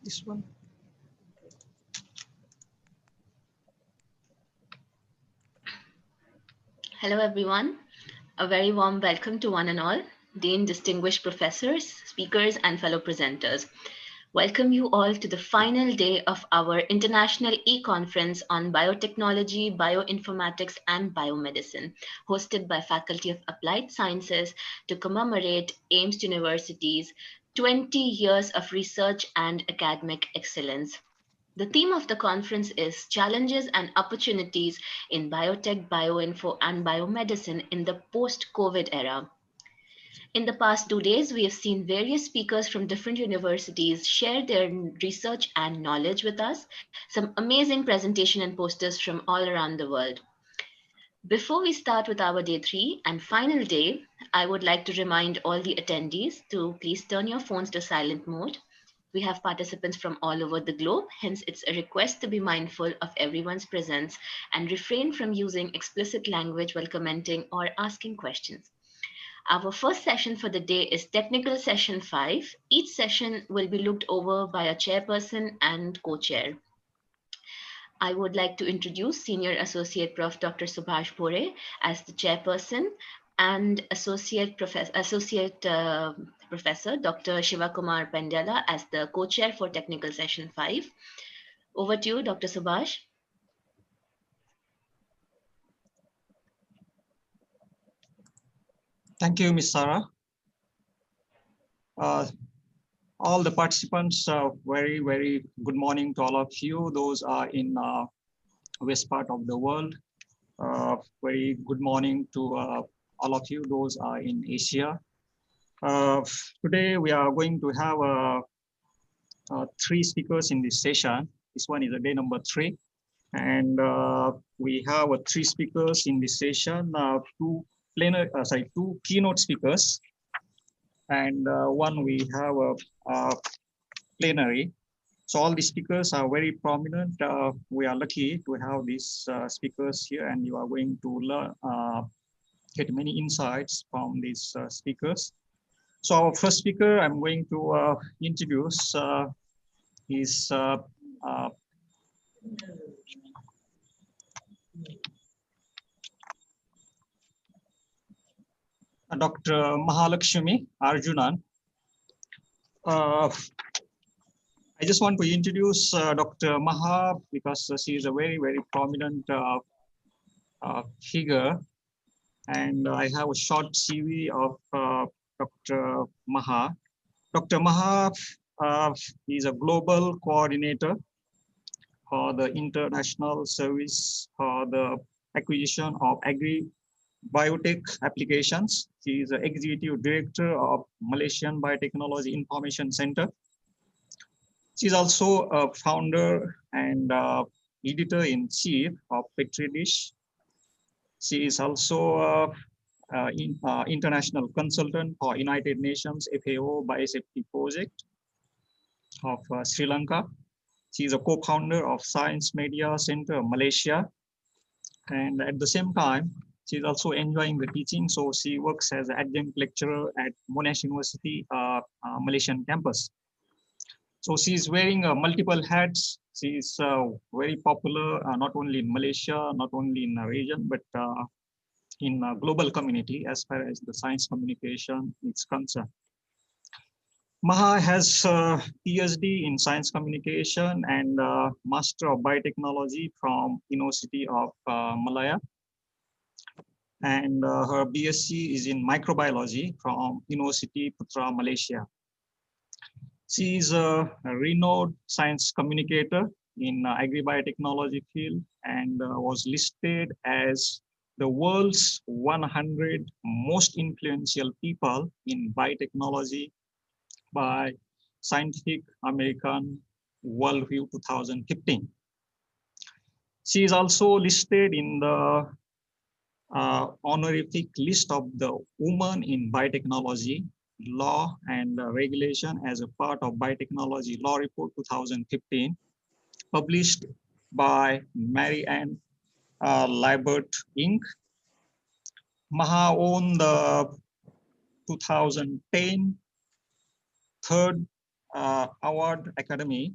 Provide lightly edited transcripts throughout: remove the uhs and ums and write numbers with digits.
This one. Hello, everyone. A very warm welcome to one and all, Dean, distinguished professors, speakers, and fellow presenters. Welcome you all to the final day of our International E-Conference on Biotechnology, Bioinformatics, and Biomedicine, hosted by Faculty of Applied Sciences to commemorate AIMS University's 20 years of research and academic excellence. The theme of the conference is Challenges and Opportunities in Biotech, Bioinfo, and Biomedicine in the post-COVID era. In the past 2 days, we have seen various speakers from different universities share their research and knowledge with us, some amazing presentation and posters from all around the world. Before we start with our day 3 and final day, I would like to remind all the attendees to please turn your phones to silent mode. We have participants from all over the globe, hence it's a request to be mindful of everyone's presence and refrain from using explicit language while commenting or asking questions. Our first session for the day is Technical Session 5. Each session will be looked over by a chairperson and co-chair. I would like to introduce Senior Associate Prof. Dr. Subhash Bhore as the chairperson and Associate Professor Dr. Shivakumar Pendala as the co-chair for Technical Session 5. Over to you, Dr. Subhash. Thank you, Ms. Sarah. All the participants, very good morning to all of you. Those are in west part of the world. Very good morning to all of you. Those are in Asia. Today we are going to have 3 speakers in this session. This one is a day number 3, and we have 3 speakers in this session. 2 keynote speakers, and one we have a plenary. So all the speakers are very prominent. We are lucky to have these speakers here, and you are going to learn, get many insights from these speakers. So our first speaker I'm going to introduce is Dr. Mahalakshmi Arjunan. I just want to introduce Dr. Maha because she is a very prominent figure, and I have a short CV of Dr. Maha. Dr. Maha He's a global coordinator for the international service for the acquisition of biotech applications. He is the executive director of Malaysian Biotechnology Information Center. She's also a founder and editor-in-chief of Petri Dish. She is also international consultant for United Nations FAO Biosafety Project of Sri Lanka. She is a co-founder of Science Media Center Malaysia. And at the same time, she's also enjoying the teaching. So she works as an adjunct lecturer at Monash University, Malaysian campus. So she's wearing multiple hats. She's very popular, not only in Malaysia, not only in the region, but in a global community as far as the science communication is concerned. Maha has a PhD in science communication and Master of Biotechnology from University of Malaya. And her BSc is in microbiology from University Putra, Malaysia. She is a renowned science communicator in agri-biotechnology field and was listed as the world's 100 most influential people in biotechnology by Scientific American Worldview 2015. She is also listed in the honorific list of the women in biotechnology law and regulation as a part of Biotechnology Law Report 2015, published by Mary Ann Liebert Inc. Maha won the 2010 third Award Academy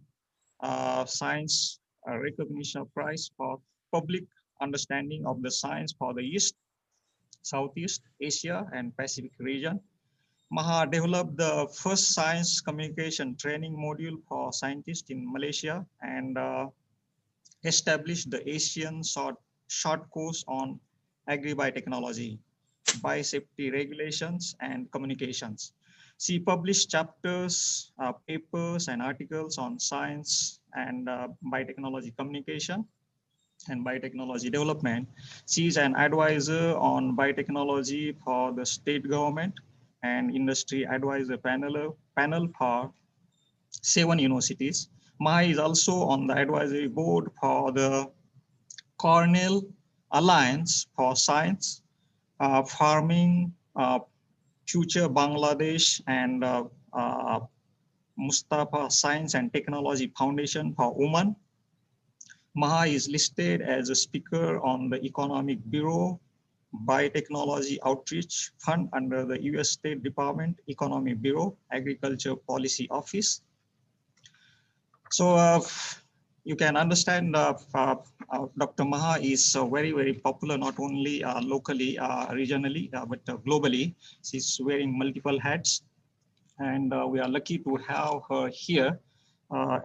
Science Recognition Prize for Public Understanding of the Science for the East, Southeast Asia and Pacific region. Maha developed the first science communication training module for scientists in Malaysia and established the Asian short course on agri-biotechnology, biosafety regulations, and communications. She published chapters, papers, and articles on science and biotechnology communication and biotechnology development. She is an advisor on biotechnology for the state government and industry advisor panel for 7 universities. Maha is also on the advisory board for the Cornell Alliance for Science, Farming, Future Bangladesh, and Mustafa Science and Technology Foundation for Women. Maha is listed as a speaker on the Economic Bureau Biotechnology Outreach Fund under the US State Department Economic Bureau Agriculture Policy Office. So you can understand Dr. Maha is very, very popular, not only locally, regionally, but globally. She's wearing multiple hats. And we are lucky to have her here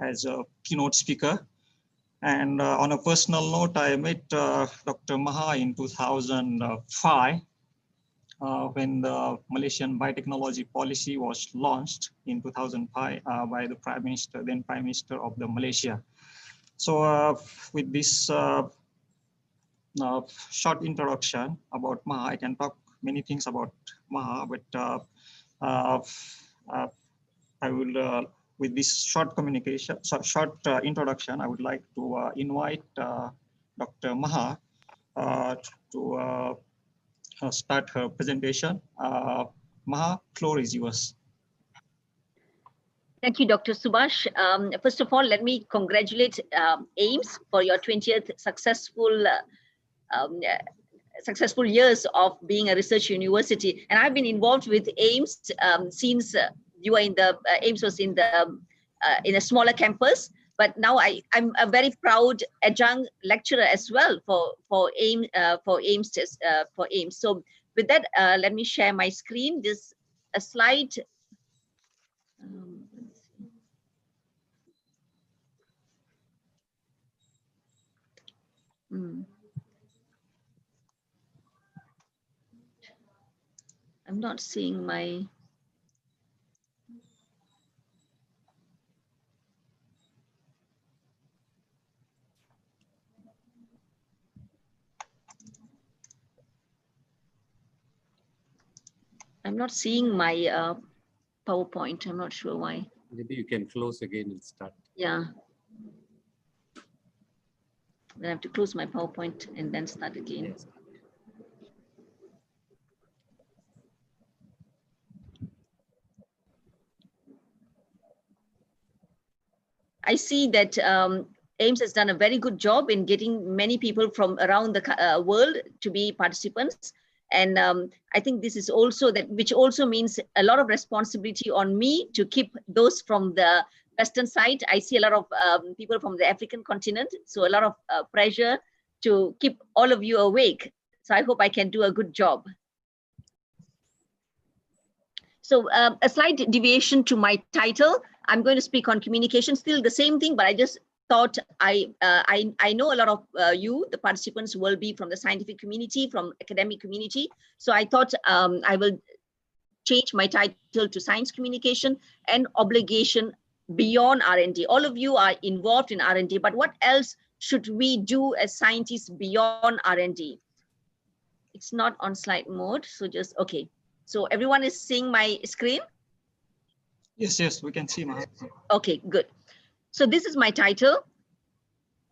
as a keynote speaker. And on a personal note, I met Dr. Maha in 2005 when the Malaysian biotechnology policy was launched in 2005 by the then Prime Minister of the Malaysia. So with this short introduction about Maha, I can talk many things about Maha, but I will, with this short introduction, I would like to invite Dr. Maha to start her presentation. Maha, floor is yours. Thank you, Dr. Subhash. First of all, let me congratulate AIMS for your 20th successful years of being a research university. And I've been involved with AIMS since you were in the AIMS was in a smaller campus. But now I'm a very proud adjunct lecturer as well for AIMS. So with that, let me share my screen. Just a slide. I'm not seeing my. I'm not seeing my PowerPoint. I'm not sure why. Maybe you can close again and start. Yeah. Then I have to close my PowerPoint and then start again. Yes. I see that AIMS has done a very good job in getting many people from around the world to be participants. And I think this is also that, which also means a lot of responsibility on me to keep those from the Western side. I see a lot of people from the African continent. So a lot of pressure to keep all of you awake. So I hope I can do a good job. So a slight deviation to my title. I'm going to speak on communication, still the same thing, but I just thought I know a lot of you, the participants, will be from the scientific community, from academic community. So I thought I will change my title to science communication and obligation beyond R&D. All of you are involved in R&D, but what else should we do as scientists beyond R&D? It's not on slide mode, so just, okay. So everyone is seeing my screen? Yes, yes, we can see, Maha. Okay, good. So this is my title.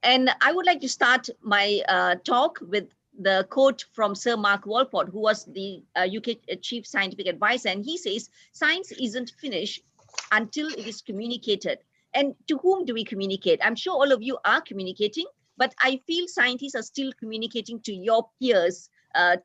And I would like to start my talk with the quote from Sir Mark Walpole, who was the UK Chief Scientific Advisor. And he says, science isn't finished until it is communicated. And to whom do we communicate? I'm sure all of you are communicating, but I feel scientists are still communicating to your peers,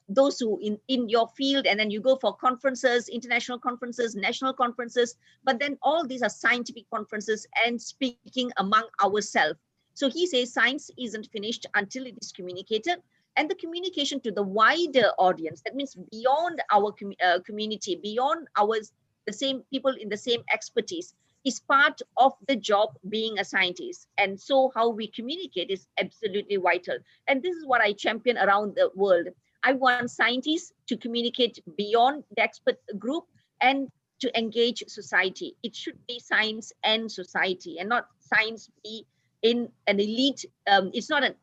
those who in your field, and then you go for conferences, international conferences, national conferences, but then all these are scientific conferences and speaking among ourselves. So he says science isn't finished until it is communicated, and the communication to the wider audience, that means beyond our community, beyond the same people in the same expertise, is part of the job being a scientist. And so how we communicate is absolutely vital. And this is what I champion around the world. I want scientists to communicate beyond the expert group and to engage society. It should be science and society, and not science be in an elite. It's not an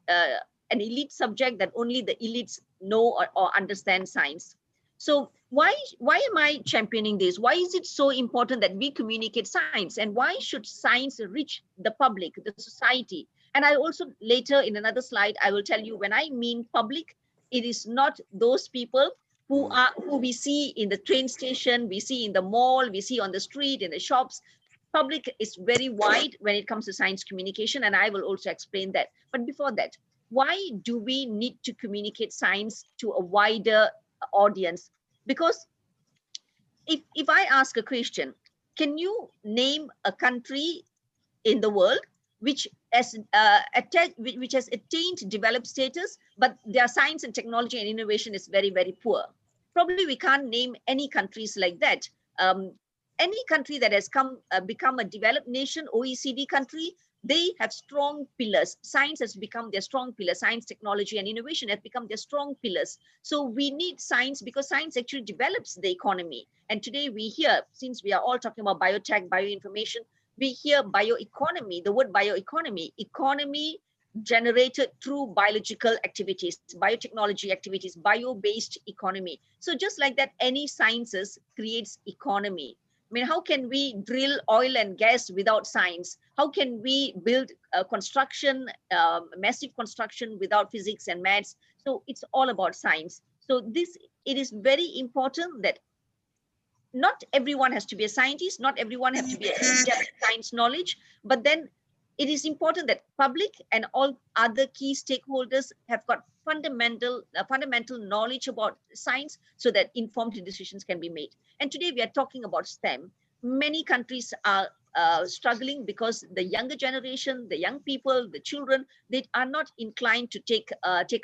elite subject that only the elites know or understand science. So why am I championing this? Why is it so important that we communicate science? And why should science reach the public, the society? And I also later in another slide, I will tell you when I mean public, it is not those people who we see in the train station, we see in the mall, we see on the street, in the shops. Public is very wide when it comes to science communication, and I will also explain that. But before that, why do we need to communicate science to a wider audience? Because if I ask a question, can you name a country in the world which has attained developed status, but their science and technology and innovation is very, very poor? Probably we can't name any countries like that. Any country that has become a developed nation, OECD country, they have strong pillars. Science has become their strong pillar. Science, technology, and innovation have become their strong pillars. So we need science because science actually develops the economy. And today we hear, since we are all talking about biotech, bioinformation, we hear bioeconomy, the word bioeconomy, economy generated through biological activities, biotechnology activities, bio-based economy. So just like that, any sciences creates economy. I mean, how can we drill oil and gas without science? How can we build construction, massive construction without physics and maths? So it's all about science. So it is very important that not everyone has to be a scientist, not everyone has to be a in-depth science knowledge, but then it is important that public and all other key stakeholders have got fundamental knowledge about science so that informed decisions can be made. And today we are talking about STEM. Many countries are struggling because the younger generation, the young people, the children, they are not inclined to take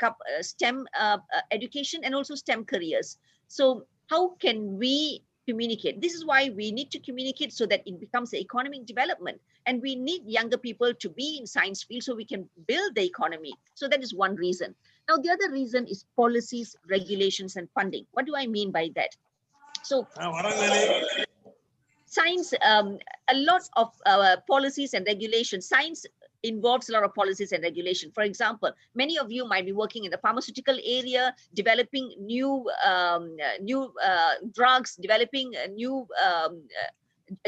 up STEM education and also STEM careers. So how can we communicate? This is why we need to communicate so that it becomes economic development. And we need younger people to be in science field so we can build the economy. So that is one reason. Now, the other reason is policies, regulations, and funding. What do I mean by that? So science, a lot of policies and regulations, science involves a lot of policies and regulation. For example, many of you might be working in the pharmaceutical area, developing new drugs, developing new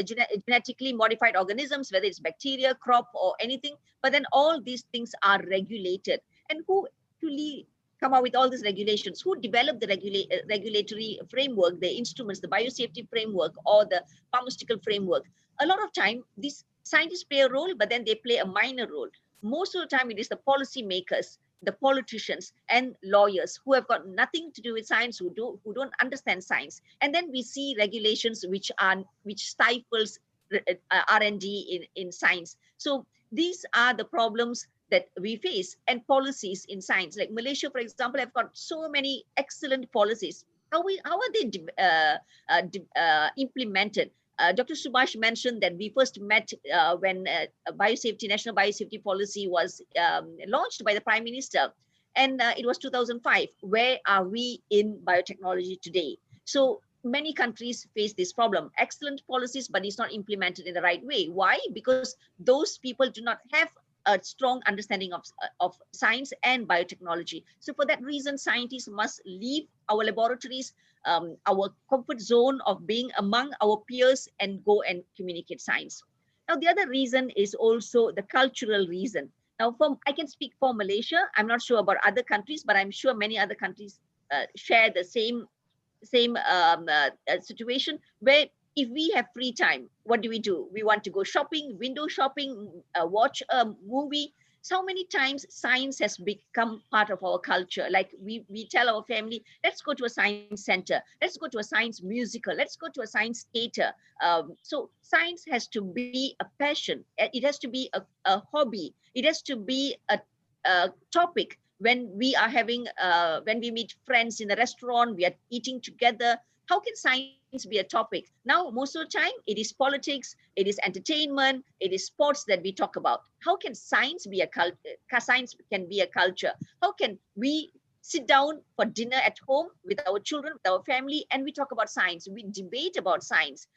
genetically modified organisms, whether it's bacteria, crop, or anything. But then all these things are regulated. And who actually come out with all these regulations? Who develop the regulatory framework, the instruments, the biosafety framework, or the pharmaceutical framework? A lot of time, these scientists play a role, but then they play a minor role. Most of the time, it is the policy makers, the politicians, and lawyers who have got nothing to do with science, who don't understand science. And then we see regulations which stifles R&D in science. So these are the problems that we face, and policies in science. Like Malaysia, for example, have got so many excellent policies. How are they implemented? Dr. Subhash mentioned that we first met when national biosafety policy was launched by the Prime Minister, and it was 2005. Where are we in biotechnology today? So many countries face this problem. Excellent policies, but it's not implemented in the right way. Why? Because those people do not have a strong understanding of science and biotechnology. So for that reason, scientists must leave our laboratories, our comfort zone of being among our peers, and go and communicate science. Now, the other reason is also the cultural reason. Now, I can speak for Malaysia. I'm not sure about other countries, but I'm sure many other countries share the same situation, where if we have free time, what do? We want to go shopping, window shopping, watch a movie. So many times science has become part of our culture. Like we tell our family, let's go to a science center, let's go to a science musical, let's go to a science theater. So science has to be a passion. It has to be a hobby. It has to be a topic. When we are having, when we meet friends in a restaurant, we are eating together. How can science be a topic? Now, most of the time, it is politics, it is entertainment, it is sports that we talk about. How can science be a culture? Science can be a culture. How can we sit down for dinner at home with our children, with our family, and we talk about science? We debate about science.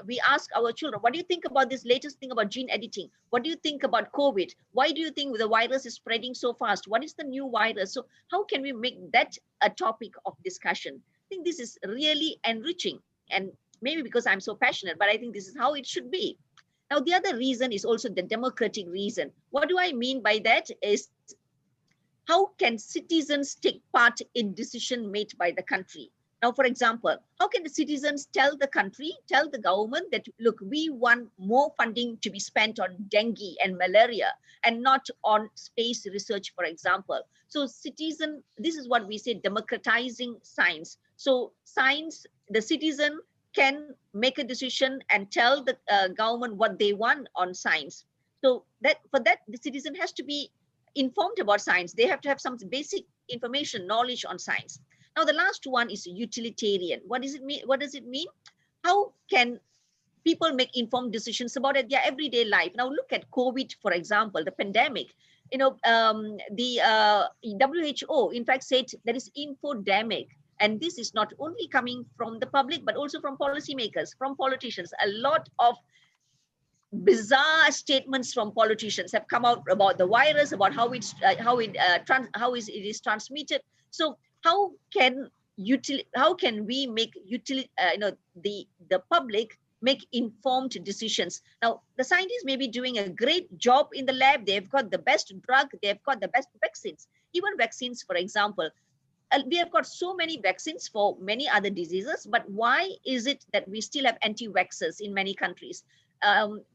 We ask our children, what do you think about this latest thing about gene editing? What do you think about COVID? Why do you think the virus is spreading so fast? What is the new virus? So how can we make that a topic of discussion? I think this is really enriching, and maybe because I'm so passionate, but I think this is how it should be. Now, the other reason is also the democratic reason. What do I mean by that is, how can citizens take part in decision made by the country? Now, for example, how can the citizens tell the country, tell the government that, look, we want more funding to be spent on dengue and malaria and not on space research, for example. So this is what we say, democratizing science. So science, the citizen can make a decision and tell the government what they want on science. So for that, the citizen has to be informed about science. They have to have some basic information, knowledge on science. Now, the last one is utilitarian. What does it mean? What does it mean? How can people make informed decisions about their everyday life? Now, look at COVID, for example, the pandemic. You know, the WHO, in fact, said there is infodemic. And this is not only coming from the public, but also from policymakers, from politicians. A lot of bizarre statements from politicians have come out about the virus, about how it is transmitted. So how can we make the public make informed decisions? Now, the scientists may be doing a great job in the lab. They've got the best drug. They've got the best vaccines. Even vaccines, for example, we have got so many vaccines for many other diseases, but why is it that we still have anti-vaxxers in many countries?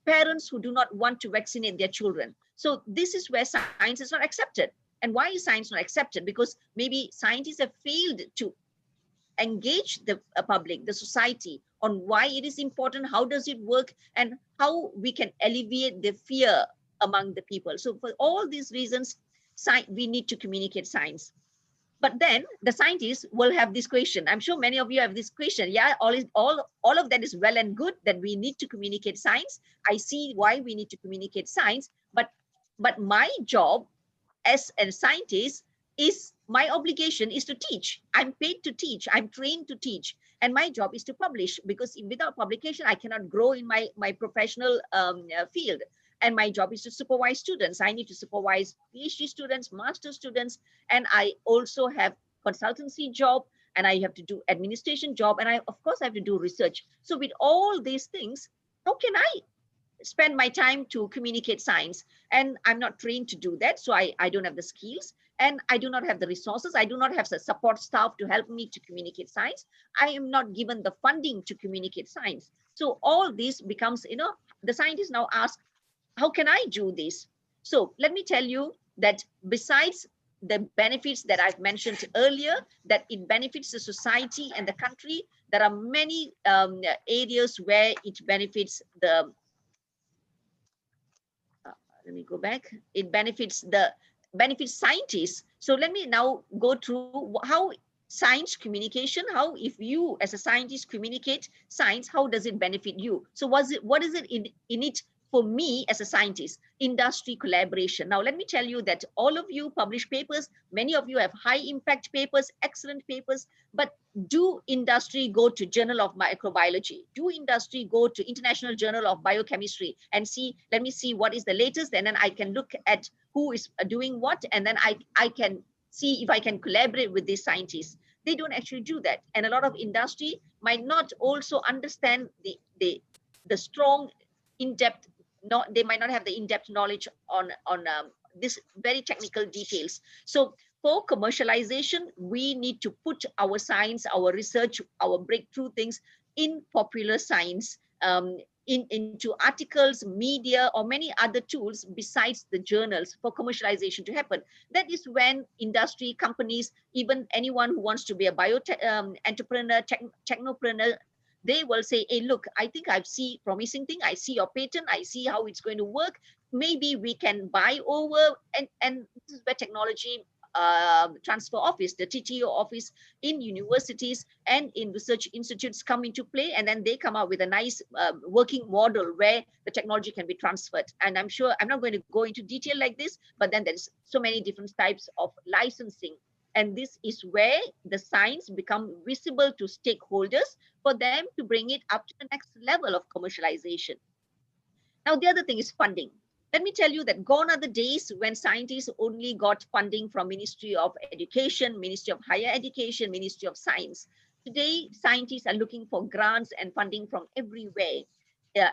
Parents who do not want to vaccinate their children. So this is where science is not accepted. And why is science not accepted? Because maybe scientists have failed to engage the public, the society, on why it is important, how does it work, and how we can alleviate the fear among the people. So for all these reasons, we need to communicate science. But then the scientists will have this question. I'm sure many of you have this question. Yeah, all of that is well and good, that we need to communicate science. I see why we need to communicate science, but my job as a scientist is, my obligation is to teach. I'm paid to teach. I'm trained to teach. And my job is to publish, because without publication, I cannot grow in my professional field. And my job is to supervise students. I need to supervise PhD students, master students, and I also have consultancy job, and I have to do administration job, and I of course have to do research. So with all these things, how can I spend my time to communicate science? And I'm not trained to do that, so I don't have the skills, and I do not have the resources. I do not have the support staff to help me to communicate science. I am not given the funding to communicate science. So all this becomes, the scientists now ask, how can I do this? So let me tell you that besides the benefits that I've mentioned earlier, that it benefits the society and the country, there are many areas where it benefits the, let me go back, it benefits scientists. So let me now go through how science communication, how if you as a scientist communicate science, how does it benefit you? So what is it in it for me as a scientist? Industry collaboration. Now let me tell you that all of you publish papers, many of you have high impact papers, excellent papers, but do industry go to Journal of Microbiology? Do industry go to International Journal of Biochemistry and see, let me see what is the latest, and then I can look at who is doing what, and then I can see if I can collaborate with these scientists. They don't actually do that. And a lot of industry might not also understand the strong in-depth, they might not have the in-depth knowledge on this very technical details. So for commercialization, we need to put our science, our research, our breakthrough things in popular science, into articles, media, or many other tools besides the journals for commercialization to happen. That is when industry, companies, even anyone who wants to be a biotech entrepreneur, technopreneur, they will say, hey, look, I think I see promising thing. I see your patent. I see how it's going to work. Maybe we can buy over. And this is where technology transfer office, the TTO office in universities and in research institutes come into play. And then they come out with a nice working model where the technology can be transferred. And I'm sure I'm not going to go into detail like this, but then there's so many different types of licensing. And this is where the science become visible to stakeholders for them to bring it up to the next level of commercialization. Now, the other thing is funding. Let me tell you that gone are the days when scientists only got funding from Ministry of Education, Ministry of Higher Education, Ministry of Science. Today, scientists are looking for grants and funding from everywhere.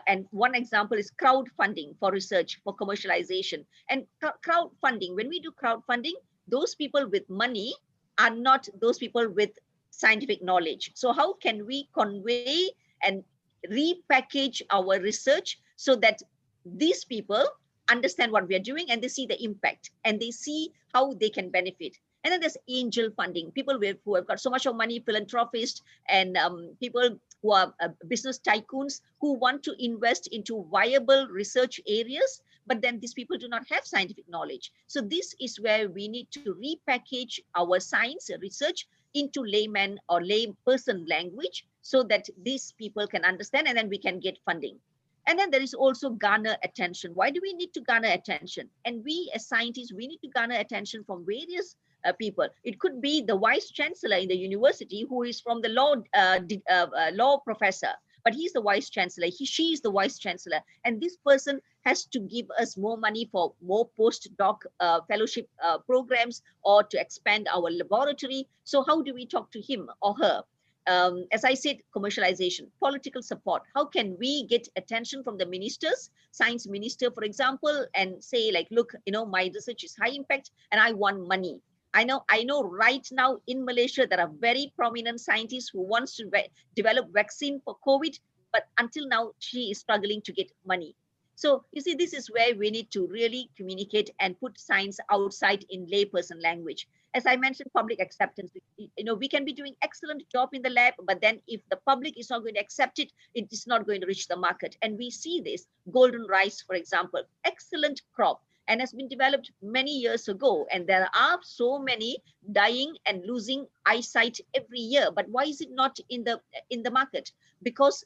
And one example is crowdfunding for research, for commercialization. And crowdfunding, when we do crowdfunding, those people with money are not those people with scientific knowledge. So how can we convey and repackage our research so that these people understand what we are doing and they see the impact and they see how they can benefit? And then there's angel funding, people who have got so much of money, philanthropists, and people who are business tycoons who want to invest into viable research areas, but then these people do not have scientific knowledge. So this is where we need to repackage our science research into layman or layperson language so that these people can understand, and then we can get funding. And then there is also garner attention. Why do we need to garner attention? And we as scientists, we need to garner attention from various people. It could be the vice chancellor in the university who is from the law professor, but he's the vice chancellor. She is the vice chancellor. And this person has to give us more money for more postdoc fellowship programs or to expand our laboratory. So how do we talk to him or her? As I said, commercialization, political support. How can we get attention from the ministers, science minister, for example, and say like, look, my research is high impact and I want money. I know right now in Malaysia, there are very prominent scientists who wants to develop vaccine for COVID, but until now, she is struggling to get money. So you see, this is where we need to really communicate and put science outside in layperson language. As I mentioned, public acceptance. We can be doing excellent job in the lab, but then if the public is not going to accept it, it is not going to reach the market. And we see this. Golden rice, for example, excellent crop, and has been developed many years ago. And there are so many dying and losing eyesight every year. But why is it not in the market? Because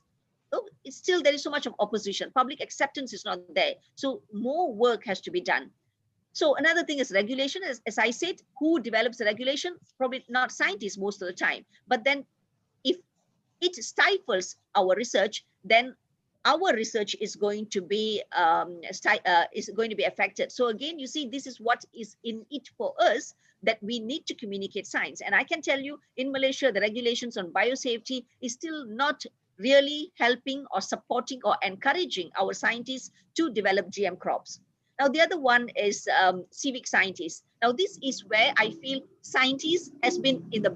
still there is so much of opposition. Public acceptance is not there. So more work has to be done. So another thing is regulation. As I said, who develops the regulation? Probably not scientists most of the time. But then if it stifles our research, then our research is going to be affected. So again, you see, this is what is in it for us, that we need to communicate science. And I can tell you, in Malaysia, the regulations on biosafety is still not really helping or supporting or encouraging our scientists to develop GM crops. Now, the other one is civic scientists. Now, this is where I feel scientists has been in the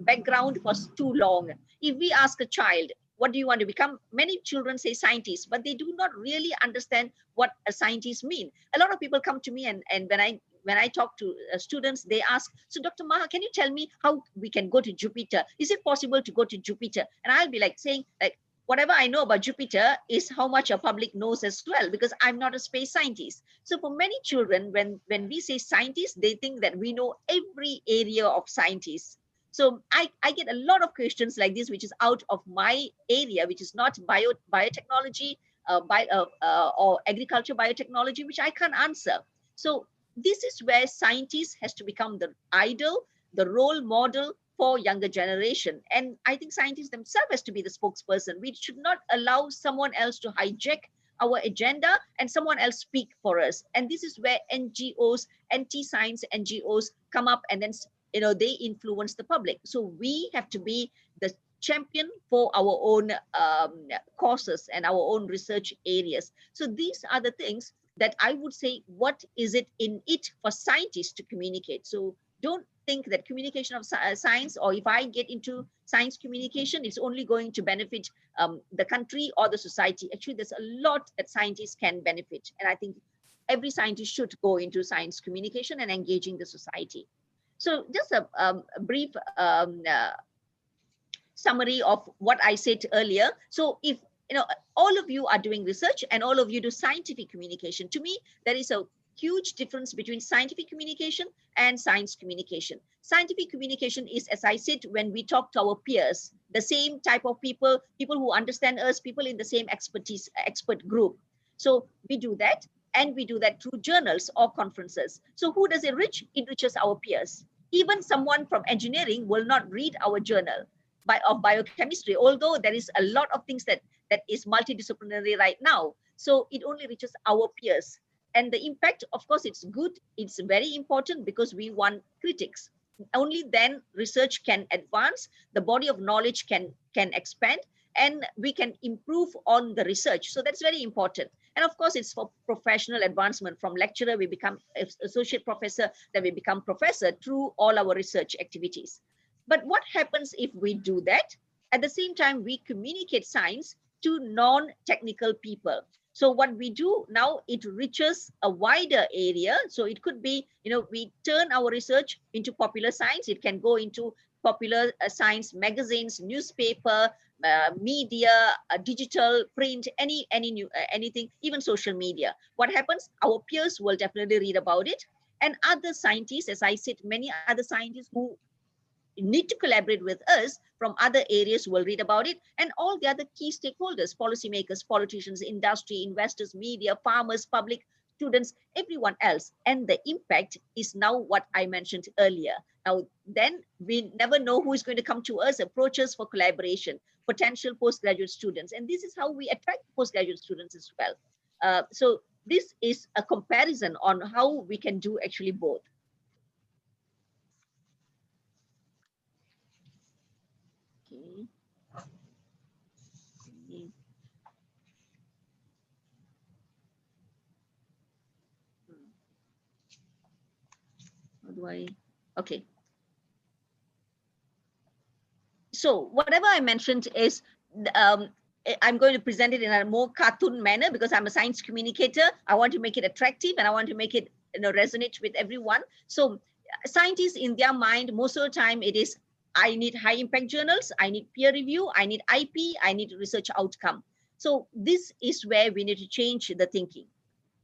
background for too long. If we ask a child, what do you want to become? Many children say scientists, but they do not really understand what a scientist means. A lot of people come to me, and when I talk to students, they ask, so Dr. Maha, can you tell me how we can go to Jupiter? Is it possible to go to Jupiter? And I'll be like saying, like, whatever I know about Jupiter is how much a public knows as well, because I'm not a space scientist. So for many children, when we say scientists, they think that we know every area of scientists. So I get a lot of questions like this, which is out of my area, which is not biotechnology or agriculture biotechnology, which I can't answer. So this is where scientists has to become the idol, the role model for younger generation. And I think scientists themselves has to be the spokesperson. We should not allow someone else to hijack our agenda and someone else speak for us. And this is where NGOs, anti-science NGOs come up, and then they influence the public. So we have to be the champion for our own causes and our own research areas. So these are the things that I would say, what is it in it for scientists to communicate? So don't think that communication of science, or if I get into science communication, it's only going to benefit the country or the society. Actually, there's a lot that scientists can benefit. And I think every scientist should go into science communication and engaging the society. So just a brief summary of what I said earlier. So if all of you are doing research and all of you do scientific communication, to me, there is a huge difference between scientific communication and science communication. Scientific communication is, as I said, when we talk to our peers, the same type of people who understand us, people in the same expert group. So we do that, and we do that through journals or conferences. So who does it reach? It reaches our peers. Even someone from engineering will not read our journal of biochemistry, although there is a lot of things that is multidisciplinary right now. So it only reaches our peers. And the impact, of course, it's good. It's very important because we want critics. Only then research can advance, the body of knowledge can expand, and we can improve on the research. So that's very important. And of course, it's for professional advancement. From lecturer, we become associate professor, then we become professor through all our research activities. But what happens if we do that? At the same time, we communicate science to non-technical people. So what we do now, it reaches a wider area. So it could be, we turn our research into popular science. It can go into popular science magazines, newspaper, media, digital, print, anything, even social media. What happens? Our peers will definitely read about it. And other scientists, as I said, many other scientists who need to collaborate with us from other areas will read about it, and all the other key stakeholders, policymakers, politicians, industry, investors, media, farmers, public, students, everyone else. And the impact is now what I mentioned earlier. Now, then we never know who is going to come to us, approach us for collaboration, potential postgraduate students. And this is how we attract postgraduate students as well. So this is a comparison on how we can do actually both. How do I? Okay. So whatever I mentioned is, I'm going to present it in a more cartoon manner because I'm a science communicator. I want to make it attractive and I want to make it resonate with everyone. So scientists, in their mind, most of the time it is, I need high impact journals, I need peer review, I need IP, I need research outcome. So this is where we need to change the thinking.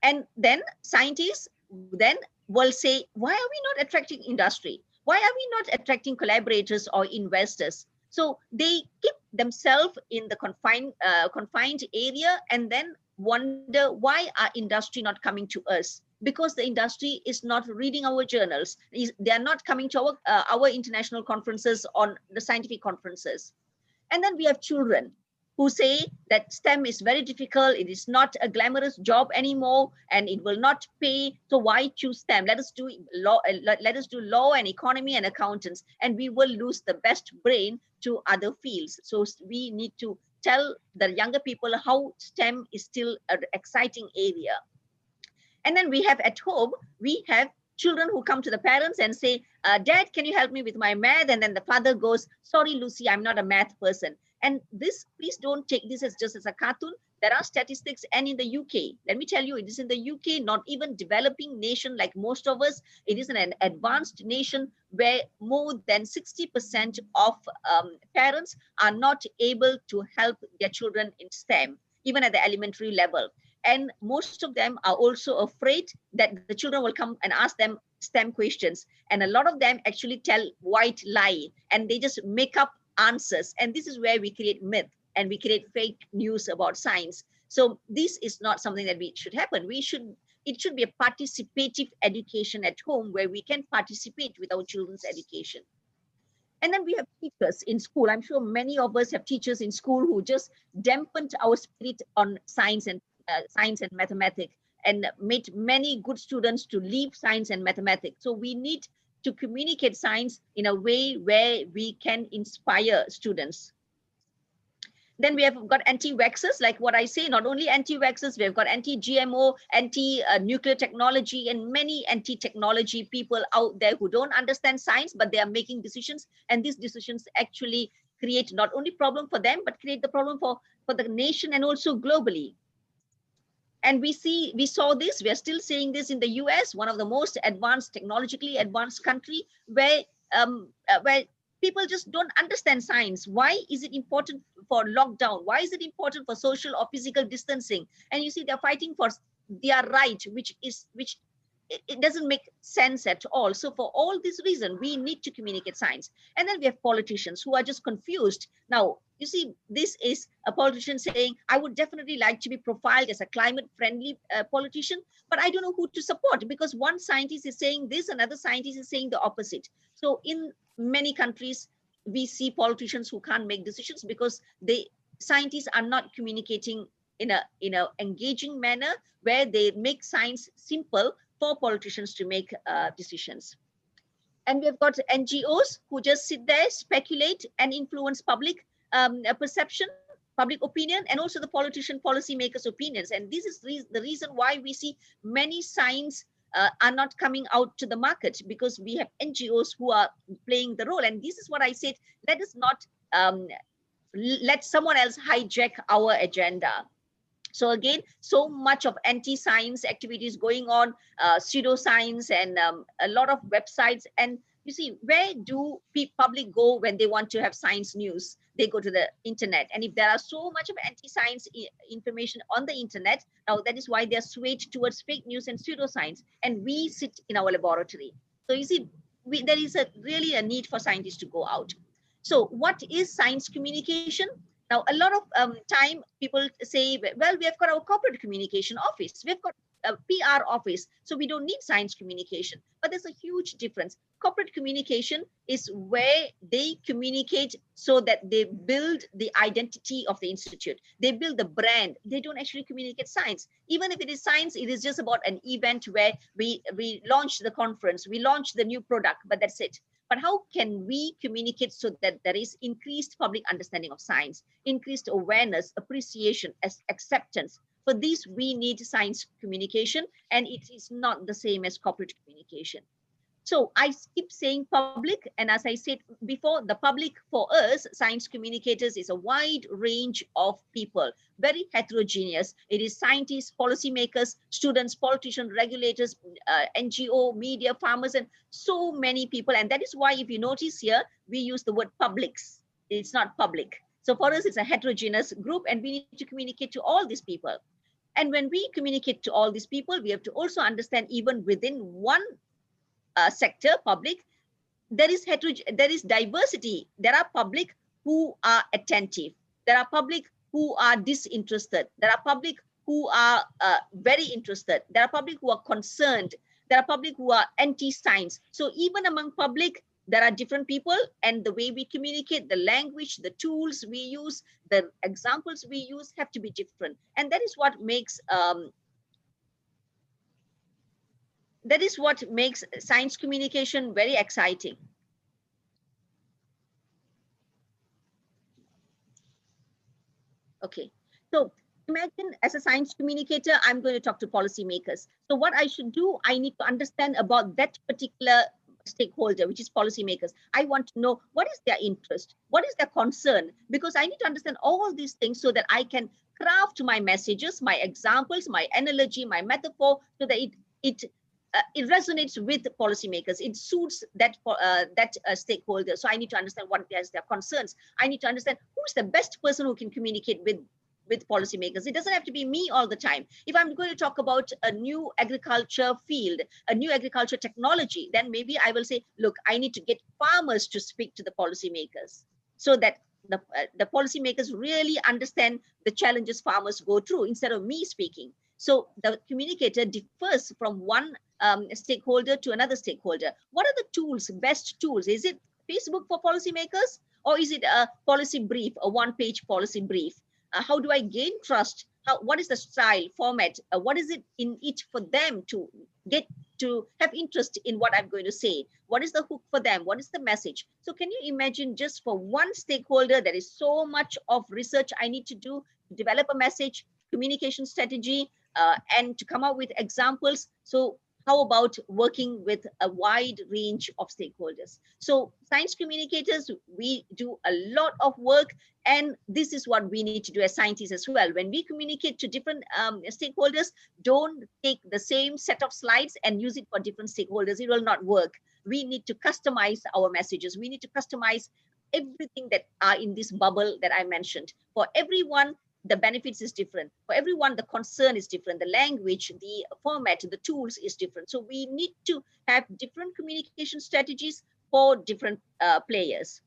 And then scientists then will say, why are we not attracting industry? Why are we not attracting collaborators or investors? So they keep themselves in the confined area and then wonder, why are industry not coming to us? Because the industry is not reading our journals. They are not coming to our international conferences, on the scientific conferences. And then we have children. who say that STEM is very difficult, it is not a glamorous job anymore, and it will not pay. So why choose STEM? Let us do law, let us do law and economy and accountants, and we will lose the best brain to other fields. So we need to tell the younger people how STEM is still an exciting area. And then we have at home, we have children who come to the parents and say, Dad, can you help me with my math? And then the father goes, sorry, Lucy, I'm not a math person. And this, please don't take this as just as a cartoon. There are statistics, and in the UK, let me tell you, it is in the UK, not even developing nation like most of us. It is an advanced nation where more than 60% of parents are not able to help their children in STEM, even at the elementary level. And most of them are also afraid that the children will come and ask them STEM questions. And a lot of them actually tell white lie, and they just make up answers. And this is where we create myth and we create fake news about science. So this is not something that should happen. It should be a participative education at home where we can participate with our children's education. And then we have teachers in school. I'm sure many of us have teachers in school who just dampened our spirit on science and mathematics, and made many good students to leave science and mathematics. So we need to communicate science in a way where we can inspire students. Then we have got anti-vaxxers, like what I say, not only anti-vaxxers, we've got anti-GMO, anti-nuclear technology, and many anti-technology people out there who don't understand science, but they are making decisions. And these decisions actually create not only problem for them, but create the problem for the nation and also globally. And we saw this, we are still seeing this in the US, one of the most advanced, technologically advanced country, where people just don't understand science. Why is it important for lockdown? Why is it important for social or physical distancing? And you see, they're fighting for their right, which it doesn't make sense at all. So for all this reason, we need to communicate science. And then we have politicians who are just confused. Now, you see, this is a politician saying, I would definitely like to be profiled as a climate-friendly politician, but I don't know who to support, because one scientist is saying this, another scientist is saying the opposite. So in many countries, we see politicians who can't make decisions because scientists are not communicating in a engaging manner where they make science simple for politicians to make decisions. And we've got NGOs who just sit there, speculate, and influence public perception, public opinion, and also the policymakers' opinions. And this is the reason why we see many science are not coming out to the market, because we have NGOs who are playing the role. And this is what I said, let us not let someone else hijack our agenda. So again, so much of anti-science activities going on, pseudoscience, and a lot of websites. And you see, where do public go when they want to have science news? They go to the internet. And if there are so much of anti-science information on the internet, now that is why they're swayed towards fake news and pseudoscience. And we sit in our laboratory. So you see, there is really a need for scientists to go out. So what is science communication? Now, a lot of time people say, well, we have got our corporate communication office. We've got a PR office, so we don't need science communication. But there's a huge difference. Corporate communication is where they communicate so that they build the identity of the institute. They build the brand. They don't actually communicate science. Even if it is science, it is just about an event where we launch the conference, we launch the new product, but that's it. But how can we communicate so that there is increased public understanding of science, increased awareness, appreciation, acceptance? For this, we need science communication, and it is not the same as corporate communication. So I keep saying public, and as I said before, the public for us, science communicators, is a wide range of people, very heterogeneous. It is scientists, policymakers, students, politicians, regulators, NGO, media, farmers, and so many people. And that is why, if you notice here, we use the word publics. It's not public. So for us, it's a heterogeneous group, and we need to communicate to all these people. And when we communicate to all these people, we have to also understand, even within one sector, public, there is diversity. There are public who are attentive. There are public who are disinterested. There are public who are very interested. There are public who are concerned. There are public who are anti-science. So even among public, there are different people, and the way we communicate, the language, the tools we use, the examples we use have to be different. And that is what makes science communication very exciting. Okay, so imagine as a science communicator, I'm going to talk to policymakers. So what I should do, I need to understand about that particular stakeholder, which is policymakers. I want to know what is their interest, what is their concern, because I need to understand all these things so that I can craft my messages, my examples, my analogy, my metaphor, so that it resonates with the policymakers. It suits that stakeholder. So I need to understand what is their concerns. I need to understand who's the best person who can communicate with policymakers. It doesn't have to be me all the time. If I'm going to talk about a new agriculture field, a new agriculture technology, then maybe I will say, look, I need to get farmers to speak to the policymakers so that the policymakers really understand the challenges farmers go through instead of me speaking. So the communicator differs from one stakeholder to another stakeholder. What are the tools, best tools? Is it Facebook for policymakers, or is it a policy brief, a one-page policy brief? How do I gain trust? What is the style, format? What is it in it for them to get to have interest in what I'm going to say? What is the hook for them? What is the message? So can you imagine, just for one stakeholder, there is so much of research I need to do to develop a message, communication strategy, and to come up with examples. So how about working with a wide range of stakeholders? So science communicators, we do a lot of work, and this is what we need to do as scientists as well. When we communicate to different stakeholders, don't take the same set of slides and use it for different stakeholders. It will not work. We need to customize our messages. We need to customize everything that are in this bubble that I mentioned. For everyone, the benefits is different. For everyone, the concern is different. The language, the format, the tools is different. So we need to have different communication strategies for different players.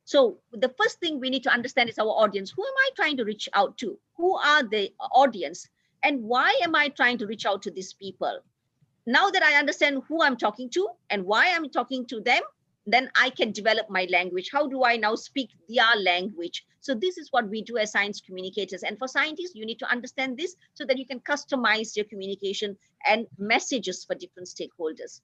So the first thing we need to understand is our audience. Who am I trying to reach out to? Who are the audience? And why am I trying to reach out to these people? Now that I understand who I'm talking to and why I'm talking to them, then I can develop my language. How do I now speak their language? So this is what we do as science communicators. And for scientists, you need to understand this so that you can customize your communication and messages for different stakeholders.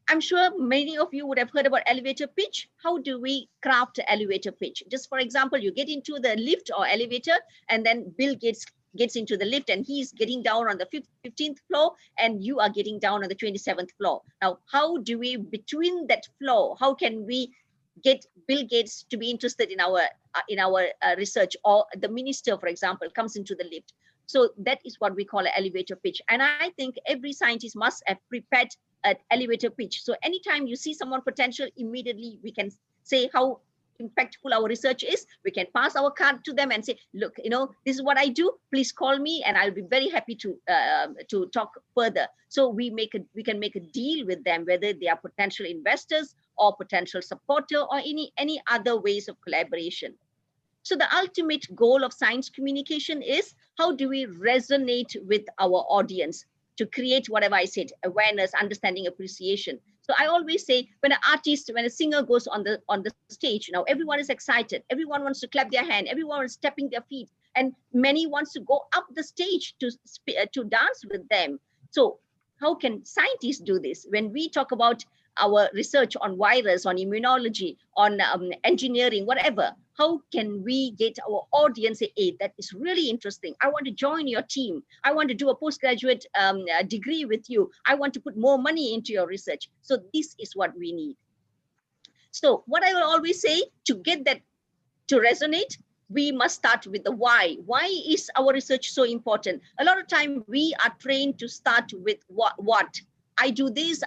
I'm sure many of you would have heard about elevator pitch. How do we craft an elevator pitch? Just for example, you get into the lift or elevator, and then Bill Gates gets into the lift and he's getting down on the 15th floor and you are getting down on the 27th floor. Now, how do we, between that floor, how can we get Bill Gates to be interested in our research, or the minister, for example, comes into the lift? So that is what we call an elevator pitch. And I think every scientist must have prepared an elevator pitch. So anytime you see someone potential, immediately we can say how impactful our research is. We can pass our card to them and say, look, this is what I do. Please call me and I'll be very happy to talk further. So we can make a deal with them, whether they are potential investors or potential supporter or any other ways of collaboration. So the ultimate goal of science communication is, how do we resonate with our audience to create whatever I said, awareness, understanding, appreciation. So I always say, when a singer goes on the stage, now everyone is excited. Everyone wants to clap their hand. Everyone is stepping their feet, and many wants to go up the stage to dance with them. So how can scientists do this? When we talk about our research on virus, on immunology, on engineering, whatever, how can we get our audience say, hey, that is really interesting. I want to join your team. I want to do a postgraduate degree with you. I want to put more money into your research. So this is what we need. So what I will always say, to get that to resonate, we must start with the why. Why is our research so important? A lot of time we are trained to start with what? I do this,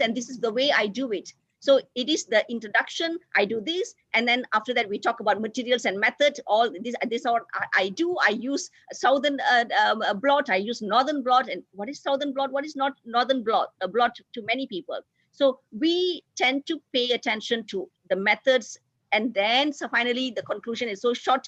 and this is the way I do it. So it is the introduction, I do this, and then after that we talk about materials and method. All this are I do. I use southern blot, I use northern blot. And what is southern blot? What is not northern blot? A blot to many people. So we tend to pay attention to the methods, and then so finally the conclusion is so short.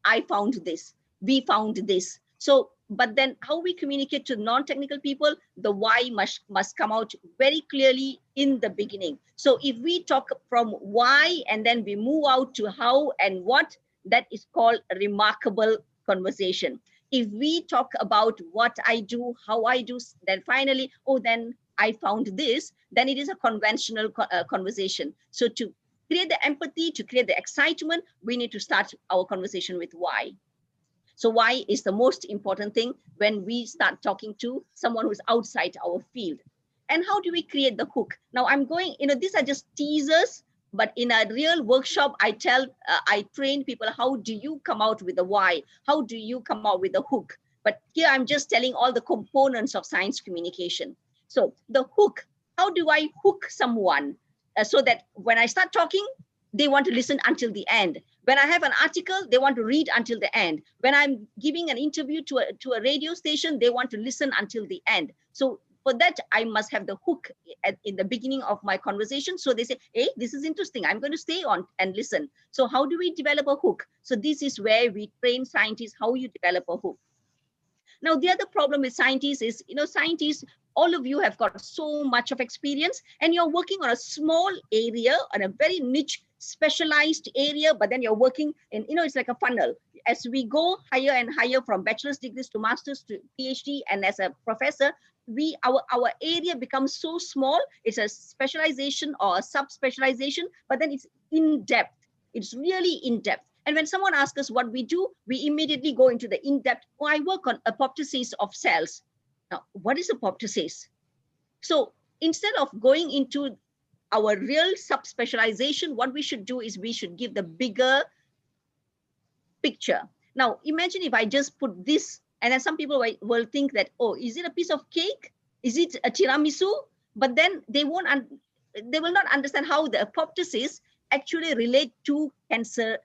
I found this. We found this. So, but then how we communicate to non-technical people, the why must come out very clearly in the beginning. So if we talk from why and then we move out to how and what, that is called a remarkable conversation. If we talk about what I do, how I do, then finally, oh, then I found this, then it is a conventional conversation. So to create the empathy, to create the excitement, we need to start our conversation with why. So why is the most important thing when we start talking to someone who's outside our field. And how do we create the hook? Now I'm going, these are just teasers, but in a real workshop, I train people, how do you come out with the why? How do you come out with the hook? But here I'm just telling all the components of science communication. So the hook, how do I hook someone so that when I start talking, they want to listen until the end. When I have an article, they want to read until the end. When I'm giving an interview to a radio station, they want to listen until the end. So for that, I must have the hook in the beginning of my conversation. So they say, hey, this is interesting. I'm going to stay on and listen. So how do we develop a hook? So this is where we train scientists how you develop a hook. Now, the other problem with scientists is, scientists, all of you have got so much of experience and you're working on a small area, on a very niche, specialized area, but then you're working in, it's like a funnel. As we go higher and higher from bachelor's degrees to master's to PhD, and as a professor, our area becomes so small. It's a specialization or a sub-specialization, but then it's in depth. It's really in depth. And when someone asks us what we do, we immediately go into the in-depth. Oh, I work on apoptosis of cells. Now, what is apoptosis? So instead of going into our real subspecialization, what we should do is we should give the bigger picture. Now, imagine if I just put this, and then some people will think that, oh, is it a piece of cake? Is it a tiramisu? But then they will not understand how the apoptosis actually relate to cancer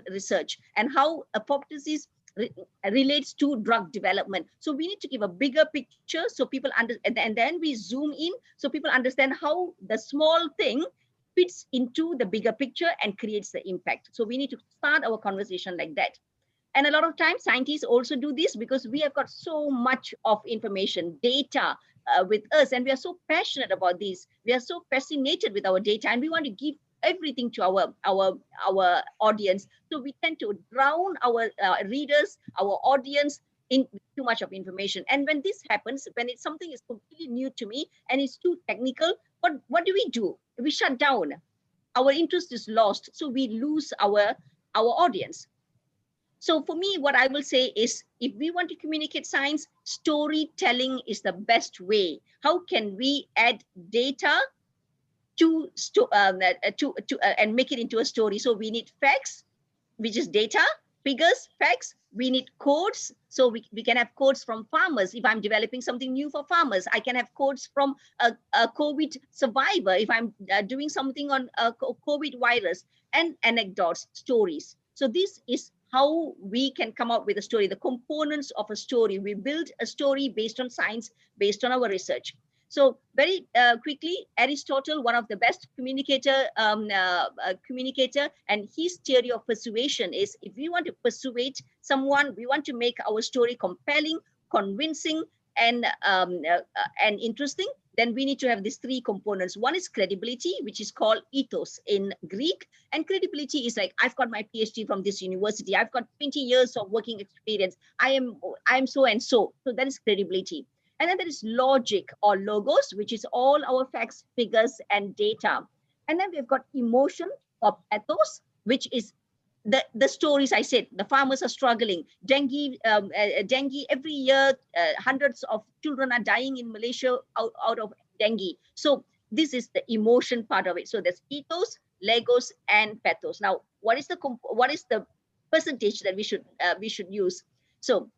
research and how apoptosis relates to drug development. So we need to give a bigger picture so people understand, and then we zoom in so people understand how the small thing fits into the bigger picture and creates the impact. So we need to start our conversation like that. And a lot of times scientists also do this because we have got so much of information, data with us, and we are so passionate about this. We are so fascinated with our data, and we want to give everything to our audience. So we tend to drown our readers, our audience in too much of information. And when this happens, when it's something is completely new to me and it's too technical, what do? We shut down. Our interest is lost. So we lose our audience. So for me, what I will say is, if we want to communicate science, storytelling is the best way. How can we add data and make it into a story? So we need facts, which is data, figures, facts. We need codes. So we can have codes from farmers. If I'm developing something new for farmers, I can have codes from a COVID survivor. If I'm doing something on a COVID virus, and anecdotes, stories. So this is how we can come up with a story, the components of a story. We build a story based on science, based on our research. So very quickly, Aristotle, one of the best communicator, and his theory of persuasion is, if we want to persuade someone, we want to make our story compelling, convincing, and interesting, then we need to have these three components. One is credibility, which is called ethos in Greek. And credibility is like, I've got my PhD from this university. I've got 20 years of working experience. I am so and so. So that is credibility. And then there is logic or logos, which is all our facts, figures, and data. And then we've got emotion or pathos, which is the stories I said. The farmers are struggling. Dengue every year, hundreds of children are dying in Malaysia out of dengue. So this is the emotion part of it. So there's ethos, legos, and pathos. Now, what is the percentage that we should use? So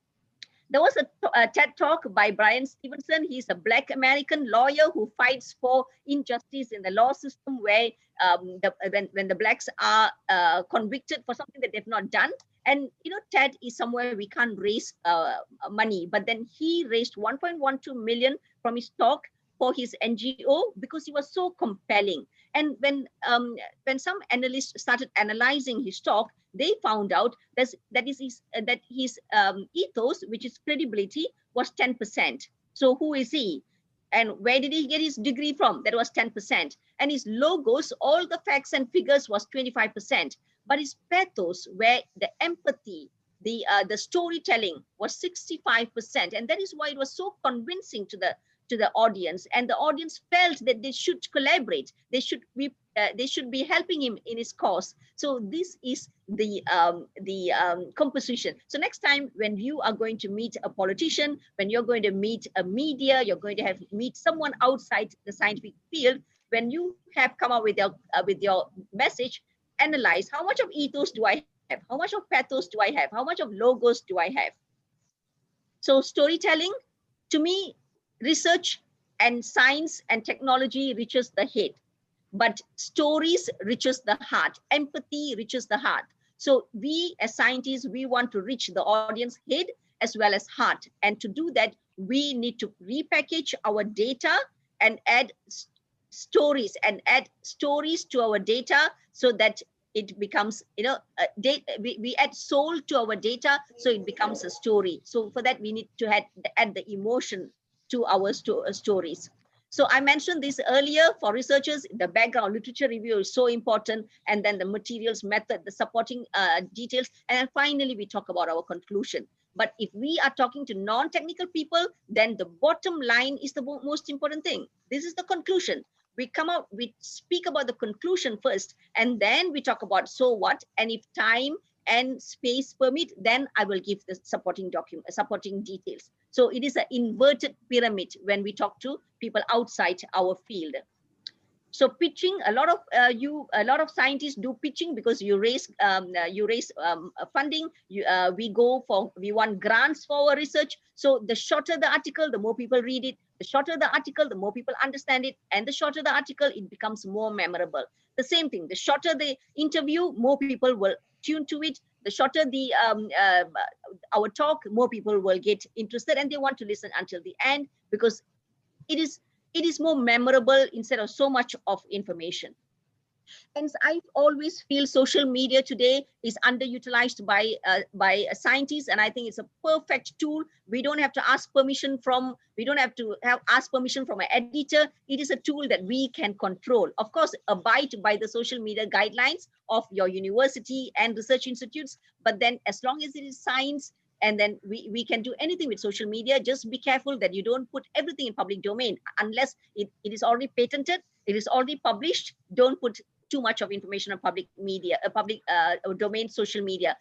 there was a TED talk by Brian Stevenson. He's a Black American lawyer who fights for injustice in the law system, where when the Blacks are convicted for something that they've not done. And TED is somewhere we can't raise money, but then he raised 1.12 million from his talk for his NGO because he was so compelling. And when some analysts started analyzing his talk, they found out that his ethos, which is credibility, was 10%. So who is he? And where did he get his degree from? That was 10%. And his logos, all the facts and figures, was 25%. but it's pathos, where the empathy, the storytelling was 65%, and that is why it was so convincing to the audience, and the audience felt that they should collaborate, they should be helping him in his cause. So this is the composition. So next time when you are going to meet a politician, when you're going to meet a media, you're going to meet someone outside the scientific field, when you have come up with your message, analyze how much of ethos do I have, how much of pathos do I have, how much of logos do I have. So storytelling, to me, research and science and technology reaches the head, but stories reaches the heart, empathy reaches the heart. So we as scientists, we want to reach the audience head as well as heart. And to do that, we need to repackage our data and add stories to our data, so that it becomes, we add soul to our data, so it becomes a story. So for that, we need to add the emotion to our stories. So I mentioned this earlier, for researchers, the background literature review is so important, and then the materials, method, the supporting details, and then finally we talk about our conclusion. But if we are talking to non-technical people, then the bottom line is the most important thing. This is the conclusion. We come out, we speak about the conclusion first, and then we talk about so what, and if time and space permit, then I will give the supporting details. So it is an inverted pyramid when we talk to people outside our field. So pitching, a lot of scientists do pitching because you raise funding. We want grants for our research. So the shorter the article, the more people read it. The shorter the article, the more people understand it, and the shorter the article, it becomes more memorable. The same thing. The shorter the interview, more people will tune to it. The shorter the our talk, more people will get interested, and they want to listen until the end, because it is more memorable instead of so much of information. And I always feel social media today is underutilized by scientists, and I think it's a perfect tool. We don't have to ask permission from an editor. It is a tool that we can control. Of course, abide by the social media guidelines of your university and research institutes, but then as long as it is science, and then we can do anything with social media. Just be careful that you don't put everything in public domain unless it is already patented, it is already published. Don't put too much of information on public media, public domain social media.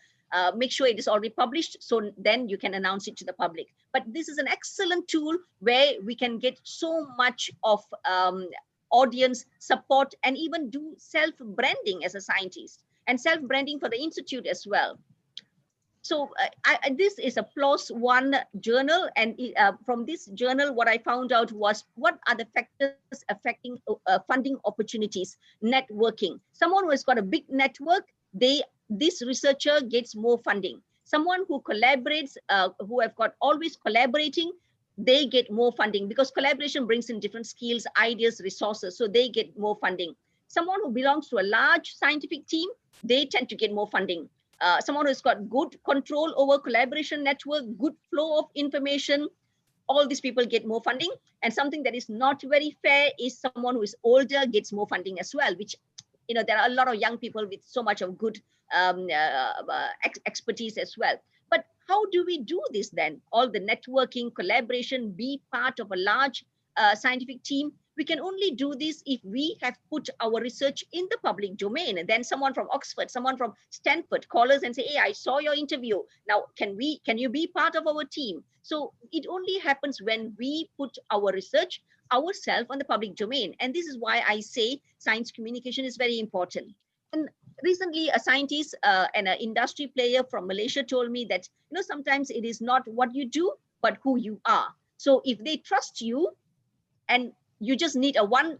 Make sure it is already published, so then you can announce it to the public. But this is an excellent tool where we can get so much of audience support, and even do self-branding as a scientist, and self-branding for the institute as well. So this is a PLOS One journal, and from this journal, what I found out was what are the factors affecting funding opportunities. Networking. Someone who has got a big network, this researcher gets more funding. Someone who collaborates, who have got always collaborating, they get more funding, because collaboration brings in different skills, ideas, resources, so they get more funding. Someone who belongs to a large scientific team, they tend to get more funding. Someone who's got good control over collaboration network, good flow of information, all these people get more funding. And something that is not very fair is someone who is older gets more funding as well, which, there are a lot of young people with so much of good expertise as well. But how do we do this then? All the networking, collaboration, be part of a large scientific team. We can only do this if we have put our research in the public domain. And then someone from Oxford, someone from Stanford call us and say, hey, I saw your interview. Now, can you be part of our team? So it only happens when we put our research ourselves on the public domain. And this is why I say science communication is very important. And recently, a scientist and an industry player from Malaysia told me that, sometimes it is not what you do, but who you are. So if they trust you, and you just need a one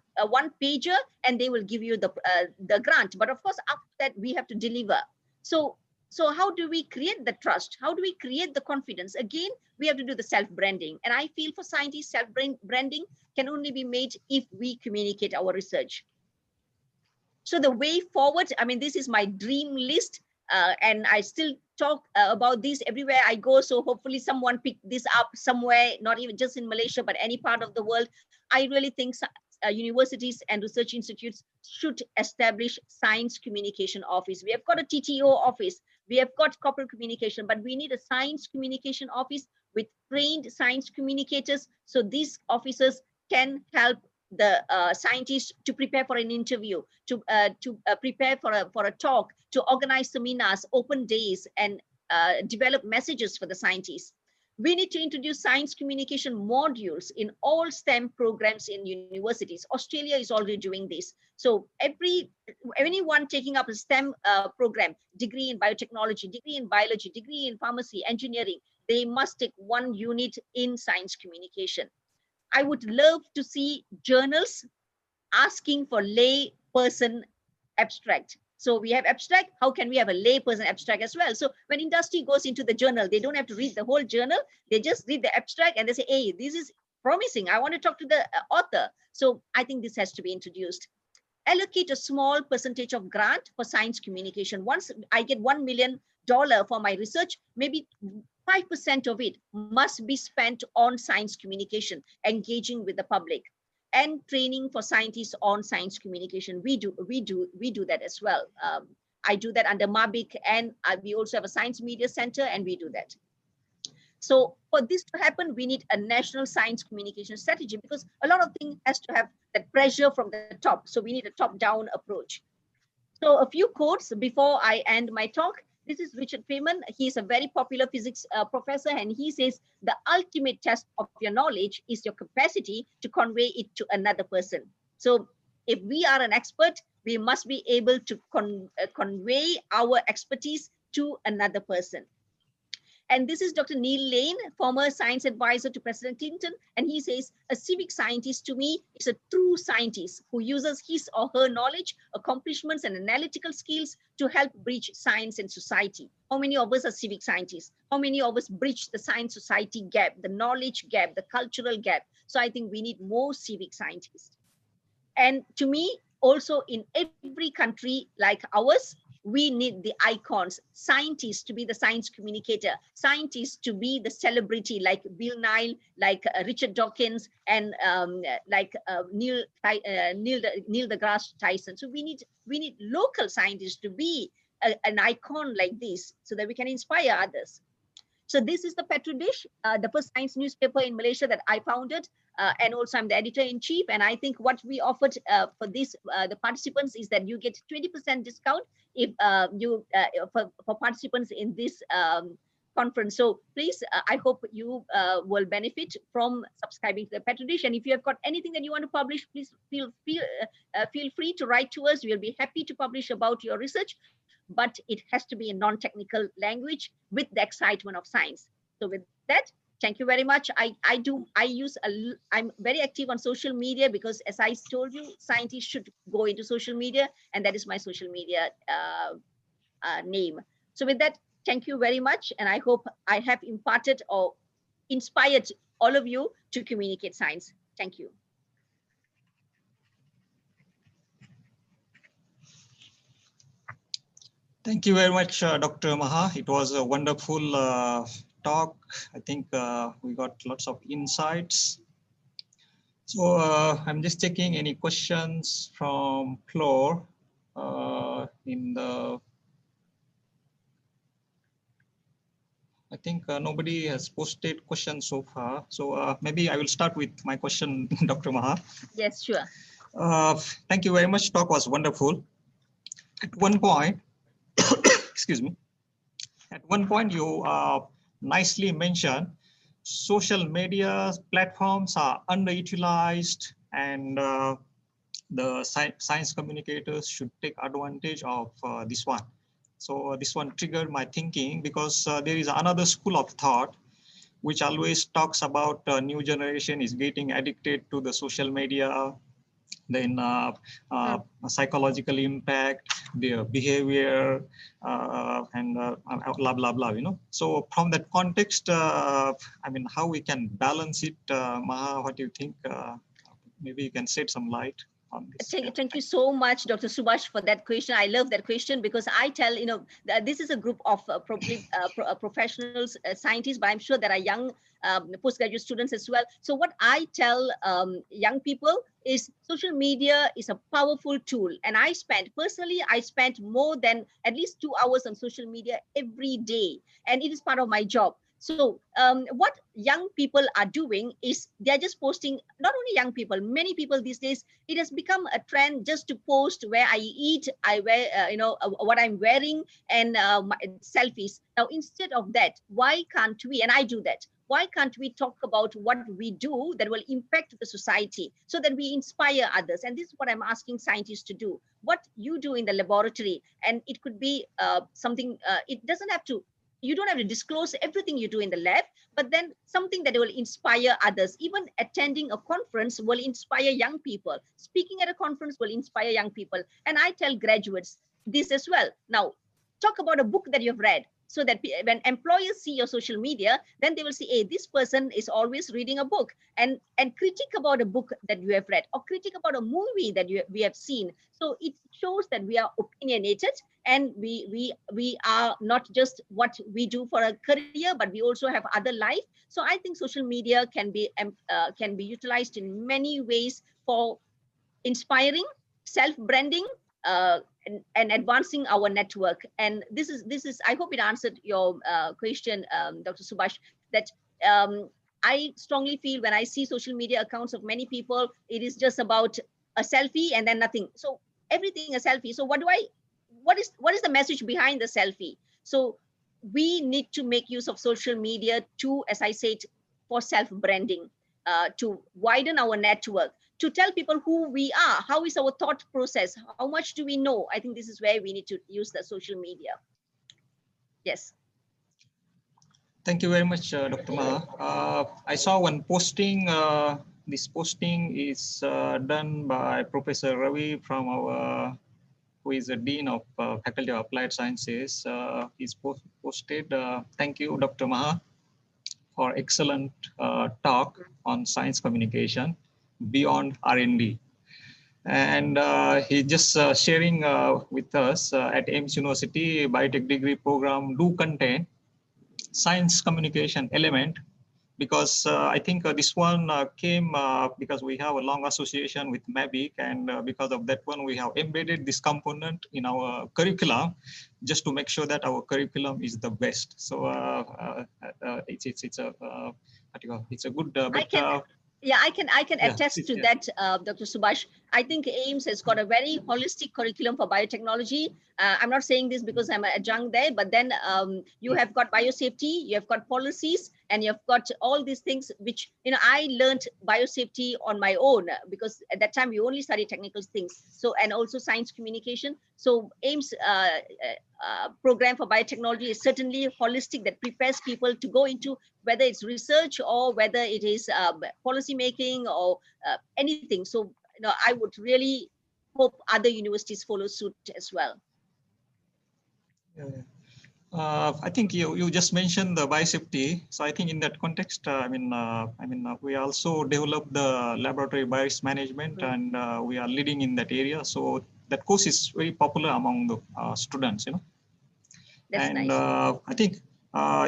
pager, and they will give you the grant. But of course, after that, we have to deliver. So how do we create the trust? How do we create the confidence? Again, we have to do the self-branding. And I feel for scientists, self-branding can only be made if we communicate our research. So the way forward, this is my dream list. And I still talk about this everywhere I go. So hopefully someone picked this up somewhere, not even just in Malaysia, but any part of the world. I really think universities and research institutes should establish science communication office. We have got a TTO office, we have got corporate communication, but we need a science communication office with trained science communicators. So these officers can help the scientists to prepare for an interview, to prepare for a talk, to organize seminars, open days, and develop messages for the scientists. We need to introduce science communication modules in all STEM programs in universities. Australia is already doing this. So anyone taking up a STEM program, degree in biotechnology, degree in biology, degree in pharmacy, engineering, they must take one unit in science communication. I would love to see journals asking for lay person abstract. So we have abstract, how can we have a lay person abstract as well? So when industry goes into the journal, they don't have to read the whole journal, they just read the abstract and they say, hey, this is promising, I want to talk to the author. So I think this has to be introduced. Allocate a small percentage of grant for science communication. Once I get $1 million for my research, maybe 5% of it must be spent on science communication, engaging with the public, and training for scientists on science communication. We do that as well. I do that under MABIC, and we also have a science media center, and we do that. So for this to happen, we need a national science communication strategy, because a lot of things has to have that pressure from the top. So we need a top-down approach. So a few quotes before I end my talk. This is Richard Feynman. He's a very popular physics professor, and he says, the ultimate test of your knowledge is your capacity to convey it to another person. So if we are an expert, we must be able to convey our expertise to another person. And this is Dr. Neil Lane, former science advisor to President Clinton. And he says, a civic scientist to me is a true scientist who uses his or her knowledge, accomplishments, and analytical skills to help bridge science and society. How many of us are civic scientists? How many of us bridge the science society gap, the knowledge gap, the cultural gap? So I think we need more civic scientists. And to me, also in every country like ours, we need the icons, scientists to be the science communicator, scientists to be the celebrity like Bill Nye, like Richard Dawkins, and like Neil deGrasse Tyson. So we need local scientists to be an icon like this so that we can inspire others. So this is the Petri dish, the first science newspaper in Malaysia that I founded. And also I'm the editor-in-chief. And I think what we offered for this, the participants, is that you get 20% discount if for participants in this conference. So please, I hope you will benefit from subscribing to the Petri dish. And if you have got anything that you want to publish, please feel free to write to us. We'll be happy to publish about your research, but it has to be in non-technical language with the excitement of science. So with that, thank you very much. I'm very active on social media because, as I told you, scientists should go into social media, and that is my social media name. So with that, thank you very much. And I hope I have imparted or inspired all of you to communicate science. Thank you. Thank you very much, Dr. Maha. It was a wonderful talk. I think we got lots of insights. So I'm just checking any questions from floor in the. I think nobody has posted questions so far. So maybe I will start with my question, Dr. Maha. Yes, sure. Thank you very much. Talk was wonderful. At one point, excuse me. At one point, you nicely mentioned social media platforms are underutilized, and the science communicators should take advantage of this one. So this one triggered my thinking, because there is another school of thought which always talks about new generation is getting addicted to the social media, then psychological impact, their behavior, and blah, blah, blah, you know. So from that context, I mean, how we can balance it, Maha, what do you think? Maybe you can shed some light on this. Thank you so much, Dr. Subhash, for that question. I love that question, because I tell, you know, this is a group of probably professionals, scientists, but I'm sure there are young postgraduate students as well. So what I tell young people, is social media is a powerful tool. And I personally spent more than at least 2 hours on social media every day. And it is part of my job. So what young people are doing is they're just posting, not only young people, many people these days, it has become a trend just to post where I eat, I wear, what I'm wearing, and selfies. Now, instead of that, why can't we, and I do that, why can't we talk about what we do that will impact the society so that we inspire others? And this is what I'm asking scientists to do. What you do in the laboratory, and it could be something, it doesn't have to, you don't have to disclose everything you do in the lab, but then something that will inspire others. Even attending a conference will inspire young people. Speaking at a conference will inspire young people. And I tell graduates this as well. Now, talk about a book that you've read, so that when employers see your social media, then they will see, hey, this person is always reading a book, and critique about a book that you have read, or critique about a movie that we have seen. So it shows that we are opinionated, and we are not just what we do for a career, but we also have other life. So I think social media can be utilized in many ways for inspiring, self-branding, and advancing our network. And this is I hope it answered your question, Dr. Subhash, that I strongly feel when I see social media accounts of many people, it is just about a selfie and then nothing. So everything a selfie. So what is the message behind the selfie? So we need to make use of social media to, as I said, for self-branding, to widen our network, to tell people who we are, how is our thought process, how much do we know. I think this is where we need to use the social media. Yes. Thank you very much, Dr. Maha. I saw one posting. This posting is done by Professor Ravi from our, who is the Dean of Faculty of Applied Sciences. He's posted. Thank you, Dr. Maha, for excellent talk on science communication beyond R&D. And he just sharing with us at Ames University Biotech degree program do contain science communication element, because I think this one came because we have a long association with MAVIC, and because of that one we have embedded this component in our curriculum just to make sure that our curriculum is the best. So it's a good I can attest to that, Dr. Subhash. I think AIMS has got a very holistic curriculum for biotechnology. I'm not saying this because I'm an adjunct there, but then you have got biosafety, you have got policies, and you've got all these things which, I learned biosafety on my own, because at that time we only studied technical things. So, and also science communication. So AIMS program for biotechnology is certainly holistic, that prepares people to go into whether it's research or whether it is policy making or anything. So, I would really hope other universities follow suit as well. I think you just mentioned the biosafety. So I think in that context, we also developed the laboratory biorisk management, and we are leading in that area. So that course is very popular among the students, That's and nice. I think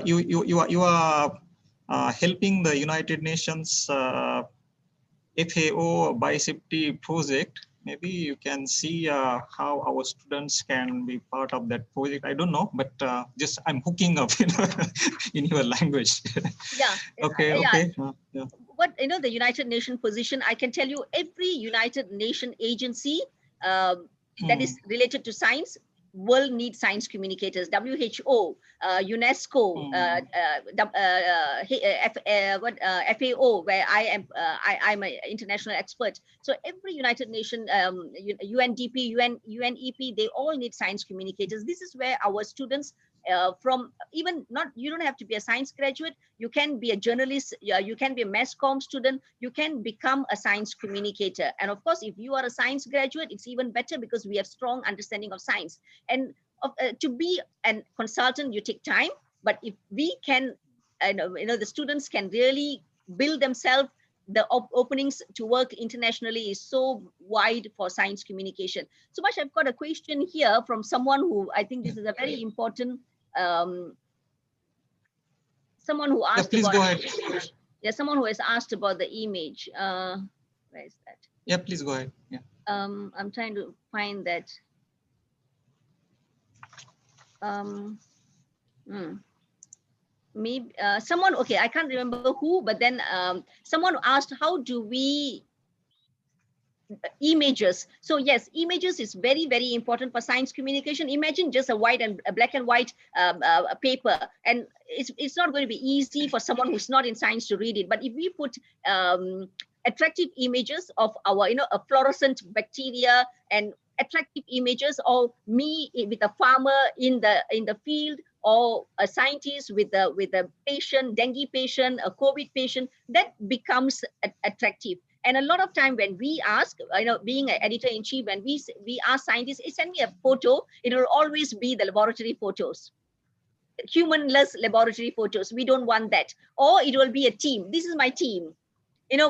you are helping the United Nations FAO biosafety project. Maybe you can see how our students can be part of that project. I don't know, but just I'm hooking up in your language. Yeah. Okay. Yeah. Okay. Yeah. What, the United Nations position, I can tell you every United Nations agency that is related to science will need science communicators. WHO, UNESCO, FAO, where I'm an international expert. So every United Nations, UNDP, UNEP, they all need science communicators. This is where our students from even not, you don't have to be a science graduate, you can be a journalist, you can be a mass comm student, you can become a science communicator. And of course, if you are a science graduate, it's even better because we have strong understanding of science. And to be a consultant, you take time, but if we can, the students can really build themselves, the openings to work internationally is so wide for science communication. So much, I've got a question here from someone who, I think this is a very important, someone who asked please about go ahead. image. Yeah, someone who has asked about the image. Where is that? Yeah, please go ahead. Yeah. I'm trying to find that. Maybe someone, okay, I can't remember who, but then someone asked, how do we images? So yes, images is very, very important for science communication. Imagine just a white and a black and white paper, and it's not going to be easy for someone who's not in science to read it. But if we put attractive images of our, a fluorescent bacteria and attractive images of me with a farmer in the field, or a scientist with a patient, dengue patient, a COVID patient, that becomes attractive. And a lot of time when we ask, being an editor-in-chief, when we ask scientists, hey, send me a photo, it will always be the laboratory photos, humanless laboratory photos. We don't want that. Or it will be a team. This is my team.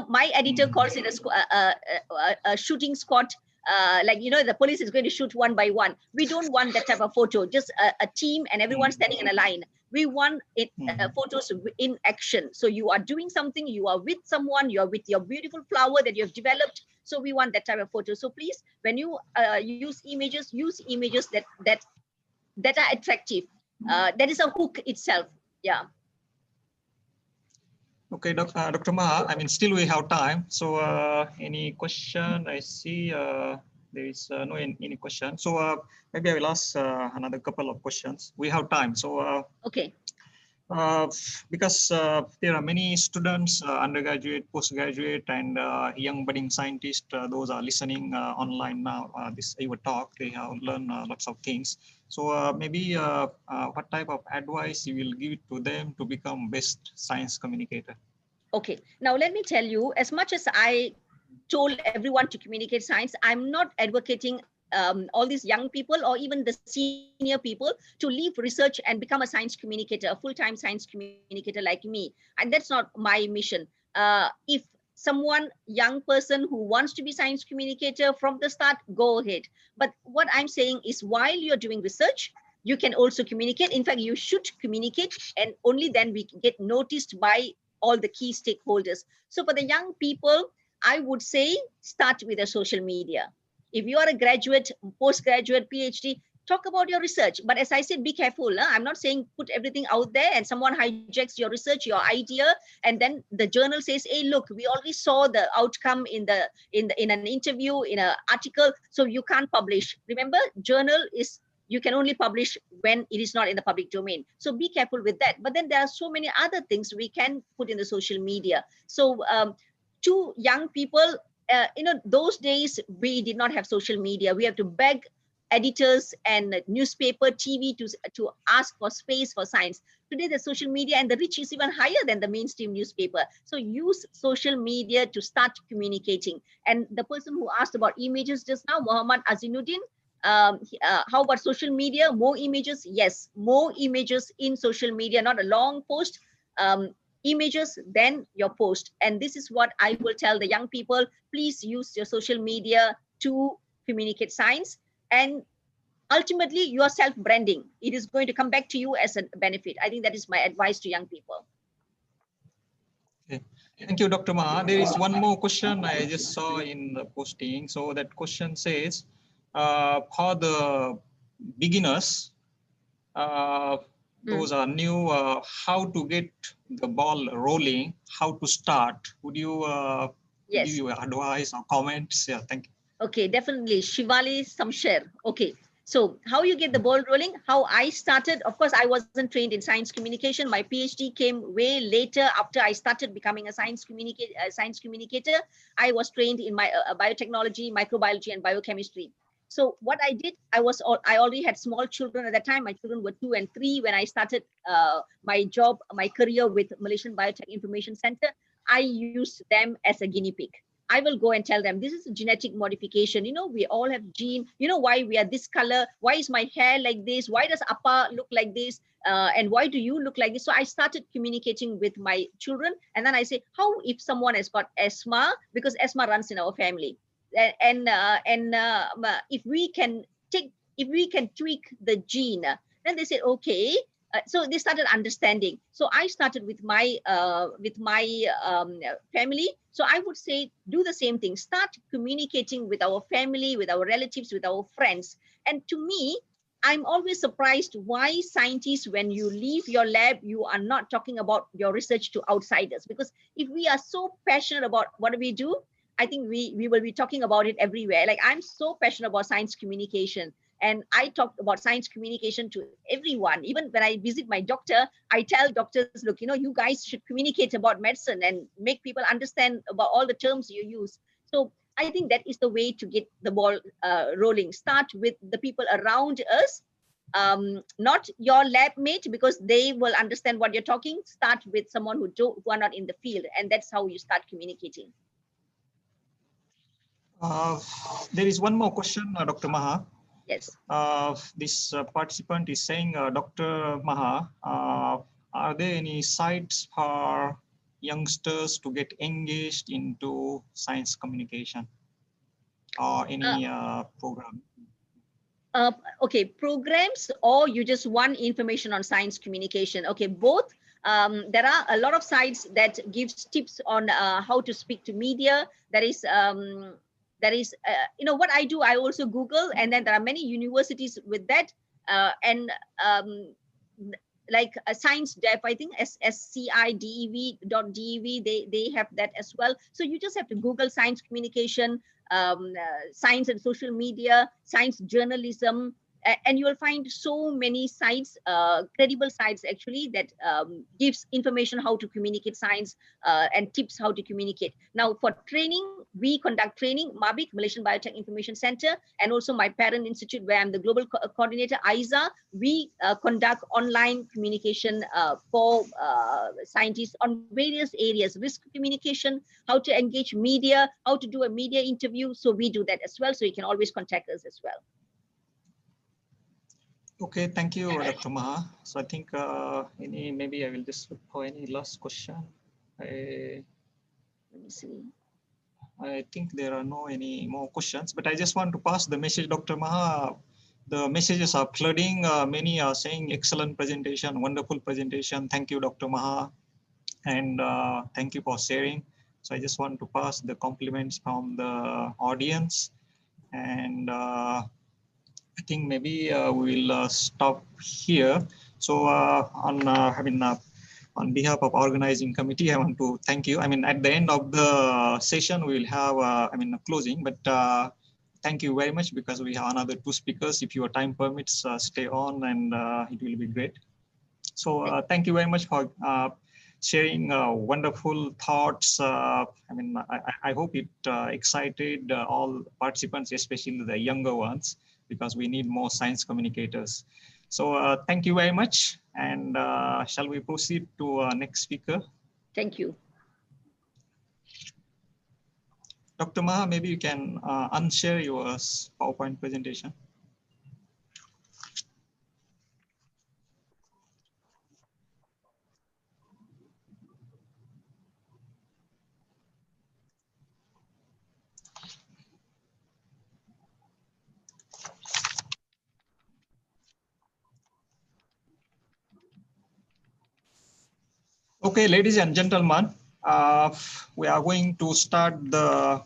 My editor calls it a shooting squad. The police is going to shoot one by one. We don't want that type of photo, just a team and everyone standing in a line. We want it photos in action. So you are doing something, you are with someone, you are with your beautiful flower that you have developed. So we want that type of photo. So please, when you use images that are attractive. That is a hook itself. Yeah. Okay, Dr. Maha, I mean, still we have time. So any question? I see there is no any question. So maybe I will ask another couple of questions. We have time. So okay. Because there are many students, undergraduate, postgraduate, and young budding scientists, those are listening online now, this our talk, they have learned lots of things. So maybe what type of advice you will give to them to become best science communicator? Okay, now let me tell you, as much as I told everyone to communicate science, I'm not advocating all these young people or even the senior people to leave research and become a science communicator, a full-time science communicator like me. And that's not my mission. If someone, young person who wants to be science communicator from the start, go ahead. But what I'm saying is, while you're doing research, you can also communicate. In fact, you should communicate, and only then we get noticed by all the key stakeholders. So for the young people, I would say start with the social media. If you are a graduate, postgraduate, PhD, talk about your research. But as I said, be careful. I'm not saying put everything out there and someone hijacks your research, your idea, and then the journal says, hey, look, we already saw the outcome in an interview, in an article, so you can't publish. Remember, journal is, you can only publish when it is not in the public domain. So be careful with that. But then there are so many other things we can put in the social media. So to young people, those days we did not have social media. We have to beg editors and newspaper, TV to ask for space for science. Today, the social media and the reach is even higher than the mainstream newspaper. So use social media to start communicating. And the person who asked about images just now, Muhammad Azinuddin, how about social media? More images? Yes, more images in social media, not a long post. Images, then your post. And this is what I will tell the young people. Please use your social media to communicate science. And ultimately, your self-branding, it is going to come back to you as a benefit. I think that is my advice to young people. Okay. Thank you, Dr. Maha. There is one more question I just saw in the posting. So that question says, for the beginners, those are new, how to get the ball rolling, how to start? Would you yes. give your advice or comments? Yeah, thank you. Okay, definitely. Shivali Samsher. Okay, so how you get the ball rolling? How I started, of course, I wasn't trained in science communication. My PhD came way later after I started becoming a science communicator. I was trained in my biotechnology, microbiology, and biochemistry. So what I did, I already had small children at that time. My children were 2 and 3 when I started my job, my career with Malaysian Biotech Information Center. I used them as a guinea pig. I will go and tell them, this is a genetic modification. We all have gene. Why we are this color? Why is my hair like this? Why does Appa look like this? And why do you look like this? So I started communicating with my children. And then I say, how if someone has got asthma? Because asthma runs in our family. And if we can tweak the gene, then they said, okay, so they started understanding. So I started with my family. So I would say do the same thing. Start communicating with our family, with our relatives, with our friends. And to me, I'm always surprised why scientists, when you leave your lab, you are not talking about your research to outsiders. Because if we are so passionate about what we do, I think we will be talking about it everywhere. Like I'm so passionate about science communication. And I talk about science communication to everyone. Even when I visit my doctor, I tell doctors, look, you guys should communicate about medicine and make people understand about all the terms you use. So I think that is the way to get the ball rolling. Start with the people around us, not your lab mate, because they will understand what you're talking. Start with someone who are not in the field, and that's how you start communicating. There is one more question, Dr. Maha. Yes. This participant is saying, Dr. Maha, are there any sites for youngsters to get engaged into science communication or any program? Okay, programs, or you just want information on science communication? Okay, both. There are a lot of sites that gives tips on how to speak to media. There is what I do, I also Google, and then there are many universities with that, like a science dev, I think SCIDEV.dev, they have that as well. So you just have to Google science communication, science and social media, science journalism, and you will find so many sites, credible sites actually, that gives information how to communicate science and tips how to communicate. Now for training, we conduct training, MABIC, Malaysian Biotech Information Center, and also my parent institute where I'm the global coordinator, ISA. We conduct online communication for scientists on various areas, risk communication, how to engage media, how to do a media interview. So we do that as well. So you can always contact us as well. Okay, thank you, Dr. Maha. So I think maybe I will just look for any last question. Let me see. I think there are no any more questions, but I just want to pass the message, Dr. Maha. The messages are flooding. Many are saying excellent presentation, wonderful presentation. Thank you, Dr. Maha. And thank you for sharing. So I just want to pass the compliments from the audience. And I think maybe we will stop here. So on behalf of organizing committee, I want to thank you. I mean, at the end of the session, we will have a closing, but thank you very much, because we have another 2 speakers. If your time permits, stay on, and it will be great. So thank you very much for sharing wonderful thoughts. I hope it excited all participants, especially the younger ones, because we need more science communicators. So thank you very much. And shall we proceed to next speaker? Thank you. Dr. Maha, maybe you can unshare your PowerPoint presentation. Okay, ladies and gentlemen, we are going to start the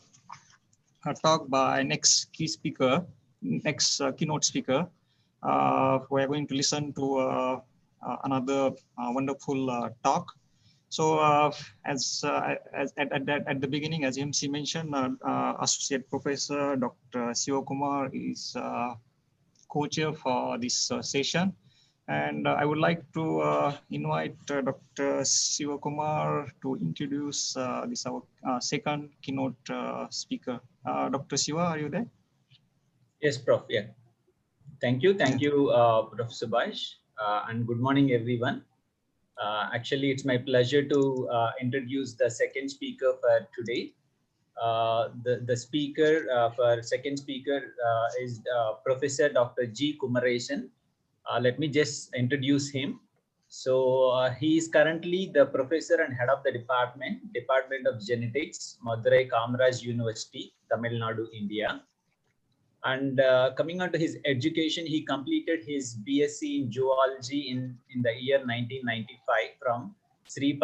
talk by next key speaker, next keynote speaker. We are going to listen to another wonderful talk. So as at the beginning, as MC mentioned, Associate Professor Dr. Siva Kumar is co-chair for this session. And I would like to invite Dr. Siva Kumar to introduce this our second keynote speaker. Dr. Siva, are you there? Yes, Prof. Yeah. Thank you, Prof. Subhash, and good morning, everyone. Actually, it's my pleasure to introduce the second speaker for today. The speaker for second speaker is Professor Dr. G. Kumaresan. Let me just introduce him. So he is currently the professor and head of the Department of Genetics, Madurai Kamaraj University, Tamil Nadu, India. And coming on to his education, he completed his BSc in zoology in the year 1995 from Sri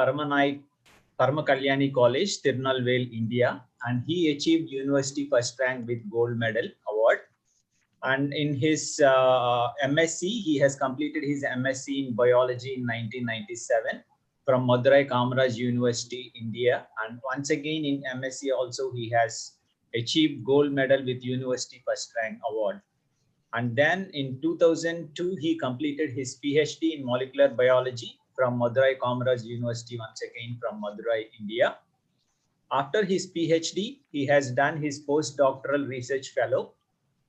Parmakalyani College, Tirunelveli, India, and he achieved university first rank with gold medal award. And in his MSc, he has completed his MSc in biology in 1997 from Madurai Kamaraj University, India. And once again in MSc also he has achieved gold medal with university first rank award. And then in 2002, he completed his PhD in molecular biology from Madurai Kamaraj University, once again from Madurai, India. After his PhD, he has done his postdoctoral research fellow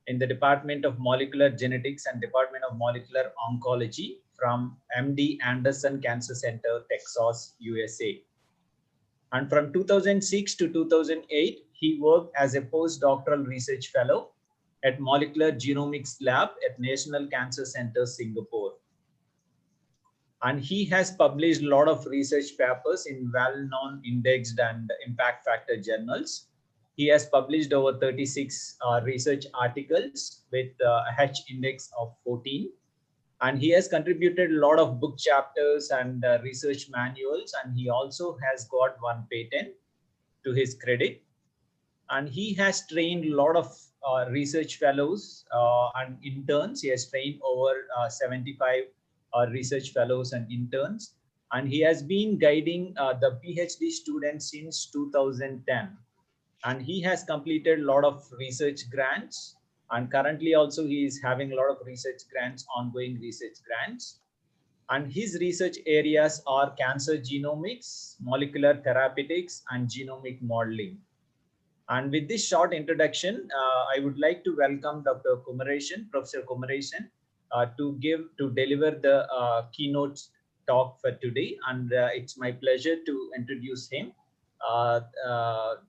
in the Department of Molecular Genetics and Department of Molecular Oncology from MD Anderson Cancer Center, Texas, USA. And from 2006 to 2008, he worked as a postdoctoral research fellow at Molecular Genomics Lab at National Cancer Center, Singapore. And he has published a lot of research papers in well-known indexed and impact factor journals. He has published over 36 research articles with a H index of 14. And he has contributed a lot of book chapters and research manuals. And he also has got one patent to his credit. And he has trained a lot of research fellows and interns. He has trained over 75 research fellows and interns. And he has been guiding the PhD students since 2010. And he has completed a lot of research grants. And currently also he is having a lot of research grants, ongoing research grants. And his research areas are cancer genomics, molecular therapeutics, and genomic modeling. And with this short introduction, I would like to welcome Dr. Kumaresan, Professor Kumaresan, to deliver the keynote talk for today. And it's my pleasure to introduce him.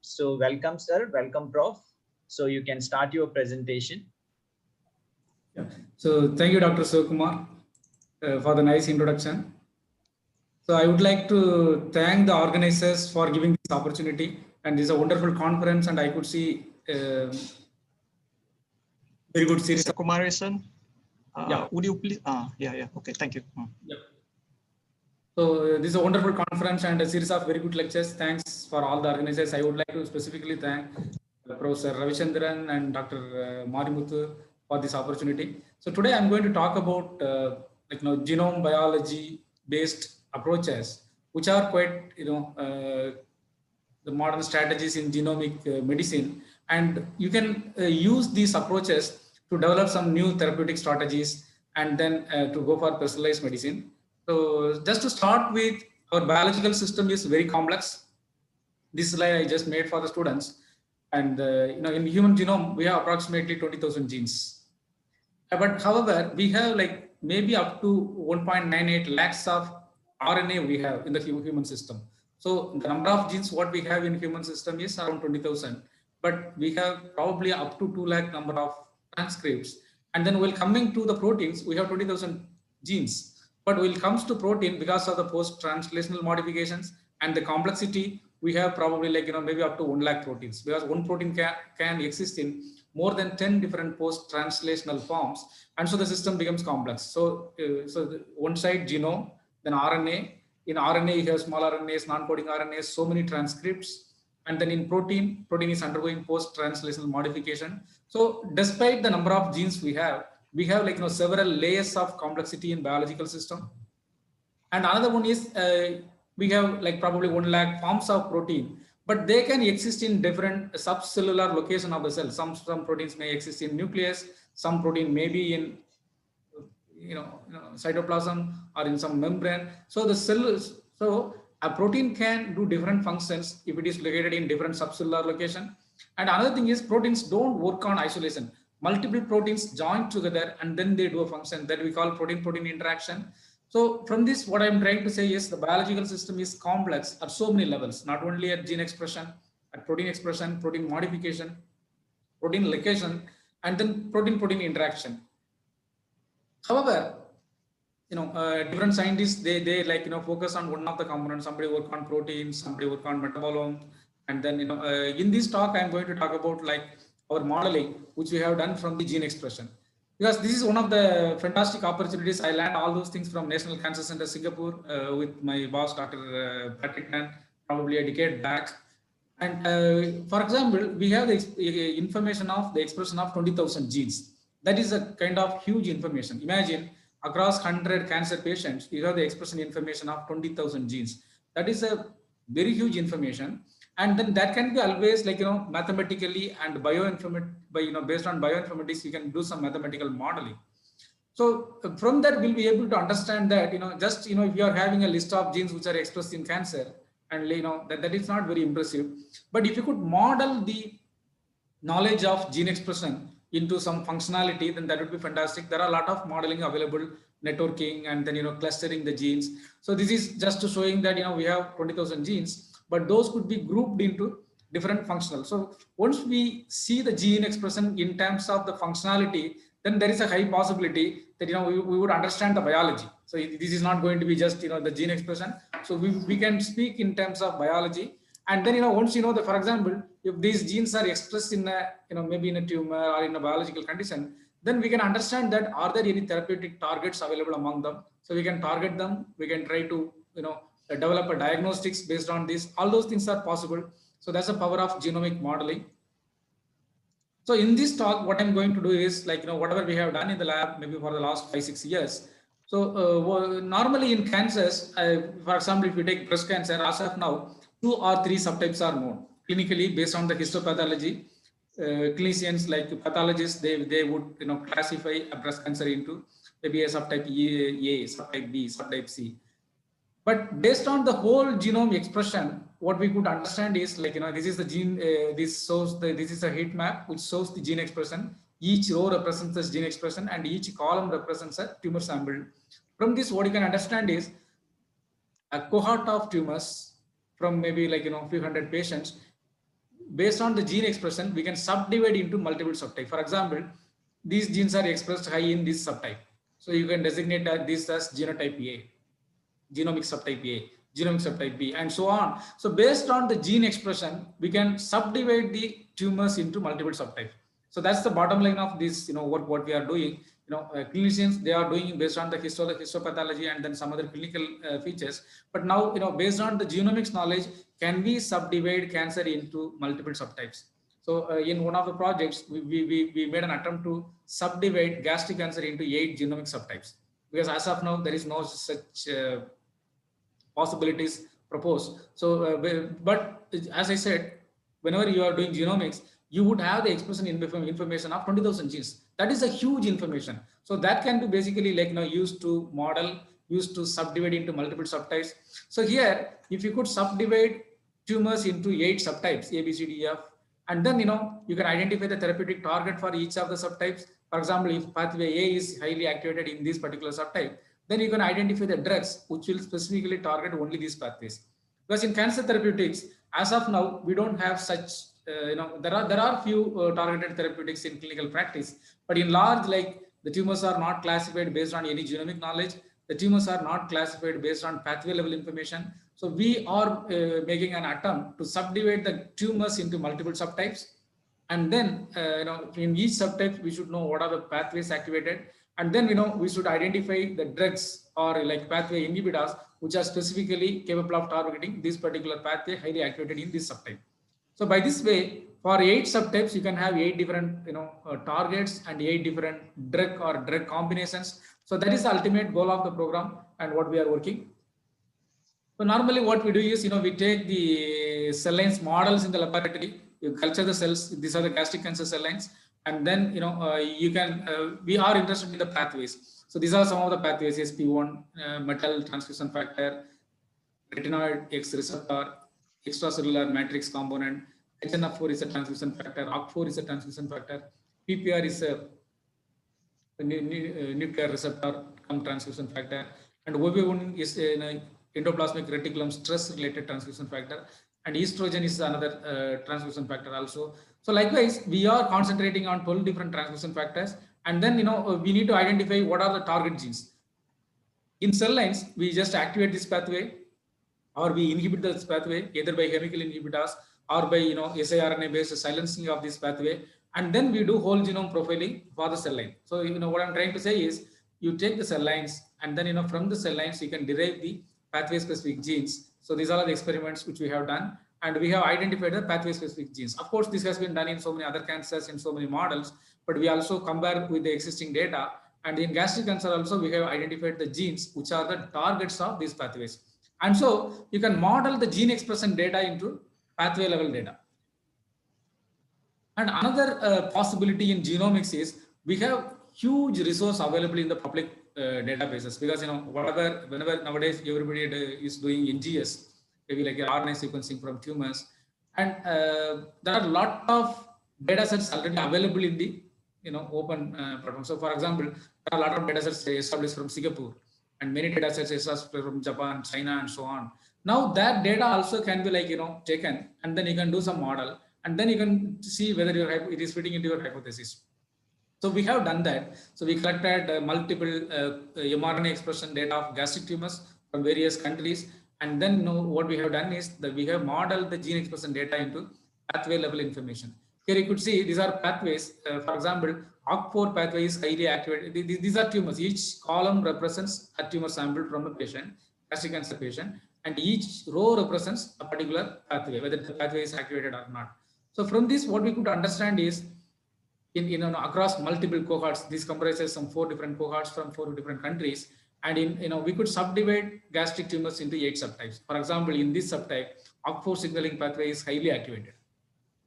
So welcome, sir. Welcome, Prof. So you can start your presentation. Yeah. So thank you, Dr. Sukumar, for the nice introduction. So I would like to thank the organizers for giving this opportunity. And this is a wonderful conference, and I could see very good series. Mr. Kumaresan, Yeah. would you please? Yeah. Okay, thank you. Yep. So this is a wonderful conference and a series of very good lectures. Thanks for all the organizers. I would like to specifically thank Professor Ravichandran and Dr. Marimuthu for this opportunity. So today I'm going to talk about genome biology based approaches, which are quite the modern strategies in genomic medicine, and you can use these approaches to develop some new therapeutic strategies and then to go for personalized medicine. So just to start with, our biological system is very complex. This slide I just made for the students, and in human genome we have approximately 20,000 genes. But however, we have like maybe up to 1.98 lakhs of RNA we have in the human system. So the number of genes what we have in human system is around 20,000, but we have probably up to 2 lakh number of transcripts. And then while coming to the proteins, we have 20,000 genes. But when it comes to protein, because of the post-translational modifications and the complexity, we have probably maybe up to 1 lakh proteins, because one protein can exist in more than 10 different post-translational forms. And so the system becomes complex. So, one side genome, then RNA. In RNA, you have small RNAs, non-coding RNAs, so many transcripts. And then in protein is undergoing post-translational modification. So despite the number of genes we have several layers of complexity in biological system. And another one is we have probably 1 lakh forms of protein, but they can exist in different subcellular location of the cell. Some proteins may exist in nucleus, some protein may be in cytoplasm or in some membrane. So a protein can do different functions if it is located in different subcellular location. And another thing is proteins don't work on isolation. Multiple proteins join together and then they do a function that we call protein-protein interaction. So from this, what I'm trying to say is the biological system is complex at so many levels, not only at gene expression, at protein expression, protein modification, protein location, and then protein-protein interaction. However, different scientists, they focus on one of the components. Somebody work on proteins, somebody work on metabolome. And then, in this talk, I'm going to talk about our modeling, which we have done from the gene expression. Because this is one of the fantastic opportunities. I learned all those things from National Cancer Center, Singapore, with my boss, Dr. Patrick Tan, probably a decade back. And for example, we have the information of the expression of 20,000 genes. That is a kind of huge information. Imagine across 100 cancer patients, you have the expression information of 20,000 genes. That is a very huge information. And then that can be always like, mathematically and based on bioinformatics, you can do some mathematical modeling. So from that, we'll be able to understand that, if you are having a list of genes which are expressed in cancer, and that is not very impressive. But if you could model the knowledge of gene expression into some functionality, then that would be fantastic. There are a lot of modeling available, networking, and then clustering the genes. So this is just showing that we have 20,000 genes, but those could be grouped into different functional. So once we see the gene expression in terms of the functionality, then there is a high possibility that we would understand the biology. So this is not going to be just the gene expression. So we can speak in terms of biology. And then once for example, if these genes are expressed in a maybe in a tumor or in a biological condition, then we can understand that are there any therapeutic targets available among them. So we can target them. We can try to develop a diagnostics based on this. All those things are possible. So that's the power of genomic modeling. So in this talk, what I'm going to do is whatever we have done in the lab, maybe for the last 5-6 years. So normally in cancers, for example, if you take breast cancer, as of now, 2 or 3 subtypes are known clinically based on the histopathology. Clinicians like pathologists, they would classify a breast cancer into maybe a subtype A, subtype B, subtype C. But based on the whole genome expression, what we could understand is this is the gene, this is a heat map which shows the gene expression. Each row represents the gene expression and each column represents a tumor sample. From this, what you can understand is a cohort of tumors from maybe few hundred patients. Based on the gene expression, we can subdivide into multiple subtypes. For example, these genes are expressed high in this subtype. So you can designate this as genotype A, genomic subtype A, genomic subtype B, and so on. So based on the gene expression, we can subdivide the tumors into multiple subtypes. So that's the bottom line of this, what we are doing. Clinicians, they are doing based on the histopathology and then some other clinical features. But now, based on the genomics knowledge, can we subdivide cancer into multiple subtypes? So in one of the projects, we made an attempt to subdivide gastric cancer into 8 genomic subtypes. Because as of now, there is no such possibilities proposed. So, but as I said, whenever you are doing genomics, you would have the expression information of 20,000 genes. That is a huge information. So that can be basically used to model, used to subdivide into multiple subtypes. So here, if you could subdivide tumors into 8 subtypes, A, B, C, D, F, and then you can identify the therapeutic target for each of the subtypes. For example, if pathway A is highly activated in this particular subtype, then you can identify the drugs which will specifically target only these pathways. Because in cancer therapeutics, as of now, we don't have such, there are few targeted therapeutics in clinical practice, but in large, the tumors are not classified based on any genomic knowledge. The tumors are not classified based on pathway level information. So we are making an attempt to subdivide the tumors into multiple subtypes. And then, in each subtype, we should know what are the pathways activated. And then, we should identify the drugs or pathway inhibitors, which are specifically capable of targeting this particular pathway highly activated in this subtype. So by this way, for 8 subtypes, you can have 8 different, targets and 8 different drug or drug combinations. So that is the ultimate goal of the program and what we are working. So normally what we do is, we take the cell lines models in the laboratory, you culture the cells, these are the gastric cancer cell lines, and then, we are interested in the pathways. So these are some of the pathways, SP1, metal transcription factor, retinoid X receptor, extracellular matrix component, HNF4 is a transcription factor, OCT4 is a transcription factor, PPR is a nuclear receptor transcription factor, and OV1 is an endoplasmic reticulum stress related transcription factor, and estrogen is another transcription factor also. So likewise, we are concentrating on 12 different transcription factors, and then we need to identify what are the target genes. In cell lines, we just activate this pathway, or we inhibit this pathway either by chemical inhibitors or by siRNA based silencing of this pathway, And then we do whole genome profiling for the cell line. So, what I'm trying to say is you take the cell lines and then, from the cell lines, you can derive the pathway specific genes. So these are all the experiments which we have done, and we have identified the pathway specific genes. Of course, this has been done in so many other cancers, in so many models, but we also compare with the existing data. And in gastric cancer also, we have identified the genes which are the targets of these pathways. And so you can model the gene expression data into pathway level data. And another possibility in genomics is we have huge resource available in the public databases, because whenever nowadays everybody is doing NGS, maybe like RNA sequencing from tumors, and there are a lot of data sets already available in the open platform. So for example, there are a lot of data sets established from Singapore, and many data sets established from Japan, China, and so on. Now that data also can be taken, and then you can do some model, and then you can see whether it is fitting into your hypothesis. So we have done that. So we collected multiple mRNA expression data of gastric tumors from various countries, and then what we have done is that we have modeled the gene expression data into pathway level information. Here you could see these are pathways. For example, OCT4 pathway is highly activated. These are tumors. Each column represents a tumor sample from a patient, gastric cancer patient, and each row represents a particular pathway, whether the pathway is activated or not. So from this, what we could understand is, across multiple cohorts, this comprises some 4 different cohorts from 4 different countries, and we could subdivide gastric tumors into 8 subtypes. For example, in this subtype, OCT4 signaling pathway is highly activated,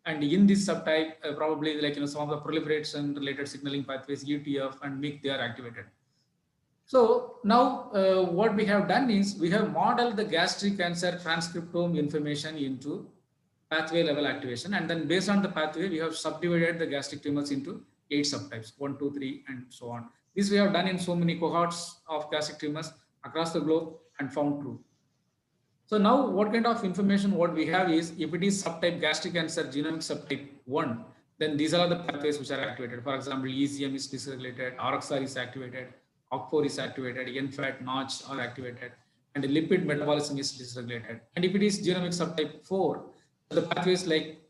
and in this subtype, probably some of the proliferation related signaling pathways, UTF and MYC, they are activated. So now what we have done is we have modeled the gastric cancer transcriptome information into pathway level activation, and then based on the pathway, we have subdivided the gastric tumors into 8 subtypes, 1, 2, 3, and so on. This we have done in so many cohorts of gastric tumors across the globe and found true. So now what kind of information what we have is, if it is subtype gastric cancer genomic subtype 1, then these are the pathways which are activated. For example, ECM is dysregulated, RXR is activated, OCT4 is activated, NFAT, Notch are activated, and the lipid metabolism is dysregulated. And if it is genomic subtype 4, the pathways like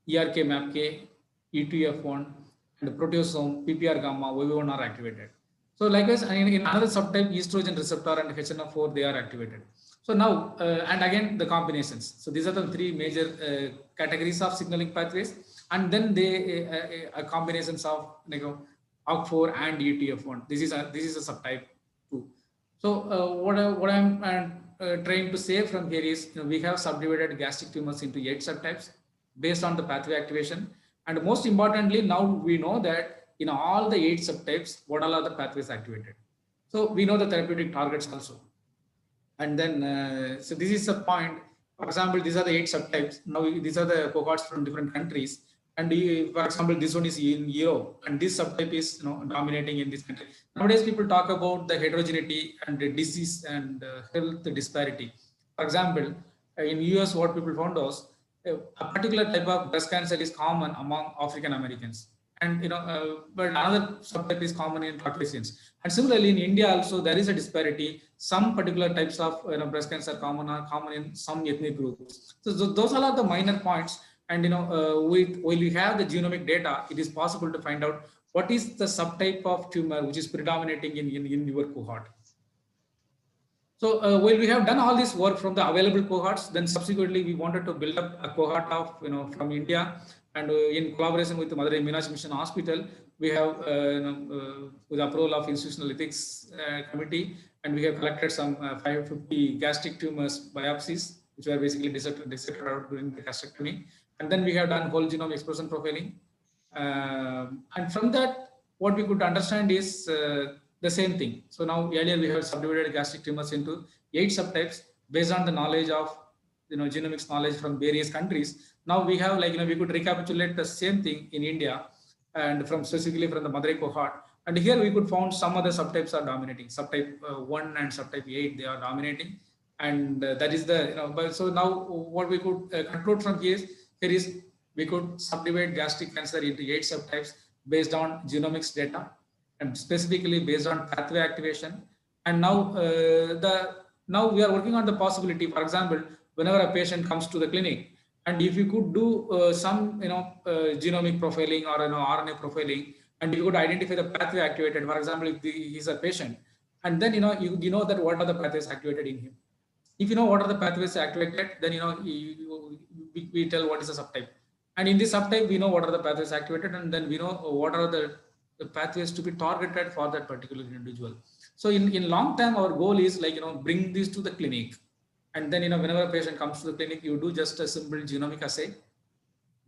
ERK, MAPK, E2F1, and the proteasome, PPR gamma, OV1 are activated. So likewise, in another subtype, estrogen receptor and HNF4, they are activated. So now, and again, the combinations. So these are the 3 major categories of signaling pathways, and then they combinations of OCT4 and ETF1. This is a subtype 2. So what I'm trying to say from here is, we have subdivided gastric tumors into 8 subtypes based on the pathway activation, and most importantly, now we know that in all the 8 subtypes, what all are the pathways activated. So we know the therapeutic targets also. And then, so this is a point. For example, these are the 8 subtypes. Now these are the cohorts from different countries. And for example, this one is in Europe, and this subtype is dominating in this country. Nowadays, people talk about the heterogeneity and the disease and health disparity. For example, in US, what people found was a particular type of breast cancer is common among African Americans, and but another subtype is common in Caucasians. And similarly, in India also there is a disparity. Some particular types of breast cancer are common in some ethnic groups. So those are the minor points. And while we have the genomic data, it is possible to find out what is the subtype of tumor which is predominating in your cohort. So while we have done all this work from the available cohorts, then subsequently we wanted to build up a cohort of from India, and in collaboration with the Madurai Meenakshi Mission Hospital, we have with approval of Institutional Ethics Committee, and we have collected some 550 gastric tumors biopsies, which were basically dissected out during the gastrectomy. And then we have done whole genome expression profiling. And from that, what we could understand is the same thing. So now earlier we have subdivided gastric tumors into 8 subtypes based on the knowledge of genomics knowledge from various countries. Now we have we could recapitulate the same thing in India, and specifically from the Madurai cohort. And here we could found some other subtypes are dominating. Subtype 1 and subtype 8, they are dominating. And that is the, but so now what we could conclude from here is we could subdivide gastric cancer into 8 subtypes based on genomics data, and specifically based on pathway activation. And now now we are working on the possibility, for example, whenever a patient comes to the clinic And if you could do some, genomic profiling or RNA profiling, and you could identify the pathway activated. For example, if he's a patient, and then you know that what are the pathways activated in him. If you know what are the pathways activated, then we tell what is the subtype. And in this subtype, we know what are the pathways activated, and then we know what are the pathways to be targeted for that particular individual. So in long term, our goal is like, bring this to the clinic. And then, whenever a patient comes to the clinic, you do just a simple genomic assay.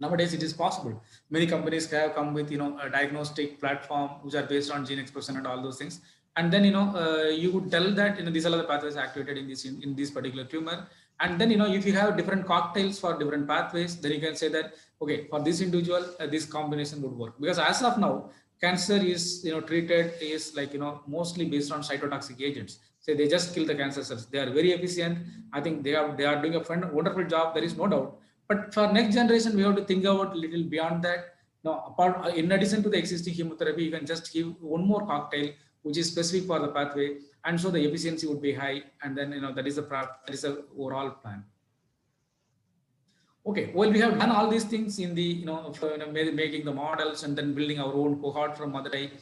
Nowadays, it is possible. Many companies have come with, a diagnostic platform which are based on gene expression and all those things. And then, you would tell that, these are the pathways activated in this particular tumor. And then, if you have different cocktails for different pathways, then you can say that, okay, for this individual, this combination would work. Because as of now, cancer is, treated is like, mostly based on cytotoxic agents. So they just kill the cancer cells. They are very efficient. I think they are doing a wonderful job. There is no doubt. But for next generation, we have to think about a little beyond that. Now, in addition to the existing chemotherapy, you can just give one more cocktail, which is specific for the pathway, and so the efficiency would be high. And then, that is the overall plan. Okay, well, we have done all these things in the, making the models and then building our own cohort from Madurai.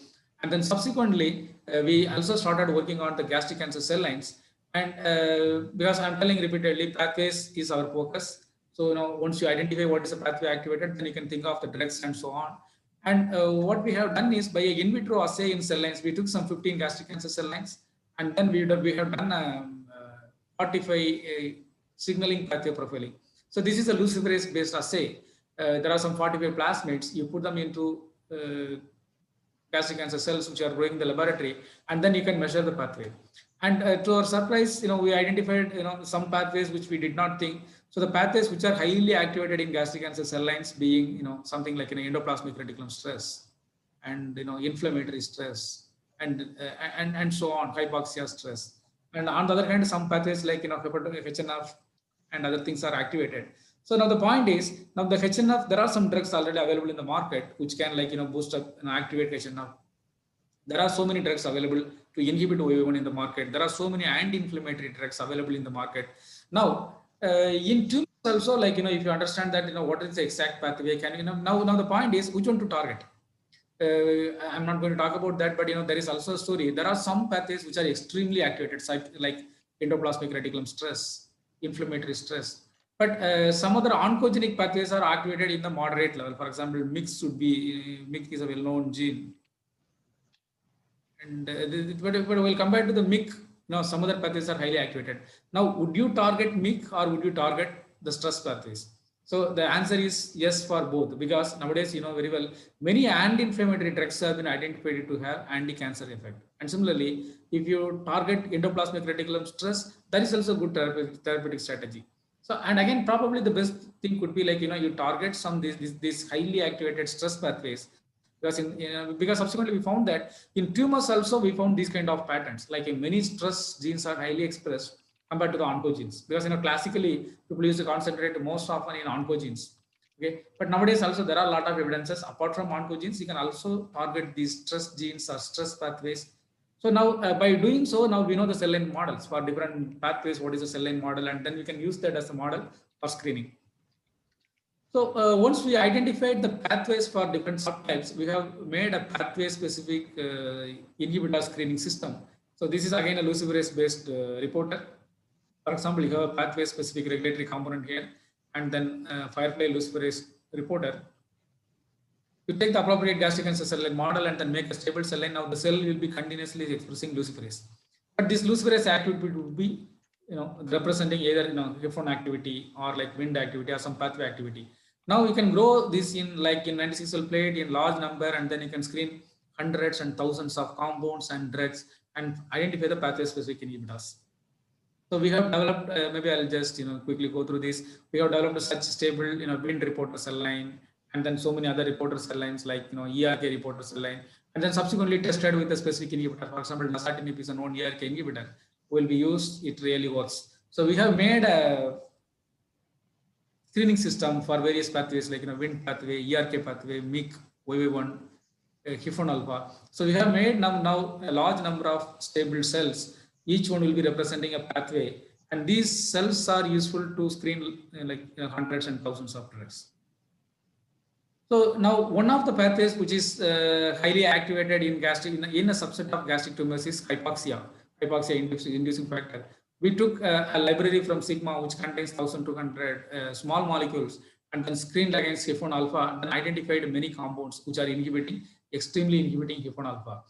And then subsequently, we also started working on the gastric cancer cell lines. And because I'm telling repeatedly, pathways is our focus. So, once you identify what is the pathway activated, then you can think of the drugs and so on. And what we have done is by an in vitro assay in cell lines, we took some 15 gastric cancer cell lines, and then we have done 45 signaling pathway profiling. So this is a luciferase based assay. There are some 45 plasmids. You put them into gastric cancer cells which are growing in the laboratory, and then you can measure the pathway. And to our surprise, we identified some pathways which we did not think. So the pathways which are highly activated in gastric cancer cell lines being something like endoplasmic reticulum stress, and inflammatory stress, and so on, hypoxia stress. And on the other hand, some pathways like HNF and other things are activated. So now the point is, now the HNF, there are some drugs already available in the market which can boost up and activate HNF. There are so many drugs available to inhibit OV1 in the market. There are so many anti-inflammatory drugs available in the market. Now, in tumors also, if you understand that, what is the exact pathway, can now the point is which one to target. I'm not going to talk about that, but there is also a story. There are some pathways which are extremely activated, like endoplasmic reticulum stress, inflammatory stress. But some other oncogenic pathways are activated in the moderate level. For example, MYC is a well-known gene. And but we'll come back to the MYC. Now, some other pathways are highly activated. Now, would you target MYC or would you target the stress pathways? So the answer is yes for both, because nowadays, very well, many anti-inflammatory drugs have been identified to have anti-cancer effect. And similarly, if you target endoplasmic reticulum stress, that is also a good therapeutic strategy. So, and again, probably the best thing could be like, you target some these highly activated stress pathways. Because subsequently we found that in tumors also we found these kind of patterns, like many stress genes are highly expressed compared to the oncogenes, because classically people used to concentrate most often in oncogenes. Okay, but nowadays also there are a lot of evidences apart from oncogenes, you can also target these stress genes or stress pathways. So now by doing so, now we know the cell line models for different pathways, what is the cell line model, and then we can use that as a model for screening. So once we identified the pathways for different subtypes, we have made a pathway specific inhibitor screening system. So this is again a luciferase based reporter. For example, you have a pathway specific regulatory component here, and then Firefly luciferase reporter. You take the appropriate gastric cancer cell line model and then make a stable cell line. Now the cell will be continuously expressing luciferase, but this luciferase activity would be representing either HIF1 activity or like Wind activity or some pathway activity. Now you can grow this in 96 cell plate in large number, and then you can screen hundreds and thousands of compounds and drugs and identify the pathway specific inhibitors. So we have developed, maybe I'll just quickly go through this. We have developed such stable Wind reporter cell line, and then so many other reporter cell lines like ERK reporter cell line, and then subsequently tested with a specific inhibitor. For example, dasatinib is a known ERK inhibitor, will be used. It really works. So we have made a screening system for various pathways like Wind pathway, ERK pathway, MYC, OV1, HIF1 alpha. So we have made now a large number of stable cells. Each one will be representing a pathway, And these cells are useful to screen hundreds and thousands of drugs. So now one of the pathways which is highly activated in gastric in a subset of gastric tumors is hypoxia inducing factor. We took a library from Sigma which contains 1200 small molecules and then screened against HIF1 alpha and then identified many compounds which are extremely inhibiting HIF1 alpha.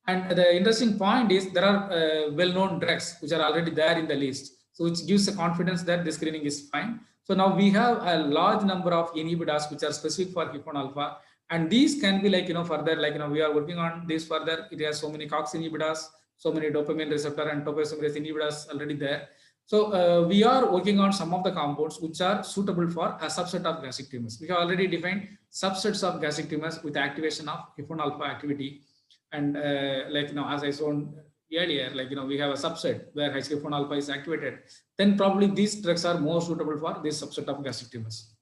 And the interesting point is there are well-known drugs which are already there in the list, so which gives the confidence that the screening is fine. So now we have a large number of inhibitors which are specific for HIF1 alpha, and these can be further we are working on this further. It has so many COX inhibitors, so many dopamine receptor and topoisomerase inhibitors already there. So we are working on some of the compounds which are suitable for a subset of gastric tumors. We have already defined subsets of gastric tumors with activation of HIF1 alpha activity. And as I shown earlier, we have a subset where HIF1 alpha is activated, then probably these drugs are more suitable for this subset of gastric tumors.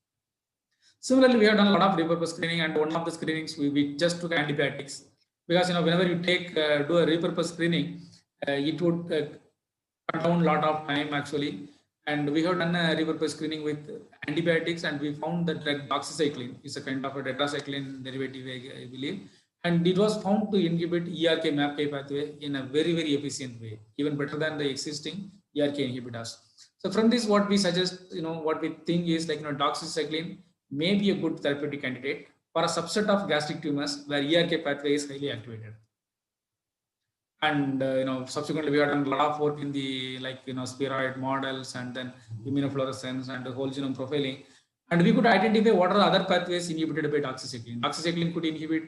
Similarly, we have done a lot of repurpose screening, and one of the screenings we just took antibiotics, because whenever you do a repurpose screening, it would cut down a lot of time actually. And we have done a repurpose screening with antibiotics, and we found that drug doxycycline is a kind of a tetracycline derivative, I believe. And it was found to inhibit ERK-MAPK pathway in a very, very efficient way, even better than the existing ERK inhibitors. So from this, what we suggest, what we think is doxycycline may be a good therapeutic candidate for a subset of gastric tumors where ERK pathway is highly activated. And subsequently, we have done a lot of work in the spheroid models and then immunofluorescence and the whole genome profiling, and we could identify what are the other pathways inhibited by doxycycline. Doxycycline could inhibit.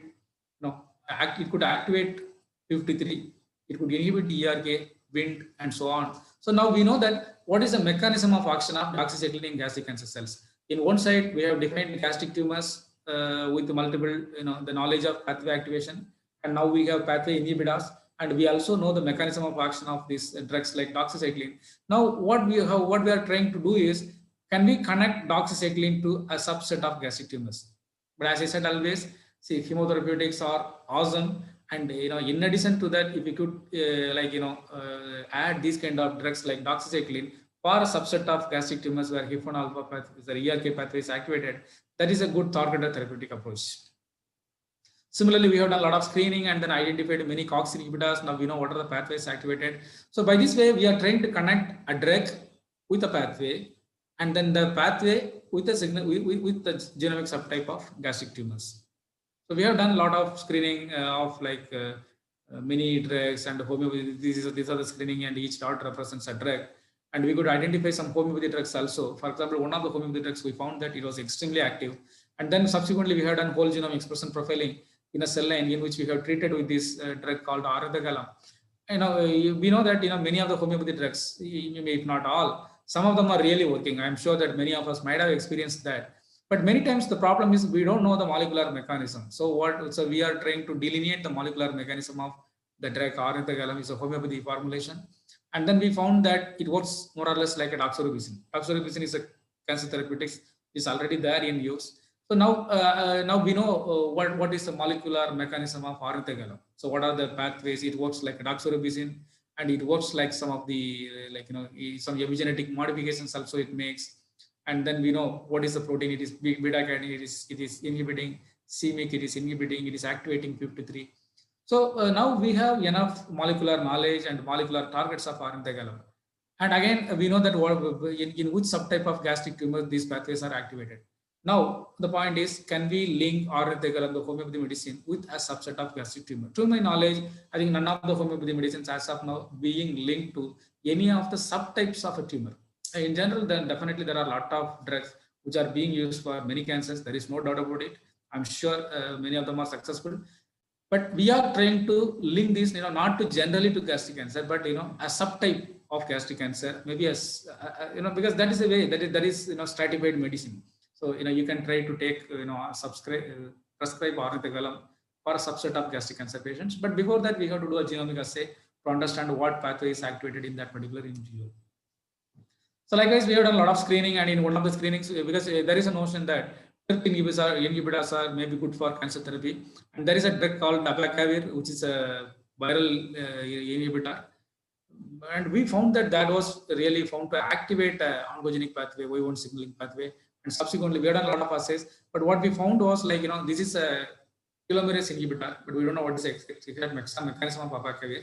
It could activate 53, it could inhibit ERK, Wnt, and so on. So now we know that what is the mechanism of action of doxycycline in gastric cancer cells. In one side, we have defined gastric tumors with multiple, the knowledge of pathway activation, and now we have pathway inhibitors, and we also know the mechanism of action of these drugs like doxycycline. Now, what we are trying to do is, can we connect doxycycline to a subset of gastric tumors? But as I said always, see, chemotherapeutics are awesome, and in addition to that, if we could add these kind of drugs like doxycycline for a subset of gastric tumors where HIF1 alpha pathway, the ERK pathway is activated, that is a good targeted therapeutic approach. Similarly, we have done a lot of screening and then identified many COX inhibitors. Now we know what are the pathways activated. So by this way, we are trying to connect a drug with a pathway, and then the pathway with the signal with the genomic subtype of gastric tumors. So we have done a lot of screening of many drugs and homeopathy. These are the screening, and each dot represents a drug. And we could identify some homeopathy drugs also. For example, one of the homeopathy drugs, we found that it was extremely active. And then subsequently, we have done whole genome expression profiling in a cell line in which we have treated with this drug called arethagalam. We know that many of the homeopathy drugs, if not all, some of them are really working. I'm sure that many of us might have experienced that. But many times the problem is we don't know the molecular mechanism. So we are trying to delineate the molecular mechanism of the drug. Arethagalam is a homeopathy formulation. And then we found that it works more or less like a doxorubicin. Doxorubicin is a cancer therapeutics, is already there in use. So now we know what is the molecular mechanism of arethagalam. So what are the pathways? It works like a doxorubicin, and it works like some of the some epigenetic modifications also it makes. And then we know what is the protein. It is beta-catenin. It is inhibiting c-MYC. It is inhibiting. It is activating 53. So now we have enough molecular knowledge and molecular targets of arethagalam. And again, we know that in which subtype of gastric tumor these pathways are activated. Now the point is, can we link arethagalam, the homeopathy medicine, with a subset of gastric tumor? To my knowledge, I think none of the homeopathy medicines as of now being linked to any of the subtypes of a tumor. In general, then definitely there are a lot of drugs which are being used for many cancers. There is no doubt about it. I'm sure many of them are successful. But we are trying to link this, not to generally to gastric cancer, but a subtype of gastric cancer, maybe as because that is a way that is stratified medicine. So you can try to take prescribe arethagalam for a subset of gastric cancer patients. But before that, we have to do a genomic assay to understand what pathway is activated in that particular individual. So likewise, we have done a lot of screening, and in one of the screenings, because there is a notion that inhibitors are maybe good for cancer therapy, and there is a drug called abacavir, which is a viral inhibitor. and we found that that was really found to activate oncogenic pathway, WEE1 signaling pathway. And subsequently, we had done a lot of assays. But what we found was like, this is a telomerase inhibitor, but we don't know what is the exact mechanism of abacavir.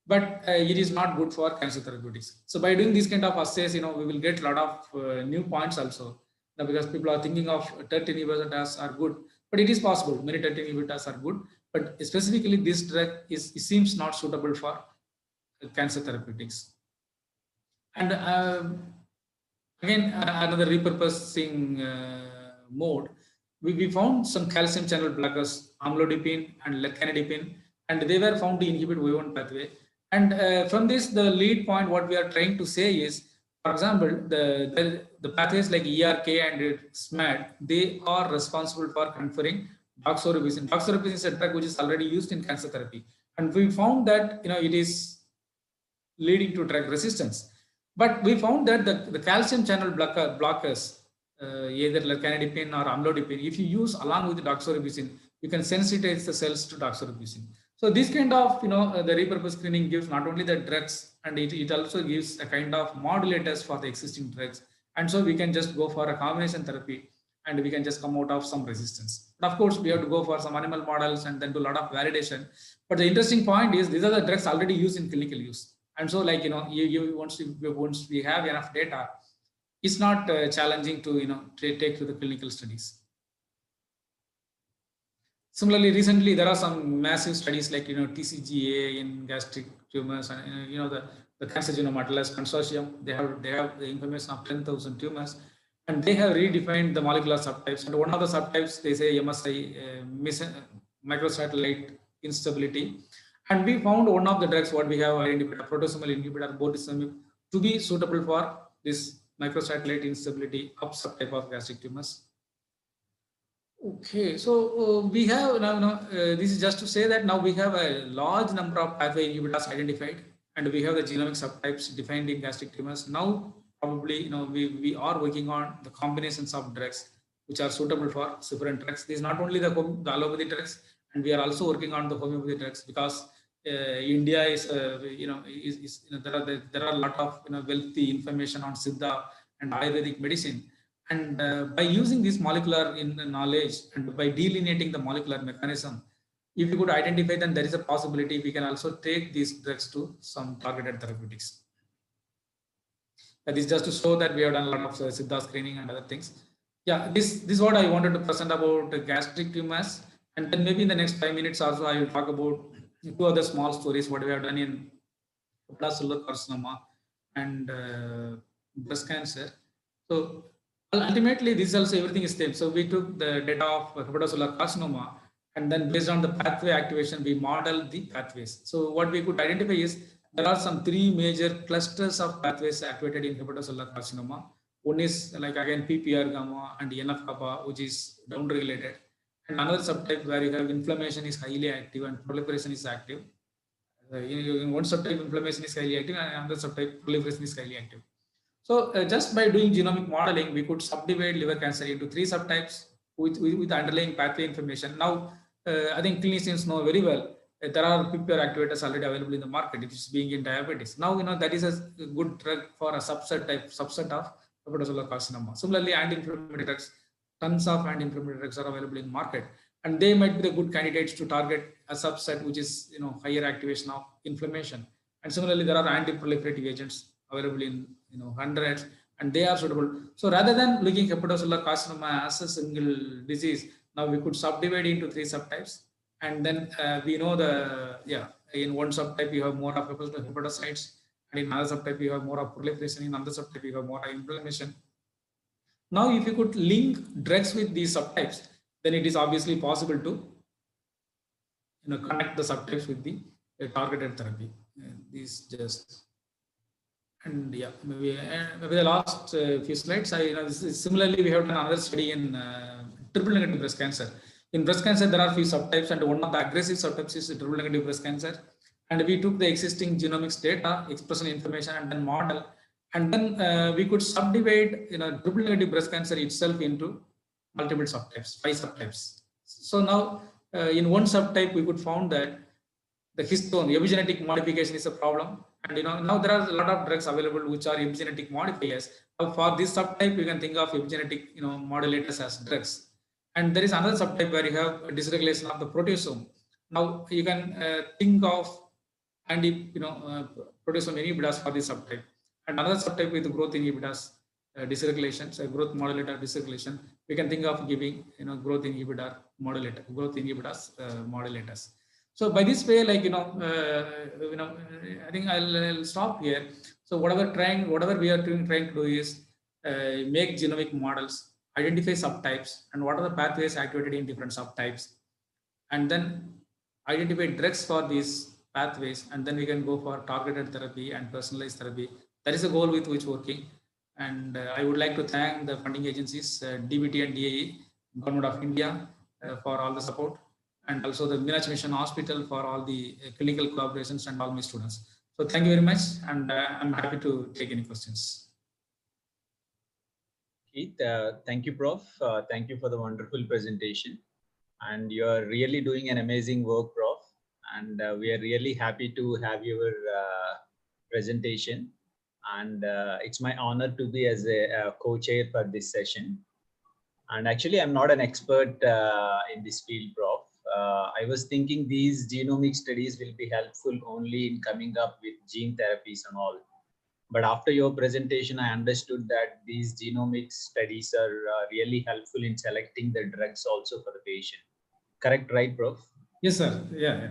But it is not good for cancer therapeutics. So by doing this kind of assays, we will get a lot of new points also. Now, because people are thinking of TERT inhibitors are good, but it is possible. Many TERT inhibitors are good, but specifically this drug seems not suitable for cancer therapeutics. And again, another repurposing mode, we found some calcium channel blockers, amlodipine and lecanidipine, and they were found to inhibit WEE1 pathway. And from this, the lead point, what we are trying to say is, for example, the pathways like ERK and SMAD, they are responsible for conferring doxorubicin. Doxorubicin is a drug which is already used in cancer therapy. And we found that, it is leading to drug resistance. But we found that the calcium channel blockers, either lecanidipine or amlodipine, if you use along with doxorubicin, you can sensitize the cells to doxorubicin. So this kind of, the repurposed screening gives not only the drugs, and it also gives a kind of modulators for the existing drugs. And so we can just go for a combination therapy and we can just come out of some resistance. But of course, we have to go for some animal models and then do a lot of validation. But the interesting point is these are the drugs already used in clinical use. And so like, once we have enough data, it's not challenging to, take to the clinical studies. Similarly, recently there are some massive studies like TCGA in gastric tumors, and the Cancer Genome Atlas Consortium. They have the information of 10,000 tumors, and they have redefined the molecular subtypes. And one of the subtypes they say MSI, microsatellite instability. And we found one of the drugs what we have identified, a proteasomal inhibitor, bortezomib, to be suitable for this microsatellite instability of subtype of gastric tumors. Okay, so we have now, this is just to say that now we have a large number of pathway inhibitors identified, and we have the genomic subtypes defined in gastric tumors. Now, probably, we are working on the combinations of drugs which are suitable for different drugs. This is not only the allopathy drugs, and we are also working on the homeopathy drugs, because India is, there are a lot of wealthy information on Siddha and Ayurvedic medicine. And by using this molecular knowledge and by delineating the molecular mechanism, if you could identify, then there is a possibility we can also take these drugs to some targeted therapeutics. That is just to show that we have done a lot of Siddha screening and other things. Yeah, this is what I wanted to present about gastric tumors. And then maybe in the next 5 minutes also, I will talk about 2 other small stories, what we have done in hepatocellular carcinoma and breast cancer. So ultimately, this also everything is same. So we took the data of hepatocellular carcinoma, and then based on the pathway activation, we modeled the pathways. So what we could identify is there are some 3 major clusters of pathways activated in hepatocellular carcinoma. One is like again PPR gamma and NF-kappa, which is downregulated. And another subtype where you have inflammation is highly active and proliferation is active. In one subtype, inflammation is highly active, and another subtype, proliferation is highly active. So just by doing genomic modeling, we could subdivide liver cancer into 3 subtypes with the underlying pathway information. Now, I think clinicians know very well there are PPR activators already available in the market. It is being in diabetes. Now, that is a good drug for a subset of hepatocellular carcinoma. Similarly, anti-inflammatory drugs, tons of anti-inflammatory drugs are available in the market, and they might be the good candidates to target a subset which is higher activation of inflammation. And similarly, there are anti-proliferative agents available in hundreds, and they are suitable. So rather than looking hepatocellular carcinoma as a single disease, now we could subdivide into 3 subtypes, and then we know in one subtype you have more of hepatocytes, and in another subtype you have more of proliferation, in another subtype you have more of inflammation. Now, if you could link drugs with these subtypes, then it is obviously possible to connect the subtypes with the targeted therapy. And yeah, maybe the last few slides. Similarly, we have done another study in triple negative breast cancer. In breast cancer, there are few subtypes, and one of the aggressive subtypes is triple negative breast cancer. And we took the existing genomics data, expression information, and then model, and then we could subdivide triple negative breast cancer itself into multiple subtypes, 5 subtypes. So now in one subtype, we could found that the histone, epigenetic modification is a problem. And now there are a lot of drugs available which are epigenetic modifiers. Now for this subtype, you can think of epigenetic modulators as drugs. And there is another subtype where you have a dysregulation of the proteasome. Now you can think of proteasome inhibitors for this subtype. And another subtype with growth inhibitors, dysregulation, so growth modulator dysregulation. We can think of giving growth inhibitors modulators. So by this way, I think I'll stop here. So whatever we are trying to do is make genomic models, identify subtypes, and what are the pathways activated in different subtypes, and then identify drugs for these pathways, and then we can go for targeted therapy and personalized therapy. That is a goal with which working. And I would like to thank the funding agencies, DBT and DAE, Government of India, for all the support, and also the Meenakshi Mission Hospital for all the clinical collaborations and all my students. So thank you very much, and I'm happy to take any questions. Keith, thank you, Prof. Thank you for the wonderful presentation. And you are really doing an amazing work, Prof. And we are really happy to have your presentation. And it's my honor to be as a co-chair for this session. And actually, I'm not an expert in this field, Prof. I was thinking these genomic studies will be helpful only in coming up with gene therapies and all. But after your presentation, I understood that these genomic studies are really helpful in selecting the drugs also for the patient. Correct, right, Prof? Yes, sir. Yeah.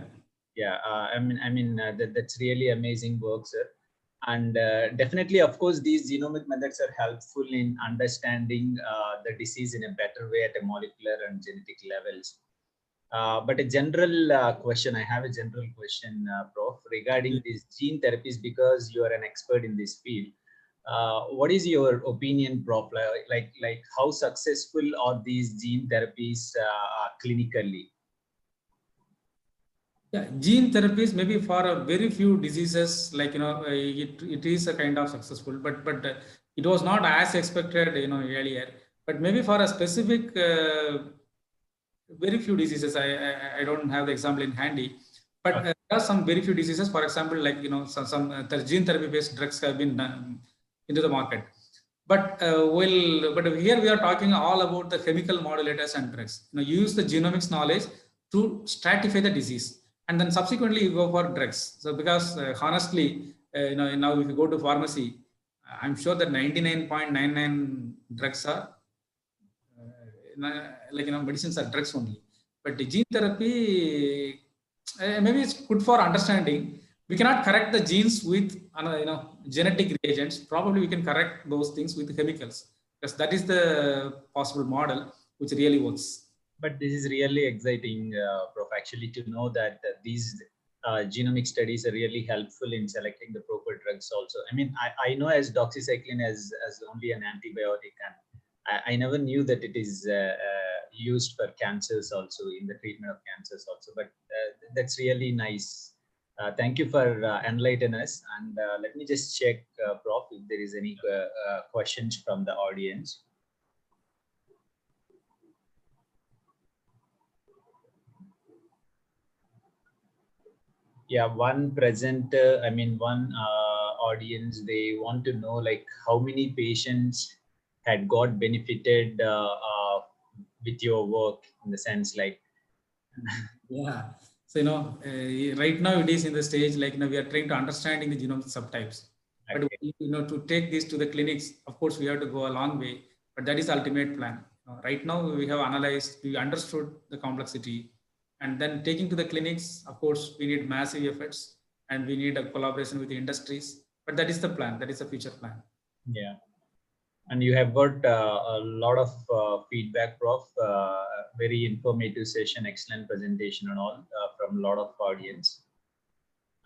Yeah. That's really amazing work, sir. And definitely, of course, these genomic methods are helpful in understanding the disease in a better way at a molecular and genetic levels. But a general question, I have a general question, Prof, regarding these gene therapies, because you are an expert in this field. What is your opinion, Prof? Like how successful are these gene therapies clinically? Yeah, gene therapies maybe for a very few diseases, it is a kind of successful, but it was not as expected, earlier. But maybe for a specific very few diseases, I don't have the example in handy, but there are some very few diseases. For example, some gene therapy based drugs have been into the market. But here we are talking all about the chemical modulators and drugs. Use the genomics knowledge to stratify the disease, and then subsequently you go for drugs. So because honestly, now if you go to pharmacy, I'm sure that 99.99 drugs are medicines are drugs only. But the gene therapy, maybe it's good for understanding. We cannot correct the genes with genetic reagents. Probably we can correct those things with chemicals, because that is the possible model which really works. But this is really exciting, Prof, actually, to know that these genomic studies are really helpful in selecting the proper drugs also. I mean, I know as doxycycline as only an antibiotic, and I never knew that it is used for cancers also, in the treatment of cancers also, but that's really nice. Thank you for enlightening us. And let me just check, Prof, if there is any questions from the audience. Yeah, one audience, they want to know like how many patients had got benefited with your work, in the sense like. Yeah. So, right now it is in the stage like, we are trying to understanding the genome subtypes. Okay. But, to take this to the clinics, of course, we have to go a long way, but that is the ultimate plan. Right now we have analyzed, we understood the complexity, and then taking to the clinics, of course, we need massive efforts and we need a collaboration with the industries, but that is the plan. That is the future plan. Yeah. And you have got a lot of feedback, Prof. Very informative session, excellent presentation and all from a lot of audience.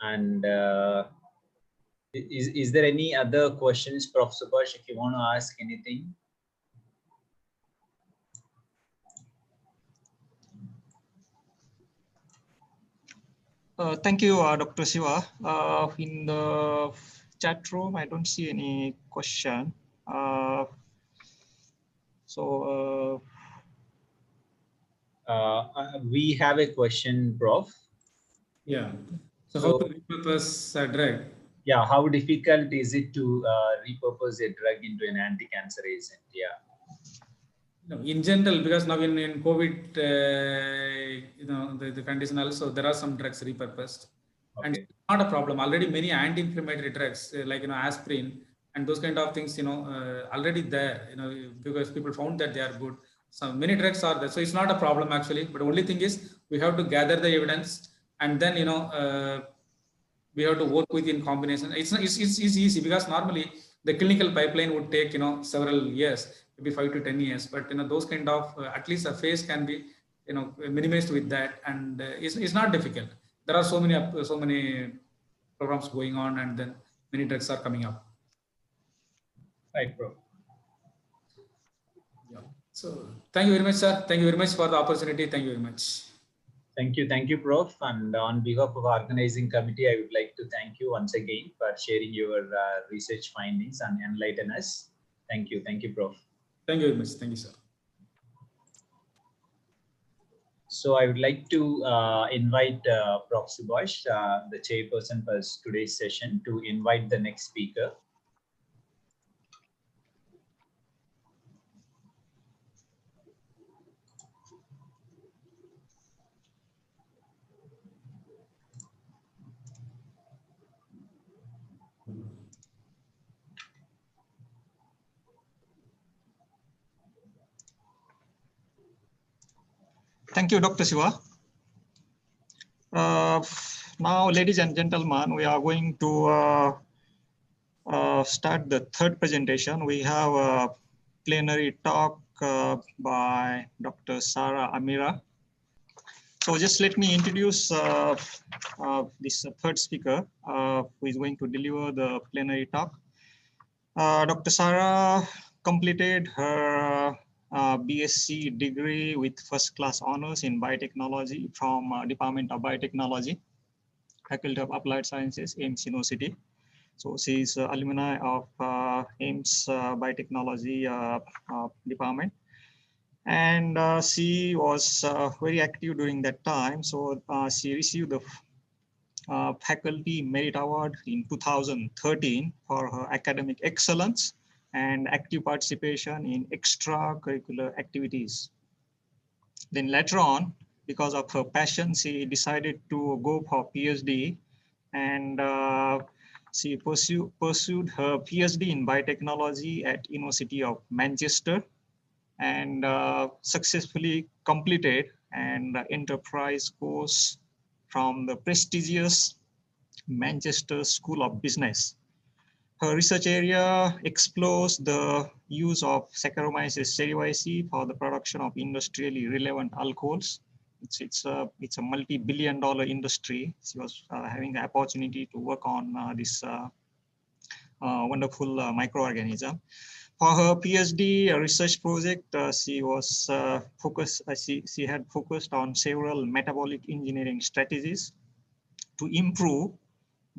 And is there any other questions, Prof. Subhash, if you want to ask anything? Thank you, Dr. Siva. In the chat room, I don't see any question. We have a question, Prof. Yeah. So how to repurpose a drug? Yeah, how difficult is it to repurpose a drug into an anti-cancer agent? Yeah. No, in general, because now in COVID, the condition also, there are some drugs repurposed. And Okay. it's not a problem. Already many anti-inflammatory drugs, like, aspirin and those kind of things, already there, because people found that they are good. So many drugs are there. So it's not a problem actually, but the only thing is we have to gather the evidence and then, we have to work with in combination. It's easy because normally the clinical pipeline would take, several years, maybe 5 to 10 years, but, those kind of, at least a phase can be, minimized with that. And it's not difficult. There are so many programs going on, and then many drugs are coming up. Right, bro. Yeah. So thank you very much, sir. Thank you very much for the opportunity. Thank you very much. Thank you, Prof. And on behalf of our organizing committee, I would like to thank you once again for sharing your research findings and enlighten us. Thank you, Prof. Thank you very much. Thank you, sir. So I would like to invite Prof. Subhash, the chairperson for today's session, to invite the next speaker. Thank you, Dr. Siva. Now, ladies and gentlemen, we are going to start the third presentation. We have a plenary talk by Dr. Sarah Amira. So just let me introduce this third speaker who is going to deliver the plenary talk. Dr. Sarah completed her BSc degree with first class honors in biotechnology from Department of Biotechnology, Faculty of Applied Sciences, AIMS University. So she is alumni of AIMS Biotechnology department. And she was very active during that time. So she received the Faculty Merit Award in 2013 for her academic excellence and active participation in extracurricular activities. Then later on, because of her passion, she decided to go for PhD, and she pursued her PhD in biotechnology at University of Manchester, and successfully completed an enterprise course from the prestigious Manchester School of Business. Her research area explores the use of Saccharomyces cerevisiae for the production of industrially relevant alcohols. It's a multi-billion-dollar industry. She was having the opportunity to work on this wonderful microorganism. For her PhD research project, she was she had focused on several metabolic engineering strategies to improve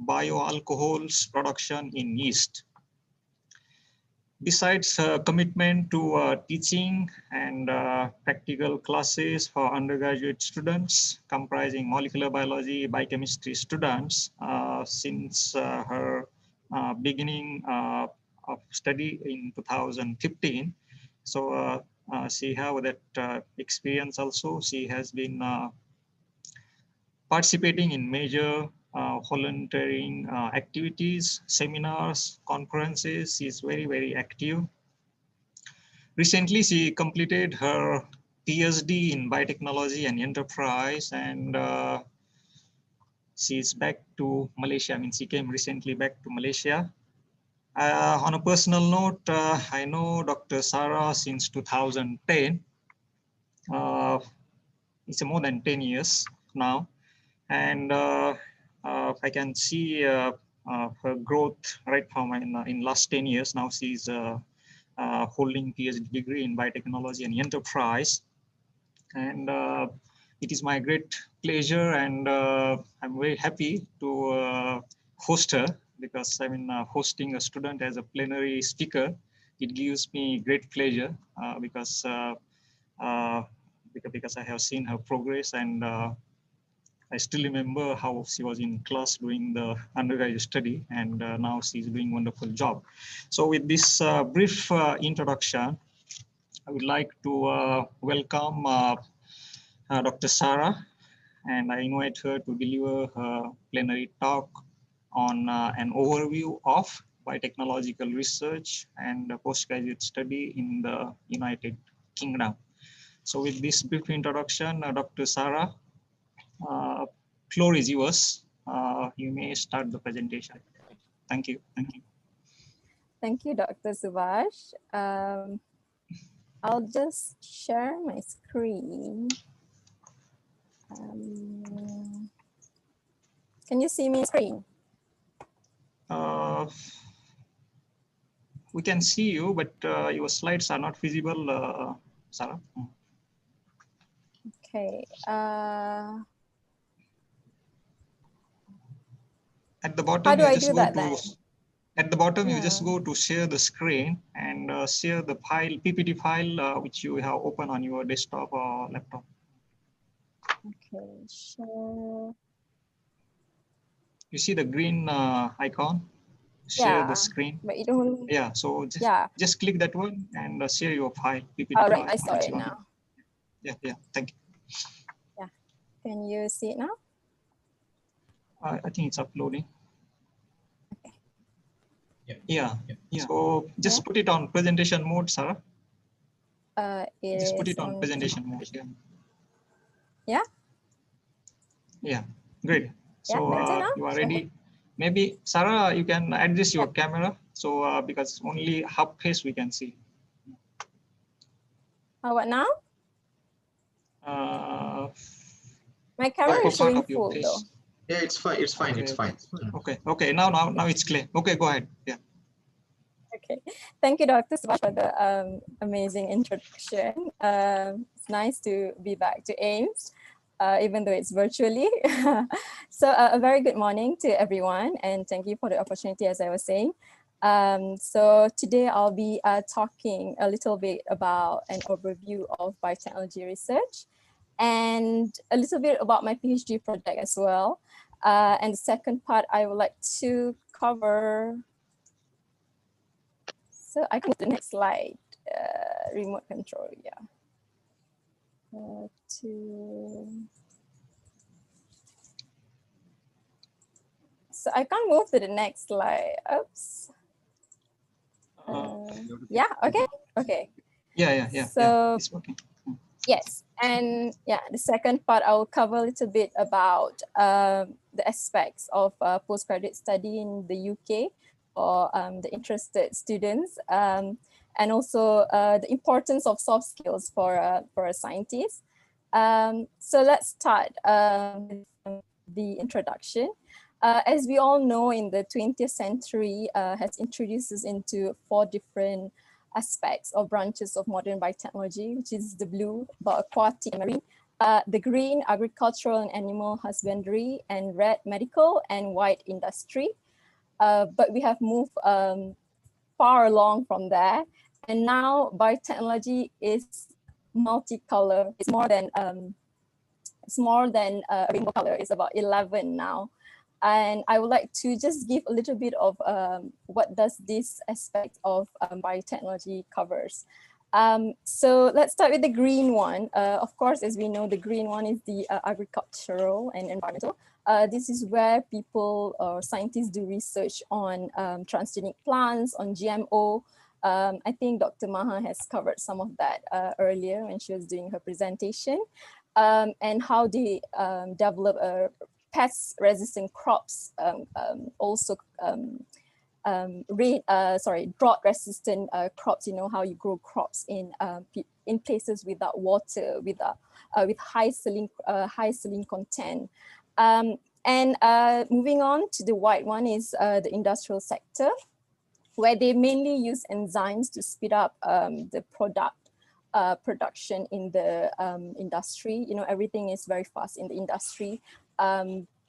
bioalcohols production in yeast. Besides her commitment to teaching and practical classes for undergraduate students comprising molecular biology, biochemistry students, since her beginning of study in 2015. So she have that experience also. She has been participating in major volunteering activities, seminars, conferences. She is very, very active. Recently, she completed her PhD in biotechnology and enterprise, and she's back to Malaysia. I mean, she came recently back to Malaysia. On a personal note, I know Dr. Sarah since 2010. It's more than 10 years now. And I can see her growth right from in last 10 years. Now she's holding PhD degree in biotechnology and enterprise. And it is my great pleasure, and I'm very happy to host her, because I mean, hosting a student as a plenary speaker, it gives me great pleasure because I have seen her progress, and I still remember how she was in class doing the undergraduate study, and now she's doing a wonderful job. So with this brief introduction, I would like to welcome Dr. Sarah, and I invite her to deliver her plenary talk on an overview of biotechnological research and postgraduate study in the United Kingdom. So with this brief introduction, Dr. Sarah, floor is yours. You may start the presentation. Thank you. Thank you. Thank you, Dr. Subhash. I'll just share my screen. Can you see my screen? We can see you, but your slides are not visible, Sarah. Okay. At the bottom, How do you I just do go that to. then? At the bottom, you Yeah. just go to share the screen and share the file, PPT file, which you have open on your desktop or laptop. Okay, share. You see the green icon? Share the Yeah, screen. but you don't. Yeah, so just click that one and share your file, PPT All right, file. I saw which it you want. now. Yeah, thank you. Yeah, can you see it now? I think it's uploading. Okay. Yeah. So just put it on presentation mode, Sarah. Just put it on presentation mode. Yeah. Yeah, great. So better now? you are ready. Maybe Sarah, you can adjust your camera. So because only half face we can see. How about now? My For camera is part showing of your full face. though. Yeah, it's fine. It's fine. Okay, It's fine. Okay. Now it's clear. Okay, go ahead. Yeah. Okay, thank you, Dr. Subhash, for the amazing introduction. It's nice to be back to AIMS, even though it's virtually. So a very good morning to everyone, and thank you for the opportunity, as I was saying. So today I'll be talking a little bit about an overview of biotechnology research and a little bit about my PhD project as well. And the second part, I would like to cover. So I can go to the next slide, remote control, yeah. So I can't move to the next slide, oops. Yeah, okay. Yeah. So it's working. yes, and yeah, the second part, I will cover a little bit about the aspects of postgraduate study in the UK for the interested students, and also the importance of soft skills for a scientist. So let's start with the introduction. As we all know, in the 20th century has introduced us into 4 different aspects or branches of modern biotechnology, which is the blue, aquatic and marine, the green, agricultural and animal husbandry, and red, medical, and white, industry. But we have moved far along from there. And now biotechnology is multicolor. It's more than a rainbow color. It's about 11 now. And I would like to just give a little bit of what does this aspect of biotechnology covers. So let's start with the green one. Of course, as we know, the green one is the agricultural and environmental. This is where people or scientists do research on transgenic plants, on GMO. I think Dr. Maha has covered some of that earlier when she was doing her presentation, and how they develop pest-resistant crops, also drought-resistant crops. You know how you grow crops in places without water, with high saline content. And moving on to the white one is the industrial sector, where they mainly use enzymes to speed up the production in the industry. You know, everything is very fast in the industry.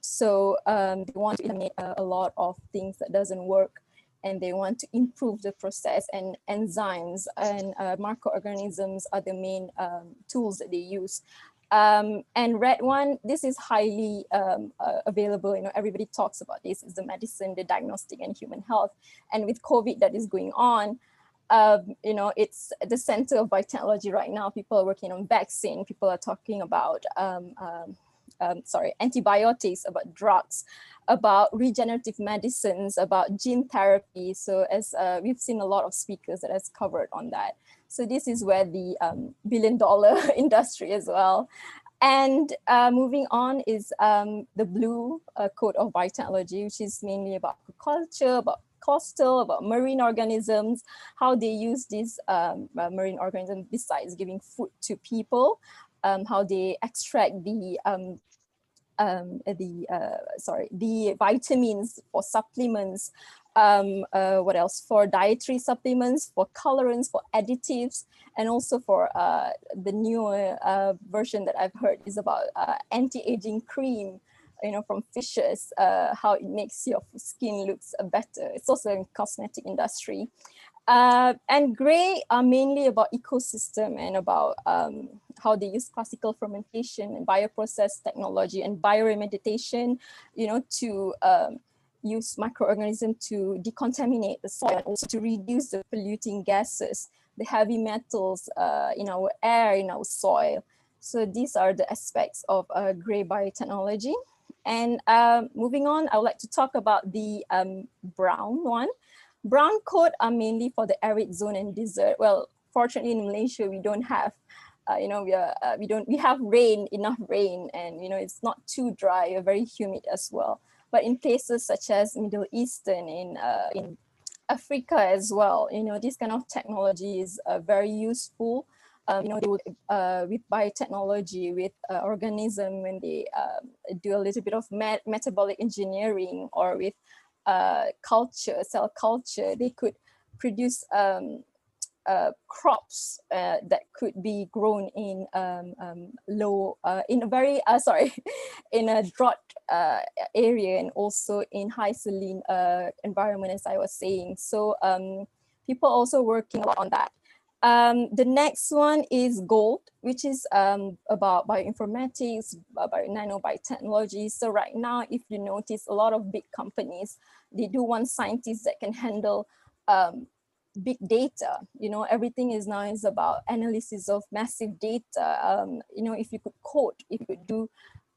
So they want to eliminate a lot of things that doesn't work, and they want to improve the process, and enzymes and microorganisms are the main tools that they use. And red one, this is highly available. Everybody talks about this. It's the medicine, the diagnostic, and human health. And with COVID that is going on, it's the center of biotechnology right now. People are working on vaccine. People are talking about antibiotics, about drugs, about regenerative medicines, about gene therapy. So as we've seen a lot of speakers that has covered on that. So this is where the billion-dollar industry as well. And moving on is the blue code of biotechnology, which is mainly about agriculture, about coastal, about marine organisms, how they use these marine organisms besides giving food to people, how they extract the vitamins for supplements, what else, for dietary supplements, for colorants, for additives, and also for the newer version that I've heard is about anti-aging cream, from fishes, how it makes your skin looks better. It's also in cosmetic industry. And gray are mainly about ecosystem and about how they use classical fermentation and bioprocess technology and bioremediation, to use microorganisms to decontaminate the soil and also to reduce the polluting gases, the heavy metals in our air, in our soil. So these are the aspects of gray biotechnology. And moving on, I would like to talk about the brown one. Brown code are mainly for the arid zone and desert. Well, fortunately in Malaysia, we don't have, we have enough rain, and it's not too dry or very humid as well. But in places such as Middle Eastern, in Africa as well, this kind of technology is very useful. They would, with biotechnology, with organism, when they do a little bit of metabolic engineering, or with cell culture, they could produce crops that could be grown in in a drought area, and also in high saline environment, as I was saying. So people also working a lot on that. The next one is gold, which is about bioinformatics, nanobiotechnology. So right now, if you notice, a lot of big companies, they do want scientists that can handle big data. Everything is now is about analysis of massive data. If you could code, if you could do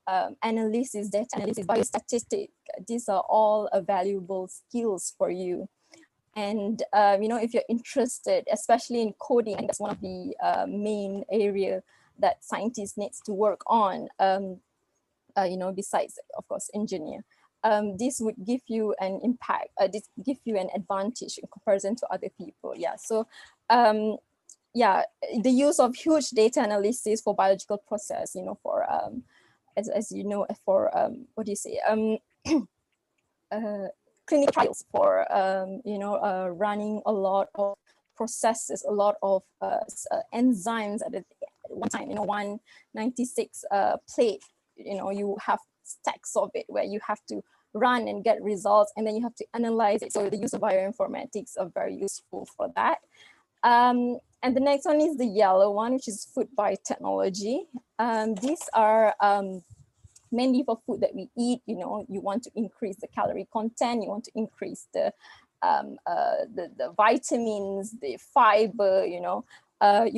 analysis, data analysis, biostatistics, these are all valuable skills for you. And if you're interested, especially in coding, and that's one of the main area that scientists needs to work on, besides, of course, engineer. This would give you an impact, this give you an advantage in comparison to other people. Yeah, so the use of huge data analysis for biological process, for as you know, for what do you say, clinical trials, for running a lot of processes, a lot of enzymes at one time. 196 plate. You have stacks of it where you have to run and get results, and then you have to analyze it. So the use of bioinformatics are very useful for that. And the next one is the yellow one, which is food biotechnology. These are mainly for food that we eat. You want to increase the calorie content, you want to increase the vitamins, the fiber. You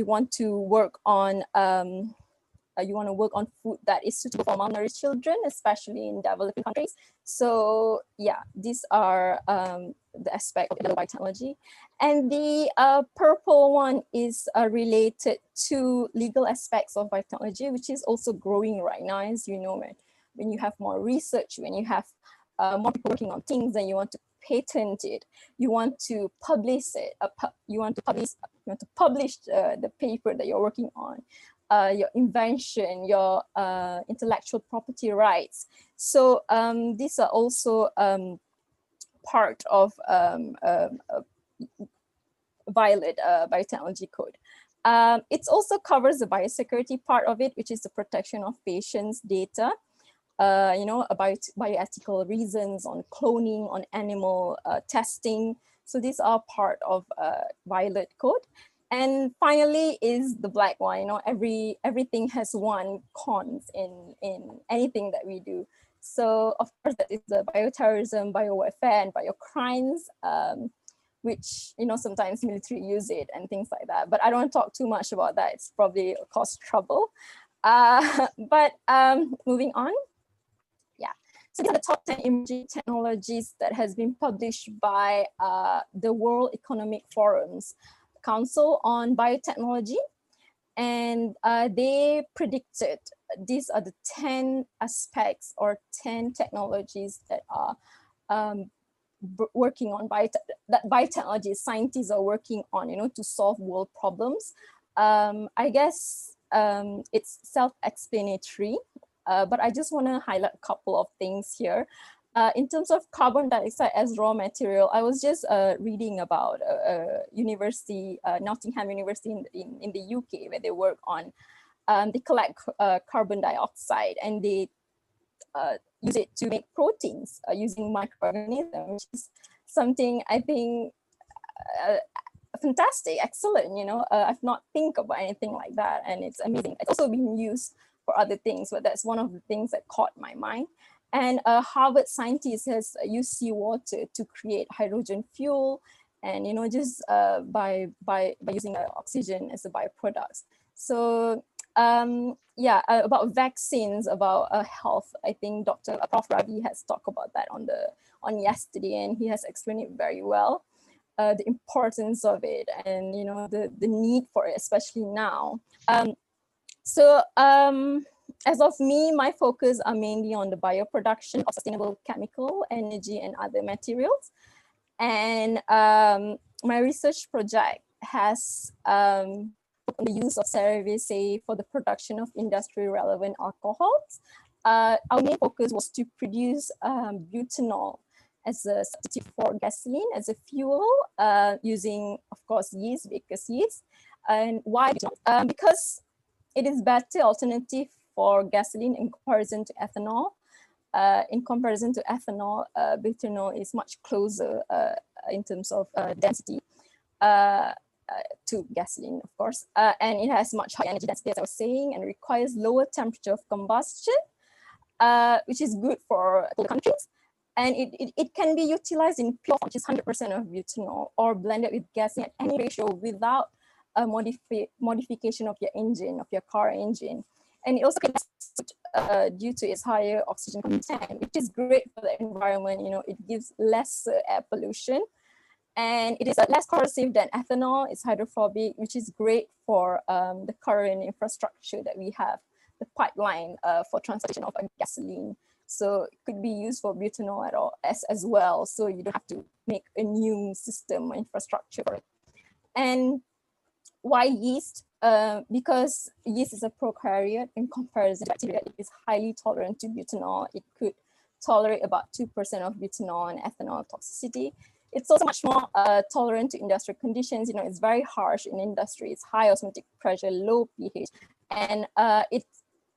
want to work on food that is suitable for malnourished children, especially in developing countries. So yeah, these are the aspect of the biotechnology. And the purple one is related to legal aspects of biotechnology, which is also growing right now. As you know, when you have more research, when you have more people working on things, and you want to patent it, you want to publish it, you want to publish the paper that you're working on, your invention, your intellectual property rights. So these are also part of Violet biotechnology code. It also covers the biosecurity part of it, which is the protection of patients' data. About bioethical reasons on cloning, on animal testing. So these are part of Violet code. And finally is the black one. You know, everything has one cons in anything that we do. So of course that is the bioterrorism, biowarfare, and biocrimes, which, you know, sometimes military use it and things like that. But I don't want to talk too much about that. It's probably cause trouble. But moving on. Yeah. So these are the top 10 emerging technologies that has been published by the World Economic Forum's Council on Biotechnology. And they predicted these are the 10 aspects or 10 technologies that are working on that biotechnology scientists are working on, you know, to solve world problems. I guess it's self-explanatory, but I just want to highlight a couple of things here. In terms of carbon dioxide as raw material, I was just reading about university, Nottingham University in the UK, where they work on, they collect carbon dioxide and they use it to make proteins using microorganisms, which is something I think fantastic, excellent. You know, I've not think about anything like that, and it's amazing. It's also been used for other things, but that's one of the things that caught my mind. And Harvard scientist has used seawater to create hydrogen fuel, and, you know, just by using oxygen as a byproduct. So yeah, about vaccines, about health, I think Prof. Ravi has talked about that on yesterday, and he has explained it very well, the importance of it, and, you know, the need for it, especially now. As of me, my focus are mainly on the bioproduction of sustainable chemical, energy, and other materials. And my research project has the use of cerevisiae for the production of industry relevant alcohols. Our main focus was to produce butanol as a substitute for gasoline as a fuel, using, of course, yeast, baker's yeast. And why butanol? Because it is better alternative for gasoline in comparison to ethanol. In comparison to ethanol, butanol is much closer in terms of density to gasoline, of course. And it has much higher energy density, as I was saying, and requires lower temperature of combustion, which is good for the countries. And it can be utilized in pure form, which is 100% of butanol, or blended with gasoline at any ratio without a modification of your engine, of your car engine. And it also can due to its higher oxygen content, which is great for the environment. You know, it gives less air pollution, and it is less corrosive than ethanol. It's hydrophobic, which is great for the current infrastructure that we have, the pipeline for transportation of gasoline. So it could be used for butanol as well. So you don't have to make a new system or infrastructure for it. And why yeast? Because yeast is a prokaryote in comparison to bacteria. It is highly tolerant to butanol. It could tolerate about 2% of butanol and ethanol toxicity. It's also much more tolerant to industrial conditions. You know, it's very harsh in industry. It's high osmotic pressure, low pH, and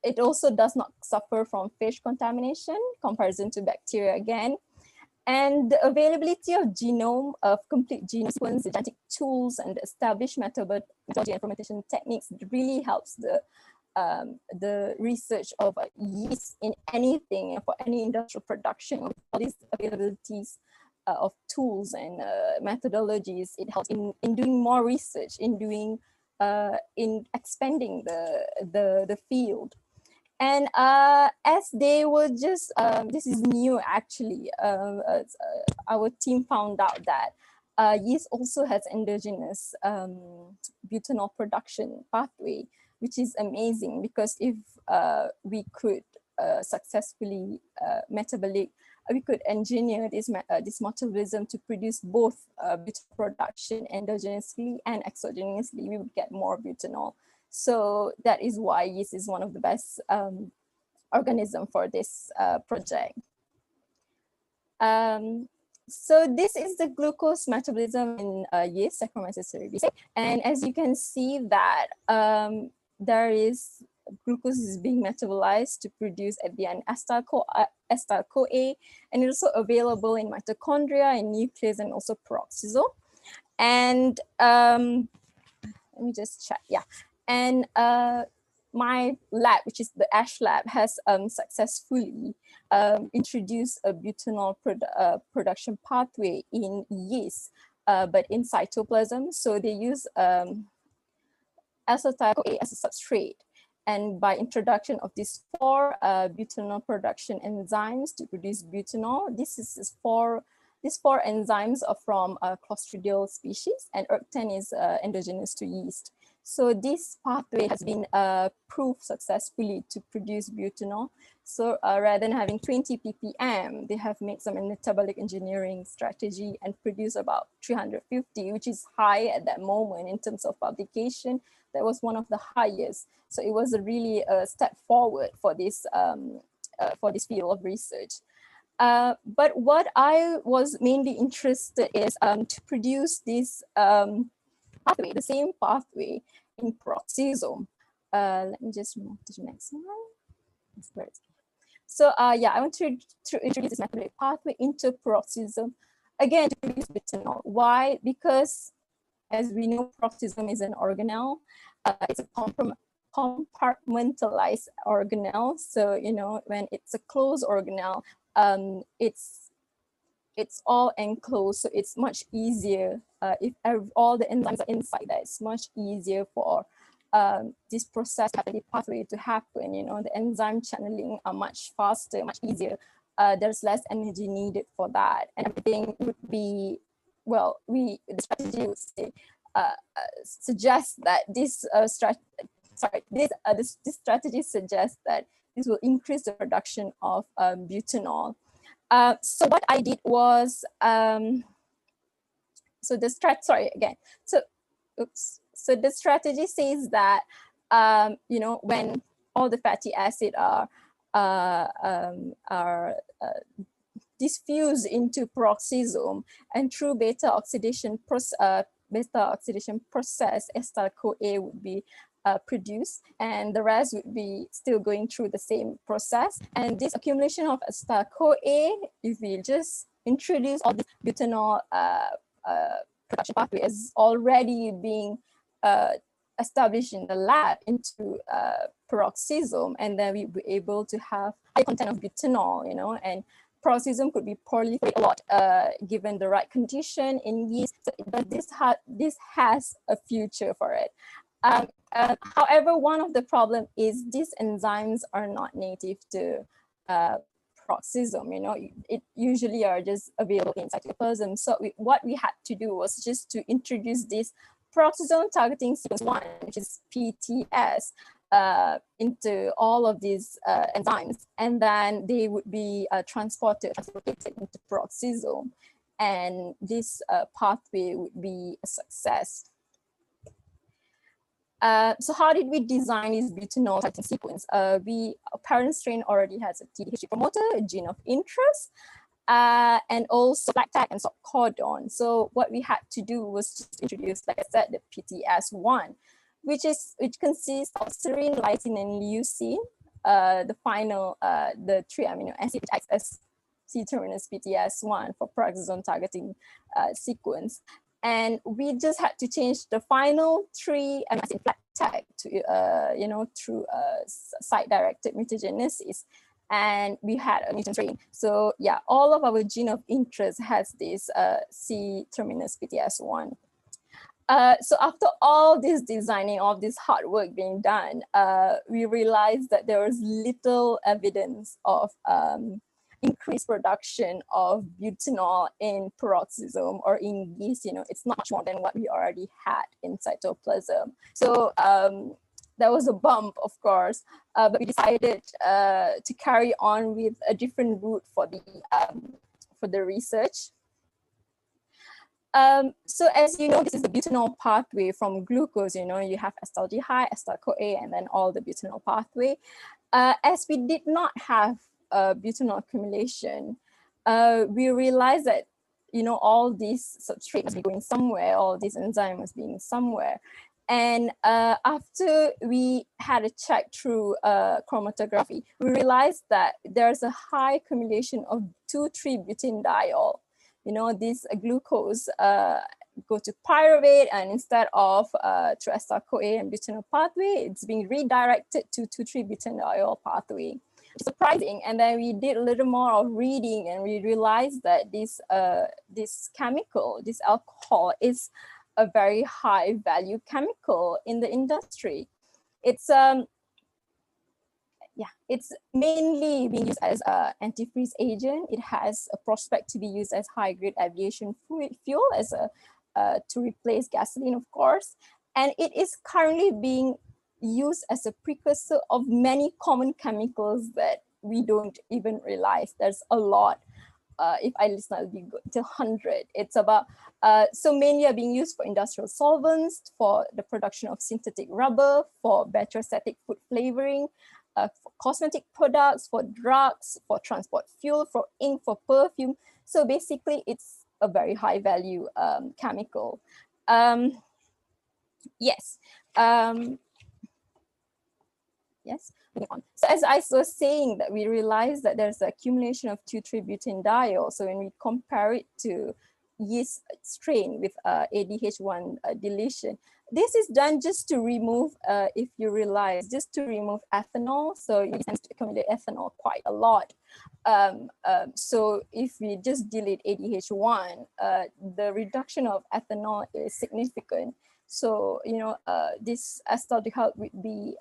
it also does not suffer from fish contamination comparison to bacteria again. And the availability of genome, of complete genome sequence, genetic tools, and the established methodology and fermentation techniques really helps the research of yeast in anything, for any industrial production. With all these availabilities of tools and methodologies, it helps in doing more research, in expanding the field. And as they were just, this is new actually, our team found out that yeast also has endogenous butanol production pathway, which is amazing, because if we could successfully we could engineer this metabolism to produce both butanol production endogenously and exogenously, we would get more butanol. So that is why yeast is one of the best organism for this project. So this is the glucose metabolism in yeast, Saccharomyces cerevisiae. And as you can see that there is glucose is being metabolized to produce at the end acetyl-CoA, and it's also available in mitochondria, in nucleus, and also peroxisome. And let me just check. Yeah, and my lab, which is the ASH lab, has successfully introduced a butanol production pathway in yeast, but in cytoplasm. So they use acetyl-CoA as a substrate. And by introduction of these 4 butanol production enzymes to produce butanol, these 4 enzymes are from Clostridial species, and ERK10 is endogenous to yeast. So this pathway has been proved successfully to produce butanol. So rather than having 20 ppm, they have made some metabolic engineering strategy and produced about 350, which is high at that moment in terms of publication. That was one of the highest. So it was really a step forward for this field of research. But what I was mainly interested is to produce this pathway, the same pathway in peroxisome. Let me just move to the next slide. So yeah, I want to introduce this metabolic pathway into peroxisome, again, to produce butanol. Why? Because as we know, peroxisome is an organelle. It's a compartmentalized organelle. So, you know, when it's a closed organelle, it's all enclosed. So it's much easier if all the enzymes are inside that. It's much easier for this process catalytic pathway to happen. You know, the enzyme channeling are much faster, much easier. There's less energy needed for that, and everything would be, well, the strategy would say, suggest that this strategy suggests that this will increase the production of butanol. So what I did was, so the strategy says that, you know, when all the fatty acid are diffused into peroxisome, and through beta oxidation process, acetyl-CoA would be produced, and the rest would be still going through the same process. And this accumulation of acetyl-CoA, if we just introduce all this butanol production pathway, is already being established in the lab into peroxisome, and then we'll be able to have high content of butanol, you know, and peroxisome could be proliferate a lot given the right condition in yeast. But this has a future for it. However, one of the problems is these enzymes are not native to peroxisome. You know, it usually are just available in cytoplasm. So what we had to do was just to introduce this peroxisome targeting sequence 1, which is PTS, into all of these enzymes, and then they would be transported into peroxisome, and this pathway would be a success. So how did we design this butanol targeting sequence? Our parent strain already has a TDHG promoter, a gene of interest, and also lactate and codon. So what we had to do was just introduce, like I said, the PTS1, which consists of serine, lysine, and leucine. The final, the 3 amino acid which acts as C-terminus PTS1 for peroxisome targeting sequence. And we just had to change the final 3 amino acid flat tag to, you know, through site-directed mutagenesis. And we had a mutant strain. So yeah, all of our gene of interest has this C-terminus PTS1. So after all this designing, all this hard work being done, we realized that there was little evidence of increased production of butanol in peroxisome or in yeast. You know, it's not much more than what we already had in cytoplasm. So that was a bump, of course, but we decided to carry on with a different route for the research. So as you know, this is the butanol pathway from glucose. You know, you have acetaldehyde, acetyl-CoA, and then all the butanol pathway. As we did not have butanol accumulation, we realized that, you know, all these substrates must be going somewhere, all these enzymes must be in somewhere. And after we had a check through chromatography, we realized that there's a high accumulation of 2,3-butanediol. You know, this glucose go to pyruvate, and instead of through acetyl-CoA and butanol pathway, it's being redirected to 2,3-butanediol pathway. Surprising. And then we did a little more of reading, and we realized that this chemical, this alcohol, is a very high value chemical in the industry. It's it's mainly being used as an antifreeze agent. It has a prospect to be used as high-grade aviation fuel as to replace gasoline, of course. And it is currently being used as a precursor of many common chemicals that we don't even realize. There's a lot. If I list, I'll be good till 100. It's about, so mainly are being used for industrial solvents, for the production of synthetic rubber, for bacteriostatic food flavoring, for cosmetic products, for drugs, for transport fuel, for ink, for perfume. So basically, it's a very high value chemical. Yes. Yes, moving on. So as I was saying, that we realized that there's an accumulation of 2,3-butanediol. So when we compare it to yeast strain with ADH1 deletion, this is done just to remove, if you realize, just to remove ethanol. So it tends to accumulate ethanol quite a lot. So if we just delete ADH1, the reduction of ethanol is significant. So, you know, this acetaldehyde would be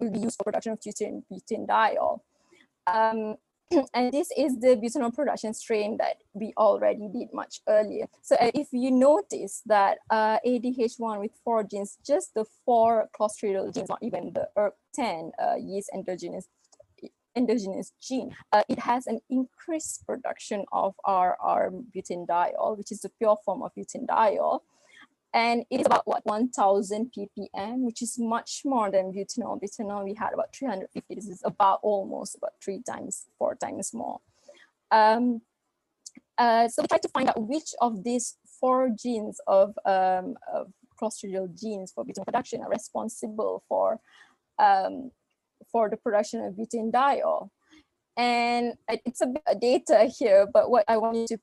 used for production of 2,3-butanediol. And this is the butanol production strain that we already did much earlier. So if you notice that ADH1 with 4 genes, just the 4 clostridial genes, not even the ERK10 yeast endogenous gene, it has an increased production of our butanediol, which is the pure form of butanediol. And it's about what, 1,000 ppm, which is much more than butanol. Butanol, we had about 350. This is about almost about 4 times more. So we tried to find out which of these 4 genes of clostridial genes for butanol production are responsible for the production of butanediol. And it's a bit of data here, but what I wanted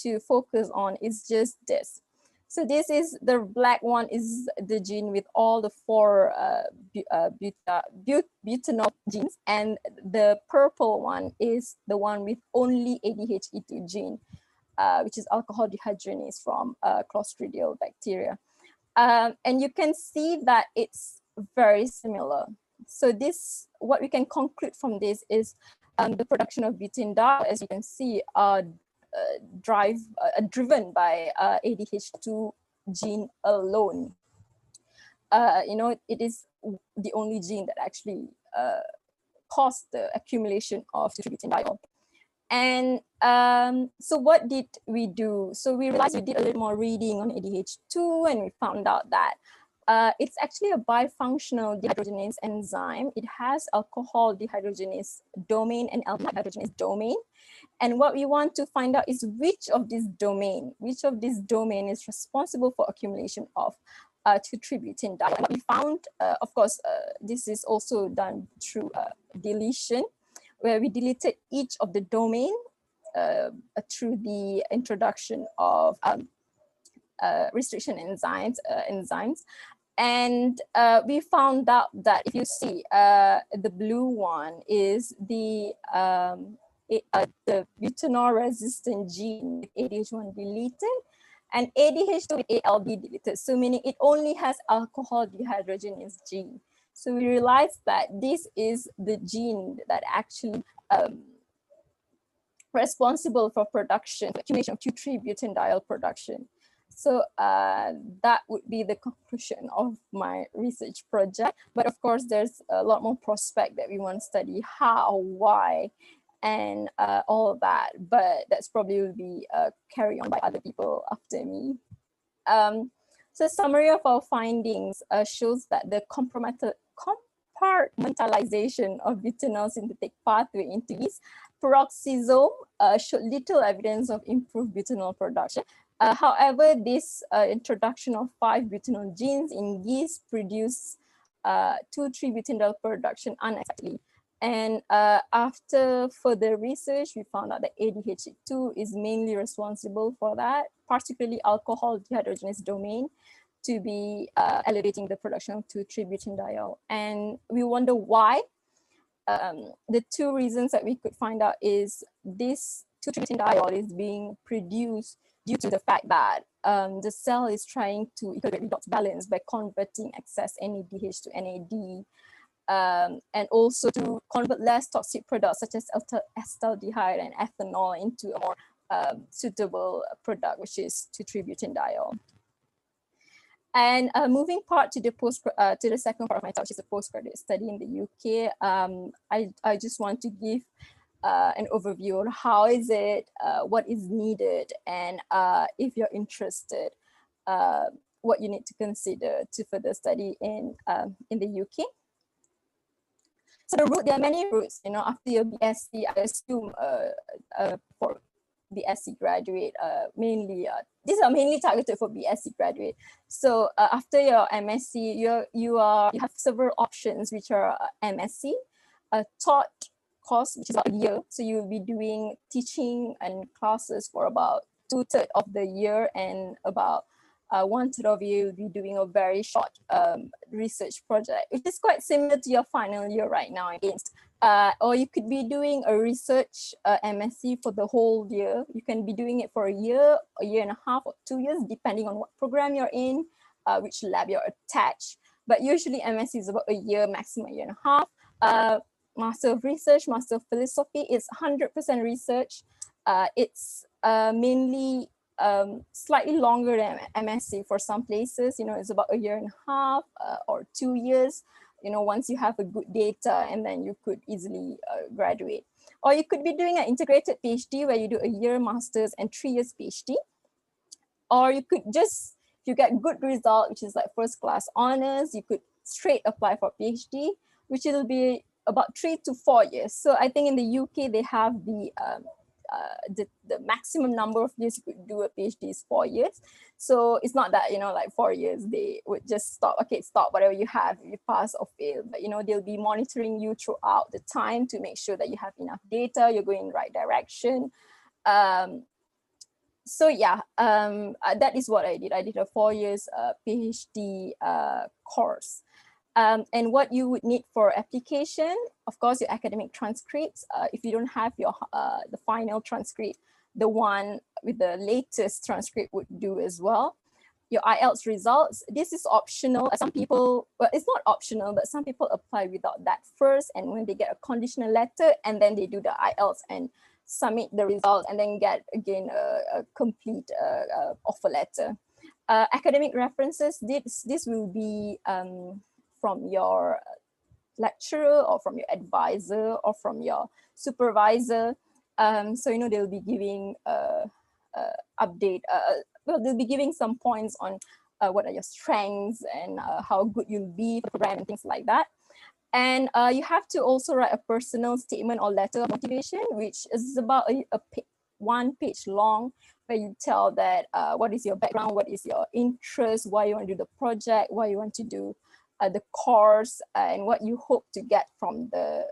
to focus on is just this. So this is the black one is the gene with all the 4 butanol genes, and the purple one is the one with only ADHE2 gene, which is alcohol dehydrogenase from Clostridial bacteria. And you can see that it's very similar. So this, what we can conclude from this is the production of butanediol, as you can see, driven by ADH2 gene alone. You know, it is the only gene that actually caused the accumulation of butanediol. And so what did we do? So we realized we did a little more reading on ADH2, and we found out that it's actually a bifunctional dehydrogenase enzyme. It has alcohol dehydrogenase domain and aldehyde dehydrogenase domain. And what we want to find out is which of this domain is responsible for accumulation of 2,3-butanediol. What we found, of course, this is also done through deletion, where we deleted each of the domain through the introduction of restriction enzymes. And we found out that if you see the blue one is the butanol resistant gene with ADH1 deleted and ADH2 with ALD deleted. So meaning it only has alcohol dehydrogenase gene. So we realized that this is the gene that actually responsible for production, accumulation of 2,3-butanediol production. So that would be the conclusion of my research project. But of course, there's a lot more prospect that we want to study, how, why, and all of that. But that's probably will be carried on by other people after me. So summary of our findings shows that the compartmentalization of butanol synthetic pathway into yeast peroxisome showed little evidence of improved butanol production. However, this introduction of 5 butanol genes in yeast produced 2,3-butanediol production unexpectedly. And after further research, we found out that ADH2 is mainly responsible for that, particularly alcohol dehydrogenase domain, to be elevating the production of 2,3-butanediol. And we wonder why. The two reasons that we could find out is this 2,3-butanediol is being produced due to the fact that the cell is trying to equilibrate redox balance by converting excess NADH to NAD, and also to convert less toxic products such as acetaldehyde and ethanol into a more suitable product, which is 2,3-butanediol. And moving part to the second part of my talk, which is a postgraduate study in the UK, I just want to give an overview on how is it, what is needed, and if you're interested, what you need to consider to further study in the UK. So there are many routes, after your BSc, I assume for BSc graduate, these are mainly targeted for BSc graduate. So after your MSc, you have several options, which are MSc, a taught course, which is about a year. So you'll be doing teaching and classes for about 2/3 of the year, and about 1/3 of you will be doing a very short research project, which is quite similar to your final year right now against. Or you could be doing a research MSc for the whole year. You can be doing it for a year and a half, or 2 years, depending on what program you're in, which lab you're attached. But usually MSc is about a year, maximum a year and a half. Master of Research, Master of Philosophy, it's 100% research. It's mainly slightly longer than MSc for some places. It's about a year and a half or 2 years. Once you have a good data, and then you could easily graduate. Or you could be doing an integrated PhD where you do a year master's and 3 years PhD. Or you could just, if you get good result, which is like first class honors, you could straight apply for PhD, which will be about 3 to 4 years. So I think in the UK, they have the maximum number of years you could do a PhD is 4 years. So it's not that, like 4 years, they would just stop, okay, stop whatever you have, you pass or fail. But, they'll be monitoring you throughout the time to make sure that you have enough data, you're going in the right direction. So yeah, that is what I did. I did a 4 years PhD course. And what you would need for application, of course, your academic transcripts. If you don't have your the final transcript, the one with the latest transcript would do as well. Your IELTS results, this is optional. Some people, well, it's not optional, but some people apply without that first. And when they get a conditional letter, and then they do the IELTS and submit the results, and then get, again, a complete offer letter. Academic references, this will be from your lecturer, or from your advisor, or from your supervisor. So, they'll be giving update, well, they'll be giving some points on what are your strengths and how good you'll be for the program and things like that. And you have to also write a personal statement or letter of motivation, which is about a 1 page long, where you tell that what is your background, what is your interest, why you want to do the project, why you want to do the course, and what you hope to get from the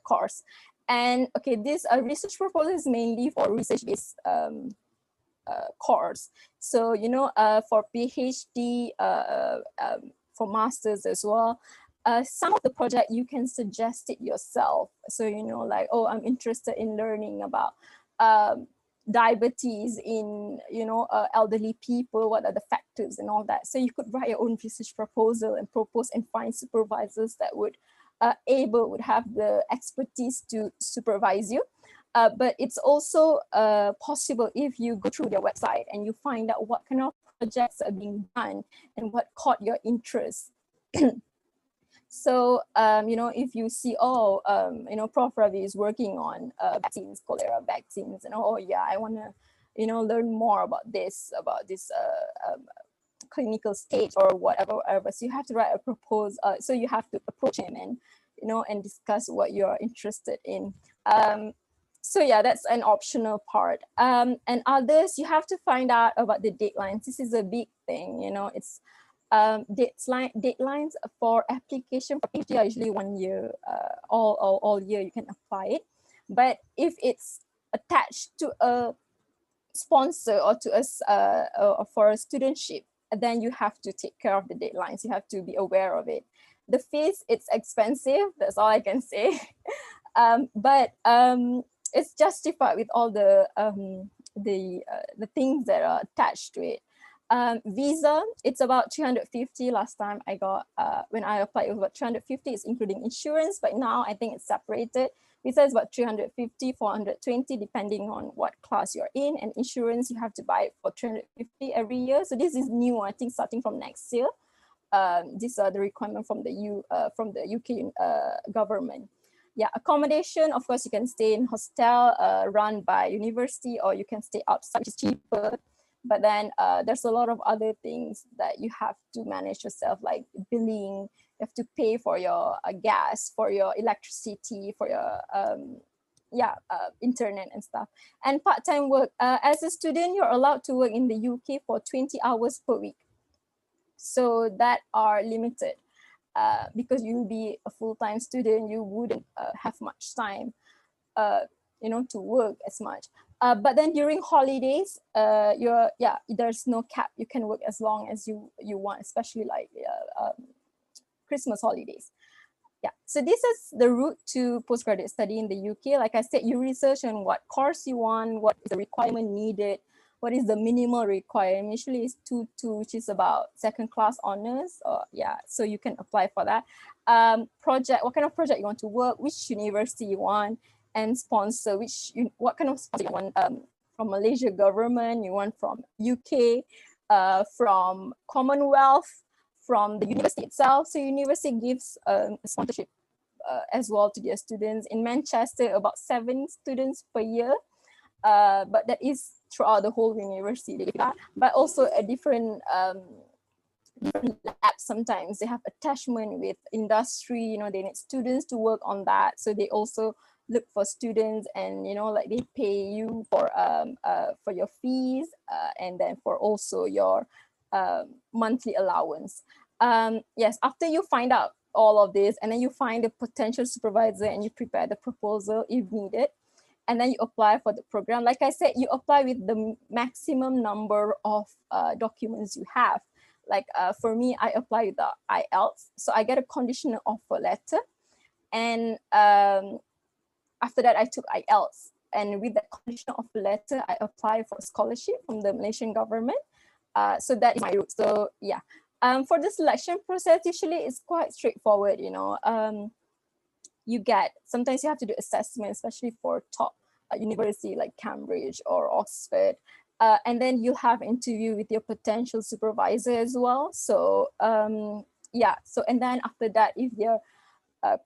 course. And okay, this research proposal is mainly for research-based course. So for PhD, for masters as well, some of the project you can suggest it yourself. So like, oh, I'm interested in learning about diabetes in elderly people, what are the factors and all that. So you could write your own research proposal and propose, and find supervisors that would have the expertise to supervise you. But it's also possible if you go through their website and you find out what kind of projects are being done and what caught your interest. So, if you see, Prof. Ravi is working on vaccines, cholera vaccines, and oh yeah, I want to, learn more about this clinical stage or whatever. So you have to write a proposal. So you have to approach him and, and discuss what you're interested in. So yeah, that's an optional part. And others, you have to find out about the deadlines. This is a big thing, it's deadlines for application for PhD are usually 1 year, all year you can apply it. But if it's attached to a sponsor or to us for a studentship, then you have to take care of the deadlines. You have to be aware of it. The fees, it's expensive. That's all I can say. But it's justified with all the things that are attached to it. Visa, it's about 350. Last time I got, when I applied, it was about 350. It's including insurance, but now I think it's separated. Visa is about 350, 420, depending on what class you're in. And insurance, you have to buy it for 350 every year. So this is new, I think, starting from next year. These are the requirements from the UK government. Yeah, accommodation, of course, you can stay in hostel run by university, or you can stay outside, which is cheaper. But then there's a lot of other things that you have to manage yourself, like billing. You have to pay for your gas, for your electricity, for your internet and stuff. And part-time work. As a student, you're allowed to work in the UK for 20 hours per week. So that are limited. Because you'll be a full-time student, you wouldn't have much time, to work as much. But then during holidays, there's no cap. You can work as long as you want, especially like Christmas holidays. Yeah, so this is the route to postgraduate study in the UK. Like I said, you research on what course you want, what is the requirement needed, what is the minimal requirement. Usually it's 2.2, which is about second class honors. So you can apply for that. Project, what kind of project you want to work, which university you want, and sponsor, what kind of sponsor you want, from Malaysia government, you want from UK, from Commonwealth, from the university itself. So university gives a sponsorship as well to their students. In Manchester, about 7 students per year. But that is throughout the whole university. But also a different labs sometimes. They have attachment with industry, they need students to work on that. So they also look for students, and like they pay you for your fees, and then for also your monthly allowance. Yes, after you find out all of this, and then you find a potential supervisor and you prepare the proposal if needed, and then you apply for the program. Like I said, you apply with the maximum number of documents you have. Like for me, I apply with the IELTS, so I get a conditional offer letter, and after that I took IELTS, and with that conditional offer letter, I apply for a scholarship from the Malaysian government. So that is my route. So yeah, for the selection process, usually it's quite straightforward. Sometimes you have to do assessment, especially for top university like Cambridge or Oxford. And then you'll have interview with your potential supervisor as well. So and then after that, if they're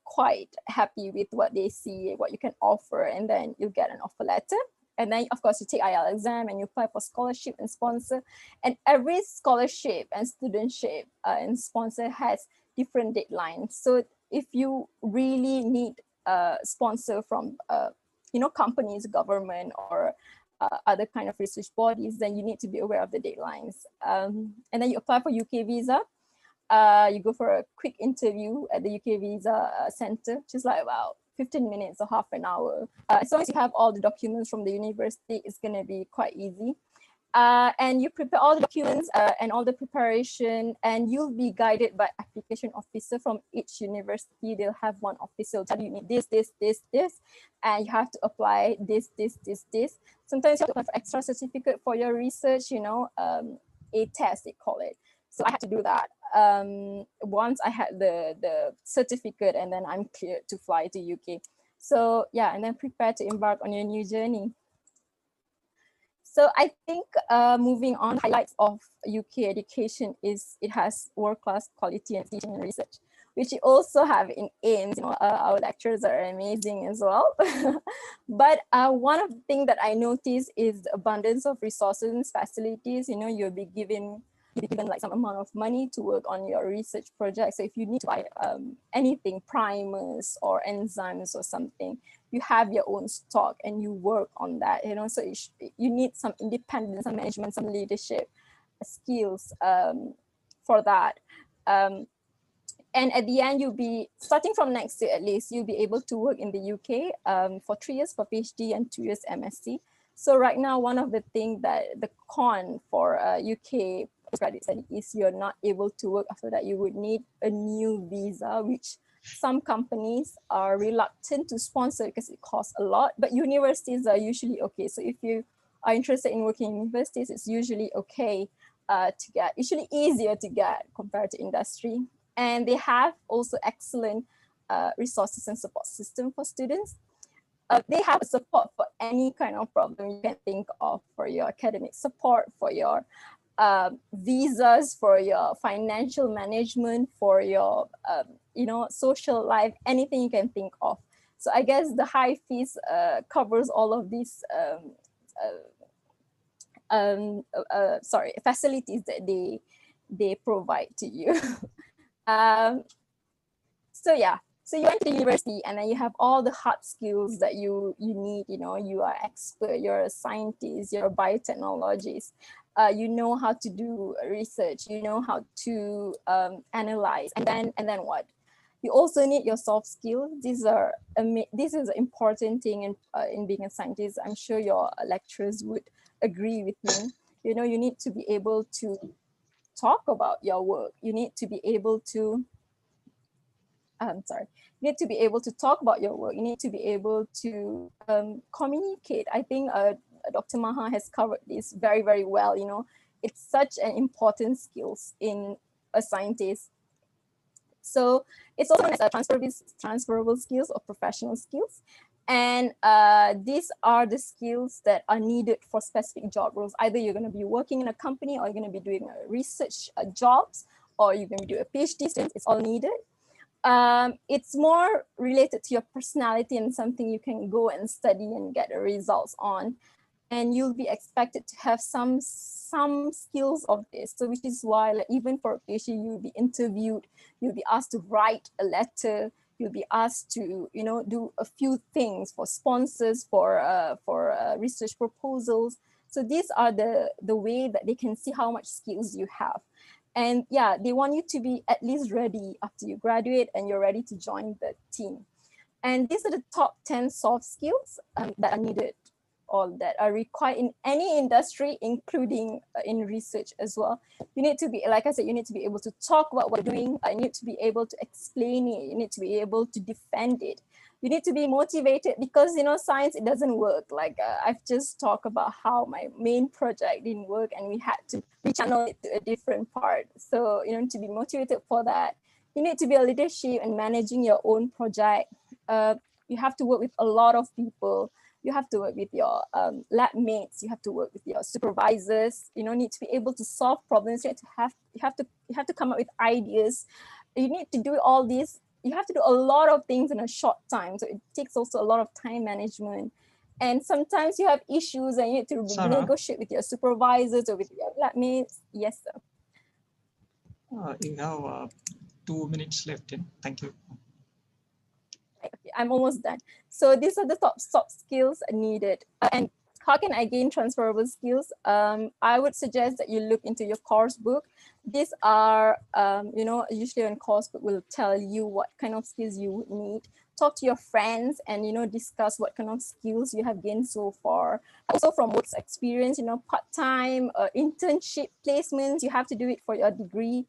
quite happy with what they see, what you can offer, and then you get an offer letter. And then of course you take IELTS exam and you apply for scholarship and sponsor. And every scholarship and studentship and sponsor has different deadlines. So if you really need a sponsor from companies, government, or other kind of research bodies, then you need to be aware of the deadlines. And then you apply for UK visa. You go for a quick interview at the UK visa center, which is like about 15 minutes or half an hour. As long as you have all the documents from the university, it's going to be quite easy. And you prepare all the documents and all the preparation, and you'll be guided by application officer from each university. They'll have one officer tell you need this, and you have to apply this. Sometimes you have to apply for extra certificate for your research, a test they call it. So I had to do that. Once I had the certificate, and then I'm cleared to fly to UK. So yeah, and then prepare to embark on your new journey. So I think moving on, highlights of UK education is it has world-class quality and teaching and research, which you also have in AIMS. Our lecturers are amazing as well. But one of the things that I noticed is the abundance of resources and facilities. You'll be given like some amount of money to work on your research project. So if you need to buy anything, primers or enzymes or something, you have your own stock and you work on that. So you need some independence, some management, some leadership skills for that. And at the end, you'll be, starting from next year at least, you'll be able to work in the UK for 3 years for PhD and 2 years MSc. So right now, one of the things that the con for UK postgraduate study is you're not able to work after that. You would need a new visa, which some companies are reluctant to sponsor because it costs a lot, but universities are usually okay. So if you are interested in working in universities, it's usually okay to get, usually easier to get compared to industry. And they have also excellent resources and support system for students. They have support for any kind of problem you can think of, for your academic support, for your visas, for your financial management, for your social life, anything you can think of. So I guess the high fees covers all of these facilities that they provide to you. So yeah, so you went to university and then you have all the hard skills that you need. You are expert, you're a scientist, you're a biotechnologist. You know how to do research, you know how to analyze, and then what? You also need your soft skills. This is an important thing in being a scientist. I'm sure your lecturers would agree with me. You need to be able to talk about your work. You need to be able to you need to be able to talk about your work. You need to be able to communicate. I think Dr. Maha has covered this very, very well. It's such an important skills in a scientist. So it's also known as transferable skills or professional skills. And these are the skills that are needed for specific job roles. Either you're going to be working in a company, or you're going to be doing research jobs, or you're going to do a PhD student. It's all needed. It's more related to your personality and something you can go and study and get the results on. And you'll be expected to have some skills of this. So which is why, even for a PhD, you'll be interviewed, you'll be asked to write a letter, you'll be asked to, do a few things for sponsors, for research proposals. So these are the way that they can see how much skills you have. And yeah, they want you to be at least ready after you graduate and you're ready to join the team. And these are the top 10 soft skills that are needed, or that are required in any industry, including in research as well. You need to be, like I said, you need to be able to talk about what you're doing. You need to be able to explain it. You need to be able to defend it. You need to be motivated because, science, it doesn't work. Like I've just talked about how my main project didn't work and we had to rechannel it to a different part. So, to be motivated for that, you need to be a leadership and managing your own project. You have to work with a lot of people. You have to work with your lab mates. You have to work with your supervisors. Need to be able to solve problems. You have to come up with ideas. You need to do all this. You have to do a lot of things in a short time. So it takes also a lot of time management. And sometimes you have issues and you need to negotiate with your supervisors or with your lab mates. Yes, sir. You have 2 minutes left. Thank you. Okay, I'm almost done. So these are the top soft skills needed. And how can I gain transferable skills? I would suggest that you look into your course book. These are, usually on course book will tell you what kind of skills you would need. Talk to your friends and, discuss what kind of skills you have gained so far. Also from work experience, part-time, internship placements, you have to do it for your degree.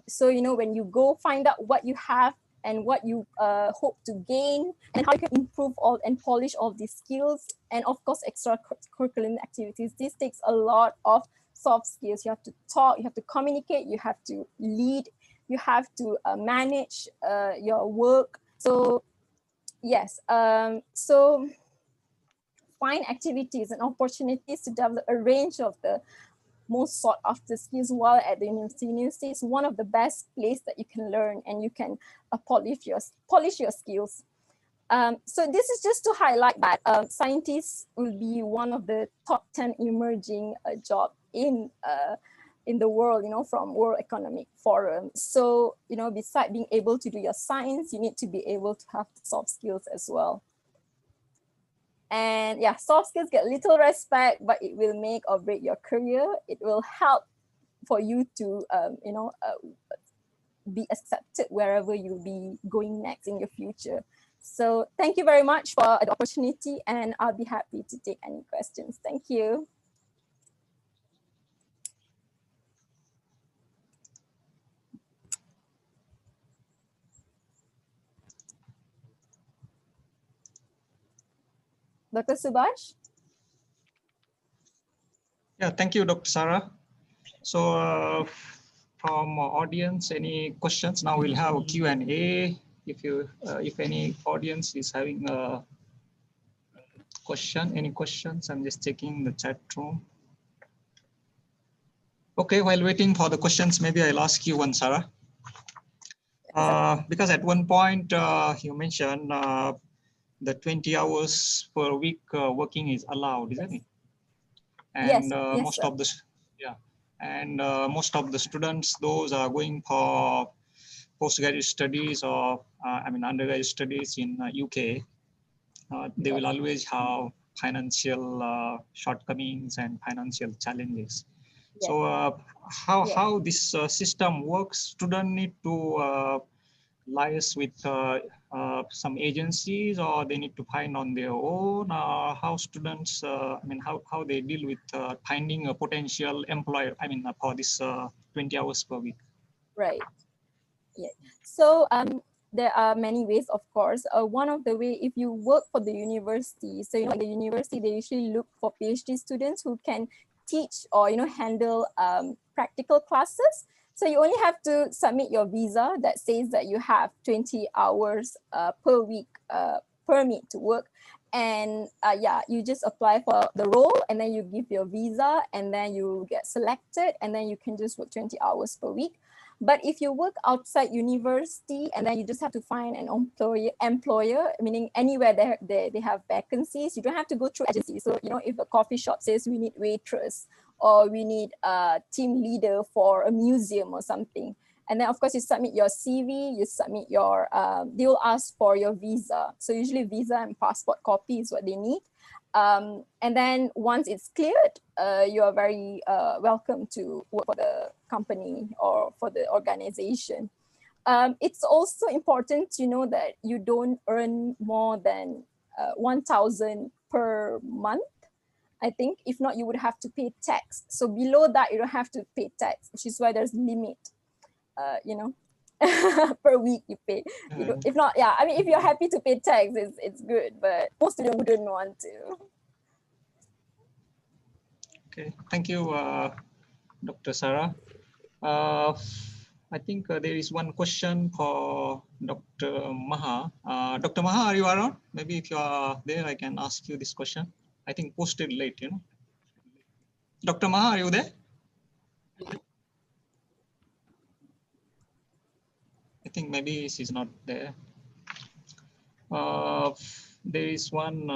So, when you go find out what you have and what you hope to gain and how you can improve and polish all these skills. And of course, extracurricular activities. This takes a lot of soft skills. You have to talk, you have to communicate, you have to lead, you have to manage your work. So yes, so find activities and opportunities to develop a range of the most sought after skills while at the university. University is one of the best places that you can learn and you can polish your skills. So this is just to highlight that scientists will be one of the top 10 emerging jobs in the world, from World Economic Forum. So, besides being able to do your science, you need to be able to have soft skills as well. And yeah, soft skills get little respect, but it will make or break your career. It will help for you to, be accepted wherever you'll be going next in your future. So thank you very much for the opportunity, and I'll be happy to take any questions. Thank you. Dr. Subhash? Yeah, thank you, Dr. Sarah. So from audience, any questions? Now we'll have a Q&A. If any audience is having a question, any questions? I'm just checking the chat room. Okay, while waiting for the questions, maybe I'll ask you one, Sarah. Because at one point you mentioned the 20 hours per week working is allowed, isn't it? And yes, most sir. of the most of the students, those are going for postgraduate studies or undergraduate studies in UK. They will always have financial shortcomings and financial challenges. Yes. So how this system works? Students need to liaise with some agencies, or they need to find on their own? How students, how they deal with finding a potential employer, for this 20 hours per week? Right. Yeah. So there are many ways, of course. One of the way, if you work for the university, so the university, they usually look for PhD students who can teach or handle practical classes. So you only have to submit your visa that says that you have 20 hours per week permit to work. And you just apply for the role, and then you give your visa, and then you get selected, and then you can just work 20 hours per week. But if you work outside university, and then you just have to find an employer, meaning anywhere they have vacancies, you don't have to go through agencies. So, if a coffee shop says we need waitress, or we need a team leader for a museum or something, and then of course you submit your CV, you submit your, they will ask for your visa. So usually visa and passport copy is what they need. And then once it's cleared, you are very welcome to work for the company or for the organization. It's also important to know that you don't earn more than 1,000 per month, I think. If not, you would have to pay tax. So below that, you don't have to pay tax, which is why there's limit, per week you pay. If not, if you're happy to pay tax, it's good, but most students wouldn't want to. Okay, thank you, Dr. Sarah. I think there is one question for Dr. Maha. Dr. Maha, are you around? Maybe if you are there, I can ask you this question. I think posted late, Dr. Maha, are you there? I think maybe she's not there. There is one.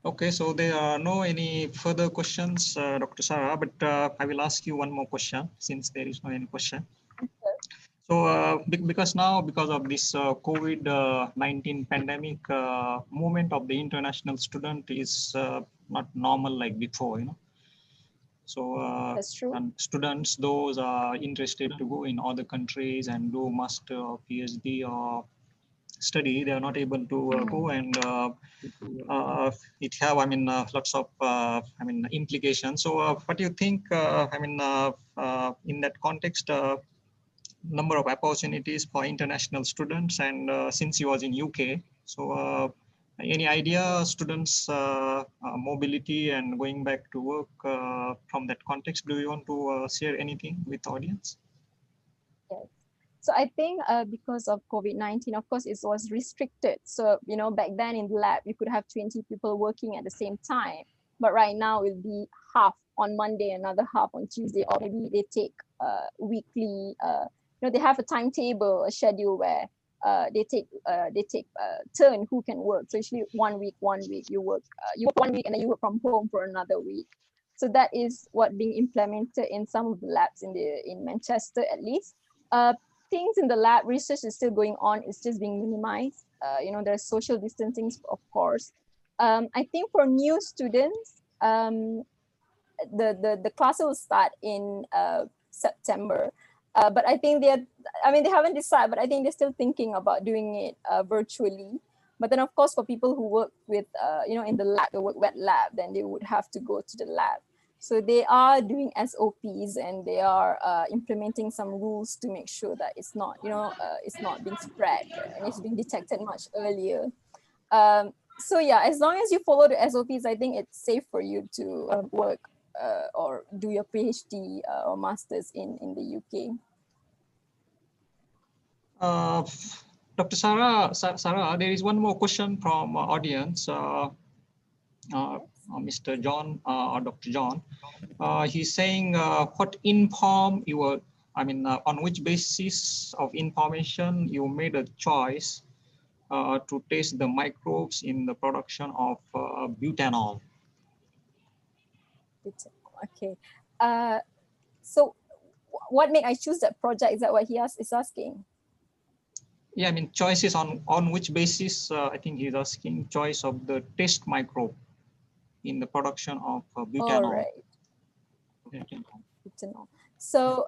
Okay, so there are no any further questions, Dr. Sarah, but I will ask you one more question since there is no any question. So because of this COVID-19 pandemic, movement of the international student is not normal like before, So That's true. And students, those are interested to go in other countries and do master or PhD or study, they are not able to go, and it have lots of implications. So what do you think, in that context, number of opportunities for international students, and since you was in UK, so any idea students mobility and going back to work from that context? Do you want to share anything with the audience? Yes. So I think because of COVID-19, of course, it was restricted. So, back then in the lab, you could have 20 people working at the same time. But right now it will be half on Monday, another half on Tuesday, or maybe they take weekly, they have a timetable, a schedule where they take turn who can work. So usually 1 week, you work 1 week, and then you work from home for another week. So that is what being implemented in some of the labs in Manchester, at least. Things in the lab, research is still going on. It's just being minimized. There's social distancing, of course. I think for new students, the class will start in September. But I think they haven't decided, but I think they're still thinking about doing it virtually. But then of course, for people who work with, in the lab, the wet lab, then they would have to go to the lab. So they are doing SOPs and they are implementing some rules to make sure that it's not, it's not being spread and it's being detected much earlier. So yeah, as long as you follow the SOPs, I think it's safe for you to work or do your PhD or masters in the UK. Dr. Sarah, there is one more question from audience. Mr. John or Dr. John, he's saying, what inform your, on which basis of information you made a choice to test the microbes in the production of butanol? Okay. So what made I choose that project? Is that what he is asking? Yeah, choices on which basis, I think he's asking choice of the test microbe in the production of butanol. All right. Butanol. So,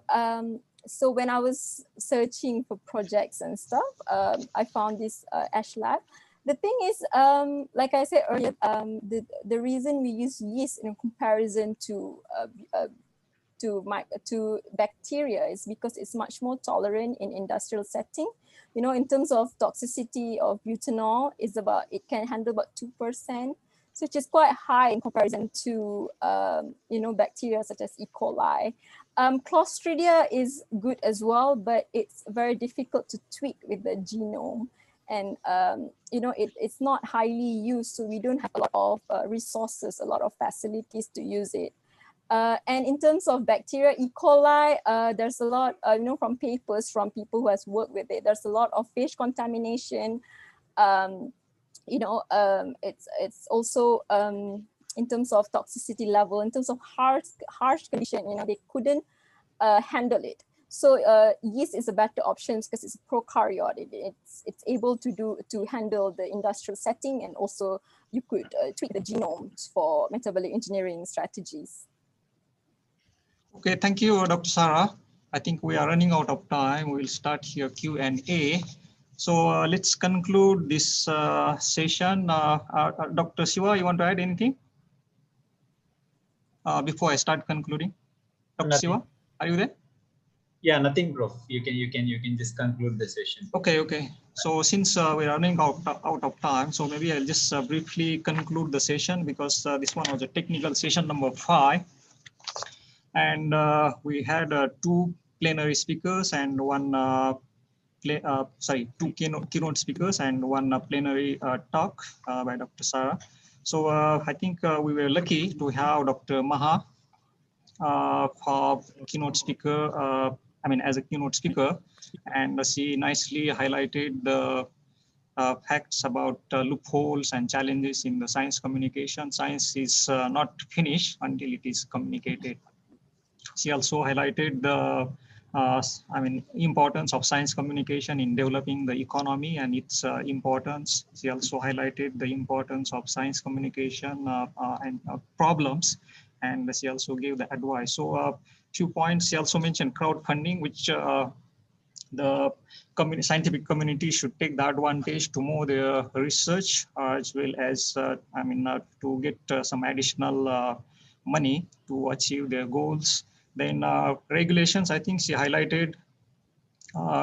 so when I was searching for projects and stuff, I found this Ash Lab. The thing is, like I said earlier, the reason we use yeast in comparison to bacteria is because it's much more tolerant in industrial setting. In terms of toxicity of butanol, it can handle about 2%, so which is quite high in comparison to bacteria such as E. coli. Clostridia is good as well, but it's very difficult to tweak with the genome. And it's not highly used, so we don't have a lot of resources, a lot of facilities to use it. And in terms of bacteria, E. coli, there's a lot, from papers from people who has worked with it. There's a lot of fish contamination. It's also in terms of toxicity level, in terms of harsh condition, they couldn't handle it. So yeast is a better option because it's a prokaryote. It's able to handle the industrial setting, and also you could tweak the genomes for metabolic engineering strategies. Okay, thank you, Dr. Sarah. I think we are running out of time. We'll start here Q&A. So let's conclude this session. Dr. Siva, you want to add anything before I start concluding? Dr. Siva, are you there? Yeah, nothing, Prof. You can just conclude the session. Okay. So since we're running out of time, so maybe I'll just briefly conclude the session, because this one was a technical session number 5. And we had 2 plenary speakers and one two keynote speakers and one plenary talk by Dr. Sarah. So I think we were lucky to have Dr. Maha for keynote speaker, as a keynote speaker, and she nicely highlighted the facts about loopholes and challenges in the science communication. Science is not finished until it is communicated. She also highlighted the importance of science communication in developing the economy and its importance. She also highlighted the importance of science communication and problems, and she also gave the advice. So a few points. She also mentioned crowdfunding, which the scientific community should take the advantage to move their research, as well as to get some additional money to achieve their goals. Then regulations, I think she highlighted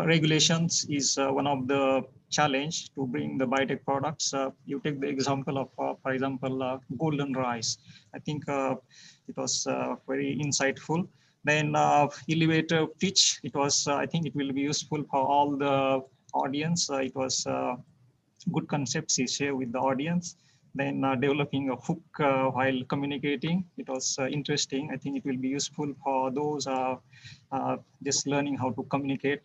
regulations is one of the challenge to bring the biotech products. You take the example of, for example, golden rice. I think it was very insightful. Then elevator pitch, it was, I think it will be useful for all the audience. It was good concepts she shared with the audience. Then developing a hook while communicating, it was interesting. I think it will be useful for those just learning how to communicate.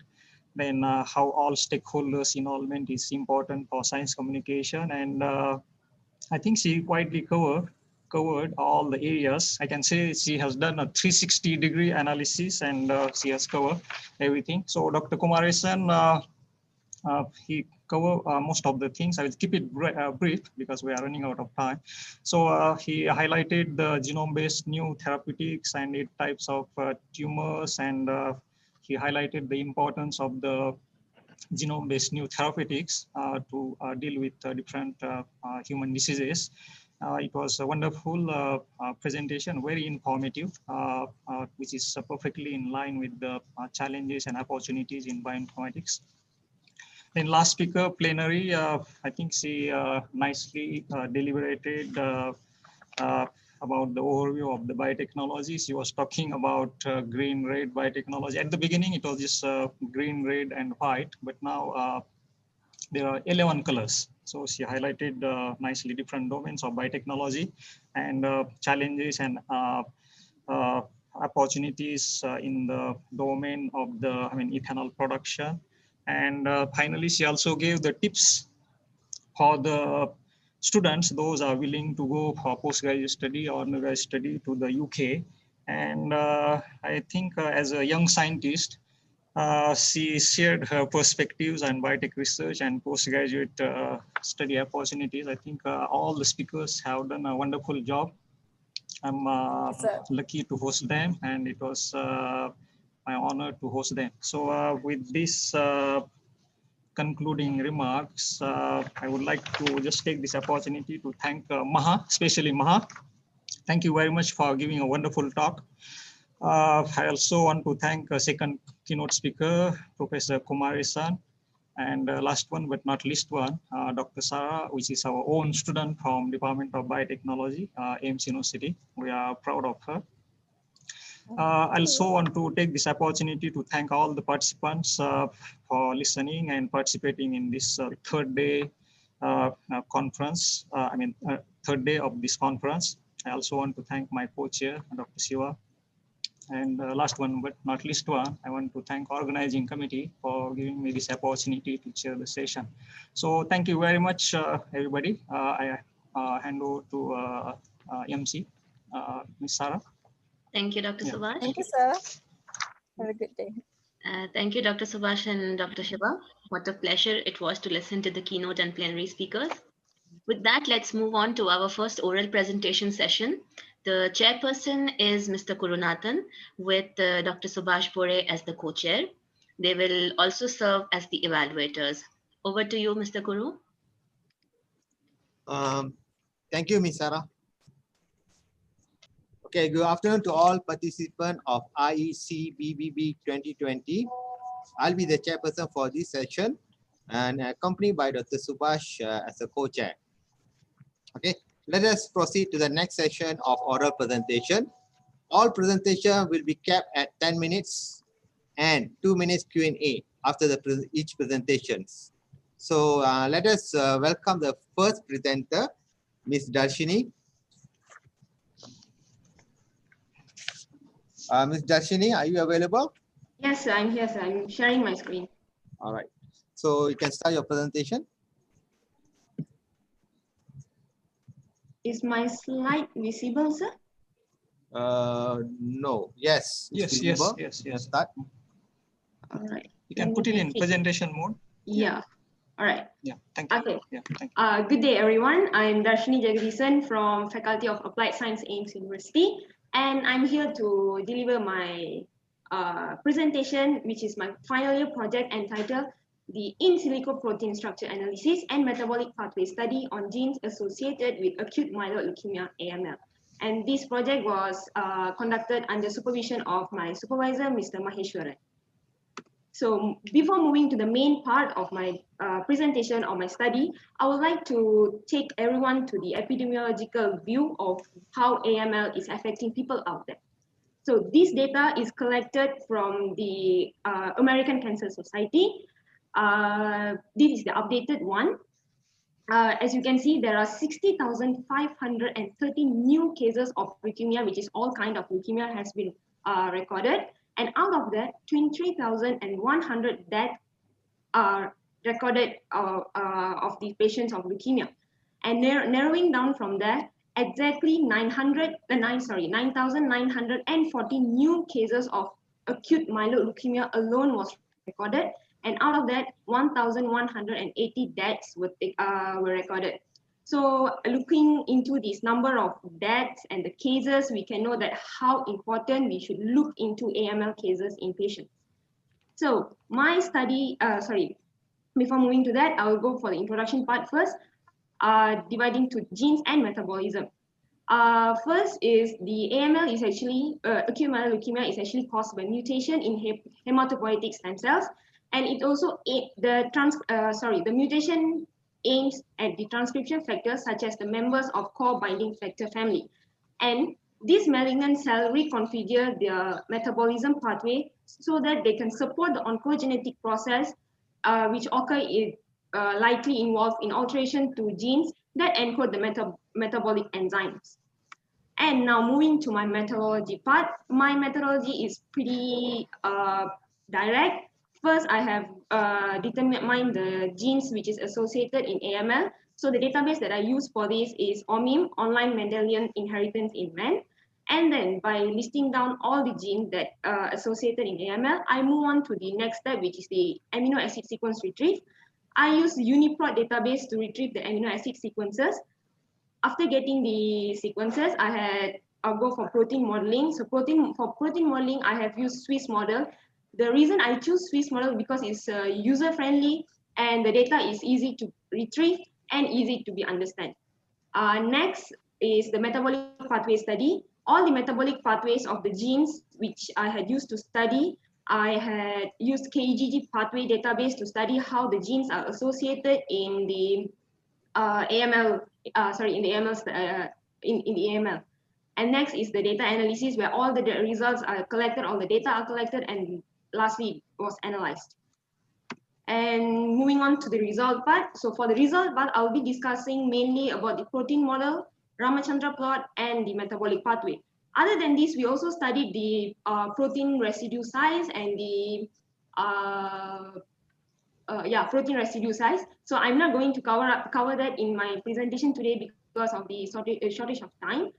Then how all stakeholders involvement is important for science communication. And I think she widely covered all the areas. I can say she has done a 360-degree analysis, and she has covered everything. So Dr. Kumaresan, he cover most of the things. I will keep it brief because we are running out of time. So he highlighted the genome-based new therapeutics and 8 types of tumors, and he highlighted the importance of the genome-based new therapeutics to deal with different human diseases. It was a wonderful presentation, very informative, which is perfectly in line with the challenges and opportunities in bioinformatics. Then last speaker, plenary, I think she nicely deliberated about the overview of the biotechnology. She was talking about green, red biotechnology. At the beginning, it was just green, red, and white, but now there are 11 colors. So she highlighted nicely different domains of biotechnology and challenges and opportunities in the domain of the ethanol production. And finally, she also gave the tips for the students, those are willing to go for postgraduate study or undergraduate study to the UK. And I think as a young scientist, she shared her perspectives on biotech research and postgraduate study opportunities. I think all the speakers have done a wonderful job. I'm lucky to host them, and it was my honor to host them. So with this concluding remarks, I would like to just take this opportunity to thank Maha, especially Maha. Thank you very much for giving a wonderful talk. I also want to thank a second keynote speaker, Professor Kumari-san, and last one but not least one, Dr. Sarah, which is our own student from Department of Biotechnology, AIMS University. We are proud of her. I also want to take this opportunity to thank all the participants for listening and participating in this third day conference, third day of this conference. I also want to thank my co-chair, Dr. Siva. And last one, but not least one, I want to thank organizing committee for giving me this opportunity to chair the session. So thank you very much, everybody. I hand over to MC, Ms. Sarah. Thank you, Dr. Subhash. Thank you, sir. Have a good day. Thank you, Dr. Subhash and Dr. Shiva. What a pleasure it was to listen to the keynote and plenary speakers. With that, let's move on to our first oral presentation session. The chairperson is Mr. Kurunathan, with Dr. Subhash Bore as the co-chair. They will also serve as the evaluators. Over to you, Mr. Kuru. Thank you, Ms. Sarah. Okay, good afternoon to all participants of IECBBB 2020. I'll be the chairperson for this session and accompanied by Dr. Subhash as a co-chair. Okay, let us proceed to the next session of oral presentation. All presentation will be kept at 10 minutes and 2 minutes Q&A after each presentations. So let us welcome the first presenter, Ms. Darshini. Ms. Darshini, are you available? Yes, I'm here, sir. I'm sharing my screen. All right. So you can start your presentation. Is my slide visible, sir? No. Yes. Yes. Start. All right. You can put it in presentation mode. Yeah. All right. Yeah. Thank you. Okay. Yeah. Thank you. Good day, everyone. I'm Darshini Jagadisan from Faculty of Applied Science, AIMS University, and I'm here to deliver my presentation, which is my final year project entitled the in silico protein structure analysis and metabolic pathway study on genes associated with acute myeloid leukemia, AML. And this project was conducted under supervision of my supervisor, Mr. Maheshwaran. So before moving to the main part of my presentation or my study, I would like to take everyone to the epidemiological view of how AML is affecting people out there. So this data is collected from the American Cancer Society. This is the updated one. As you can see, there are 60,530 new cases of leukemia, which is all kind of leukemia, has been recorded. And out of that, 23,100 deaths are recorded of the patients of leukemia. And narrowing down from there, exactly 9,940 new cases of acute myeloid leukemia alone was recorded. And out of that, 1,180 deaths were recorded. So looking into this number of deaths and the cases, we can know that how important we should look into AML cases in patients. So my study, before moving to that, I will go for the introduction part first, dividing to genes and metabolism. First is the AML is actually, acute myeloid leukemia is actually caused by mutation in hematopoietic stem cells. And it also, the mutation aims at the transcription factors such as the members of core binding factor family. And this malignant cell reconfigure their metabolism pathway so that they can support the oncogenetic process, which occur in, likely involved in alteration to genes that encode the metabolic enzymes. And now moving to my methodology part, my methodology is pretty direct. First, I have determined the genes which is associated in AML. So the database that I use for this is OMIM, Online Mendelian Inheritance in Man. And then by listing down all the genes that are associated in AML, I move on to the next step, which is the amino acid sequence retrieve. I use UniProt database to retrieve the amino acid sequences. After getting the sequences, I'll go for protein modeling. So for protein modeling, I have used Swiss model. The reason I choose Swiss model because it's user-friendly and the data is easy to retrieve and easy to be understood. Next is the metabolic pathway study. All the metabolic pathways of the genes which I had used to study, I had used KEGG pathway database to study how the genes are associated in the AML, in the AML. And next is the data analysis where all the results are collected, all the data are collected, and lastly was analyzed. And moving on to the result part. So for the result part, I'll be discussing mainly about the protein model, Ramachandra plot, and the metabolic pathway. Other than this, we also studied the protein residue size and the protein residue size. So I'm not going to cover that in my presentation today because of the shortage of time.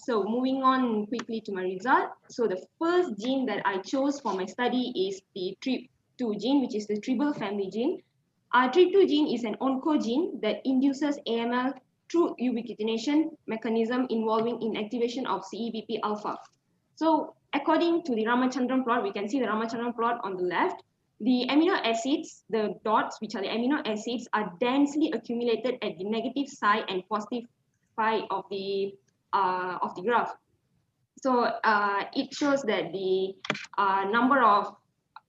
So moving on quickly to my result. So the first gene that I chose for my study is the TRP2 gene, which is the tribal family gene. TRP2 gene is an oncogene that induces AML through ubiquitination mechanism involving inactivation of CEBP alpha. So according to the Ramachandran plot, we can see the Ramachandran plot on the left. The amino acids, the dots, which are the amino acids, are densely accumulated at the negative side and positive side of the graph. So it shows that the number of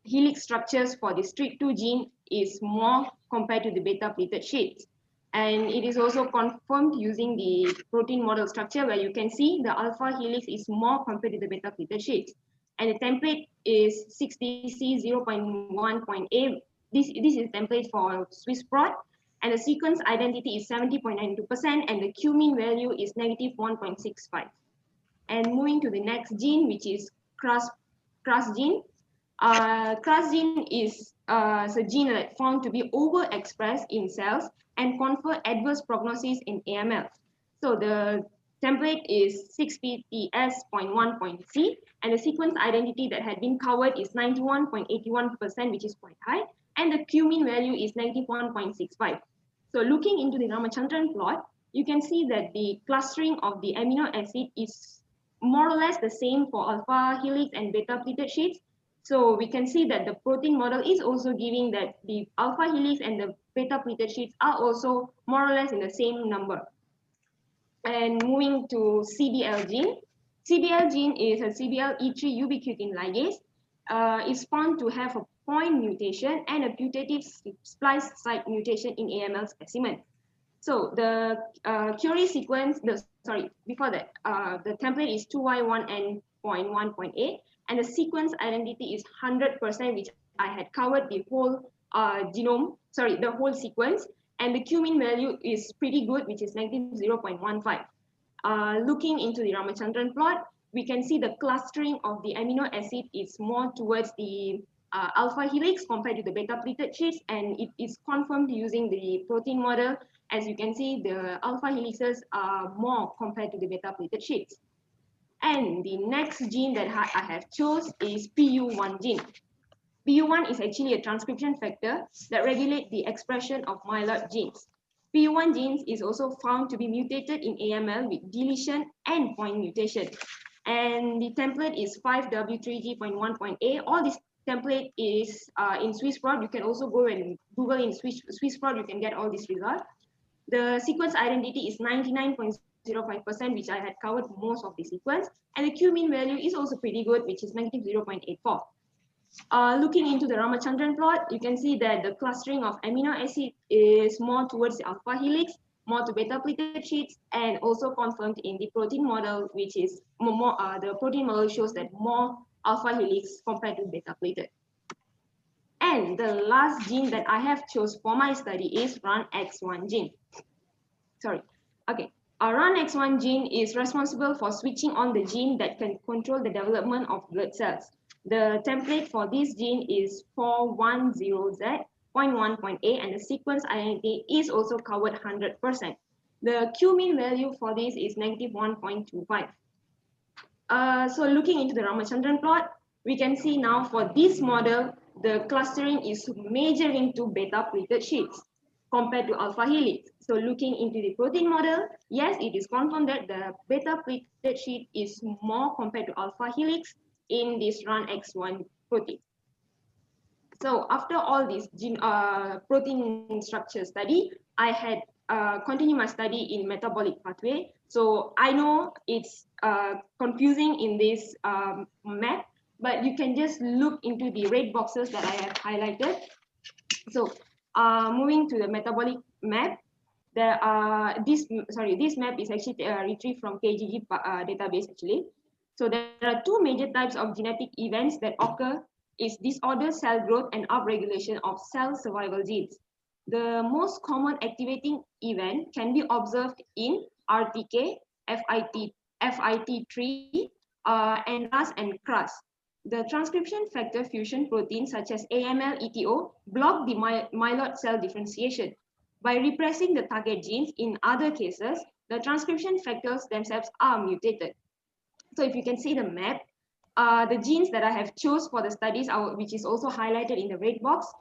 helix structures for the TRP2 gene is more compared to the beta pleated sheets. And it is also confirmed using the protein model structure where you can see the alpha helix is more compared to the beta pleated sheets. And the template is 6DC 0.1.8. This is template for Swiss prot. And the sequence identity is 70.92%, and the Q-mean value is negative 1.65. And moving to the next gene, which is CRAS gene. CRAS gene is a gene that found to be overexpressed in cells and confer adverse prognosis in AML. So the template is 6PTS.1.C, and the sequence identity that had been covered is 91.81%, which is quite high, and the Q-mean value is negative 1.65. So looking into the Ramachandran plot, you can see that the clustering of the amino acid is more or less the same for alpha helix and beta pleated sheets. So we can see that the protein model is also giving that the alpha helix and the beta pleated sheets are also more or less in the same number. And moving to CBL gene. CBL gene is a CBL-E3 ubiquitin ligase. It's found to have a point mutation and a putative splice site mutation in AML specimen. So the Curie sequence, before that, the template is 2Y1N.1.8, and the sequence identity is 100%, which I had covered the whole the whole sequence, and the Q-mean value is pretty good, which is negative 0.15. Looking into the Ramachandran plot, we can see the clustering of the amino acid is more towards the alpha helix compared to the beta pleated sheets, and it is confirmed using the protein model. As you can see, the alpha helixes are more compared to the beta pleated sheets. And the next gene that I have chose is PU1 gene. PU1 is actually a transcription factor that regulates the expression of myeloid genes. PU1 genes is also found to be mutated in AML with deletion and point mutation. And the template is 5W3G.1.A. All this template is in SwissProt. You can also go and Google in SwissProt, you can get all these results. The sequence identity is 99.05%, which I had covered most of the sequence. And the Q mean value is also pretty good, which is -0.84. Looking into the Ramachandran plot, you can see that the clustering of amino acid is more towards the alpha helix, more to beta pleated sheets, and also confirmed in the protein model, which is the protein model shows that more alpha helix compared to beta pleated. And the last gene that I have chose for my study is RUNX1 gene. Sorry, okay. RUNX1 gene is responsible for switching on the gene that can control the development of blood cells. The template for this gene is 410Z.1.A, and the sequence identity is also covered 100%. The Q mean value for this is -1.25. So looking into the Ramachandran plot, we can see now for this model, the clustering is major into beta pleated sheets compared to alpha helix. So looking into the protein model, yes, it is confirmed that the beta pleated sheet is more compared to alpha helix in this RUNX1 protein. So after all this protein structure study, I had continued my study in metabolic pathway. So I know it's confusing in this map, but you can just look into the red boxes that I have highlighted. So moving to the metabolic map, this map is actually retrieved from KGG database actually. So there are two major types of genetic events that occur is disordered cell growth and upregulation of cell survival genes. The most common activating event can be observed in RTK, FIT3, and RAS and CRAS. The transcription factor fusion proteins such as AML, ETO block the myeloid cell differentiation. By repressing the target genes in other cases, the transcription factors themselves are mutated. So if you can see the map, the genes that I have chose for the studies, which is also highlighted in the red box,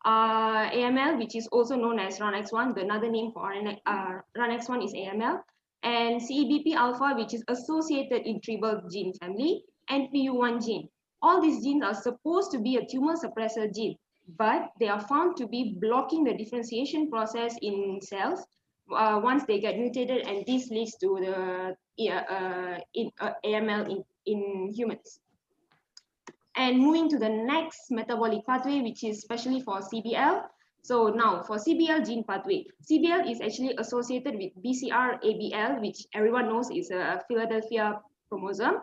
AML, which is also known as RUNX1, another name for RUNX1 is AML, and CEBP alpha, which is associated in tribal gene family, and PU1 gene. All these genes are supposed to be a tumor suppressor gene, but they are found to be blocking the differentiation process in cells once they get mutated, and this leads to the AML in humans. And moving to the next metabolic pathway, which is especially for CBL. So now for CBL gene pathway, CBL is actually associated with BCR-ABL, which everyone knows is a Philadelphia chromosome.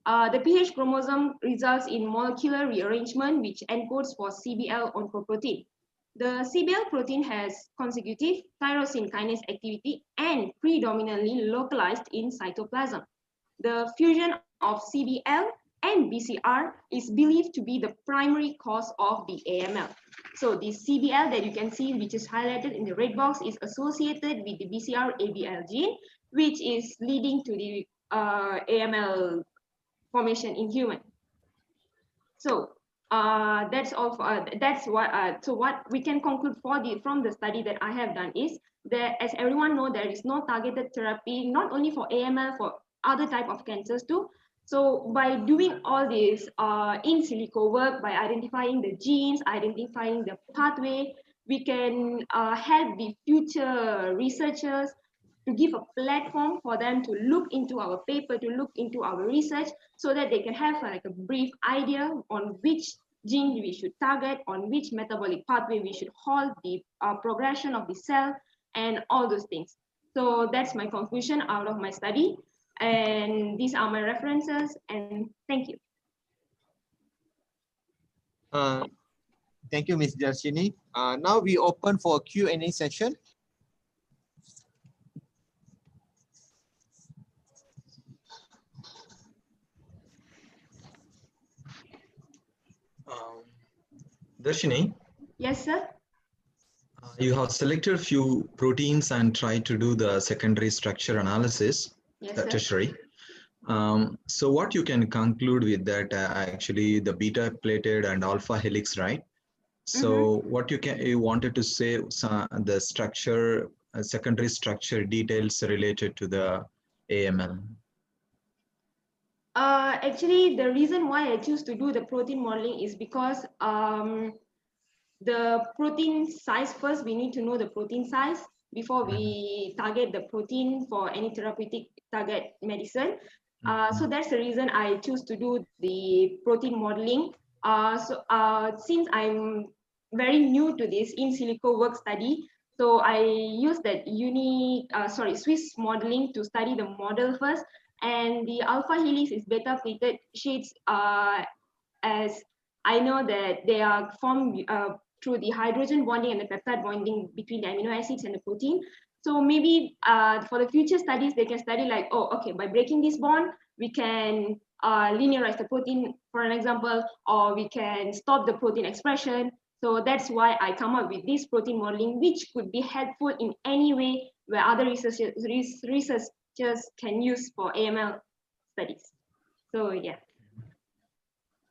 The PH chromosome results in molecular rearrangement, which encodes for CBL oncoprotein. The CBL protein has consecutive tyrosine kinase activity and predominantly localized in cytoplasm. The fusion of CBL and BCR is believed to be the primary cause of the AML. So the CBL that you can see, which is highlighted in the red box, is associated with the BCR-ABL gene, which is leading to the AML formation in human. So that's all. So what we can conclude from the study that I have done is that, as everyone knows, there is no targeted therapy, not only for AML, for other type of cancers too. So by doing all this in silico work, by identifying the genes, identifying the pathway, we can help the future researchers to give a platform for them to look into our paper, to look into our research, so that they can have like a brief idea on which gene we should target, on which metabolic pathway we should halt the progression of the cell, and all those things. So that's my conclusion out of my study. And these are my references, and thank you. Thank you, Ms. Darshini. Now we open for Q&A session. Darshini? Yes, sir. You have selected a few proteins and tried to do the secondary structure analysis, Yes, sir. tertiary. So what you can conclude with that, actually the beta plated and alpha helix, right? So what you wanted to say, the structure, secondary structure details related to the AML. Actually, the reason why I choose to do the protein modeling is because the protein size first, we need to know the protein size before we target the protein for any therapeutic target medicine. So that's the reason I choose to do the protein modeling. Since I'm very new to this in silico work study, so I use that Swiss modeling to study the model first, and the alpha helix is beta plated sheets as I know that they are formed through the hydrogen bonding and the peptide bonding between the amino acids and the protein. So maybe for the future studies, they can study like, oh, okay, by breaking this bond, we can linearize the protein, for an example, or we can stop the protein expression. So that's why I come up with this protein modeling, which could be helpful in any way where other researchers can use for AML studies. So yeah.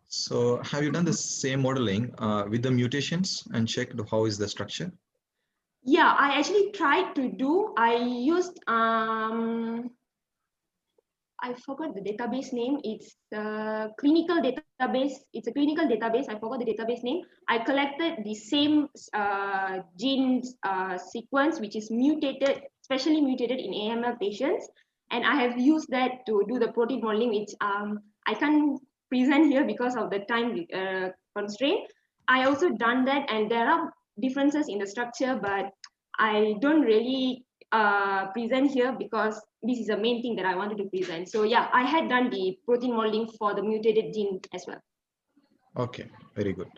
So have you done the same modeling with the mutations and checked how is the structure? Yeah, I actually tried to do. I used I forgot the database name. It's a clinical database. It's a clinical database. I forgot the database name. I collected the same gene sequence, which is mutated, specially mutated in AML patients, and I have used that to do the protein modeling, which I can't present here because of the time constraint. I also done that, and there are differences in the structure, but I don't really present here because this is the main thing that I wanted to present. So yeah, I had done the protein modeling for the mutated gene as well. Okay, very good.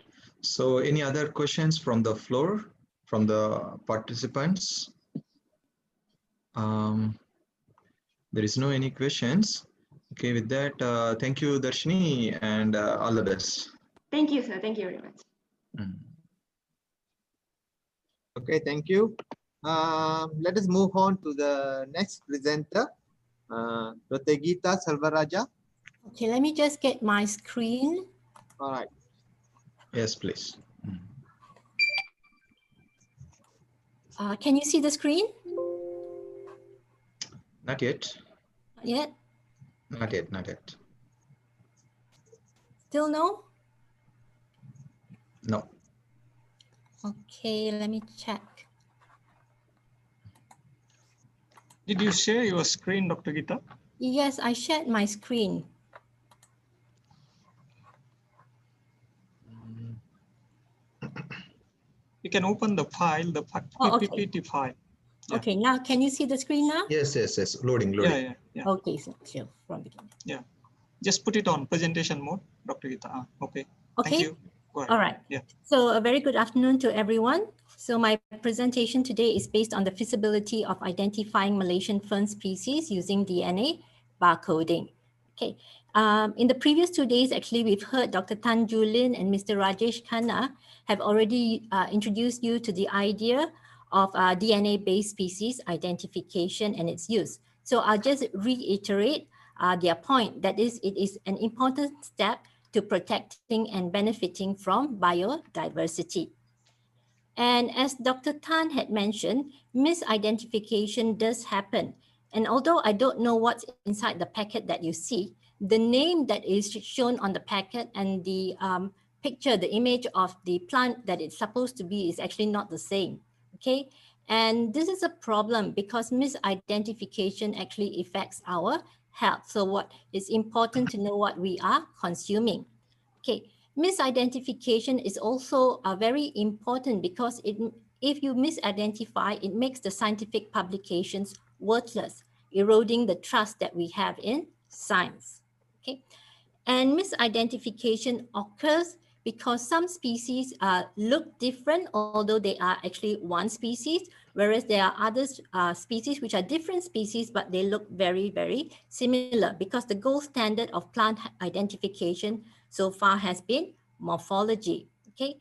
So any other questions from the floor, from the participants? There is no any questions. Okay, with that, thank you, Darshini, and all the best. Thank you, sir. Thank you very much. Okay, thank you. Let us move on to the next presenter, Dr. Geeta Salvaraja. Okay, let me just get my screen. All right. Yes, please. Can you see the screen? Not yet. Not yet? Not yet, not yet. Still no? No. Okay, let me check. Did you share your screen, Dr. Geeta? Yes, I shared my screen. You can open the file, the PPT file. Yeah. Okay, now can you see the screen now? Yes, yes, yes. Loading, loading. Yeah. Okay, so sure, from beginning. Yeah. Just put it on presentation mode, Dr. Geeta. Okay. Thank you. Go ahead. All right. Yeah. So a very good afternoon to everyone. So my presentation today is based on the feasibility of identifying Malaysian fern species using DNA barcoding. Okay. In the previous 2 days, actually, we've heard Dr. Tan Julin and Mr. Rajesh Khanna have already introduced you to the idea of DNA-based species identification and its use. So I'll just reiterate their point, that is, it is an important step to protecting and benefiting from biodiversity. And as Dr. Tan had mentioned, misidentification does happen. And although I don't know what's inside the packet that you see, the name that is shown on the packet and the picture, the image of the plant that it's supposed to be is actually not the same, okay? And this is a problem because misidentification actually affects our health. So what is important to know what we are consuming. Okay, misidentification is also very important because if you misidentify, it makes the scientific publications worthless, eroding the trust that we have in science. Okay, and misidentification occurs because some species look different, although they are actually one species, whereas there are other species which are different species, but they look very, very similar because the gold standard of plant identification so far has been morphology, okay?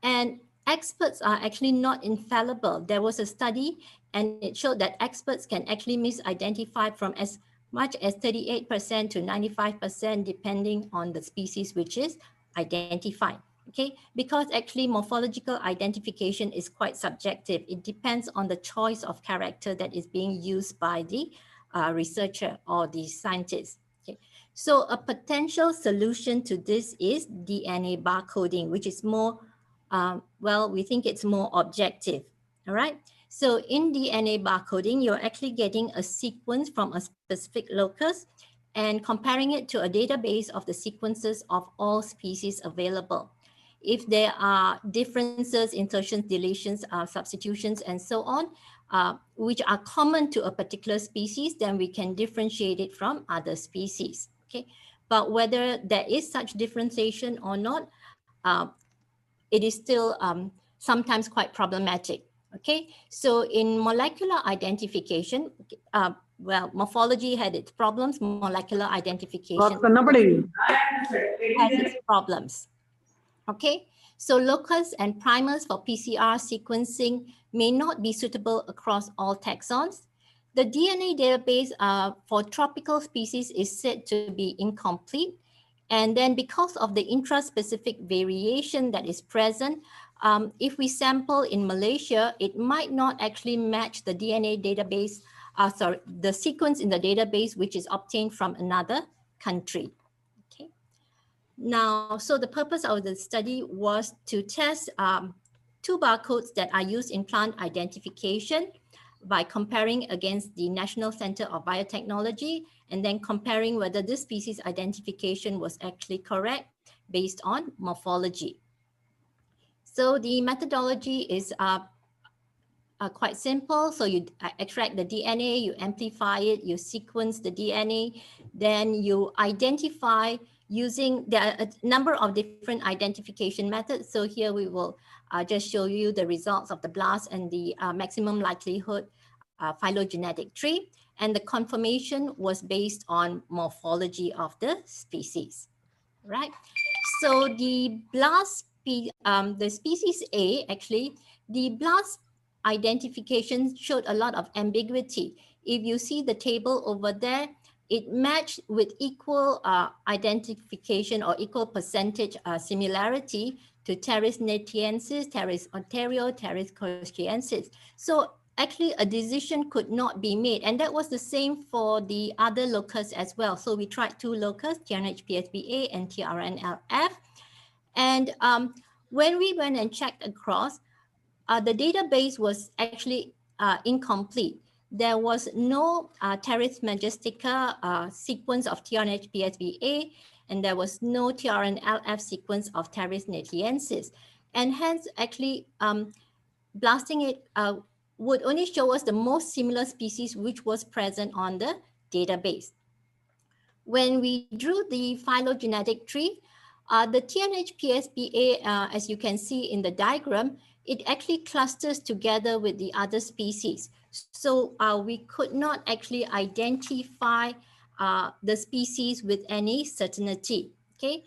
And experts are actually not infallible. There was a study and it showed that experts can actually misidentify from as much as 38% to 95% depending on the species which is identified. Okay, because actually morphological identification is quite subjective. It depends on the choice of character that is being used by the researcher or the scientist. Okay, so a potential solution to this is DNA barcoding, which is more, well, we think it's more objective. All right. So in DNA barcoding, you're actually getting a sequence from a specific locus and comparing it to a database of the sequences of all species available. If there are differences, insertions, deletions, substitutions, and so on, which are common to a particular species, then we can differentiate it from other species. Okay, but whether there is such differentiation or not, it is still sometimes quite problematic. Okay, so in molecular identification, well, morphology had its problems, molecular identification has its problems. Okay, so locus and primers for PCR sequencing may not be suitable across all taxons. The DNA database for tropical species is said to be incomplete. And then because of the intraspecific variation that is present, if we sample in Malaysia, it might not actually match the DNA database, the sequence in the database, which is obtained from another country. Okay. Now, so the purpose of the study was to test two barcodes that are used in plant identification by comparing against the National Center of Biotechnology and then comparing whether this species identification was actually correct based on morphology. So the methodology is quite simple. So you extract the DNA, you amplify it, you sequence the DNA, then you identify using, there are a number of different identification methods. So here we will just show you the results of the BLAST and the maximum likelihood phylogenetic tree. And the confirmation was based on morphology of the species, right? So the BLAST, the species A, actually, the BLAST identification showed a lot of ambiguity. If you see the table over there, it matched with equal identification or equal percentage similarity to Pteris natiensis, Pteris ontario, Pteris cocchiensis. So actually a decision could not be made. And that was the same for the other locus as well. So we tried two locus, TRNH-PSBA and TRNLF. And when we went and checked across, the database was actually incomplete. There was no Pteris majestica sequence of TRNH-PSBA, and there was no TRNLF sequence of Pteris natiensis. And hence, actually, blasting it would only show us the most similar species which was present on the database. When we drew the phylogenetic tree, the TRNH-PSBA, as you can see in the diagram, it actually clusters together with the other species. So we could not actually identify the species with any certainty, okay?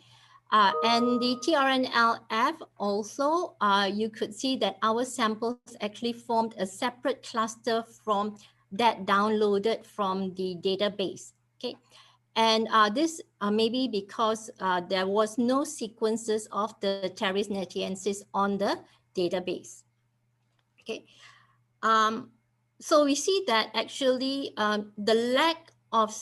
And the TRNLF also, you could see that our samples actually formed a separate cluster from that downloaded from the database, okay? And this may be because there was no sequences of the Pteris natiensis on the database. Okay, so we see that actually the lack of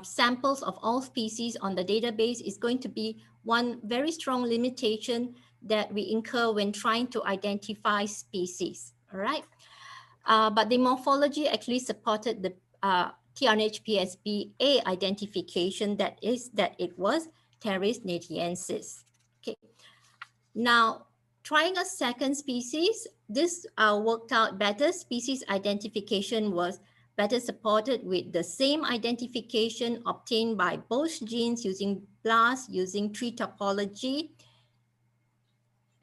samples of all species on the database is going to be one very strong limitation that we incur when trying to identify species. All right, but the morphology actually supported the TRNH-PSBA identification, that is that it was Pteris natiensis. Okay, now trying a second species, this worked out better. Species identification was better supported with the same identification obtained by both genes using BLAST, using tree topology,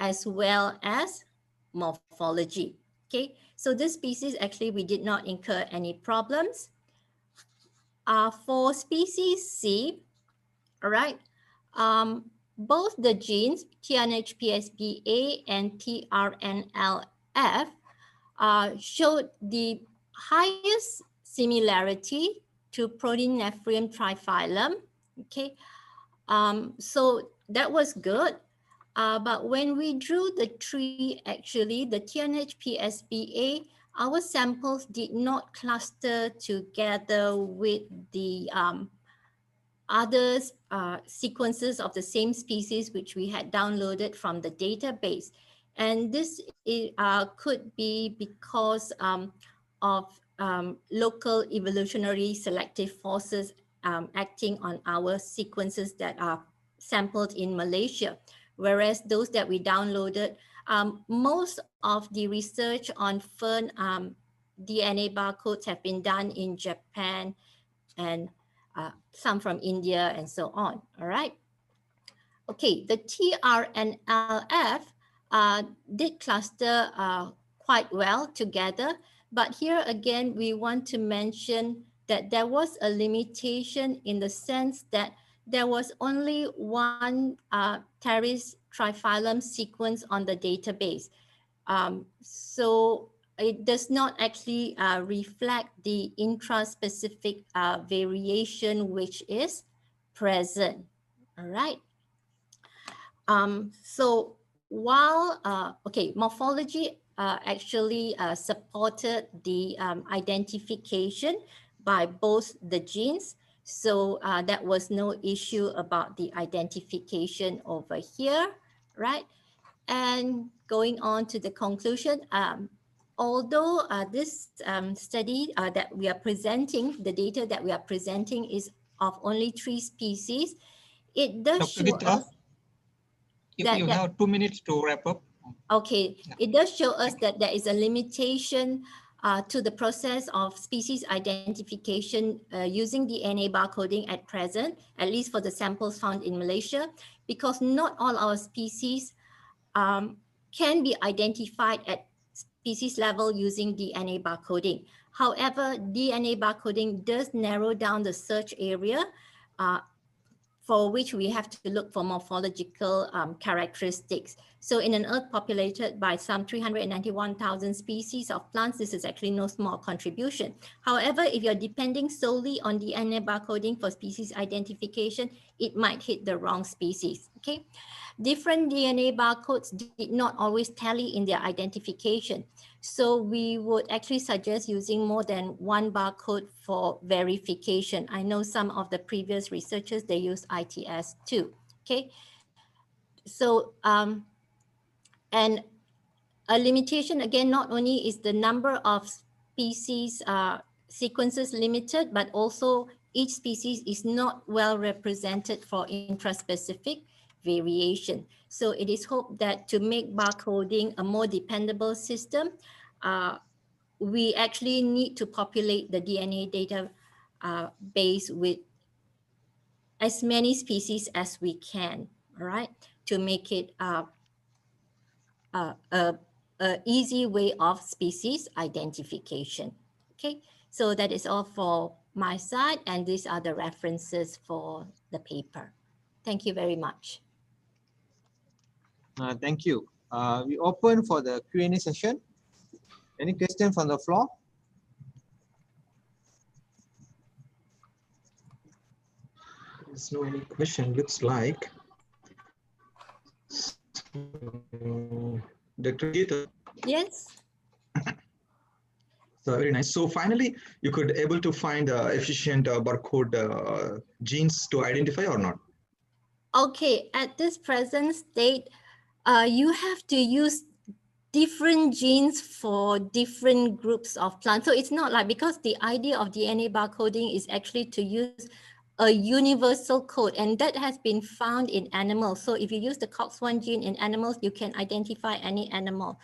as well as morphology. Okay, so this species actually we did not incur any problems. For species C, all right, both the genes TRNH-PSBA and TRNLF showed the highest similarity to protein-nephrium triphyllum. Okay, so that was good. But when we drew the tree, actually, the TNH-PSBA, our samples did not cluster together with the other sequences of the same species which we had downloaded from the database. And this could be because of local evolutionary selective forces acting on our sequences that are sampled in Malaysia. Whereas those that we downloaded, most of the research on fern DNA barcodes have been done in Japan and some from India and so on, all right? Okay, the TR and LF did cluster quite well together, but here again, we want to mention that there was a limitation in the sense that there was only one Pteris triphyllum sequence on the database. So it does not actually reflect the intraspecific variation which is present, all right? So while, okay, morphology actually supported the identification by both the genes. So that was no issue about the identification over here, right? And going on to the conclusion, although this study that we are presenting, the data that we are presenting is of only 3 species, it does Dr. show Gita, us that you have 2 minutes to wrap up. Okay, Yeah. it does show us that there is a limitation to the process of species identification using DNA barcoding at present, at least for the samples found in Malaysia, because not all our species can be identified at species level using DNA barcoding. However, DNA barcoding does narrow down the search area for which we have to look for morphological characteristics. So in an Earth populated by some 391,000 species of plants, this is actually no small contribution. However, if you're depending solely on DNA barcoding for species identification, it might hit the wrong species, okay? Different DNA barcodes did not always tally in their identification. So we would actually suggest using more than one barcode for verification. I know some of the previous researchers, they use ITS too, okay? So, and a limitation, again, not only is the number of species sequences limited, but also each species is not well represented for intraspecific variation. So it is hoped that to make barcoding a more dependable system, we actually need to populate the DNA data base with as many species as we can, all right, to make it a easy way of species identification. Okay, so that is all for my side, and these are the references for the paper. Thank you very much. Thank you. We open for the Q&A session. Any question from the floor? There's no any question, looks like. Dr. Gita. Yes. So very nice. So finally, you could able to find efficient barcode genes to identify or not? Okay, at this present state, you have to use different genes for different groups of plants. So it's not like, because the idea of DNA barcoding is actually to use a universal code, and that has been found in animals. So if you use the COX-1 gene in animals, you can identify any animal.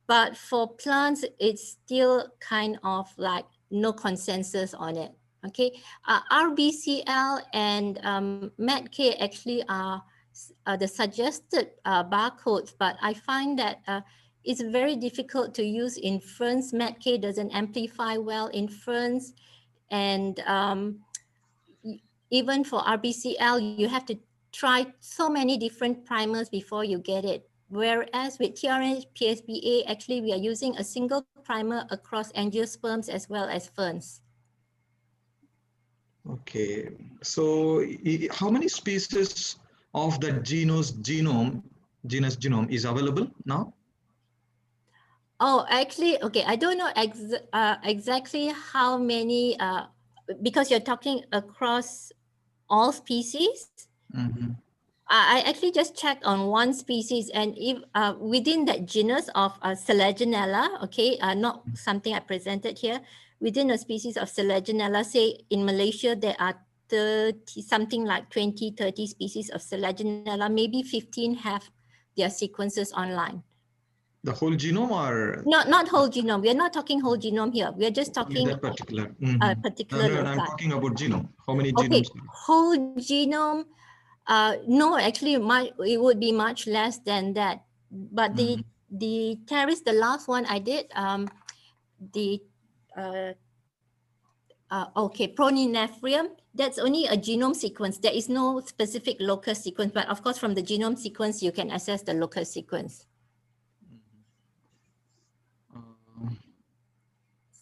But for plants, it's still kind of like no consensus on it. Okay, RBCL and METK actually are the suggested barcodes, but I find that it's very difficult to use in ferns. METK doesn't amplify well in ferns, and even for RBCL, you have to try so many different primers before you get it. Whereas with TRNH PSBA, actually we are using a single primer across angiosperms as well as ferns. Okay, so how many species of the genus genome is available now? Oh, actually, okay. I don't know exactly how many, because you're talking across all species. Mhm. I actually just checked on one species, and if within that genus of Selaginella, okay, not something I presented here, within a species of Selaginella, say in Malaysia, there are 30, something like 20, 30 species of Selaginella, maybe 15 have their sequences online. The whole genome, or Not whole genome. We are not talking whole genome here. We are just talking that particular? a particular No, I'm loci. talking about genome. How many Okay, genomes? whole genome. No, actually, it would be much less than that. But the Terrace, the last one I did, the okay, Proninefrium, that's only a genome sequence. There is no specific locus sequence, but of course, from the genome sequence, you can access the locus sequence.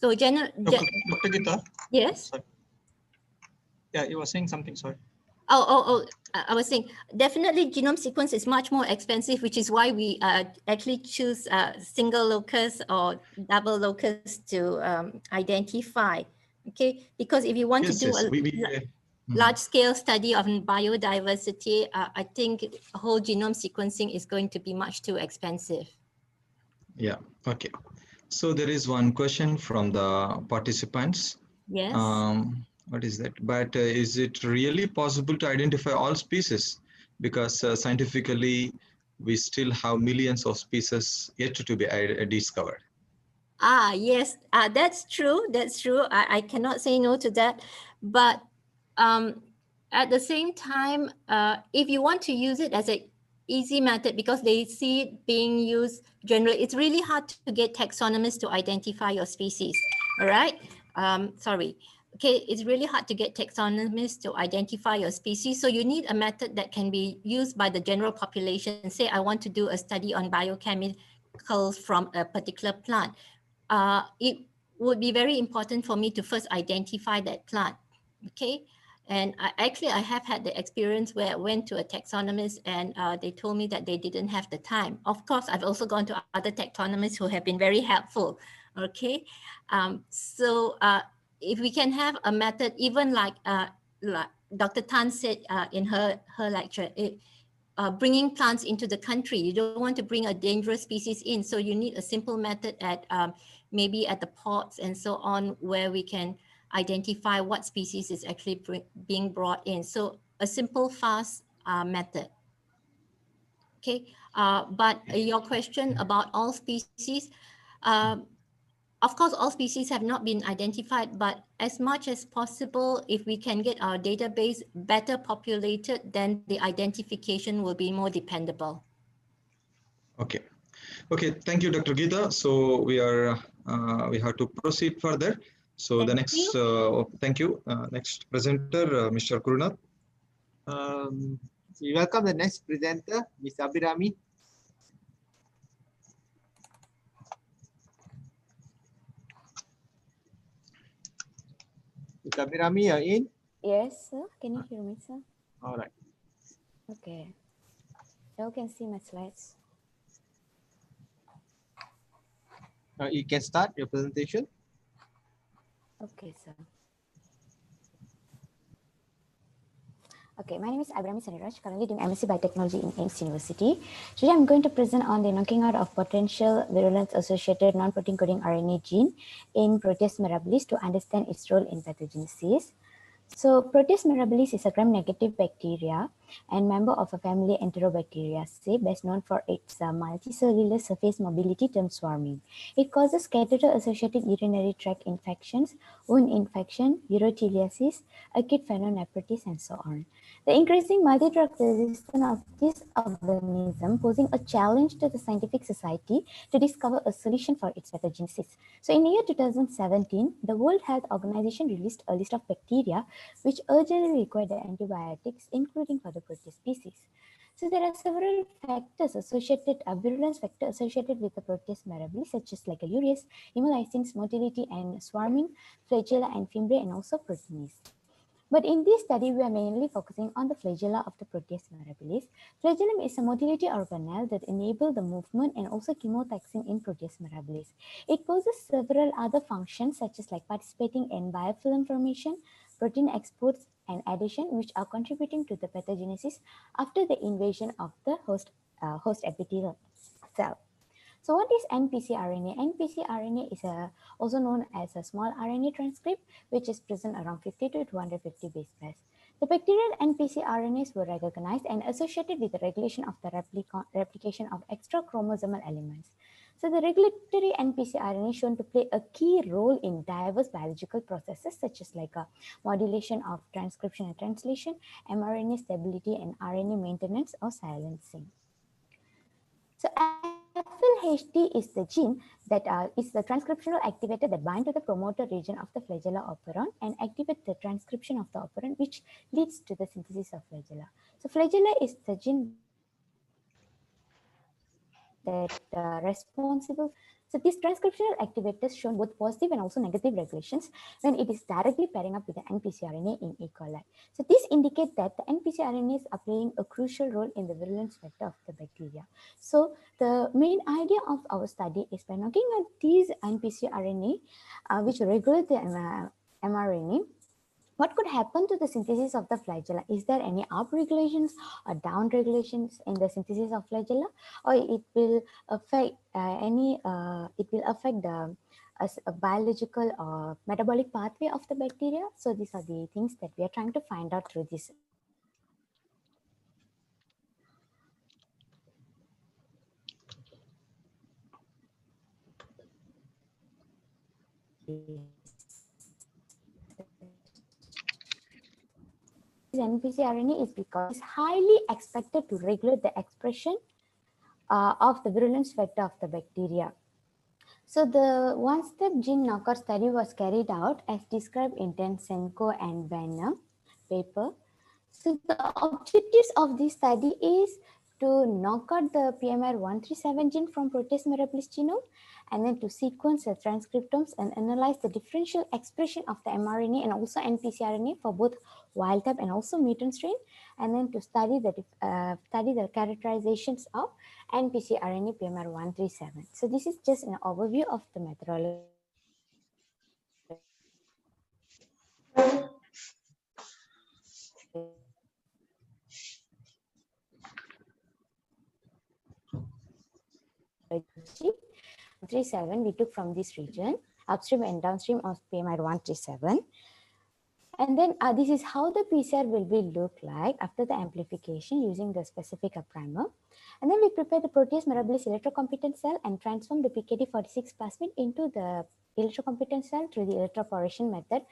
So, Dr. Gita? Yes. Sorry. Yeah, you were saying something, sorry. I was saying definitely genome sequence is much more expensive, which is why we actually choose single locus or double locus to identify. Okay, because if you want to do a large scale study of biodiversity, I think whole genome sequencing is going to be much too expensive. Yeah, okay. So there is one question from the participants. Yes. What is that? But is it really possible to identify all species? Because scientifically, we still have millions of species yet to be discovered. Yes, that's true. That's true. I cannot say no to that. But at the same time, if you want to use it as an easy method, because they see it being used generally, it's really hard to get taxonomists to identify your species. All right. Sorry. Okay, it's really hard to get taxonomists to identify your species. So you need a method that can be used by the general population. Say, I want to do a study on biochemicals from a particular plant. It would be very important for me to first identify that plant, okay? And I have had the experience where I went to a taxonomist and they told me that they didn't have the time. Of course, I've also gone to other taxonomists who have been very helpful, okay? So if we can have a method, even like Dr. Tan said in her lecture, bringing plants into the country. You don't want to bring a dangerous species in. So you need a simple method at maybe at the ports and so on, where we can identify what species is actually being brought in. So a simple, fast method. Okay, but your question about all species, of course, all species have not been identified, but as much as possible, if we can get our database better populated, then the identification will be more dependable. Okay. Okay, thank you, Dr. Gita. So we have to proceed further. So the next, thank you. Next presenter, Mr. Kurunath. We welcome the next presenter, Ms. Abhirami. Ms. Abhirami, you're in? Yes, sir. Can you hear me, sir? All right. Okay. You can see my slides. You can start your presentation. Okay, sir. Okay, my name is Abhirami Saniraj, currently doing MSc Biotechnology in AIMS University. Today I'm going to present on the knocking out of potential virulence-associated non-protein coding RNA gene in Proteus mirabilis to understand its role in pathogenesis. So Proteus mirabilis is a gram-negative bacteria and member of a family Enterobacteriaceae, best known for its multicellular surface mobility termed swarming. It causes catheter-associated urinary tract infections, wound infection, urotiliasis, acute phenonephritis, and so on. The increasing multi-drug resistance of this organism posing a challenge to the scientific society to discover a solution for its pathogenesis. So in the year 2017, the World Health Organization released a list of bacteria which urgently require the antibiotics, including for the Proteus species. So there are several factors associated, virulence factor associated with the Proteus mirabilis, such as like hemolysis, motility, and swarming, flagella and fimbriae, and also proteinase. But in this study, we are mainly focusing on the flagella of the Proteus mirabilis. Flagellum is a motility organelle that enables the movement and also chemotaxin in Proteus mirabilis. It poses several other functions such as like participating in biofilm formation, protein exports and addition, which are contributing to the pathogenesis after the invasion of the host epithelial cell. So what is npcRNA? npcRNA is also known as a small RNA transcript, which is present around 50 to 250 base pairs. The bacterial npcRNAs were recognized and associated with the regulation of the replication of extra chromosomal elements. So the regulatory npcRNA is shown to play a key role in diverse biological processes such as like a modulation of transcription and translation, mRNA stability, and RNA maintenance or silencing. So FLHT is the gene that is the transcriptional activator that binds to the promoter region of the flagella operon and activates the transcription of the operon, which leads to the synthesis of flagella. So flagella is the gene that responsible. So these transcriptional activators shown both positive and also negative regulations when it is directly pairing up with the npcRNA in E. coli. So this indicates that the npcRNAs are playing a crucial role in the virulence vector of the bacteria. So the main idea of our study is by knocking out these npcRNA, which regulate the mRNA, what could happen to the synthesis of the flagella? Is there any up-regulations or down-regulations in the synthesis of flagella, or it will affect the a biological or metabolic pathway of the bacteria? So these are the things that we are trying to find out through this. npcRNA is because it's highly expected to regulate the expression of the virulence vector of the bacteria. So the one-step gene knockout study was carried out as described in Tensenko and Banner paper. So the objectives of this study is to knock out the PMR137 gene from Proteus mirabilis genome, and then to sequence the transcriptomes and analyze the differential expression of the mRNA and also npcRNA for both wild type and also mutant strain, and then to study the characterizations of npcRNA PMR137. So this is just an overview of the methodology. We took from this region, upstream and downstream of PMR137. And then this is how the PCR will be look like after the amplification using the specific primer. And then we prepare the Proteus mirabilis electrocompetent cell and transform the PKD46 plasmid into the electrocompetent cell through the electroporation method,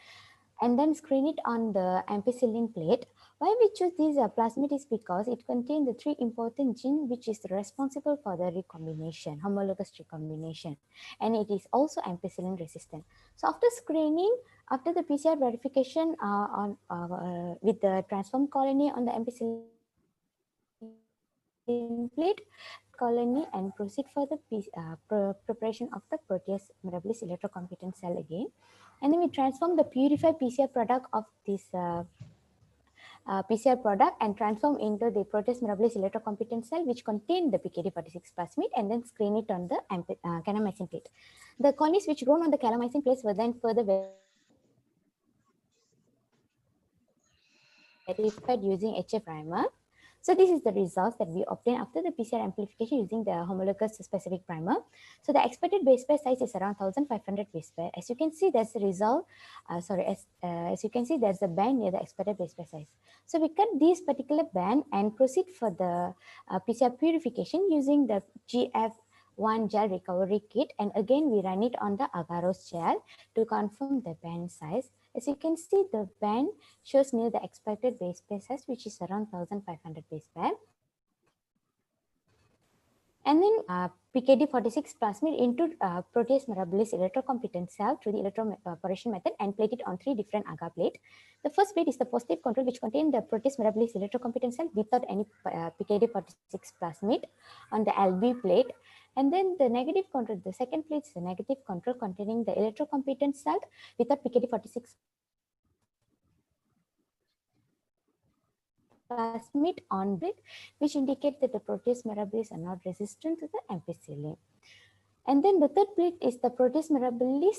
and then screen it on the ampicillin plate. Why we choose this plasmid is because it contains the three important genes which is responsible for the recombination, homologous recombination, and it is also ampicillin resistant. So after screening, after the PCR verification with the transformed colony on the ampicillin plate colony and proceed for the preparation of the Proteus mirabilis electrocompetent cell again. And then we transform the purified PCR product of this PCR product and transform into the Proteus mirabilis electrocompetent cell, which contain the PKD46 plasmid, and then screen it on the kanamycin plate. The colonies which grown on the kanamycin plates were then further verified using HF primer. So this is the results that we obtain after the PCR amplification using the homologous specific primer. So the expected base pair size is around 1,500 base pair. As you can see, there's a result. As you can see, there's a band near the expected base pair size. So we cut this particular band and proceed for the PCR purification using the GF1 gel recovery kit, and again we run it on the agarose gel to confirm the band size. As you can see, the band shows near the expected base pair size, which is around 1,500 base pair. And then PKD46 plasmid into Proteus mirabilis electrocompetent cell through the electroporation method and plate it on 3 different agar plate. The first plate is the positive control, which contains the Proteus mirabilis electrocompetent cell without any PKD46 plasmid on the LB plate. And then the negative control, the second plate is the negative control containing the electrocompetent cell without PKD46 plasmid on it, which indicate that the protease mirabilis are not resistant to the ampicillin. And then the third plate is the protease mirabilis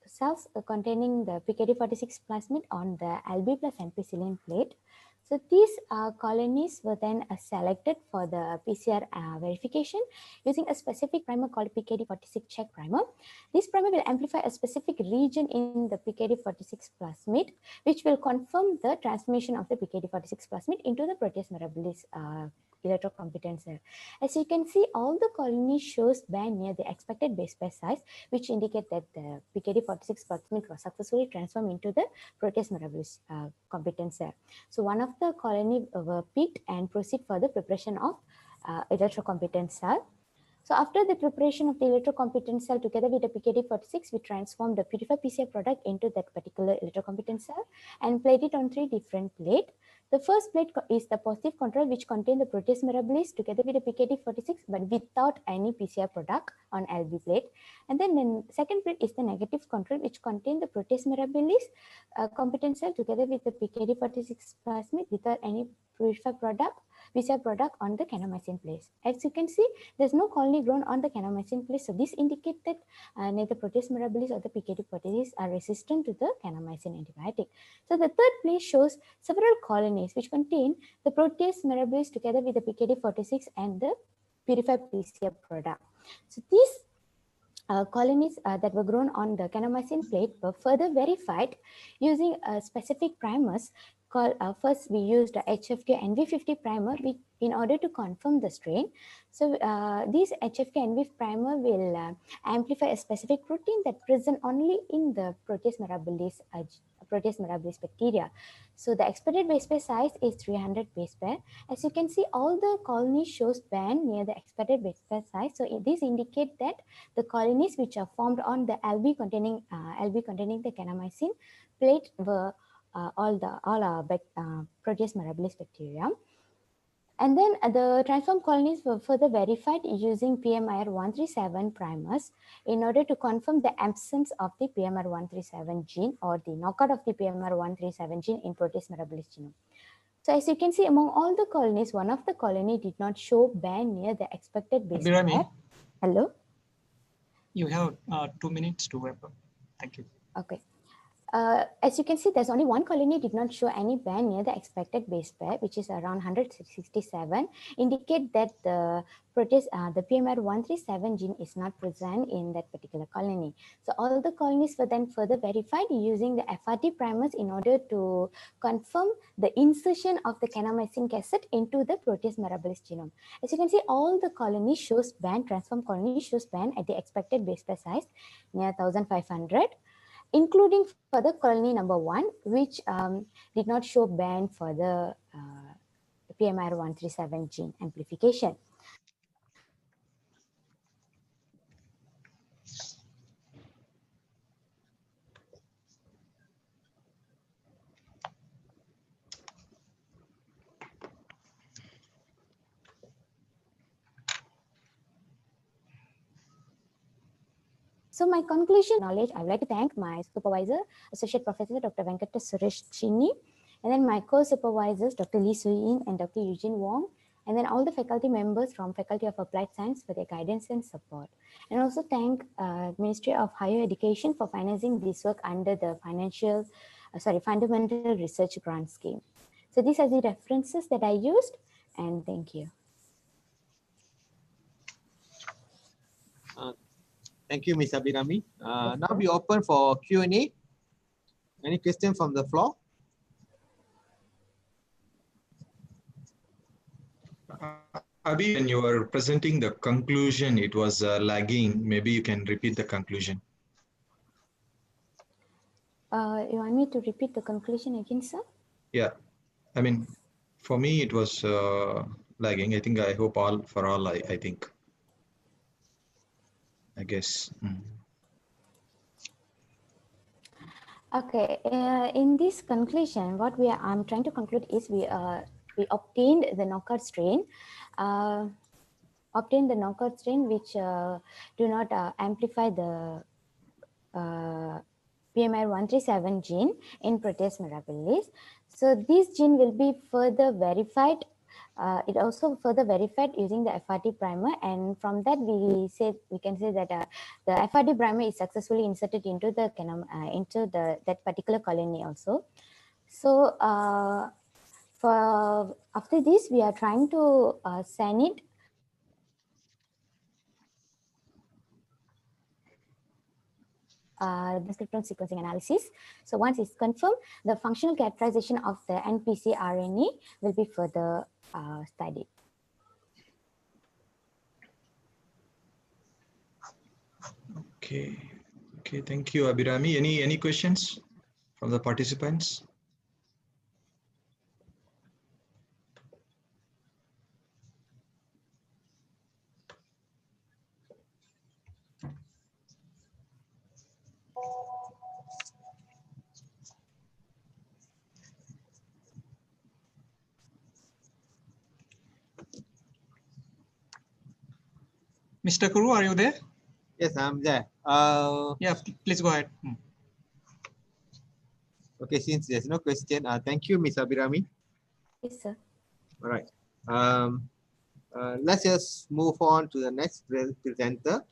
cells containing the PKD46 plasmid on the LB plus ampicillin plate. So these colonies were then selected for the PCR verification using a specific primer called PKD46 check primer. This primer will amplify a specific region in the PKD46 plasmid, which will confirm the transformation of the PKD46 plasmid into the protease mirabilis electrocompetence cell. As you can see, all the colony shows band near the expected base pair size, which indicate that the PKD46 plasmid was successfully transformed into the protease mirabilis competence cell. So one of the colony were picked and proceed for the preparation of electrocompetence cell. So after the preparation of the electrocompetence cell together with the PKD46, we transform the purified PCR product into that particular electrocompetence cell and plate it on 3 different plates. The first plate is the positive control, which contain the protease mirabilis together with the PKD46, but without any PCR product on LB plate. And then the second plate is the negative control, which contain the protease mirabilis competence cell together with the PKD46 plasmid without any purified product, PCR product on the kanamycin place. As you can see, there's no colony grown on the kanamycin place. So this indicates that neither protease mirabilis or the PKD46 are resistant to the kanamycin antibiotic. So the third place shows several colonies which contain the protease mirabilis together with the PKD46 and the purified PCR product. So these colonies that were grown on the kanamycin plate were further verified using specific primers called, first we used the HFK NV50 primer in order to confirm the strain. So this HFK NV primer will amplify a specific protein that present only in the protease mirabilis bacteria. So the expected base pair size is 300 base pair. As you can see, all the colonies shows band near the expected base pair size. So this indicate that the colonies which are formed on the LB containing the kanamycin plate were all protease mirabilis bacteria. And then the transformed colonies were further verified using PMIR137 primers in order to confirm the absence of the PMIR137 gene or the knockout of the PMIR137 gene in protease mirabilis genome. So as you can see, among all the colonies, one of the colony did not show band near the expected base pair. Hello? You have 2 minutes to wrap up. Thank you. Okay. As you can see, there's only one colony did not show any band near the expected base pair, which is around 167, indicate that the protease, the PMR137 gene is not present in that particular colony. So all the colonies were then further verified using the FRT primers in order to confirm the insertion of the kanamycin cassette into the protease mirabilis genome. As you can see, all the colonies shows band, transformed colony shows band at the expected base pair size near 1500. Including for the colony number 1, which did not show band for the PMR137 gene amplification. So my conclusion knowledge, I would like to thank my supervisor, Associate Professor Dr. Venkata Suresh Chini, and then my co-supervisors, Dr. Lee Sui-in and Dr. Eugene Wong, and then all the faculty members from Faculty of Applied Science for their guidance and support. And also thank Ministry of Higher Education for financing this work under the Fundamental Research Grant Scheme. So these are the references that I used, and thank you. Thank you, Ms. Abhirami. Now we open for Q&A. Any question from the floor? Abhi, when you were presenting the conclusion, it was lagging. Maybe you can repeat the conclusion. You want me to repeat the conclusion again, sir? Yeah, I mean, for me, it was lagging. I think, I hope I think. I guess. Okay, in this conclusion, what I'm trying to conclude is we obtained the knockout strain, which do not amplify the PMR137 gene in Proteus mirabilis. So this gene will be further verified. It also further verified using the FRT primer, and from that we can say that the FRT primer is successfully inserted into the that particular colony also. So for after this, we are trying to send it transcriptome sequencing analysis. So once it's confirmed, the functional characterization of the NPC RNA will be further studied. Okay. Okay. Thank you, Abhirami. Any questions from the participants? Mr. Kuru, are you there? Yes, I'm there. Yeah, please go ahead. Okay, since there's no question, thank you, Ms. Abhirami. Yes, sir. All right. Let's just move on to the next presenter.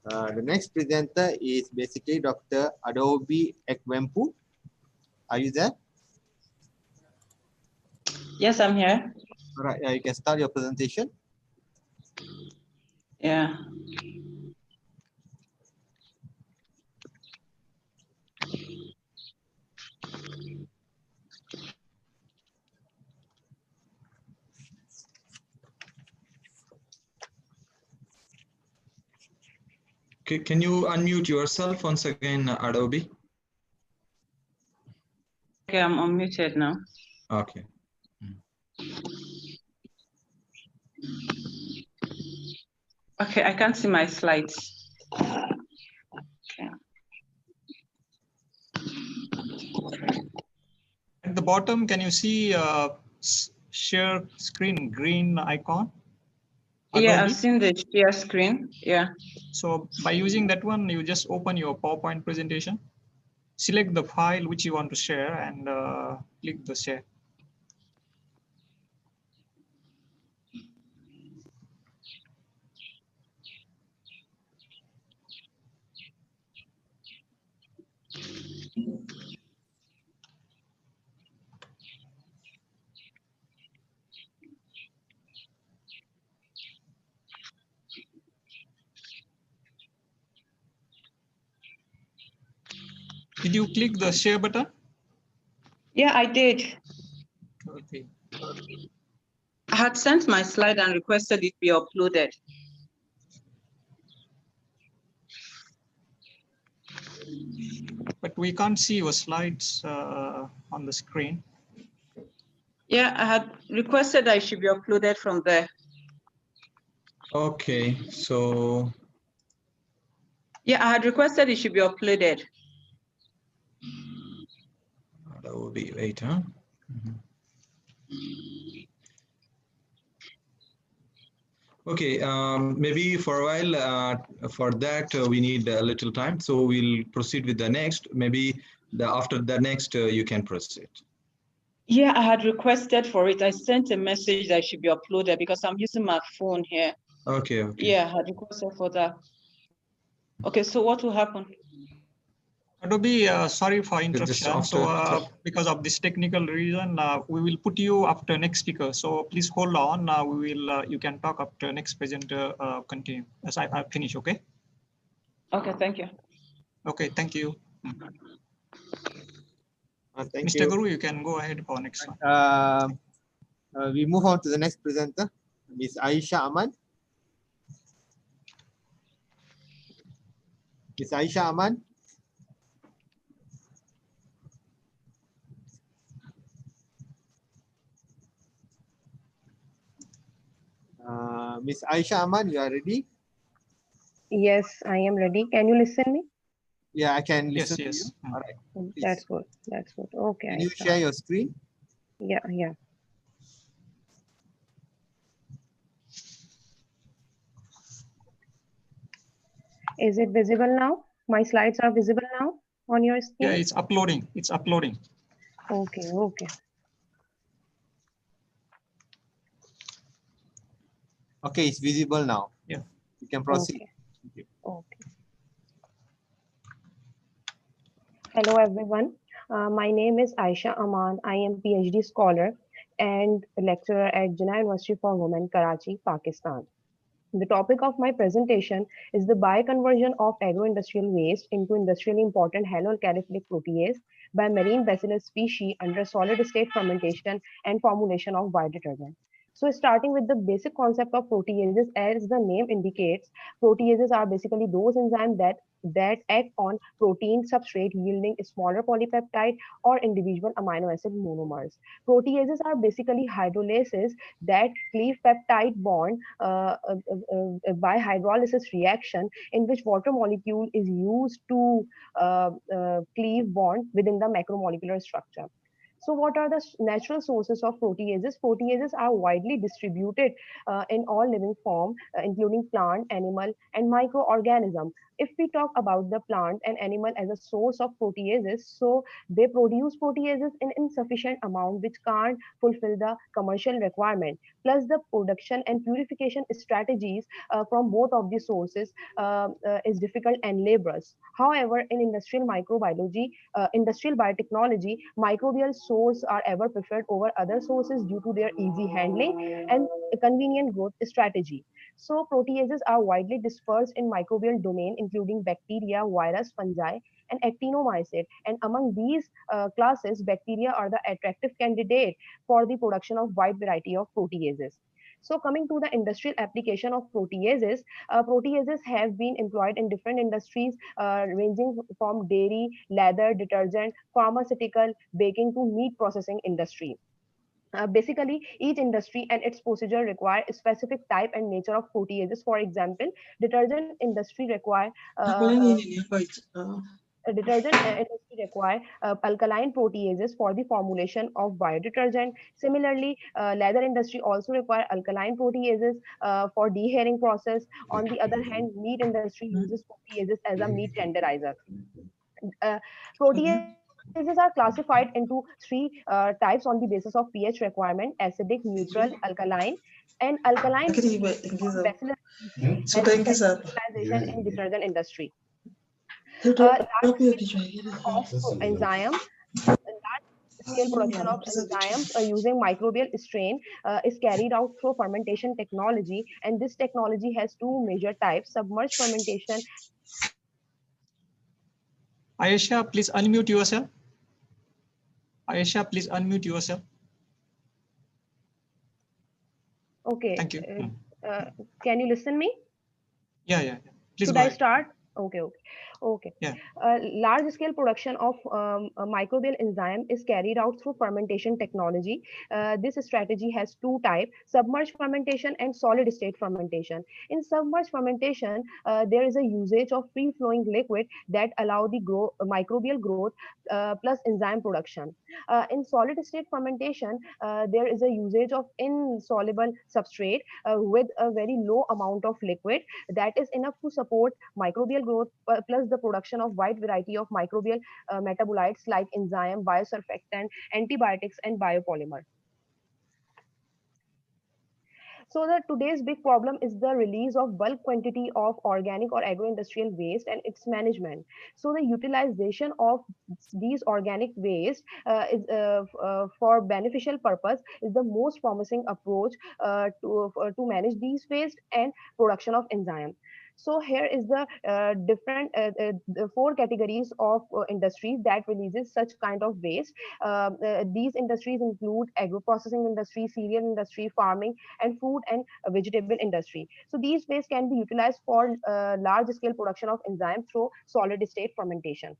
The next presenter is basically Dr. Adobe Ekwempu. Are you there? Yes, I'm here. All right, you can start your presentation. Yeah. Okay, can you unmute yourself once again, Adobe? Okay, I'm unmuted now. Okay. Okay, I can't see my slides. Okay. At the bottom, can you see share screen green icon? Adobe? Yeah, Adobe? I've seen the share screen. Yeah. So by using that one, you just open your PowerPoint presentation, select the file which you want to share, and click the share. Did you click the share button? Yeah, I did. Okay. I had sent my slide and requested it be uploaded. But we can't see your slides on the screen. Yeah, I had requested that it should be uploaded from there. Okay, so. Yeah, I had requested it should be uploaded. That will be wait, huh? Okay, maybe for a while, for that we need a little time. So we'll proceed with the next. Maybe after the next, you can proceed. Yeah, I had requested for it. I sent a message that it should be uploaded because I'm using my phone here. Okay, okay. Yeah, I had requested for that. Okay, so what will happen? Adobe, sorry for interruption. So because of this technical reason, we will put you after next speaker. So please hold on. We will. You can talk after next presenter. Continue as I finish. Okay. Okay. Thank you. Okay. Thank you. Thank Mr. you. Guru, you can go ahead for next one. We move on to the next presenter, Ms. Aisha Aman. Ms. Aisha Aman. Ms. Aisha Aman, you are ready? Yes, I am ready. Can you listen me? Yeah, I can listen to yes. you. All right. Please. That's good. That's good. Okay. Can you share your screen? Yeah, yeah. Is it visible now? My slides are visible now? on your screen? Yeah, it's uploading. It's uploading. Okay, okay. Okay, it's visible now. Yeah. You can proceed. Okay. Okay. Hello, everyone. My name is Aisha Aman. I am PhD scholar and lecturer at Jinnah University for Women, Karachi, Pakistan. The topic of my presentation is the bioconversion of agro-industrial waste into industrially important haloalkalophilic protease by marine bacillus species under solid-state fermentation and formulation of biodetergent. So starting with the basic concept of proteases, as the name indicates, proteases are basically those enzymes that act on protein substrate yielding smaller polypeptide or individual amino acid monomers. Proteases are basically hydrolases that cleave peptide bond by hydrolysis reaction in which water molecule is used to cleave bond within the macromolecular structure. So what are the natural sources of proteases? Proteases are widely distributed in all living form, including plant, animal, and microorganism. If we talk about the plant and animal as a source of proteases, so they produce proteases in insufficient amount which can't fulfill the commercial requirement. Plus the production and purification strategies from both of these sources is difficult and laborious. However, in industrial microbiology, industrial biotechnology, microbial sources are ever preferred over other sources due to their easy handling and convenient growth strategy. So proteases are widely dispersed in microbial domain, including bacteria, virus, fungi, and actinomycete. And among these classes, bacteria are the attractive candidate for the production of wide variety of proteases. So coming to the industrial application of proteases, proteases have been employed in different industries ranging from dairy, leather, detergent, pharmaceutical, baking to meat processing industry. Basically, each industry and its procedure require a specific type and nature of proteases. For example, detergent industry require alkaline proteases for the formulation of biodetergent. Similarly, leather industry also require alkaline proteases for dehairing process. On the other hand, meat industry uses proteases as a meat tenderizer. Proteases are classified into three types on the basis of pH requirement: acidic, neutral, alkaline. And alkaline bacillus species has special utilization in detergent industry. Large scale production of enzymes using microbial strain is carried out through fermentation technology, and this technology has two major types: submerged fermentation. Ayesha, please unmute yourself. Ayesha, please unmute yourself. Okay. Thank you. Can you listen me? Yeah. Please Should go I ahead. start? Okay. Yeah. Large scale production of microbial enzyme is carried out through fermentation technology. This strategy has two types: submerged fermentation and solid state fermentation. In submerged fermentation, there is a usage of free flowing liquid that allow the microbial growth plus enzyme production. In solid state fermentation, there is a usage of insoluble substrate with a very low amount of liquid that is enough to support microbial growth plus the production of wide variety of microbial metabolites like enzyme, biosurfactant, antibiotics, and biopolymer. So today's big problem is the release of bulk quantity of organic or agro-industrial waste and its management. So the utilization of these organic waste is for beneficial purpose is the most promising approach to manage these waste and production of enzyme. So here is the the four categories of industries that releases such kind of waste. These industries include agro-processing industry, cereal industry, farming, and food and vegetable industry. So these waste can be utilized for large scale production of enzyme through solid state fermentation.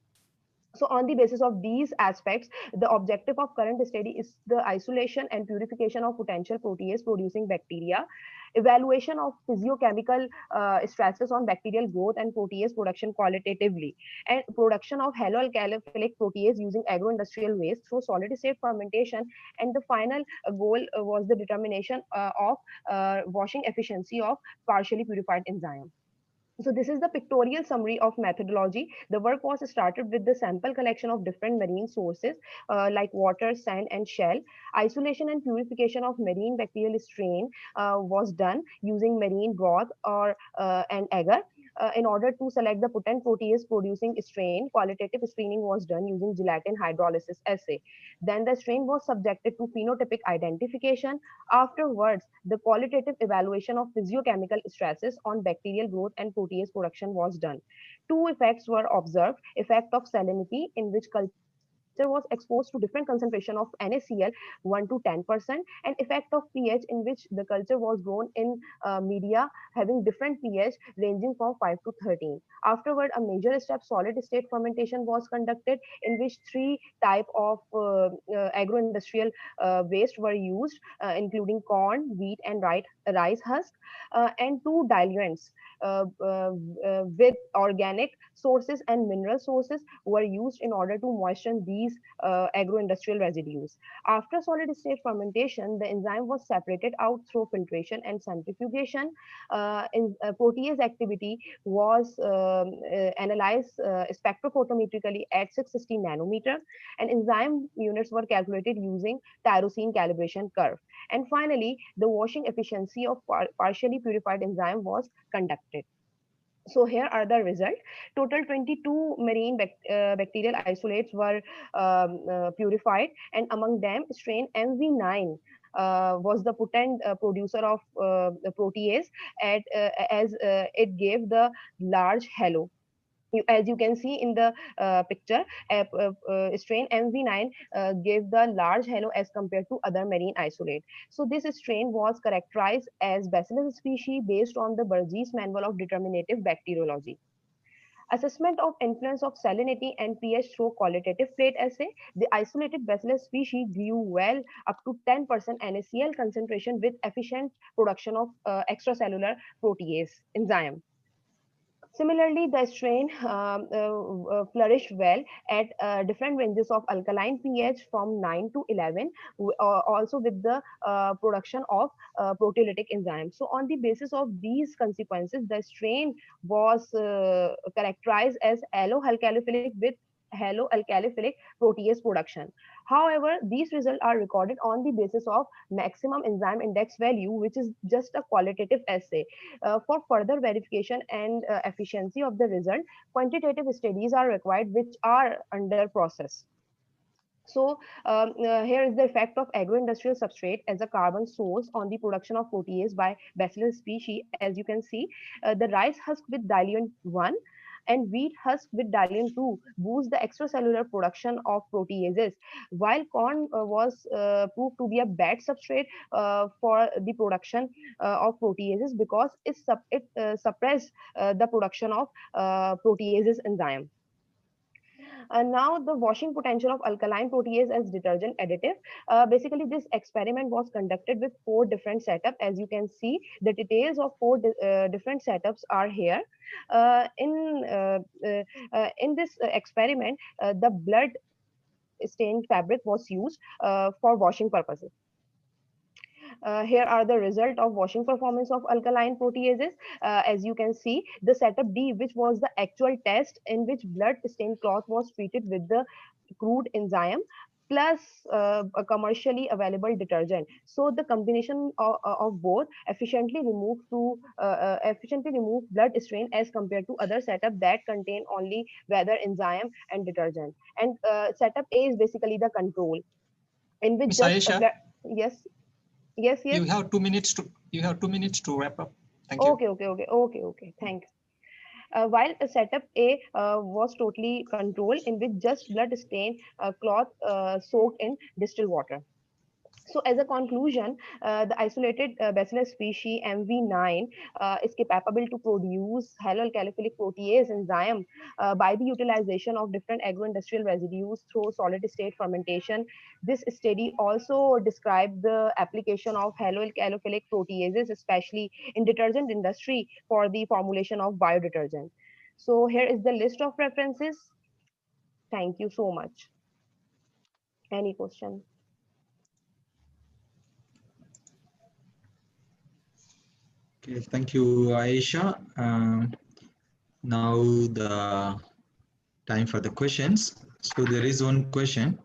So on the basis of these aspects, the objective of current study is the isolation and purification of potential protease producing bacteria, evaluation of physiochemical stresses on bacterial growth and protease production qualitatively, and production of haloalkalophilic protease using agro-industrial waste through solid state fermentation. And the final goal was the determination of washing efficiency of partially purified enzyme. So this is the pictorial summary of methodology. The work was started with the sample collection of different marine sources like water, sand, and shell. Isolation and purification of marine bacterial strain was done using marine broth or and agar. In order to select the potent protease producing strain, qualitative screening was done using gelatin hydrolysis assay. Then the strain was subjected to phenotypic identification. Afterwards, the qualitative evaluation of physiochemical stresses on bacterial growth and protease production was done. Two effects were observed: effect of salinity, in which culture was exposed to different concentration of NaCl 1 to 10%, and effect of pH, in which the culture was grown in media having different pH ranging from 5 to 13. Afterward, a major step, solid state fermentation, was conducted, in which three type of agro-industrial waste were used, including corn, wheat, and rice husk, and two diluents with organic sources and mineral sources were used in order to moisten these agro-industrial residues. After solid state fermentation, the enzyme was separated out through filtration and centrifugation. Protease activity was analyzed spectrophotometrically at 660 nanometer, and enzyme units were calculated using tyrosine calibration curve. And finally, the washing efficiency of partially purified enzyme was conducted. So here are the results. Total 22 marine bacterial isolates were purified, and among them strain MV9 was the potent producer of the protease as it gave the large halo. As you can see in the picture, strain MV9 gave the large halo as compared to other marine isolate. So this strain was characterized as Bacillus species based on the Burgess Manual of Determinative Bacteriology. Assessment of influence of salinity and pH through qualitative plate assay. The isolated Bacillus species grew well up to 10% NaCl concentration with efficient production of extracellular protease enzyme. Similarly, the strain flourished well at different ranges of alkaline pH from 9 to 11, also with the production of proteolytic enzymes. So on the basis of these consequences, the strain was characterized as allo-alkalophilic with halo-alkalophilic protease production. However, these results are recorded on the basis of maximum enzyme index value, which is just a qualitative assay. For further verification and efficiency of the result, quantitative studies are required, which are under process. So here is the effect of agro-industrial substrate as a carbon source on the production of protease by Bacillus species. As you can see, the rice husk with diluent 1 and wheat husk with diluent 2 boost the extracellular production of proteases, while corn was proved to be a bad substrate for the production of proteases because it suppressed the production of proteases enzyme. And now the washing potential of alkaline protease as detergent additive. Basically, this experiment was conducted with 4 different setups. As you can see, the details of 4 different setups are here. In this experiment, the blood stained fabric was used for washing purposes. Here are the result of washing performance of alkaline proteases. As you can see, the setup D, which was the actual test in which blood stained cloth was treated with the crude enzyme plus a commercially available detergent. So the combination of both efficiently removed blood stain as compared to other setup that contain only whether enzyme and detergent. And setup A is basically the control, in which Ms. Ayesha, yes. Yes. You have 2 minutes to wrap up. Thank you. Okay. Thanks. While setup A was totally controlled, in which just blood stain cloth soaked in distilled water. So as a conclusion, the isolated Bacillus species MV9 is capable to produce haloalkalophilic protease enzyme by the utilization of different agro-industrial residues through solid state fermentation. This study also described the application of haloalkalophilic proteases, especially in detergent industry for the formulation of biodetergent. So here is the list of references. Thank you so much. Any question? Okay, thank you, Aisha. Now the time for the questions. So there is one question.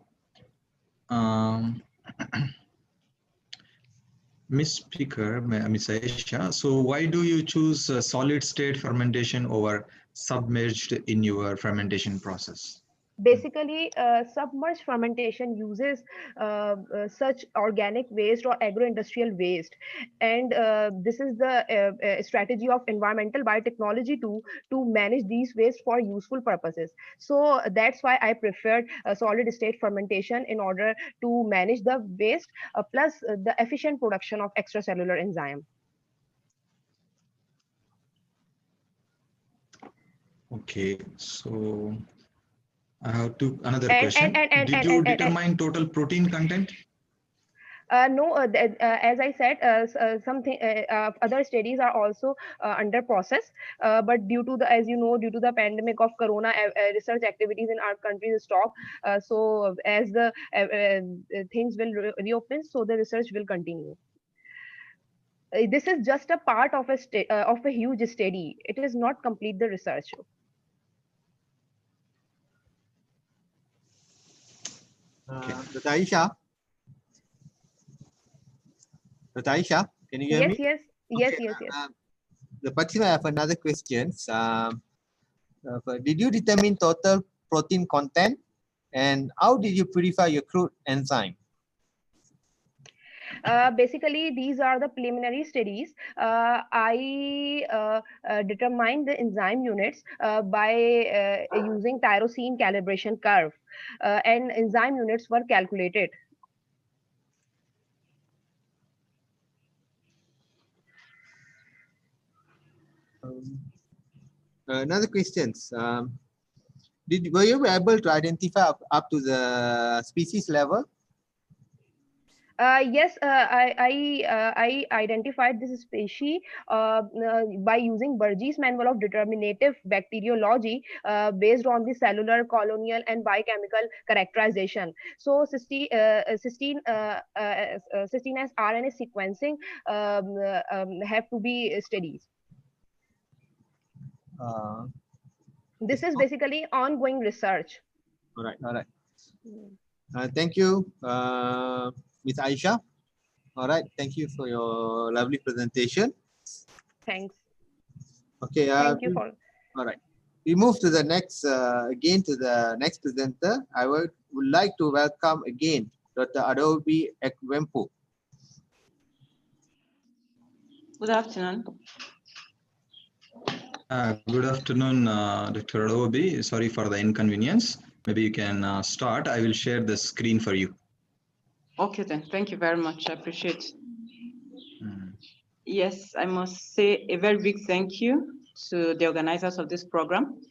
Miss Speaker, Miss Aisha, so why do you choose solid state fermentation over submerged in your fermentation process? Basically, submerged fermentation uses such organic waste or agro-industrial waste, and this is the strategy of environmental biotechnology to manage these waste for useful purposes. So that's why I preferred solid state fermentation in order to manage the waste plus the efficient production of extracellular enzyme. Okay, so I have another and question. and and Did and, you and, and, and determine total protein content? No, as I said, something other studies are also under process. But due to the, as you know, due to the pandemic of corona, research activities in our country is stopped. So as the things will reopen, so the research will continue. This is just a part of a huge study. It is not complete the research. Dr. Aisha? Dr. Aisha, can you hear Yes, me? yes, yes, yes, yes. The participant have another question. Did you determine total protein content? And how did you purify your crude enzyme? Basically, these are the preliminary studies. I determined the enzyme units by using tyrosine calibration curve, and enzyme units were calculated. Another questions. Were you able to identify up to the species level? Yes, I identified this species by using Burgess manual of determinative bacteriology based on the cellular, colonial, and biochemical characterization. So cysteine as RNA sequencing have to be studied. This is basically ongoing research. All right, all right. Thank you, Ms. Aisha. All right, thank you for your lovely presentation. Thanks. Okay. Thank you for. All right. We move to the next, again to the next presenter. I would like to welcome again Dr. Adobe Ekwempu. Good afternoon. Good afternoon, Dr. Adobe. Sorry for the inconvenience. Maybe you can start. I will share the screen for you. Okay, then. Thank you very much. I appreciate it. Yes, I must say a very big thank you to the organizers of this program.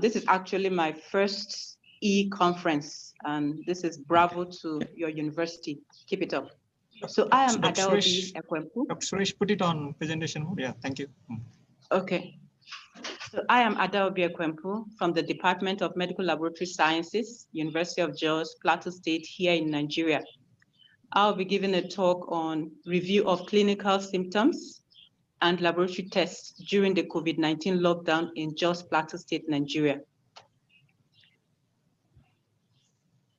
This is actually my first e-conference, and this is bravo to your university. Keep it up. So I am Adaobi Ekwempu. Dr. Suresh, put it on presentation mode. Yeah, thank you. Okay. So I am Adaobi Ekwempu from the Department of Medical Laboratory Sciences, University of Jos, Plateau State here in Nigeria. I'll be giving a talk on review of clinical symptoms and laboratory tests during the COVID-19 lockdown in Jos, Plateau State, Nigeria.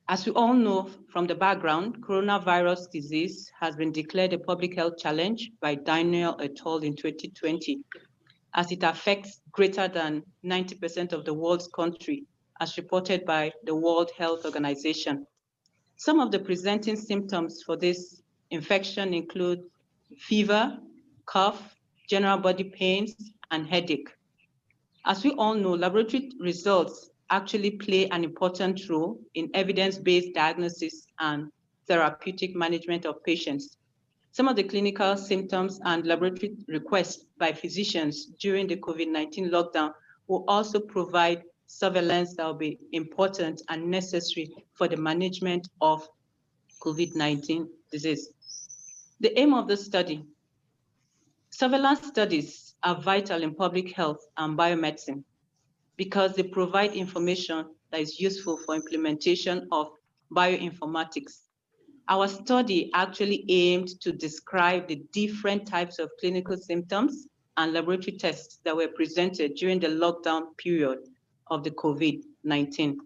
As we all know from the background, coronavirus disease has been declared a public health challenge by Daniel et al. In 2020, as it affects greater than 90% of the world's country, as reported by the World Health Organization. Some of the presenting symptoms for this infection include fever, cough, general body pains, and headache. As we all know, laboratory results actually play an important role in evidence-based diagnosis and therapeutic management of patients. Some of the clinical symptoms and laboratory requests by physicians during the COVID-19 lockdown will also provide surveillance that will be important and necessary for the management of COVID-19 disease. The aim of the study: surveillance studies are vital in public health and biomedicine because they provide information that is useful for implementation of bioinformatics. Our study actually aimed to describe the different types of clinical symptoms and laboratory tests that were presented during the lockdown period of the COVID-19.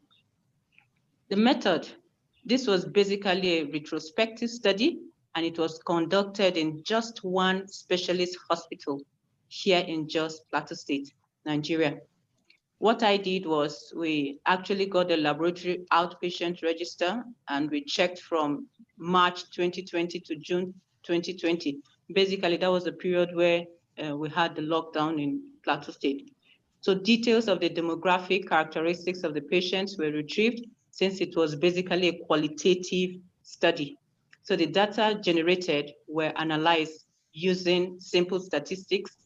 The method, this was basically a retrospective study, and it was conducted in just one specialist hospital here in Jos Plateau State, Nigeria. What I did was we actually got the laboratory outpatient register, and we checked from March 2020 to June 2020. Basically, that was the period where we had the lockdown in Plateau State. So details of the demographic characteristics of the patients were retrieved, since it was basically a qualitative study. So the data generated were analyzed using simple statistics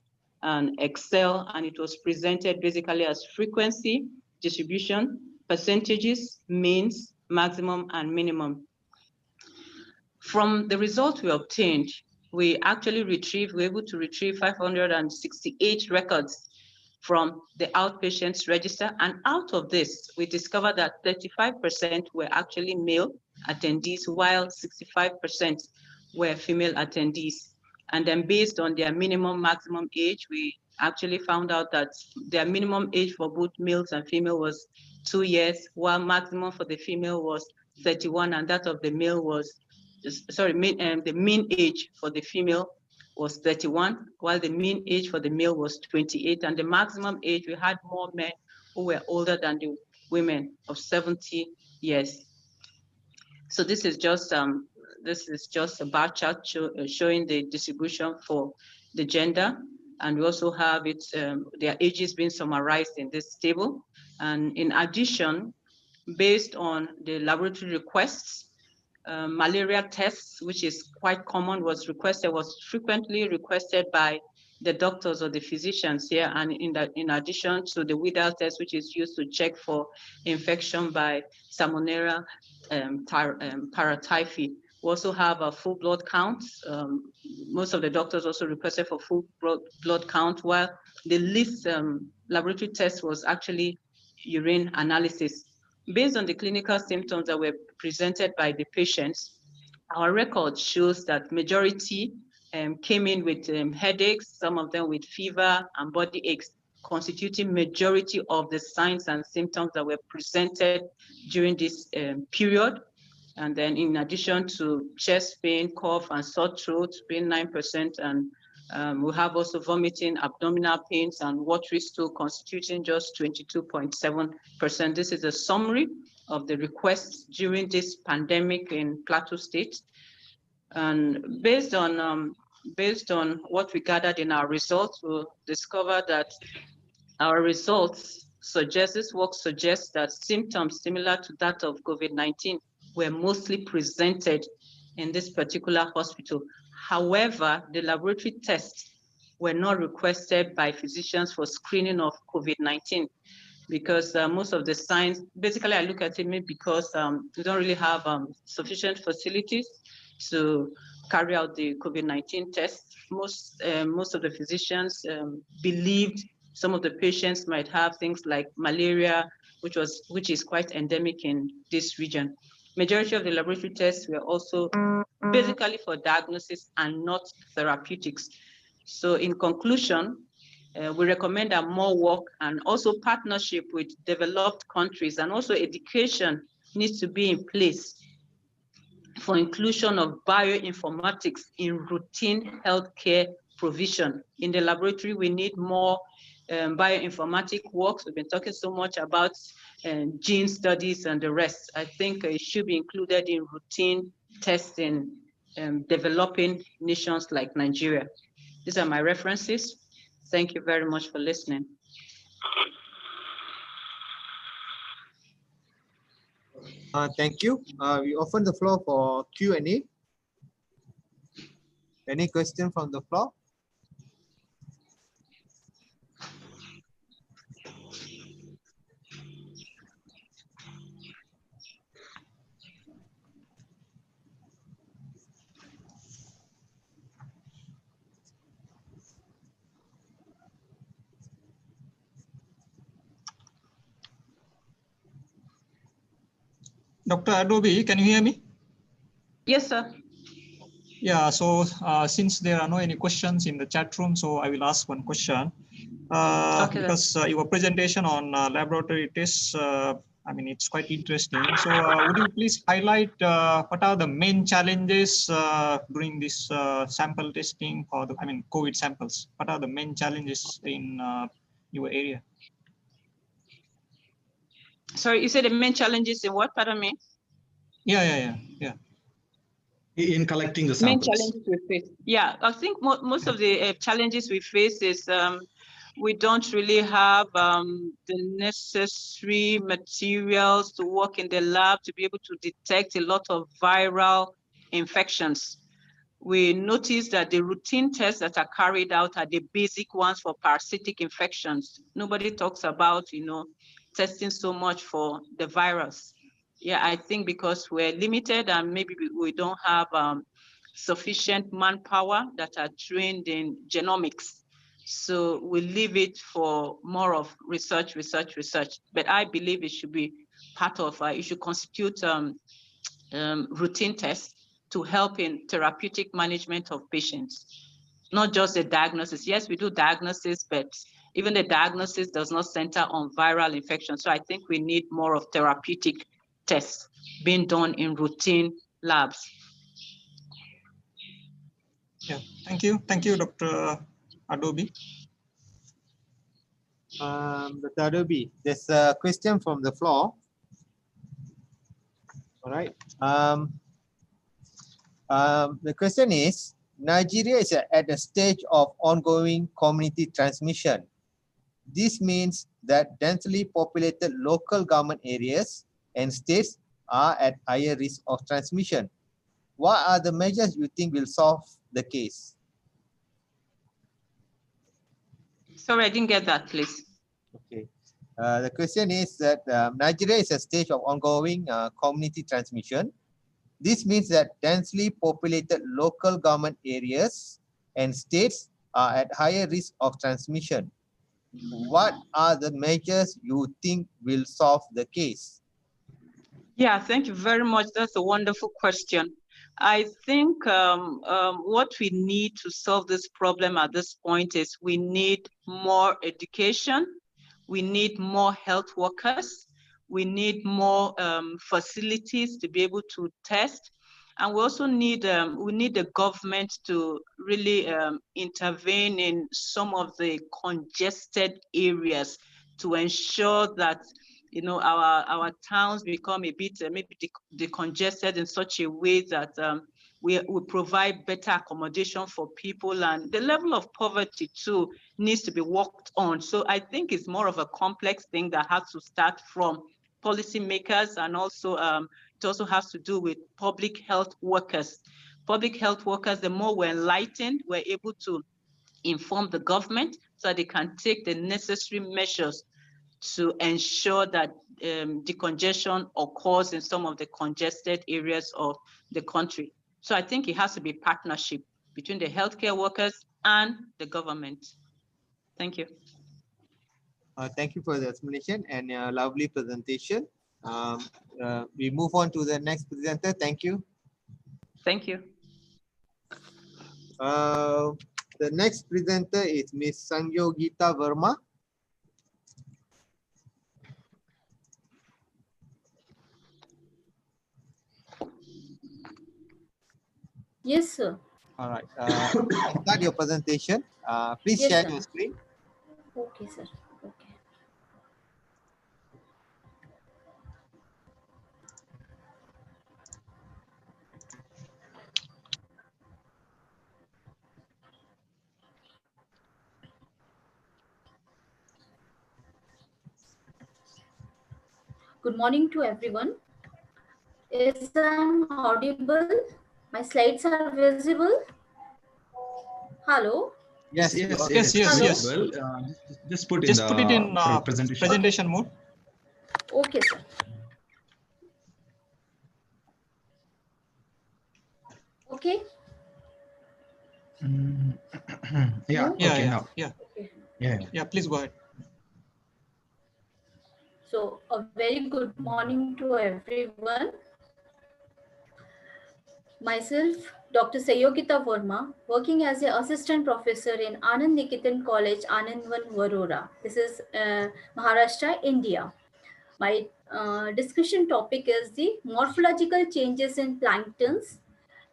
and Excel, and it was presented basically as frequency, distribution, percentages, means, maximum, and minimum. From the results we obtained, we actually were able to retrieve 568 records from the outpatients register, and out of this, we discovered that 35% were actually male attendees, while 65% were female attendees. And then based on their minimum maximum age, we actually found out that their minimum age for both males and female was 2 years, while maximum for the female was 31, and that of the male was, the mean age for the female was 31, while the mean age for the male was 28, and the maximum age, we had more men who were older than the women of 70 years. So this is just a bar chart showing the distribution for the gender, and we also have their ages being summarized in this table. And in addition, based on the laboratory requests, malaria tests, which is quite common, was frequently requested by the doctors or the physicians here, and in addition to the Widal test, which is used to check for infection by Salmonella paratyphi. We also have a full blood count. Most of the doctors also requested for full blood count, while the least laboratory test was actually urine analysis. Based on the clinical symptoms that were presented by the patients, our record shows that majority came in with headaches, some of them with fever and body aches, constituting majority of the signs and symptoms that were presented during this period. And then in addition to chest pain, cough, and sore throat being 9%, and we have also vomiting, abdominal pains, and watery stool constituting just 22.7%. This is a summary of the requests during this pandemic in Plateau State. And based on what we gathered in our results, we'll discover that our results suggest that symptoms similar to that of COVID-19 were mostly presented in this particular hospital. However, the laboratory tests were not requested by physicians for screening of COVID-19, because most of the signs, basically I look at it because we don't really have sufficient facilities to carry out the COVID-19 tests. Most of the physicians believed some of the patients might have things like malaria, which is quite endemic in this region. Majority of the laboratory tests were also basically for diagnosis and not therapeutics. So in conclusion, we recommend that more work and also partnership with developed countries and also education needs to be in place for inclusion of bioinformatics in routine healthcare provision. In the laboratory, we need more bioinformatic works. We've been talking so much about gene studies and the rest. I think it should be included in routine testing developing nations like Nigeria. These are my references. Thank you very much for listening. Thank you. We open the floor for Q&A. Any question from the floor? Dr. Adobe, can you hear me? Yes, sir. Yeah, so since there are no any questions in the chat room, so I will ask one question. Okay, Because your presentation on laboratory tests, I mean, it's quite interesting. So would you please highlight what are the main challenges during this sample testing for the, I mean, COVID samples? What are the main challenges in your area? Sorry, you said the main challenges in what, pardon me? Yeah. In collecting the Main samples. challenges we face. Yeah, I think most of the challenges we face is we don't really have the necessary materials to work in the lab to be able to detect a lot of viral infections. We notice that the routine tests that are carried out are the basic ones for parasitic infections. Nobody talks about, testing so much for the virus. Yeah, I think because we're limited and maybe we don't have sufficient manpower that are trained in genomics. So we leave it for more of research. But I believe it should be part of, it should constitute routine tests to help in therapeutic management of patients, not just the diagnosis. Yes, we do diagnosis, but even the diagnosis does not center on viral infection. So I think we need more of therapeutic tests being done in routine labs. Yeah, thank you, Dr. Adobe. Dr. Adobe, there's a question from the floor. All right. The question is, Nigeria is at a stage of ongoing community transmission. This means that densely populated local government areas and states are at higher risk of transmission. What are the measures you think will solve the case? Sorry, I didn't get that, please. Okay. The question is that Nigeria is a stage of ongoing community transmission. This means that densely populated local government areas and states are at higher risk of transmission. What are the measures you think will solve the case? Yeah, thank you very much. That's a wonderful question. I think what we need to solve this problem at this point is we need more education, we need more health workers, we need more facilities to be able to test, and we also need the government to really intervene in some of the congested areas to ensure that our towns become a bit maybe decongested in such a way that we provide better accommodation for people, and the level of poverty too needs to be worked on. So I think it's more of a complex thing that has to start from policymakers, and also it also has to do with public health workers. Public health workers, the more we're enlightened, we're able to inform the government so that they can take the necessary measures to ensure that decongestion occurs in some of the congested areas of the country. So I think it has to be partnership between the healthcare workers and the government. Thank you. Thank you for the explanation and a lovely presentation. We move on to the next presenter. Thank you. Thank you. The next presenter is Ms. Sangyogita Verma. Yes, sir. All right. Start your presentation. Please Yes, share sir. your screen. Okay, sir. Okay. Good morning to everyone. Is I'm audible? My slides are visible? Hello? Yes. Hello? Visible. Just put in the presentation mode. Okay, sir. Okay. Yeah. Okay. Now. Yeah. Please go ahead. So a very good morning to everyone. Myself, Dr. Sayogita Verma, working as an assistant professor in Anand Nikitan College, Anandvan, Varora. This is Maharashtra, India. My discussion topic is the morphological changes in planktons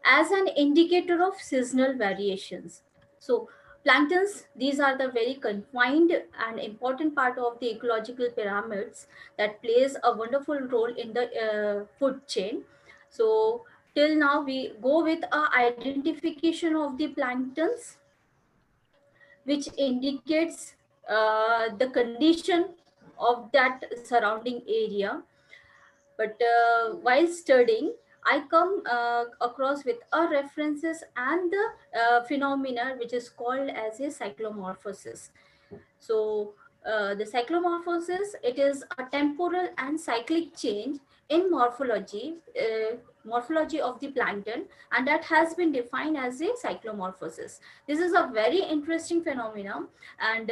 as an indicator of seasonal variations. So planktons, these are the very confined and important part of the ecological pyramids that plays a wonderful role in the food chain. So till now we go with a identification of the planktons, which indicates the condition of that surrounding area. But while studying, I come across with a references and the phenomena which is called as a cyclomorphosis. So the cyclomorphosis, it is a temporal and cyclic change in morphology of the plankton, and that has been defined as a cyclomorphosis. This is a very interesting phenomenon and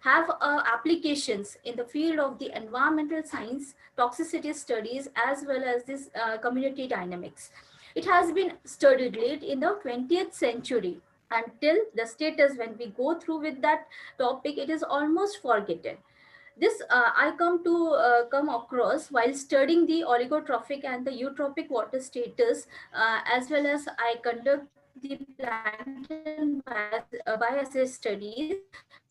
have applications in the field of the environmental science, toxicity studies, as well as this community dynamics. It has been studied late in the 20th century. Until the status, when we go through with that topic, it is almost forgotten. This I come across while studying the oligotrophic and the eutrophic water status, as well as I conduct the plankton bioassay studies.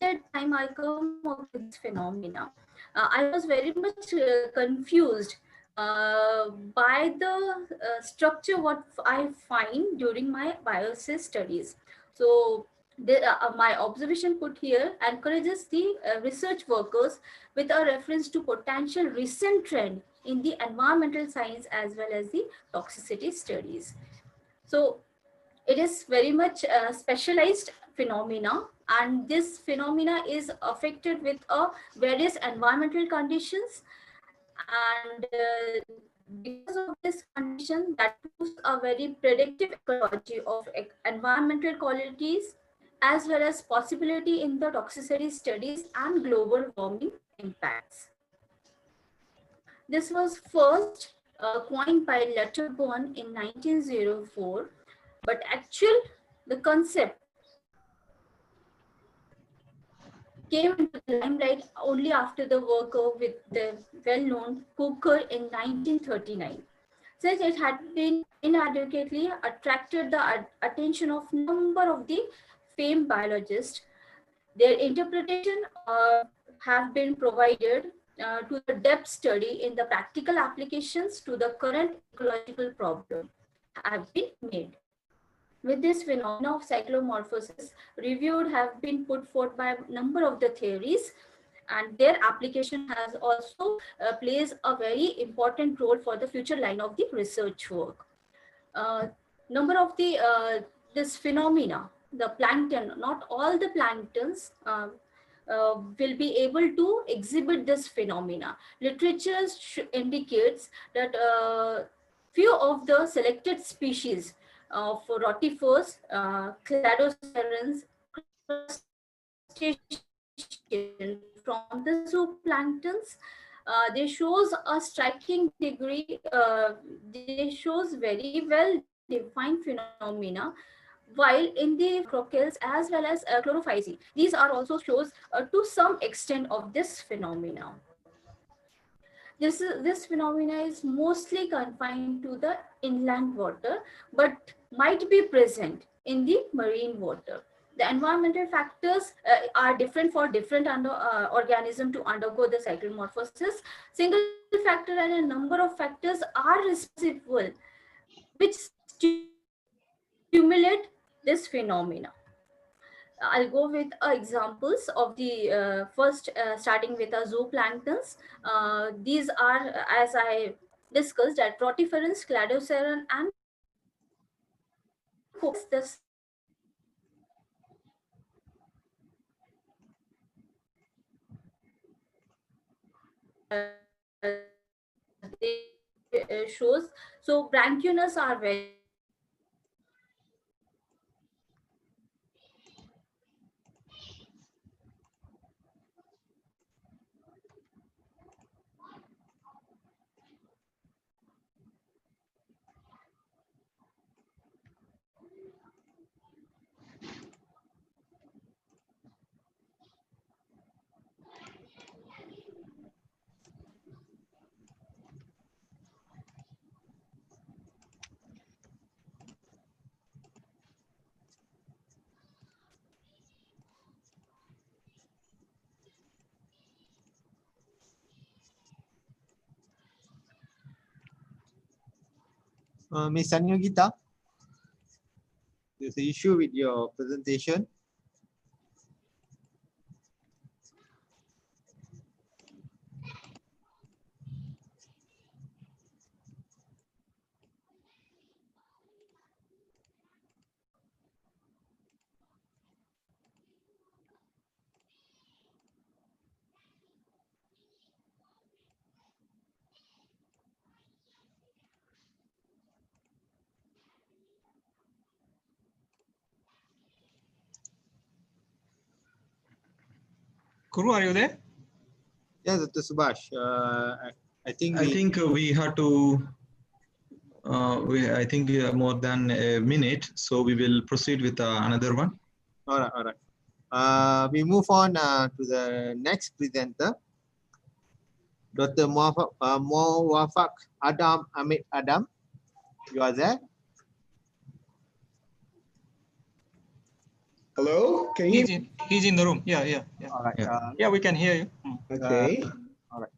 At that time I come across with this phenomena. I was very much confused by the structure what I find during my bioassay studies. So my observation put here encourages the research workers with a reference to potential recent trend in the environmental science as well as the toxicity studies. So it is very much specialized phenomena, and this phenomena is affected with various environmental conditions, and because of this condition that proves a very predictive ecology of environmental qualities as well as possibility in the toxicity studies and global warming impacts. This was first coined by Letterbourne in 1904, but the concept came into the limelight only after the work with the well-known Cooker in 1939. Since it had been inadequately attracted the attention of number of the famed biologists, their interpretation have been provided to the depth study in the practical applications to the current ecological problem have been made. With this phenomena of cyclomorphosis, reviewed have been put forth by a number of the theories, and their application has also plays a very important role for the future line of the research work. Number of the this phenomena, the plankton, not all the planktons will be able to exhibit this phenomena. Literature indicates that few of the selected species of rotifers, cladocerans, crustaceans from the zooplanktons, they shows a striking degree, they shows very well defined phenomena, while in the crocales as well as chlorophysi, these are also shows to some extent of this phenomena. This phenomena is mostly confined to the inland water, but might be present in the marine water. The environmental factors are different for different organism to undergo the cyclomorphosis. Single factor and a number of factors are responsible, which stimulate this phenomena. I'll go with examples of the first starting with zooplanktons. These are, as I discussed, at rotiferans, cladoceran, and the shows. So branchionus are very Ms. Sanyogita, there's an issue with your presentation. Kuru, are you there? Yes, Dr. Subhash. I think we have to. I think more than a minute, so we will proceed with another one. All right, all right. We move on to the next presenter, Dr. Muwafaq Adam Amit Adam. You are there? Hello, can you? He's in the room. Yeah. All right. Yeah, we can hear you. Okay. All right.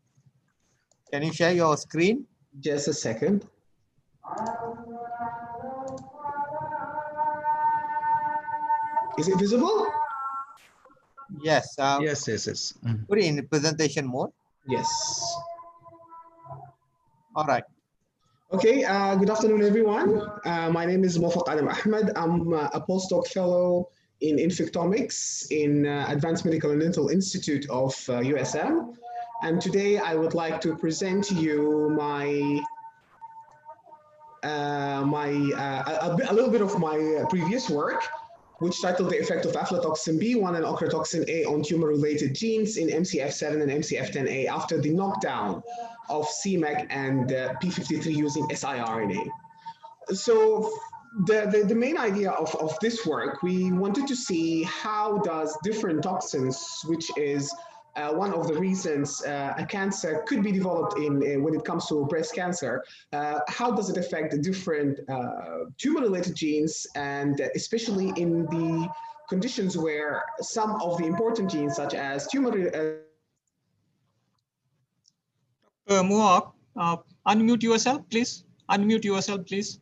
Can you share your screen? Just a second. Is it visible? Yes. Yes. Put it in presentation mode. Yes. All right. Okay, good afternoon, everyone. My name is Muwafaq Adam Ahmed. I'm a postdoc fellow in infectomics in Advanced Medical and Dental Institute of USM. And today I would like to present to you a little bit of my previous work, which titled The Effect of Aflatoxin B1 and Ochratoxin A on tumor-related genes in MCF7 and MCF10A after the knockdown of CMEC and P53 using siRNA. So the main idea of this work, we wanted to see how does different toxins, which is one of the reasons a cancer could be developed in when it comes to breast cancer, how does it affect the different tumor-related genes, and especially in the conditions where some of the important genes, such as tumor. Muwafaq, unmute yourself, please. Unmute yourself, please.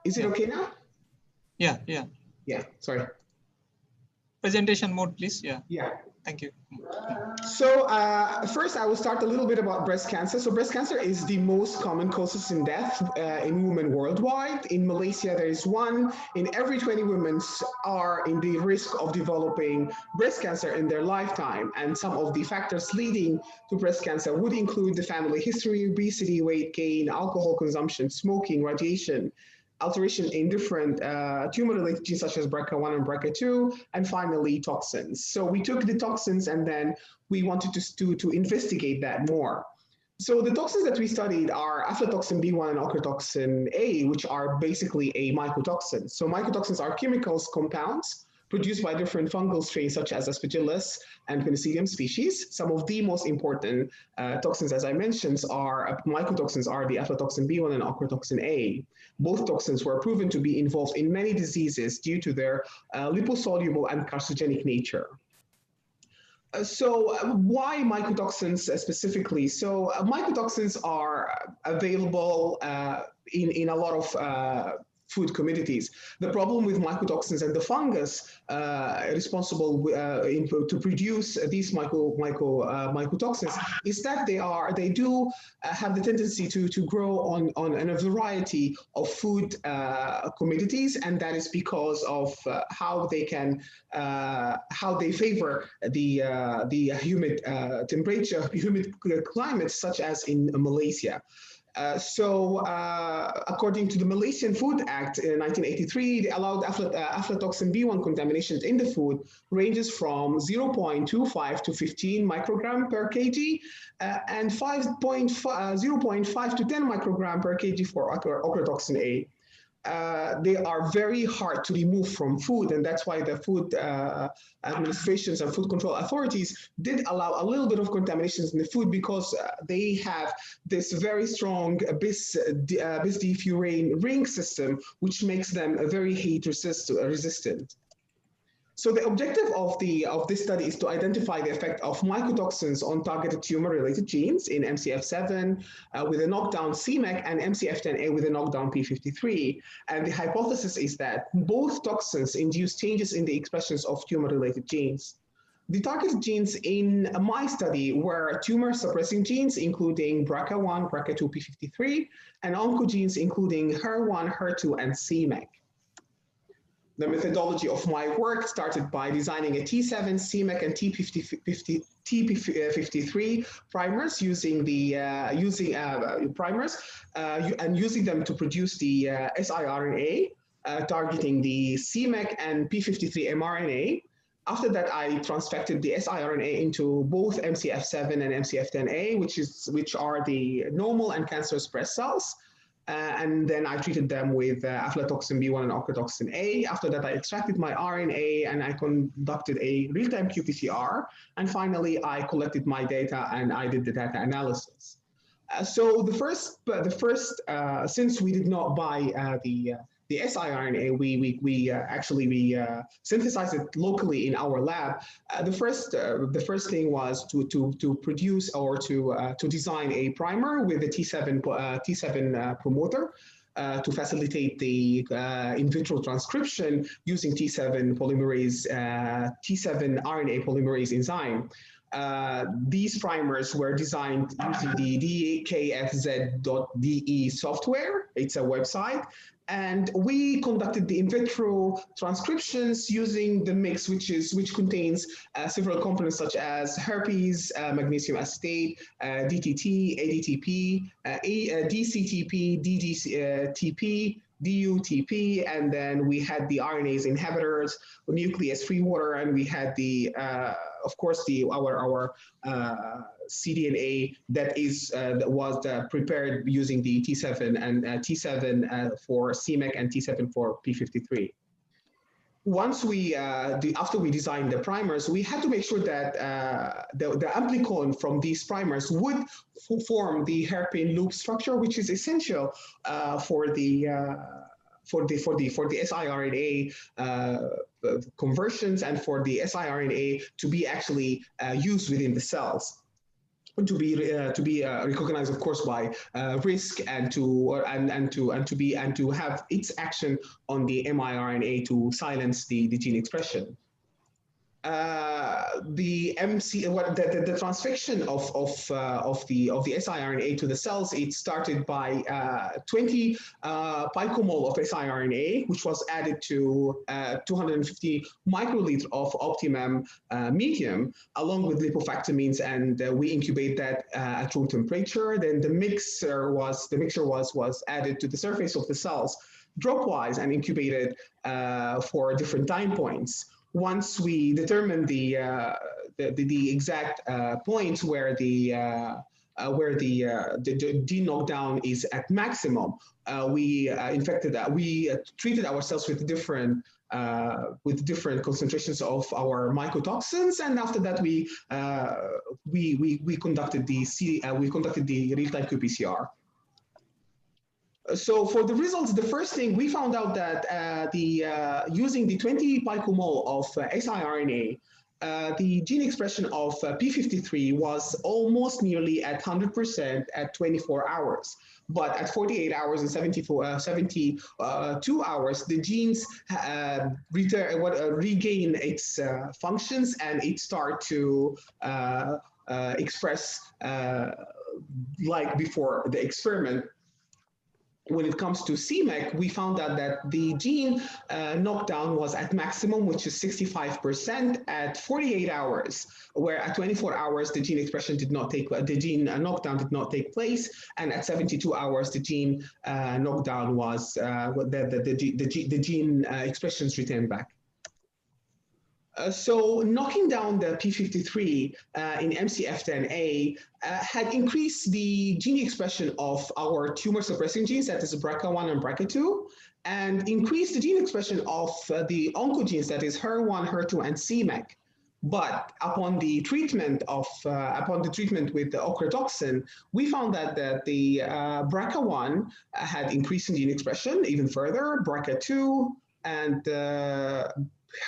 Is it okay now? Yeah. Yeah, sorry. Presentation mode, please. Yeah. Thank you. So first, I will start a little bit about breast cancer. So breast cancer is the most common causes in death in women worldwide. In Malaysia, there is 1 in every 20 women are in the risk of developing breast cancer in their lifetime. And some of the factors leading to breast cancer would include the family history, obesity, weight gain, alcohol consumption, smoking, radiation, alteration in different tumor-related genes such as BRCA1 and BRCA2, and finally toxins. So we took the toxins and then we wanted to investigate that more. So the toxins that we studied are aflatoxin B1 and ochratoxin A, which are basically a mycotoxin. So mycotoxins are chemicals, compounds produced by different fungal strains such as Aspergillus and Penicillium species. Some of the most important toxins, as I mentioned, are mycotoxins are the aflatoxin B1 and ochratoxin A. Both toxins were proven to be involved in many diseases due to their liposoluble and carcinogenic nature. So why mycotoxins specifically? So mycotoxins are available in a lot of food commodities. The problem with mycotoxins and the fungus responsible to produce these mycotoxins is that they do have the tendency to grow on a variety of food commodities, and that is because of how they favor the humid temperature, humid climate, such as in Malaysia. According to the Malaysian Food Act in 1983, they allowed aflatoxin B1 contamination in the food ranges from 0.25 to 15 microgram per kg and 0.5 to 10 microgram per kg for ochratoxin A. They are very hard to remove from food, and that's why the food administrations and food control authorities did allow a little bit of contaminations in the food because they have this very strong bis-D-furane ring system, which makes them very heat resistant. So the objective of this study is to identify the effect of mycotoxins on targeted tumor-related genes in MCF7 with a knockdown CMEC and MCF10A with a knockdown P53. And the hypothesis is that both toxins induce changes in the expressions of tumor-related genes. The targeted genes in my study were tumor-suppressing genes, including BRCA1, BRCA2, P53, and oncogenes, including HER1, HER2, and CMEC. The methodology of my work started by designing a T7, CMEC, and TP53 primers using and using them to produce the siRNA targeting the CMEC and P53 mRNA. After that, I transfected the siRNA into both MCF7 and MCF10A, which are the normal and cancerous breast cells. And then I treated them with aflatoxin B1 and ochratoxin A. After that, I extracted my RNA and I conducted a real-time qPCR. And finally, I collected my data and I did the data analysis. So the first, since we did not buy the siRNA, we actually synthesized it locally in our lab. The first thing was to produce or to design a primer with a T7 promoter to facilitate the in vitro transcription using T7 RNA polymerase enzyme. These primers were designed using the DKFZ.de software. It's a website. And we conducted the in vitro transcriptions using the mix, which contains several components such as herpes, magnesium acetate, DTT, ADTP, DCTP, DDTP, DUTP, and then we had the RNase inhibitors, nuclease-free water, and we had the, of course, our cDNA that was prepared using the T7 and T7 for CMEC and T7 for P53. Once after we designed the primers, we had to make sure that the amplicon from these primers would form the hairpin loop structure, which is essential for the siRNA conversions and for the siRNA to be actually used within the cells. To be recognized, of course, by risk and to have its action on the miRNA to silence the gene expression. The transfection of the siRNA to the cells, it started by 20 picomole of siRNA, which was added to 250 microliter of optimum medium, along with lipofactamines, and we incubate that at room temperature. Then the mixture was added to the surface of the cells dropwise and incubated for different time points. Once we determined the exact points where the gene knockdown is at maximum, we treated ourselves with different concentrations of our mycotoxins, and after that we conducted the real-time qPCR. So for the results, the first thing we found out that using the 20 picomole of siRNA, the gene expression of P53 was almost nearly at 100% at 24 hours. But at 48 hours and 72 hours, the genes regain its functions and it start to express like before the experiment. When it comes to CMEC, we found out that the gene knockdown was at maximum, which is 65% at 48 hours, where at 24 hours the gene expression did not take, the gene knockdown did not take place, and at 72 hours the gene knockdown was the gene expressions returned back. So knocking down the P53 in MCF10A had increased the gene expression of our tumor suppressing genes, that is BRCA1 and BRCA2, and increased the gene expression of the oncogenes, that is HER1, HER2, and CMEC. But upon the treatment with the ochratoxin, we found that the BRCA1 had increased in gene expression even further, BRCA2 and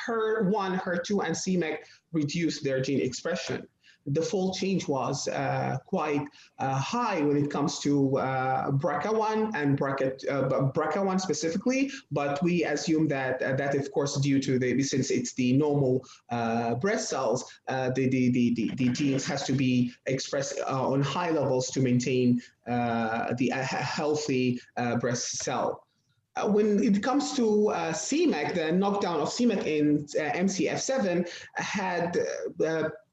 HER1, HER2, and CMEC reduced their gene expression. The fold change was quite high when it comes to BRCA1 and BRCA1 specifically, but we assume that that of course due to since it's the normal breast cells, the genes has to be expressed on high levels to maintain the healthy breast cell. When it comes to CMEC, the knockdown of CMEC in MCF7 had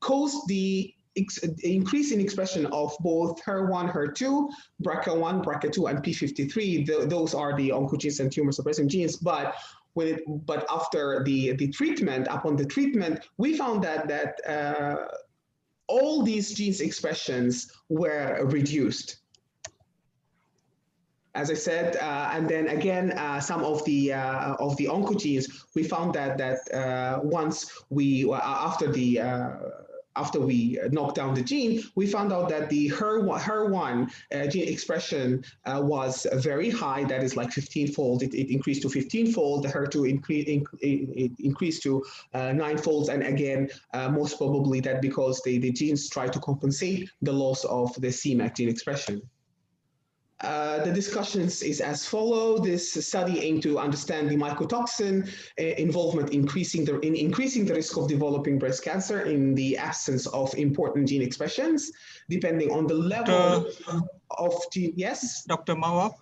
caused the increase in expression of both HER1, HER2, BRCA1, BRCA2, and P53. Those are the oncogenes and tumor suppressing genes. But after the treatment, upon the treatment, we found that all these genes expressions were reduced. As I said, and then again, some of the oncogenes, we found that once we after we knocked down the gene, we found out that the HER1 gene expression was very high. That is like 15-fold. It increased to 15-fold. The HER2 increased to 9-folds. And again, most probably that because the genes try to compensate the loss of the CMEC gene expression. The discussions is as follows. This study aimed to understand the mycotoxin involvement increasing the risk of developing breast cancer in the absence of important gene expressions, depending on the level of gene. Yes? Dr. Mawab,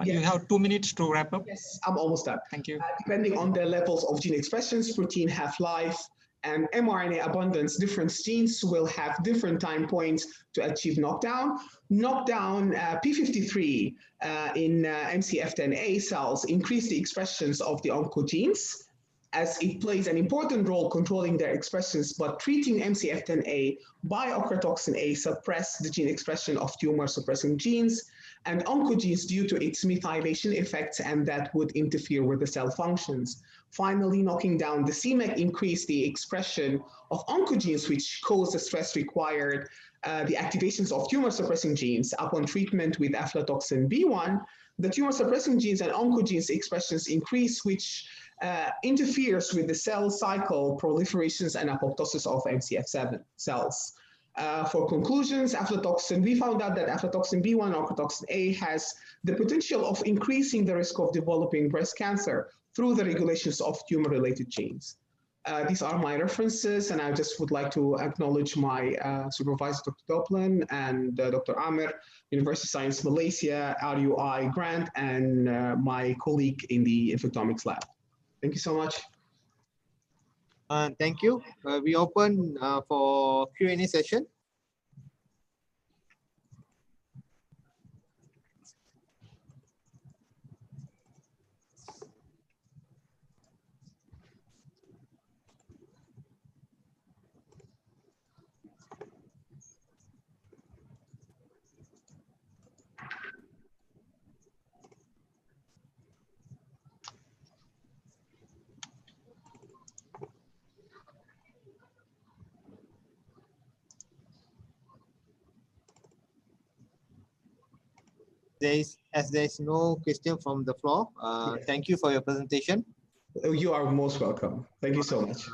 you have 2 minutes to wrap up. Yes, I'm almost done. Thank you. Depending on the levels of gene expressions, protein half-life, and mRNA abundance, different genes will have different time points to achieve knockdown. Knockdown P53 in MCF10A cells increase the expressions of the oncogenes as it plays an important role controlling their expressions, but treating MCF10A by ochratoxin A suppress the gene expression of tumor suppressing genes and oncogenes due to its methylation effects, and that would interfere with the cell functions. Finally, knocking down the CMEC increased the expression of oncogenes, which cause the stress required the activations of tumor suppressing genes. Upon treatment with aflatoxin B1, the tumor suppressing genes and oncogenes expressions increase, which interferes with the cell cycle proliferations and apoptosis of MCF7 cells. For conclusions, aflatoxin, we found out that aflatoxin B1 or ochratoxin A has the potential of increasing the risk of developing breast cancer through the regulations of tumor-related genes. These are my references, and I just would like to acknowledge my supervisor, Dr. Doplin, and Dr. Amir, University of Science Malaysia, RUI grant, and my colleague in the infectomics lab. Thank you so much. Thank you. We open for Q&A session. As there is no question from the floor, thank you for your presentation. You are most welcome. Thank you so much.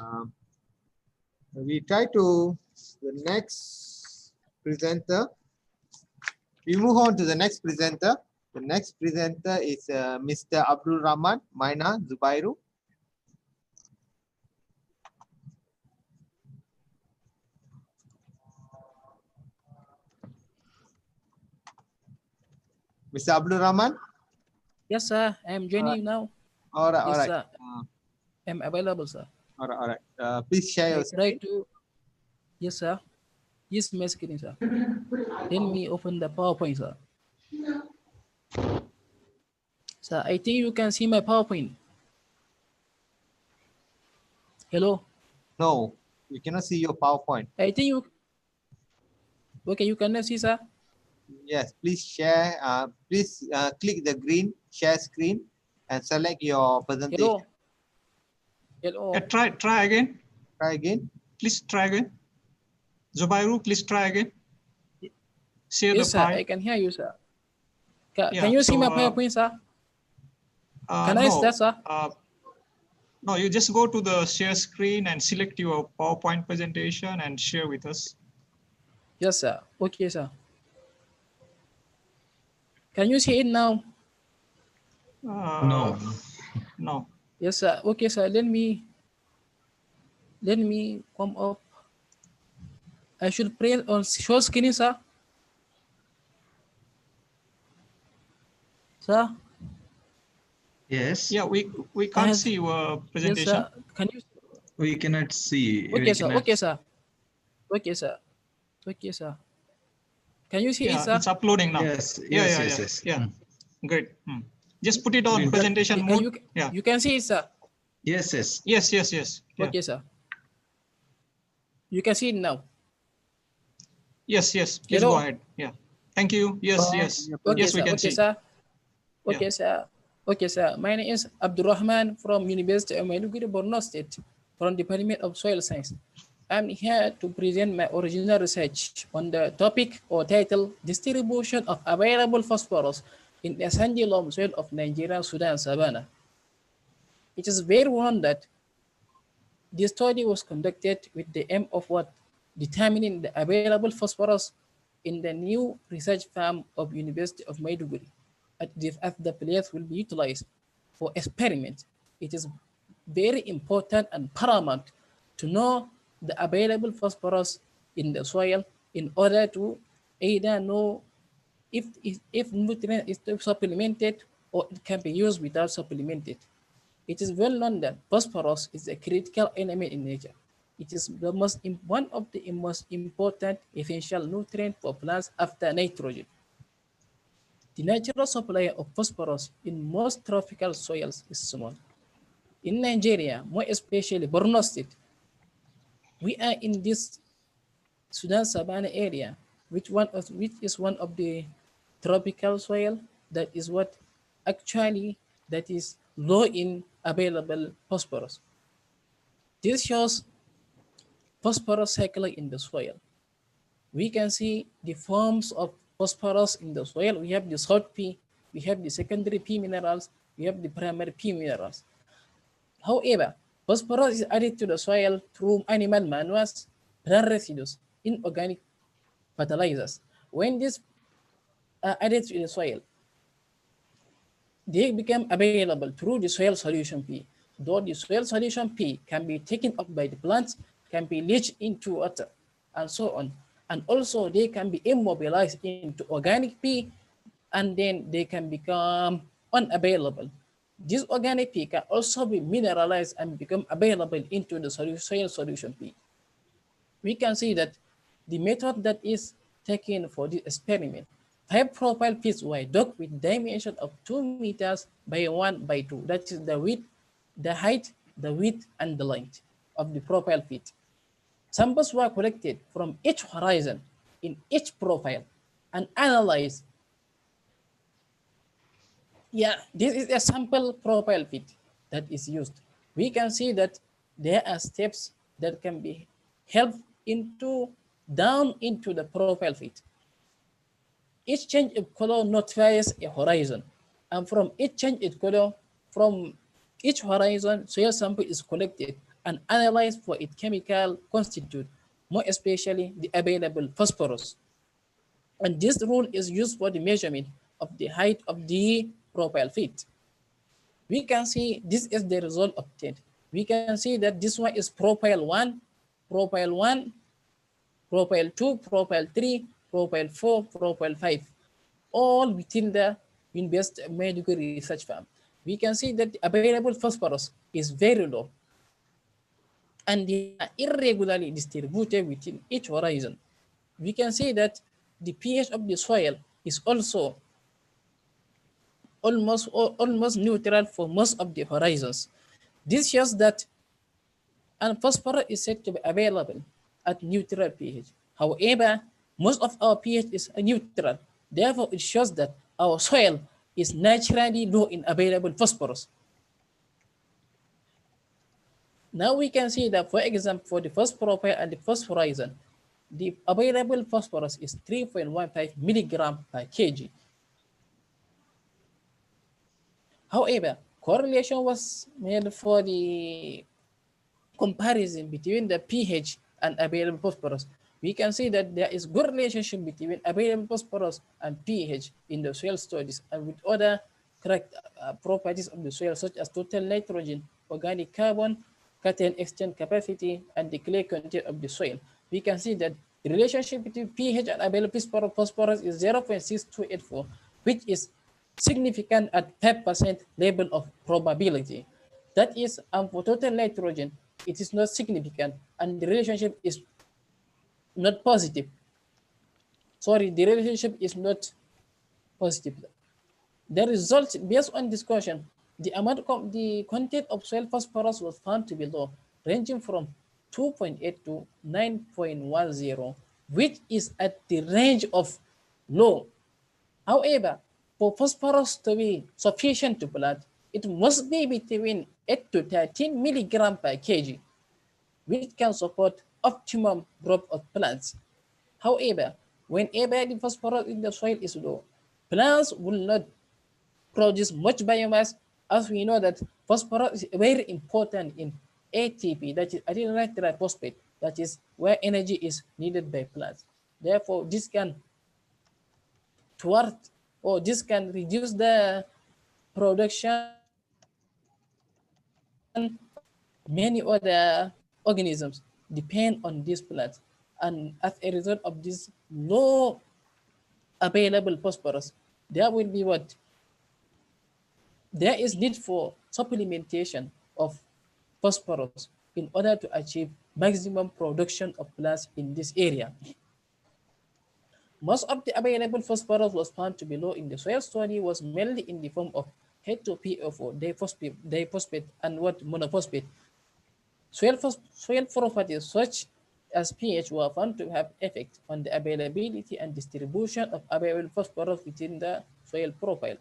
We try to the next presenter. We move on to the next presenter. The next presenter is Mr. Abdul Rahman Maina Zubairu. Mr. Abdul Rahman? Yes, sir. I'm joining you now. All right, yes, all right. Sir. I'm available, sir. All right, all right. Please share your screen. Yes, sir. Yes, my screen, sir. Let me open the PowerPoint, sir. Sir, I think you can see my PowerPoint. Hello? No, we cannot see your PowerPoint. I think you... Okay, you cannot see, sir? Yes, please share. Please click the green share screen and select your presentation. Hello. Try again. Try again. Please try again. Zubairu, please try again. Share yes, the sir. file. I can hear you, sir. Can you see my PowerPoint, sir? Can I start, sir? No, you just go to the share screen and select your PowerPoint presentation and share with us. Yes, sir. Okay, sir. Can you see it now? No. No. Yes, sir. Okay, sir. Let me come up. I should press on show screen, sir. Sir. Yes. Yeah, we can't see your presentation. Yes, sir. Can you? We cannot see. Okay, sir. Okay, sir. Okay, sir. Okay, sir. Can you see it, Yeah, sir? it's uploading now. Yes, Yeah, yes, yeah, yes, yeah. yes. Yeah. Great. Just put it on presentation Can mode. you, Yeah. you can see it, sir. Yes, yes. Yes, yes, yes. Yeah. Okay, sir. You can see it now. Yes, yes. Please go ahead. Yeah. Thank you. Yes, yes. Okay, Yes, we sir. can Okay, see. sir. Okay, Yeah. sir. Okay, sir. My name is Abdurrahman from University of Maiduguri, Borno State, from Department of Soil Science. I'm here to present my original research on the topic or title, Distribution of Available Phosphorus in the sandy loam soil of Nigeria, Sudan, Savannah. It is very well that this study was conducted with the aim of what? Determining the available phosphorus in the new research farm of University of Maiduguri at the place will be utilized for experiment. It is very important and paramount to know the available phosphorus in the soil in order to either know if nutrient is supplemented or it can be used without supplemented. It is well known that phosphorus is a critical element in nature. It is one of the most important essential nutrient for plants after nitrogen. The natural supply of phosphorus in most tropical soils is small. In Nigeria, more especially Borno State, we are in this Sudan Savannah area, which is one of the tropical soil that is what actually that is low in available phosphorus. This shows phosphorus cycling in the soil. We can see the forms of phosphorus in the soil. We have the salt P, we have the secondary P minerals, we have the primary P minerals. However, phosphorus is added to the soil through animal manures, plant residues, inorganic fertilizers. When these are added to the soil, they become available through the soil solution P. Though the soil solution P can be taken up by the plants, can be leached into water, and so on. And also they can be immobilized into organic P, and then they can become unavailable. This organic P can also be mineralized and become available into the soil solution P. We can see that the method that is taken for this experiment, 5 profile pits were dug with dimension of 2 meters by 1 by 2. That is the width, the height, the width, and the length of the profile pit. Samples were collected from each horizon in each profile and analyzed. Yeah, this is a sample profile pit that is used. We can see that there are steps that can be helped down into the profile pit. Each change of color notifies a horizon, and from each change of color, from each horizon, soil sample is collected and analyzed for its chemical constitute, more especially the available phosphorus. And this rule is used for the measurement of the height of the profile pit. We can see this is the result obtained. We can see that this one is profile 1, profile 1, profile 2, profile 3, profile 4, profile 5, all within the University of Maiduguri Research Farm. We can see that the available phosphorus is very low, and they are irregularly distributed within each horizon. We can see that the pH of the soil is also almost neutral for most of the horizons. This shows that phosphorus is said to be available at neutral pH. However, most of our pH is neutral. Therefore, it shows that our soil is naturally low in available phosphorus. Now we can see that, for example, for the first profile and the first horizon, the available phosphorus is 3.15 milligram per kg. However, correlation was made for the comparison between the pH and available phosphorus. We can see that there is good relationship between available phosphorus and pH in the soil studies and with other correct properties of the soil, such as total nitrogen, organic carbon, cation exchange capacity, and the clay content of the soil. We can see that the relationship between pH and available phosphorus is 0.6284, which is significant at 5% level of probability. That is, for total nitrogen, it is not significant, and the relationship is not positive. Sorry, the relationship is not positive. The result, based on discussion, the amount of the content of soil phosphorus was found to be low, ranging from 2.8 to 9.10, which is at the range of low. However, for phosphorus to be sufficient to plant, it must be between 8 to 13 milligram per kg, which can support optimum growth of plants. However, whenever the phosphorus in the soil is low, plants will not produce much biomass, as we know that phosphorus is very important in ATP, that is adenine triphosphate, that is where energy is needed by plants. Therefore, this can thwart or this can reduce the production many other organisms depend on these plants, and as a result of this low available phosphorus, there will be what? There is need for supplementation of phosphorus in order to achieve maximum production of plants in this area. Most of the available phosphorus was found to be low in the soil study was mainly in the form of H2PO4, diphosphate, and what monophosphate. Soil properties such as pH were found to have effect on the availability and distribution of available phosphorus within the soil profile.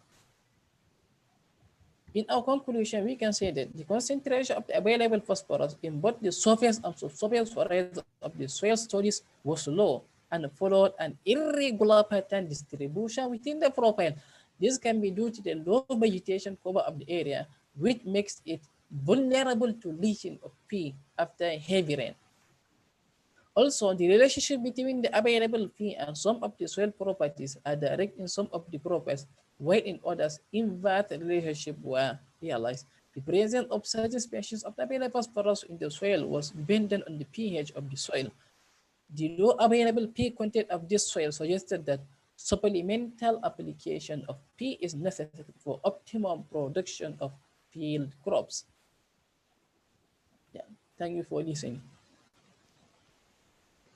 In our conclusion, we can say that the concentration of the available phosphorus in both the surface and subsurface horizons of the soil studies was low and followed an irregular pattern distribution within the profile. This can be due to the low vegetation cover of the area, which makes it vulnerable to leaching of P after heavy rain. Also, the relationship between the available P and some of the soil properties are direct in some of the profiles, while in others, inverse relationship were realized. The presence of certain species of available phosphorus in the soil was dependent on the pH of the soil. The low available P content of this soil suggested that supplemental application of P is necessary for optimum production of field crops. Yeah, thank you for listening.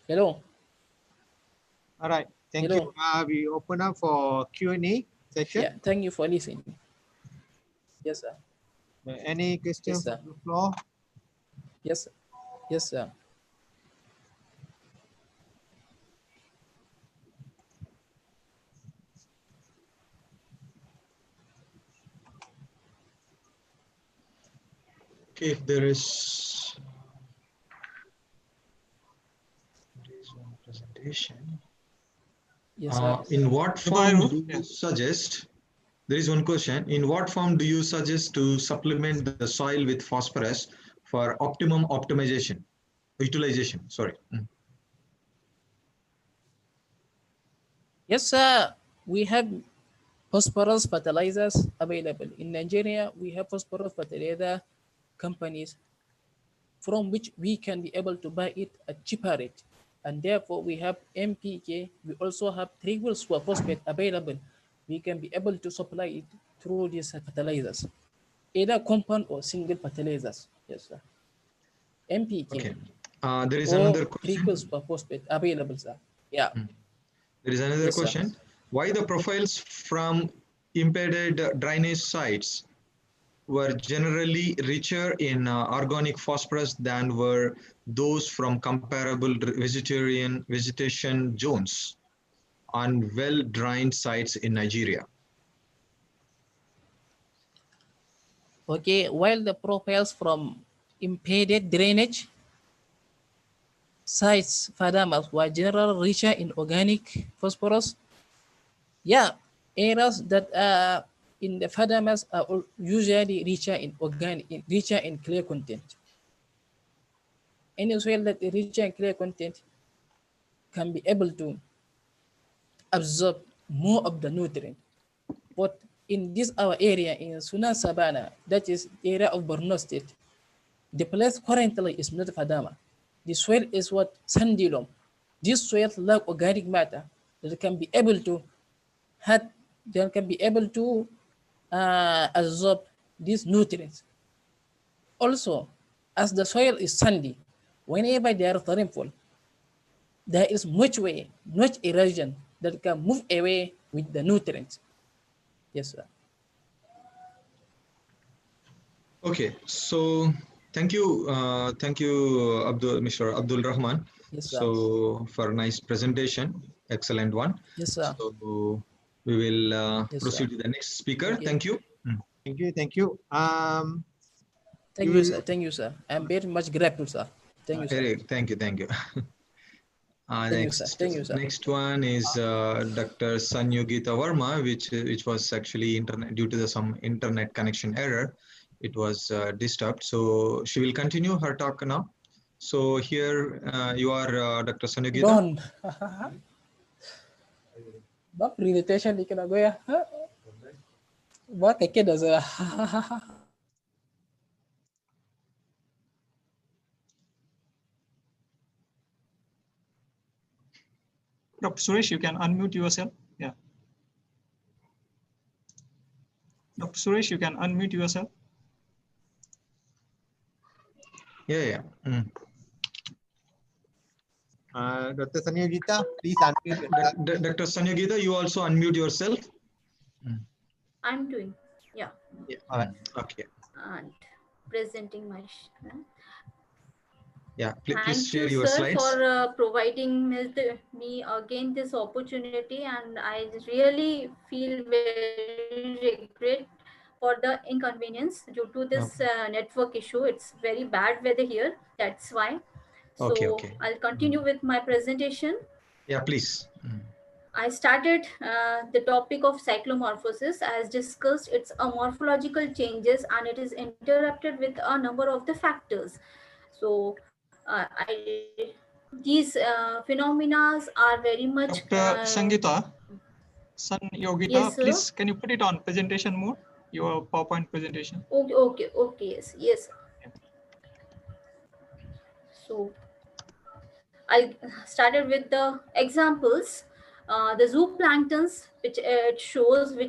Hello. All right, thank Hello. you. We open up for Q&A session. Yeah, thank you for listening. Yes, sir. Any questions Yes, on the floor? Yes, yes, sir. Okay, if there is one presentation. Yes, sir. In what form do you suggest? There is one question. In what form do you suggest to supplement the soil with phosphorus for optimum utilization? Sorry. Yes, sir. We have phosphorus fertilizers available. In Nigeria, we have phosphorus fertilizer companies from which we can be able to buy it at cheaper rate. And therefore, we have MPK. We also have triple phosphate available. We can be able to supply it through these fertilizers, either compound or single fertilizers. Yes, sir. MPK. Okay. There is or another question. triple phosphate available, sir. Yeah. There is another Yes, sir. question. Why the profiles from impeded drainage sites were generally richer in organic phosphorus than were those from comparable vegetation zones on well-drained sites in Nigeria? Okay, while the profiles from impeded drainage sites farmers were generally richer in organic phosphorus, yeah, areas that are in the phanemas are usually richer in richer in clay content. Any soil that is richer in clay content can be able to absorb more of the nutrient. But in this our area in Sunan Savannah, that is the area of Borno State, the place currently is not Fadama. The soil is what sandy loam. This soil lack organic matter that can be able to absorb these nutrients. Also, as the soil is sandy, whenever there is rainfall, there is much erosion that can move away with the nutrients. Yes, sir. Okay, so thank you, Mr. Abdul Rahman. Yes, sir. So for a nice presentation, excellent one. Yes, sir. So we will Yes, proceed sir. to the next speaker. Okay. Thank you. Thank you. Thank you. Thank you, sir. Thank you, sir. I'm very much grateful, sir. Thank you, sir. Thank you. Thank you. Thank you, sir. Thank you, sir. Next one is Dr. Sanyogita Verma, which was actually due to some internet connection error. It was disturbed. So she will continue her talk now. So here you are, Dr. Sanyogita. Don. Ba presentation di kena gue ya. Ba keke dah sah. Dr. Suresh, you can unmute yourself. Yeah. Dr. Suresh, you can unmute yourself. Yeah. Dr. Sanyogita, please unmute yourself. Dr. Sanyogita, you also unmute yourself. I'm doing, yeah. All right. Okay. And presenting my. Yeah, please Thank share you, your sir, slides. for providing me again this opportunity, and I really feel very regret for the inconvenience due to this network issue. It's very bad weather here, that's why. So Okay. I'll continue with my presentation. Yeah, please. I started the topic of cyclomorphosis. As discussed, it's a morphological changes and it is interrupted with a number of the factors. So these phenomena are very much. Dr. Sanyogita, yes, please can you put it on presentation mode? Your PowerPoint presentation. Okay. Yes. So I started with the examples. The zooplanktons, which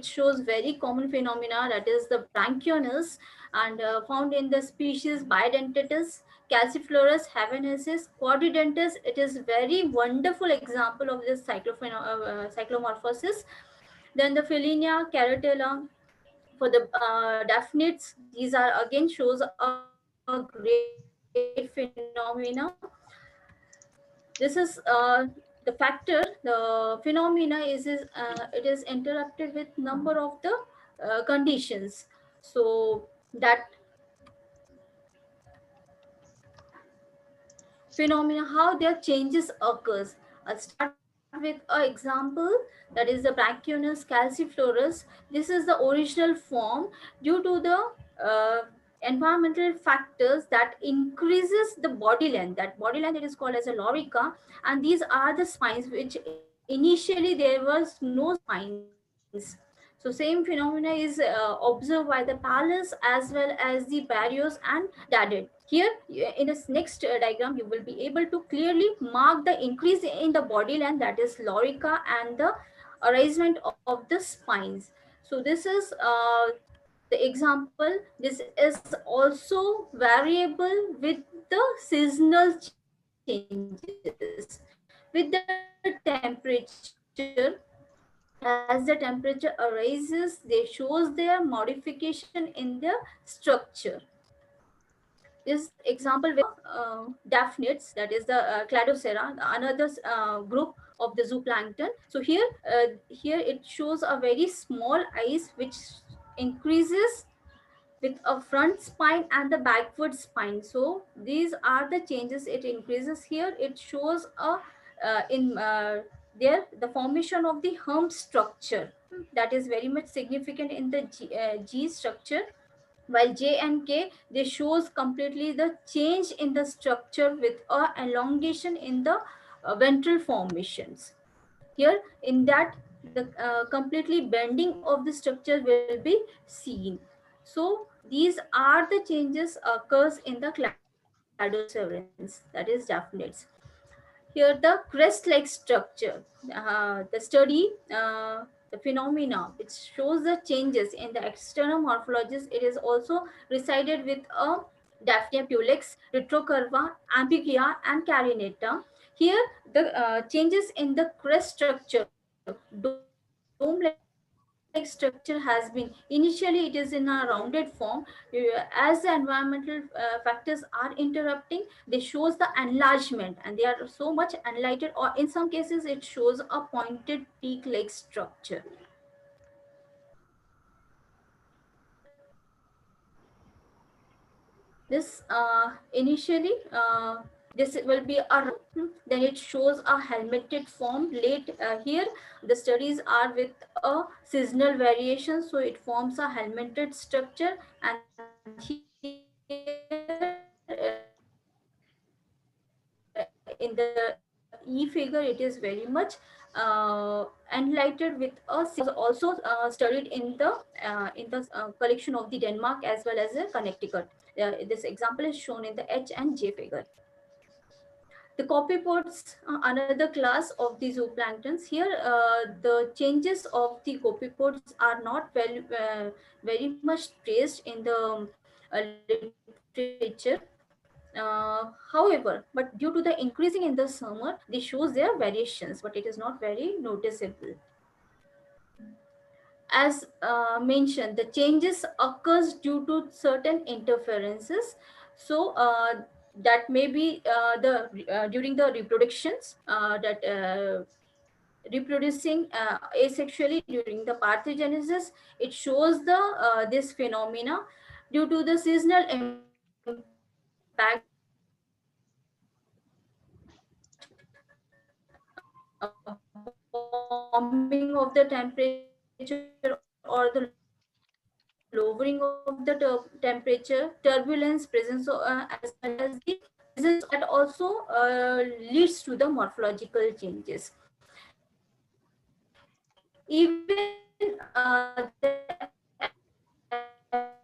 shows very common phenomena, that is the branchionus, and found in the species Biodentatus, Calciflorus, Havanensis, Quadridentus. It is very wonderful example of this cyclomorphosis. Then the Philinia, Caratella, for the daphnids, these are again shows a great phenomena. This is the factor, the phenomena it is interrupted with number of the conditions. So that phenomena, how their changes occurs. I'll start with an example, that is the Brachionus calciflorus. This is the original form due to the environmental factors that increases the body length. That body length, it is called as a lorica, and these are the spines which initially there was no spines. So same phenomena is observed by the Pallas as well as the Barrios and Dadid. Here in this next diagram, you will be able to clearly mark the increase in the body length, that is lorica, and the arrangement of the spines. So this is the example. This is also variable with the seasonal changes. With the temperature, as the temperature arises, they shows their modification in their structure. This example with daphnids, that is the Cladocera, another group of the zooplankton. So here it shows a very small eyes which increases with a front spine and the backward spine. So these are the changes it increases here. It shows a there the formation of the hump structure, that is very much significant in the G structure, while J and K, they shows completely the change in the structure with a elongation in the ventral formations. Here in that, the completely bending of the structure will be seen. So these are the changes occurs in the cladoseverins, that is daphnates. Here the crest-like structure, the study, the phenomena which shows the changes in the external morphologies, it is also resided with a Daphnia pulex, Retrocurva, Amblyopia, and Carinata. Here the changes in the crest structure, dome-like structure has been, initially it is in a rounded form. As the environmental factors are interrupting, they shows the enlargement, and they are so much enlightened, or in some cases it shows a pointed peak-like structure. This initially this will be a then it shows a helmeted form late. Here the studies are with a seasonal variation, so it forms a helmeted structure, and here in the E figure it is very much enlightened with a also studied in the collection of the Denmark as well as Connecticut. This example is shown in the H and J figure. The copypods, another class of the zooplanktons. Here, the changes of the copypods are not very much traced in the literature. However, but due to the increasing in the summer, they shows their variations, but it is not very noticeable. As mentioned, the changes occurs due to certain interferences. So that may be the during the reproductions, that reproducing asexually during the parthenogenesis, it shows the this phenomena due to the seasonal impact, warming of the temperature or the lowering of the temperature, turbulence, presence, as well as the presence that also leads to the morphological changes. Even the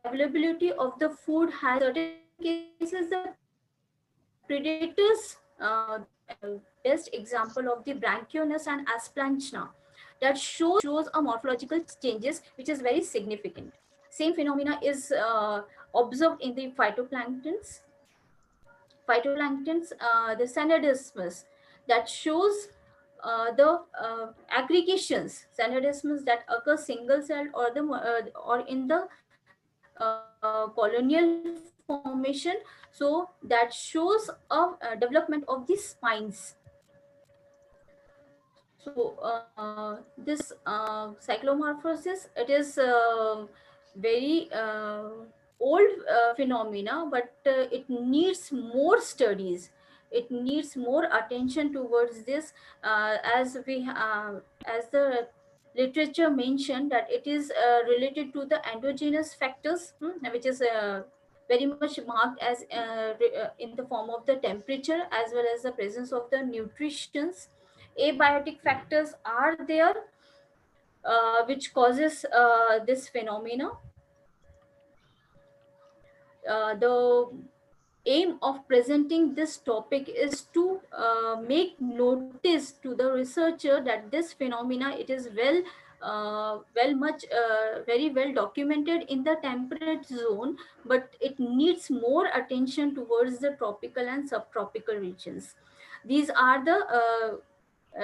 availability of the food has certain cases the predators. Best example of the Branchionus and Asplanchna, that shows a morphological changes which is very significant. Same phenomena is observed in the the synodismus, that shows the aggregations, synodismus that occur single cell or the or in the colonial formation. So that shows a development of the spines. So this cyclomorphosis, it is very old phenomena, but it needs more studies. It needs more attention towards this, as the literature mentioned that it is related to the endogenous factors, which is very much marked as in the form of the temperature as well as the presence of the nutritions. Abiotic factors are there which causes this phenomena. The aim of presenting this topic is to make notice to the researcher that this phenomena, it is very well documented in the temperate zone, but it needs more attention towards the tropical and subtropical regions. These are the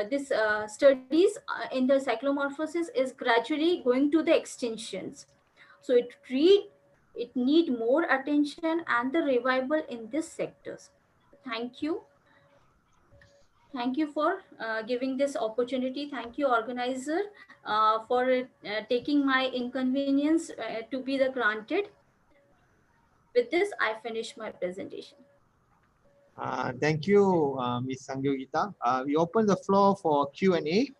this studies in the cyclomorphosis is gradually going to the extinctions. So it need more attention and the revival in these sectors. Thank you. Thank you for giving this opportunity. Thank you, organizer, for taking my inconvenience to be the granted. With this, I finish my presentation. Thank you, Ms. Sangyogita. We open the floor for Q&A.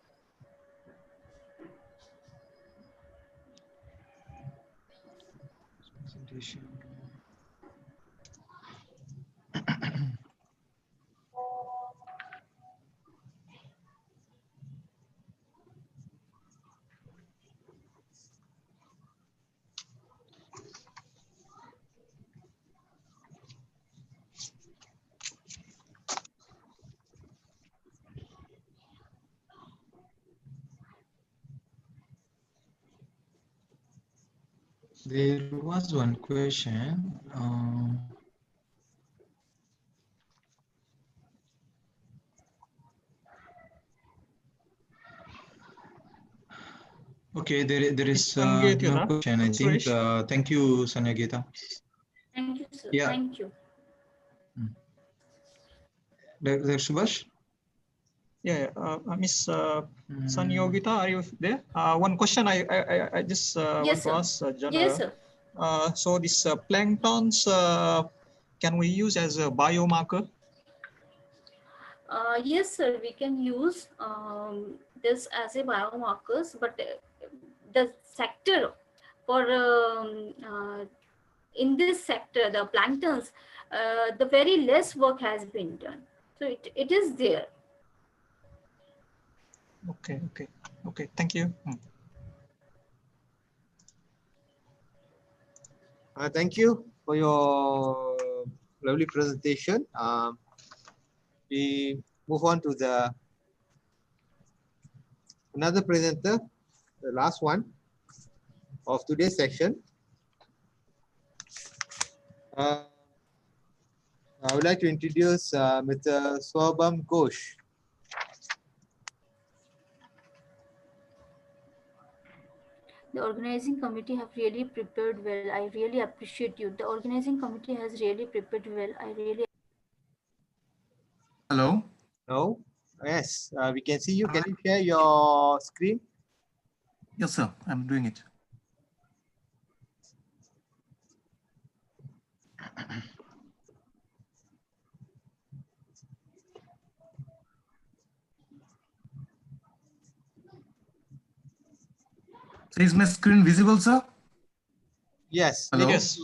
There was one question. Okay, there is no question, I think. Thank you, Sanyagita. Thank you, sir. Yeah. Thank you. Dr. Subhash? Yeah, Miss Sanyogita, are you there? One question I just want to ask Janara. Yes, sir. So this planktons, can we use as a biomarker? Yes, sir, we can use this as a biomarkers, but the sector for in this sector, the planktons, the very less work has been done. So it is there. Okay, thank you. Thank you for your lovely presentation. We move on to the another presenter, the last one of today's session. I would like to introduce Mr. Swabam Ghosh. The organizing committee have really prepared well. I really appreciate you. The organizing committee has really prepared well. I really. Hello. No. Yes, we can see you. Can you share your screen? Yes, sir. I'm doing it. So is my screen visible, sir? Yes. Hello? Yes,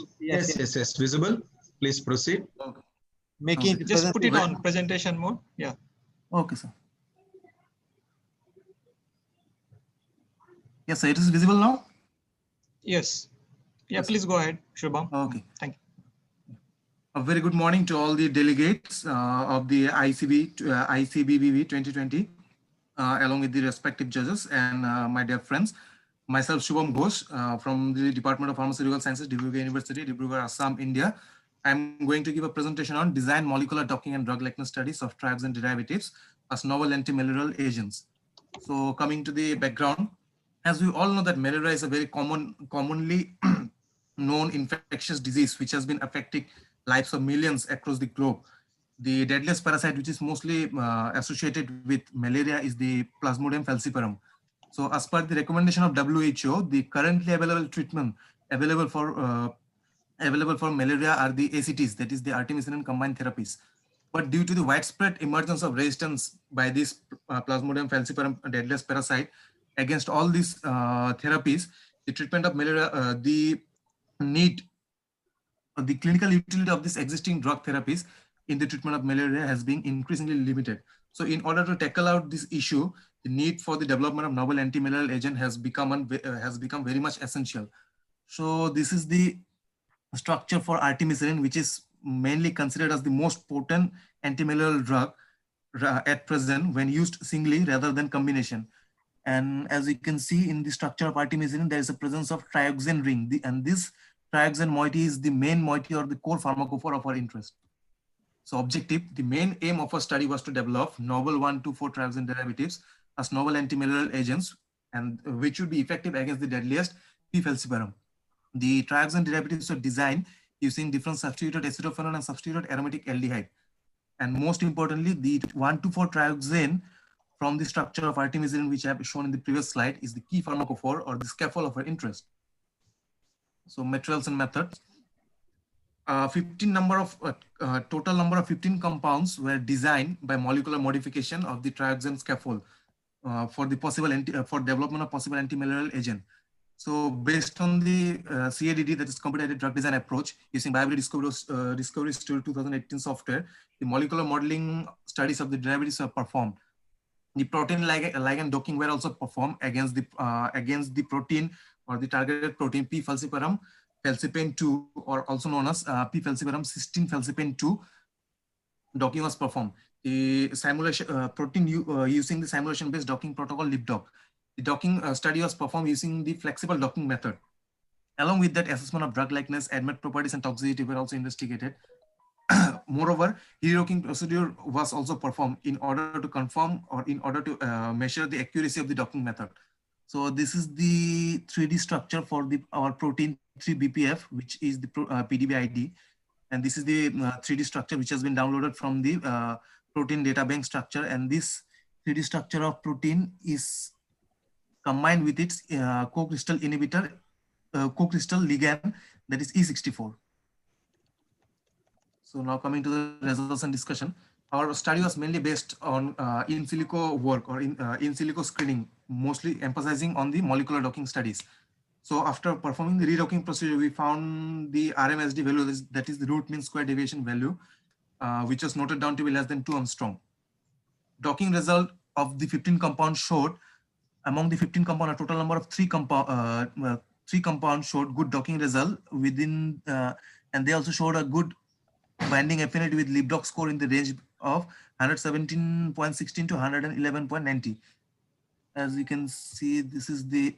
visible. Please proceed. Okay. Making just put it on presentation mode. Yeah. Okay, sir. Yes, sir. It is visible now? Yes. Yeah, Yes, please go ahead, Shubham. Okay. Thank you. A very good morning to all the delegates of the IECBBB 2020, along with the respective judges and my dear friends. Myself, Shubham Ghosh, from the Department of Pharmaceutical Sciences, Dibrugarh University, Dibrugarh, Assam, India. I'm going to give a presentation on design molecular docking and drug likeness studies of trioxane and derivatives as novel anti-malarial agents. So coming to the background, as we all know that malaria is a very commonly known infectious disease which has been affecting lives of millions across the globe. The deadliest parasite which is mostly associated with malaria is the Plasmodium falciparum. So as per the recommendation of WHO, the currently available treatment available for malaria are the ACTs, that is the artemisinin combined therapies. But due to the widespread emergence of resistance by this Plasmodium falciparum deadliest parasite against all these therapies, the treatment of malaria, the clinical utility of this existing drug therapies in the treatment of malaria has been increasingly limited. So in order to tackle out this issue, the need for the development of novel anti-malarial agent has become very much essential. So this is the structure for artemisinin, which is mainly considered as the most potent anti-malarial drug at present when used singly rather than combination. And as you can see in the structure of artemisinin, there is a presence of trioxane ring, and this trioxane moiety is the main moiety or the core pharmacophore of our interest. So objective, the main aim of our study was to develop novel 1,2,4-trioxane derivatives as novel anti-malarial agents, and which would be effective against the deadliest P. falciparum. The trioxane derivatives were designed using different substituted acetophenone and substituted aromatic aldehyde. And most importantly, the 1,2,4-trioxane from the structure of artemisinin, which I have shown in the previous slide, is the key pharmacophore or the scaffold of our interest. So materials and methods. Total number of 15 compounds were designed by molecular modification of the trioxane scaffold for the for development of possible antimalarial agent. So based on the CADD, that is computer-aided drug design approach, using BioMEDICINE Discovery Studio 2018 software, the molecular modeling studies of the derivatives were performed. The protein ligand docking were also performed against the protein or the targeted protein P. falciparum falciparum 2, or also known as P. falciparum cysteine falciparum 2. Docking was performed. The simulation protein using the simulation-based docking protocol LibDock. The docking study was performed using the flexible docking method. Along with that, assessment of drug likeness, ADMET properties, and toxicity were also investigated. Moreover, redocking procedure was also performed in order to confirm or in order to measure the accuracy of the docking method. So this is the 3D structure for our protein 3BPF, which is the PDB ID. And this is the 3D structure which has been downloaded from the protein data bank structure. And this 3D structure of protein is combined with its co-crystal inhibitor, co-crystal ligand, that is E64. So now coming to the results and discussion, our study was mainly based on in silico work or in silico screening, mostly emphasizing on the molecular docking studies. So after performing the redocking procedure, we found the RMSD value, that is the root mean square deviation value, which was noted down to be less than 2 angstrom. Docking result of the 15 compounds showed, among the 15 compounds, a total number of 3 compounds showed good docking result within, and they also showed a good binding affinity with LibDock score in the range of 117.16 to 111.90. As you can see, this is the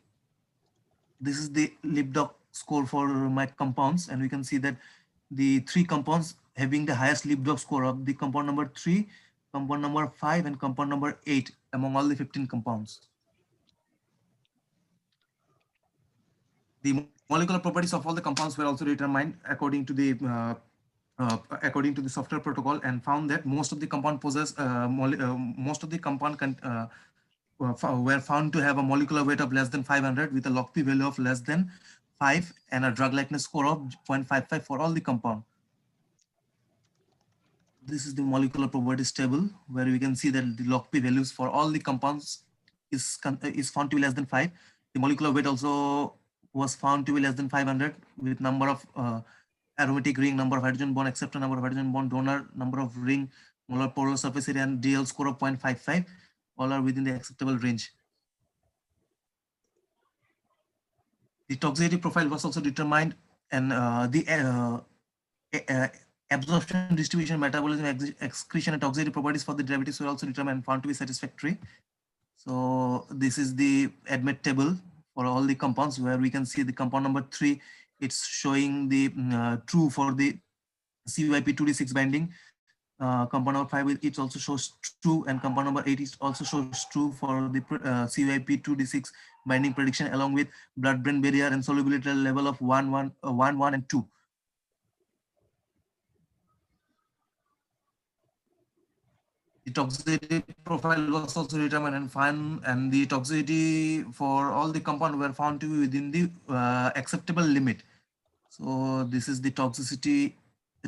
LibDock score for my compounds, and we can see that the 3 compounds having the highest LibDock score of the compound number 3, compound number 5, and compound number 8 among all the 15 compounds. The molecular properties of all the compounds were also determined according to the software protocol, and found that most of the compound were found to have a molecular weight of less than 500 with a log P value of less than 5 and a drug likeness score of 0.55 for all the compound. This is the molecular properties table where we can see that the log P values for all the compounds is found to be less than 5. The molecular weight also was found to be less than 500 with number of aromatic ring, number of hydrogen bond acceptor, number of hydrogen bond donor, number of ring, molar polar surface area, and DL score of 0.55. All are within the acceptable range. The toxicity profile was also determined, and the absorption, distribution, metabolism, excretion, and toxicity properties for the derivatives were also determined and found to be satisfactory. So this is the ADMET table for all the compounds, where we can see the compound number 3, it's showing the true for the CYP2D6 binding. Compound number 5, it also shows true, and compound number 8 is also shows true for the CYP2D6 binding prediction, along with blood-brain barrier and solubility level of 1, 1, and 2. The toxicity profile was also determined and found, and the toxicity for all the compound were found to be within the acceptable limit. So this is the toxicity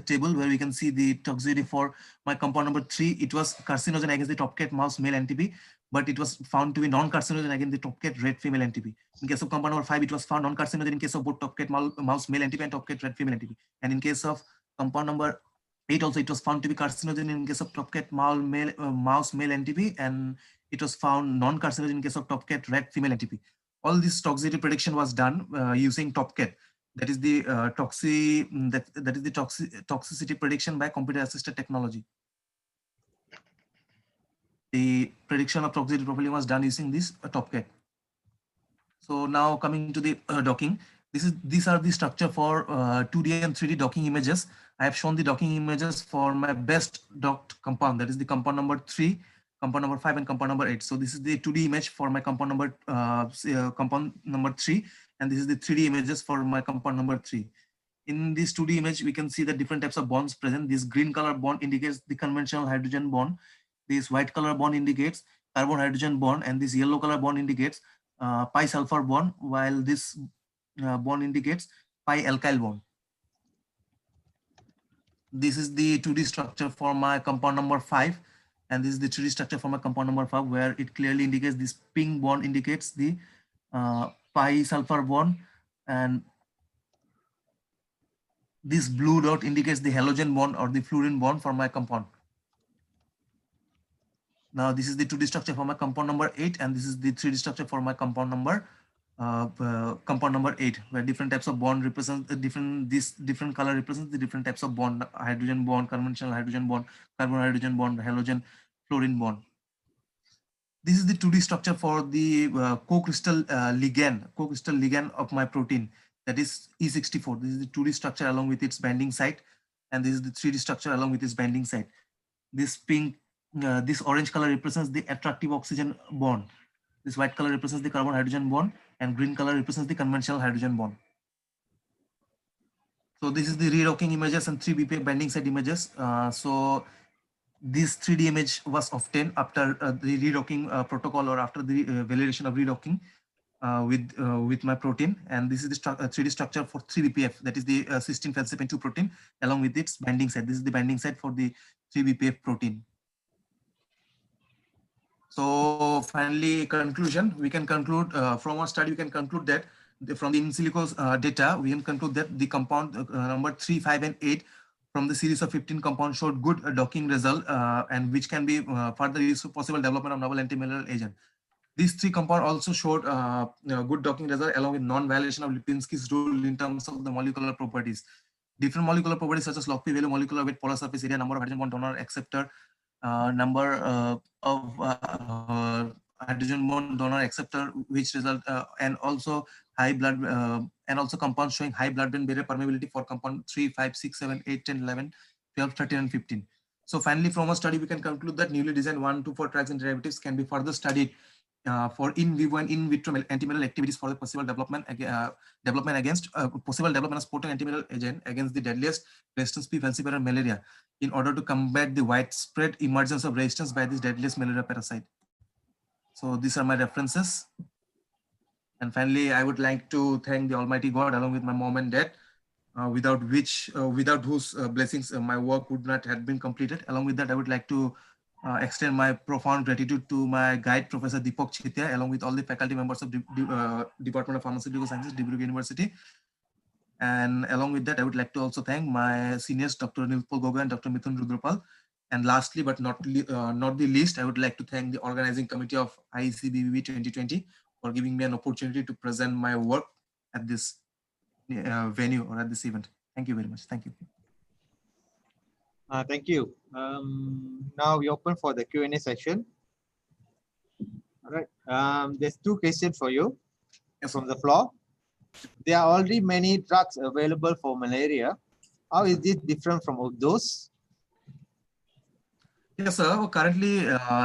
table where we can see the toxicity for my compound number 3. It was carcinogen against the top cat mouse male NTP, but it was found to be non-carcinogen against the top cat red female NTP. In case of compound number 5, it was found non-carcinogen in case of both top cat mouse male NTP and top cat red female NTP. And in case of compound number 8 also, it was found to be carcinogen in case of top cat mouse male NTP, and it was found non-carcinogen in case of top cat red female NTP. All this toxicity prediction was done using top cat. That is the toxicity prediction by computer-assisted technology. The prediction of toxicity profiling was done using this TopCat. So now coming to the docking, these are the structure for 2D and 3D docking images. I have shown the docking images for my best docked compound, that is the compound number 3, compound number 5, and compound number 8. So this is the 2D image for my compound number 3, and this is the 3D images for my compound number 3. In this 2D image, we can see the different types of bonds present. This green color bond indicates the conventional hydrogen bond. This white color bond indicates carbon hydrogen bond, and this yellow color bond indicates pi sulfur bond, while this bond indicates pi alkyl bond. This is the 2D structure for my compound number 5. And this is the 3D structure for my compound number 5, where it clearly indicates this pink bond indicates the pi sulfur bond, and this blue dot indicates the halogen bond or the fluorine bond for my compound. Now this is the 2D structure for my compound number 8, and this is the 3D structure for my compound number 8, where different types of bond represent this different color represents the different types of bond: hydrogen bond, conventional hydrogen bond, carbon hydrogen bond, halogen fluorine bond. This is the 2D structure for the co-crystal ligand of my protein, that is E64. This is the 2D structure along with its binding site, and this is the 3D structure along with its binding site. This pink, this orange color represents the attractive oxygen bond. This white color represents the carbon hydrogen bond, and green color represents the conventional hydrogen bond. So this is the re-rocking images and 3-BPF binding site images. So this 3D image was obtained after the re-rocking protocol, or after the validation of re-rocking with my protein. And this is the 3D structure for 3-BPF, that is the cysteine falciparum 2 protein, along with its binding site. This is the binding site for the 3-BPF protein. So finally, conclusion, we can conclude from our study, we can conclude that from the in silico data, we can conclude that the compound number 3, 5, and 8 from the series of 15 compounds showed good docking result, and which can be further used for possible development of novel antimalarial agent. These 3 compounds also showed good docking result along with non-violation of Lipinski's rule in terms of the molecular properties. Different molecular properties such as log P value, molecular weight, polar surface area, number of hydrogen bond donor acceptor, number of hydrogen bond donor acceptor, which result and also high blood and also compounds showing high blood-brain barrier permeability for compound 3, 5, 6, 7, 8, 10, 11, 12, 13, and 15. So finally, from a study, we can conclude that newly designed 1, 2, 4 tracks and derivatives can be further studied for in vivo and in vitro antimalarial activities for the possible development against possible development of potent antimalarial agent against the deadliest resistance P. falciparum malaria, in order to combat the widespread emergence of resistance by this deadliest malaria parasite. So these are my references. And finally, I would like to thank the Almighty God along with my mom and dad, without whose blessings my work would not have been completed. Along with that, I would like to extend my profound gratitude to my guide, Professor Deepak Chetia, along with all the faculty members of Department of Pharmaceutical Sciences, Dibrugarh University. And along with that, I would like to also thank my seniors, Dr. Nilpal Gogoi and Dr. Mithun Rudropal. And lastly, but not the least, I would like to thank the organizing committee of IECBBB 2020 for giving me an opportunity to present my work at this venue or at this event. Thank you very much. Thank you. Thank you. Now we open for the Q&A session. All right. There's 2 questions for you from the floor. There are already many drugs available for malaria. How is this different from those? Yes, sir. Currently,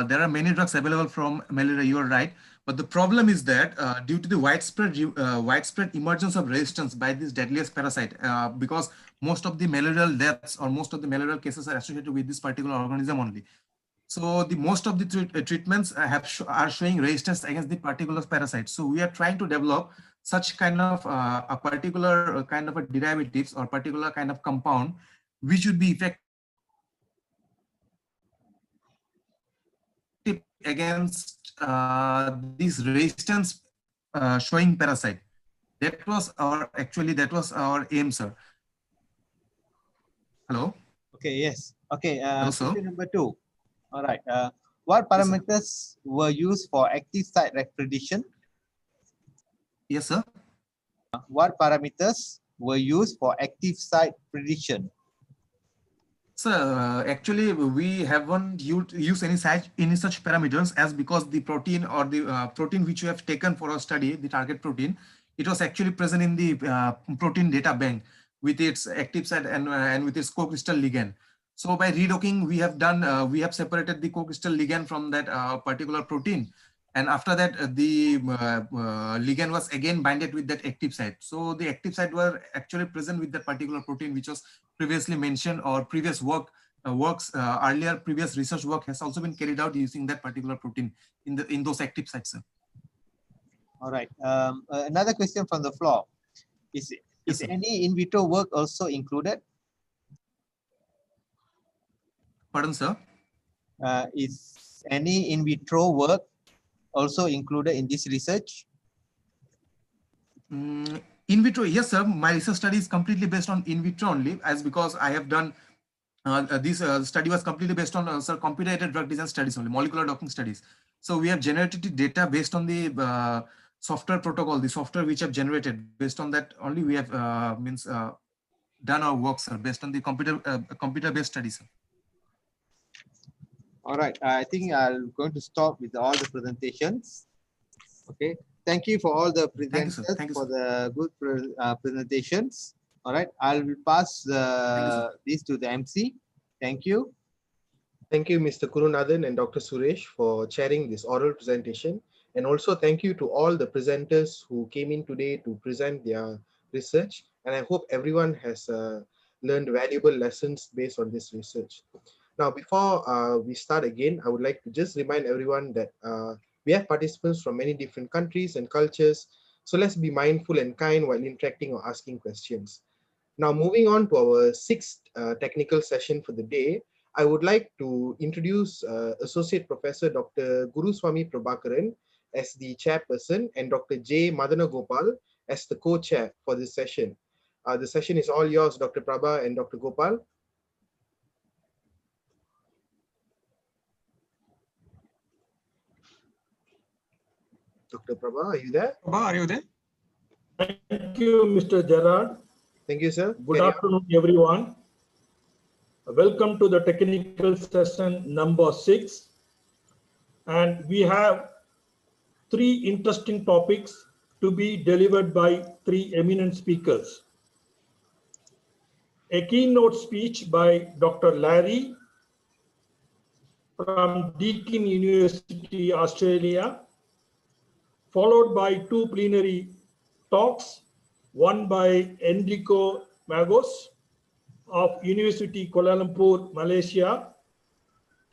there are many drugs available from malaria. You are right. But the problem is that due to the widespread emergence of resistance by this deadliest parasite, because most of the malarial deaths or most of the malarial cases are associated with this particular organism only. So the most of the treatments are showing resistance against the particular parasite. So we are trying to develop such kind of a particular kind of a derivatives or particular kind of compound which would be effective against this resistance showing parasite. That was our aim, sir. Hello. Okay. Yes. Okay. Hello, Question number 2. All right. What parameters were used for active site prediction? Yes, sir. What parameters were used for active site prediction? So actually, we haven't used any such parameters, as because the protein or the protein which we have taken for our study, the target protein, it was actually present in the protein data bank with its active site and with its co-crystal ligand. So by redocking, we have separated the co-crystal ligand from that particular protein. And after that, the ligand was again binded with that active site. So the active site were actually present with that particular protein, which was previously mentioned, or previous earlier previous research work has also been carried out using that particular protein in those active sites. Sir. All right. Another question from the floor. Is any in vitro work also included? Pardon, sir? Is any in vitro work also included in this research? In vitro, yes, sir. My research study is completely based on in vitro only, as because I have done this study was completely based on computer-aided drug design studies only, molecular docking studies. So we have generated data based on the software protocol, the software which have generated. Based on that only, we have done our work, sir, based on the computer-based studies, sir. All right, I think I'm going to stop with all the presentations. Okay, thank you for all the presenters. Thank you, for the good presentations. All right, I'll pass this to the MC. Thank you. Thank you, Mr. Kurunathan and Dr. Suresh, for chairing this oral presentation. And also thank you to all the presenters who came in today to present their research. And I hope everyone has learned valuable lessons based on this research. Now, before we start again, I would like to just remind everyone that we have participants from many different countries and cultures. So let's be mindful and kind while interacting or asking questions. Now, moving on to our sixth technical session for the day, I would like to introduce Associate Professor Dr. Guruswamy Prabhakaran as the chairperson and Dr. J. Madanagopal as the co-chair for this session. The session is all yours, Dr. Prabha and Dr. Gopal. Dr. Prabha, are you there? Prabha, are you there? Thank you, Mr. Gerard. Thank you, sir. Good afternoon, everyone. Welcome to the technical session number 6. And we have 3 interesting topics to be delivered by 3 eminent speakers. A keynote speech by Dr. Larry from Deakin University, Australia, followed by 2 plenary talks, one by Enrico Magos of University Kuala Lumpur, Malaysia,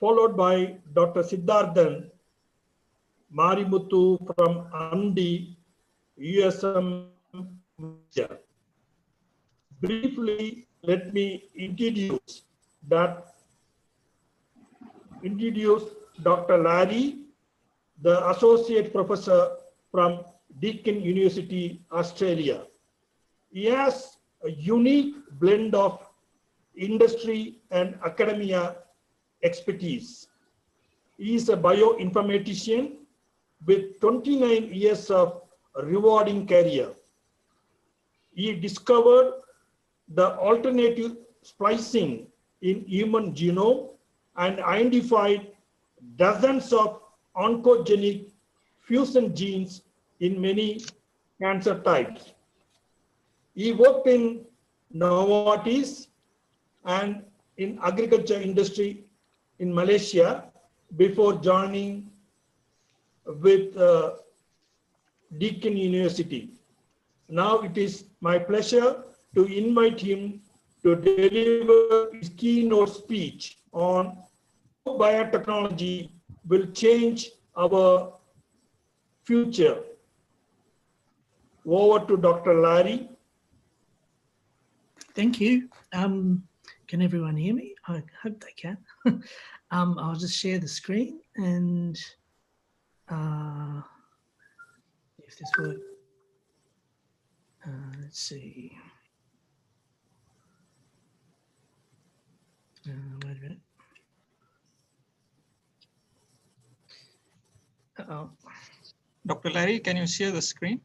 followed by Dr. Siddharthan Marimuthu from AMDI, USM, Malaysia. Briefly, let me introduce Dr. Larry, the Associate Professor from Deakin University, Australia. He has a unique blend of industry and academia expertise. He is a bioinformatician with 29 years of rewarding career. He discovered the alternative splicing in human genome and identified dozens of oncogenic fusion genes in many cancer types. He worked in Novartis and in agriculture industry in Malaysia before joining with Deakin University. Now it is my pleasure to invite him to deliver his keynote speech on how biotechnology will change our future. Over to Dr. Larry. Thank you. Can everyone hear me? I hope they can. I'll just share the screen and if this works. Let's see. Wait a minute. Uh-oh. Dr. Larry, can you share the screen?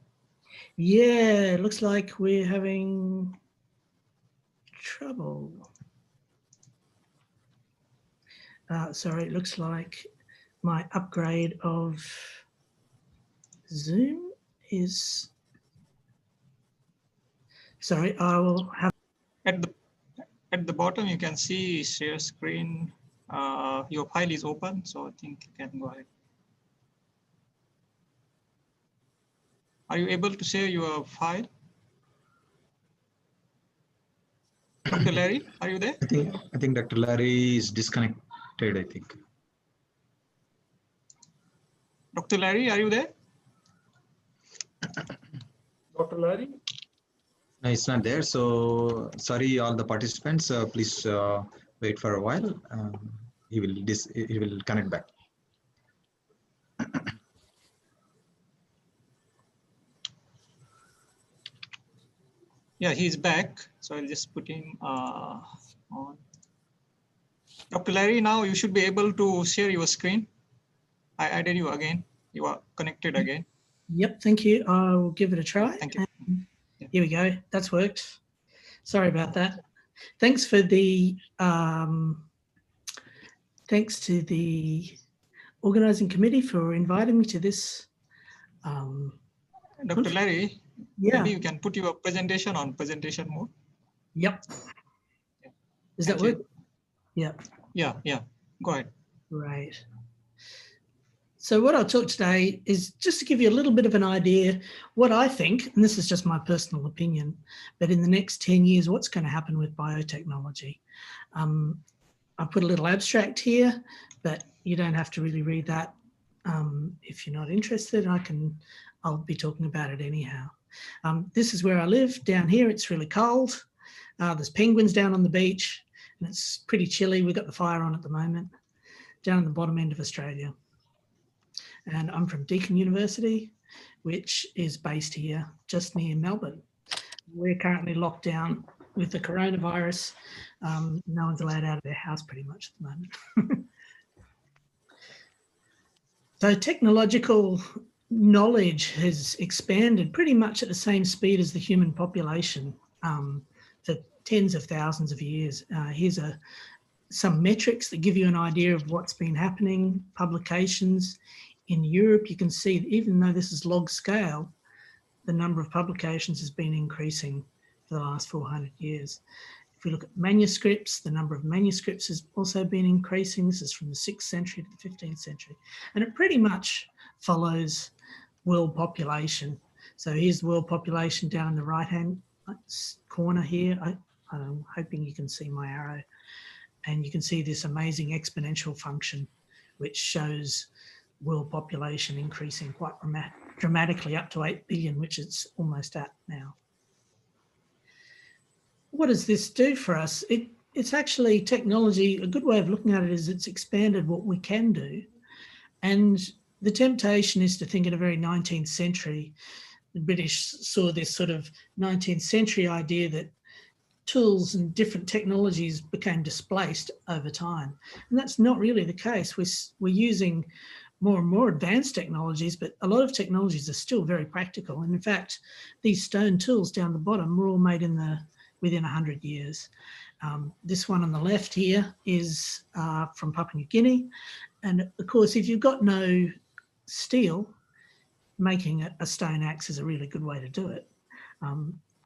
Yeah, it looks like we're having trouble. Sorry, it looks like my upgrade of Zoom is, sorry, I will have. At the bottom, you can see share screen. Your file is open, so I think you can go ahead. Are you able to share your file? Dr. Larry, are you there? I think Dr. Larry is disconnected, I think. Dr. Larry, are you there? Dr. Larry? No, it's not there. So sorry, all the participants, please wait for a while. he will connect back. Yeah, he's back. So I'll just put him on. Dr. Larry, now you should be able to share your screen. I added you again. You are connected again. Yep, thank you. I'll give it a try. Thank you. Here we go. That's worked. Sorry about that. Thanks for the thanks to the organising committee for inviting me to this. Dr. Larry, yeah. maybe you can put your presentation on presentation mode. Yep. Does that Thank work? Yeah. Yeah. Go ahead. Right. So what I'll talk today is just to give you a little bit of an idea what I think, and this is just my personal opinion, but in the next 10 years, what's going to happen with biotechnology. I put a little abstract here, but you don't have to really read that. If you're not interested, I'll be talking about it anyhow. This is where I live. Down here, it's really cold. There's penguins down on the beach, and it's pretty chilly. We've got the fire on at the moment, down at the bottom end of Australia. And I'm from Deakin University, which is based here just near Melbourne. We're currently locked down with the coronavirus. No one's allowed out of their house pretty much at the moment. So technological knowledge has expanded pretty much at the same speed as the human population for tens of thousands of years. Here's some metrics that give you an idea of what's been happening, publications. In Europe, you can see that even though this is log scale, the number of publications has been increasing for the last 400 years. If we look at manuscripts, the number of manuscripts has also been increasing. This is from the 6th century to the 15th century. And it pretty much follows world population. So here's the world population down in the right-hand corner here. I'm hoping you can see my arrow. And you can see this amazing exponential function, which shows world population increasing quite dramatically up to 8 billion, which it's almost at now. What does this do for us? It's actually technology. A good way of looking at it is it's expanded what we can do. And the temptation is to think in a very 19th century. The British saw this sort of 19th century idea that tools and different technologies became displaced over time. And that's not really the case. We're using more and more advanced technologies, but a lot of technologies are still very practical. And in fact, these stone tools down the bottom were all made within 100 years. This one on the left here is from Papua New Guinea. And of course, if you've got no steel, making a stone axe is a really good way to do it.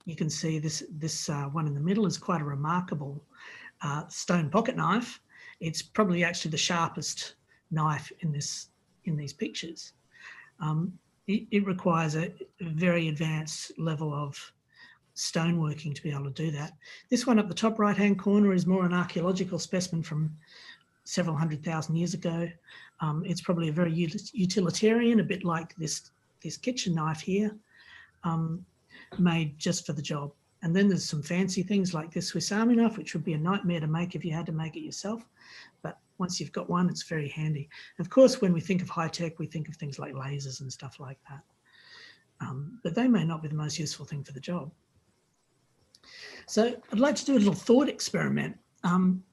You can see this one in the middle is quite a remarkable stone pocket knife. It's probably actually the sharpest knife in these pictures. It requires a very advanced level of stoneworking to be able to do that. This one up the top right-hand corner is more an archaeological specimen from several 100,000 years ago. It's probably a very utilitarian, a bit like this kitchen knife here, made just for the job. And then there's some fancy things like this Swiss Army knife, which would be a nightmare to make if you had to make it yourself. But once you've got one, it's very handy. Of course, when we think of high tech, we think of things like lasers and stuff like that. But they may not be the most useful thing for the job. So I'd like to do a little thought experiment,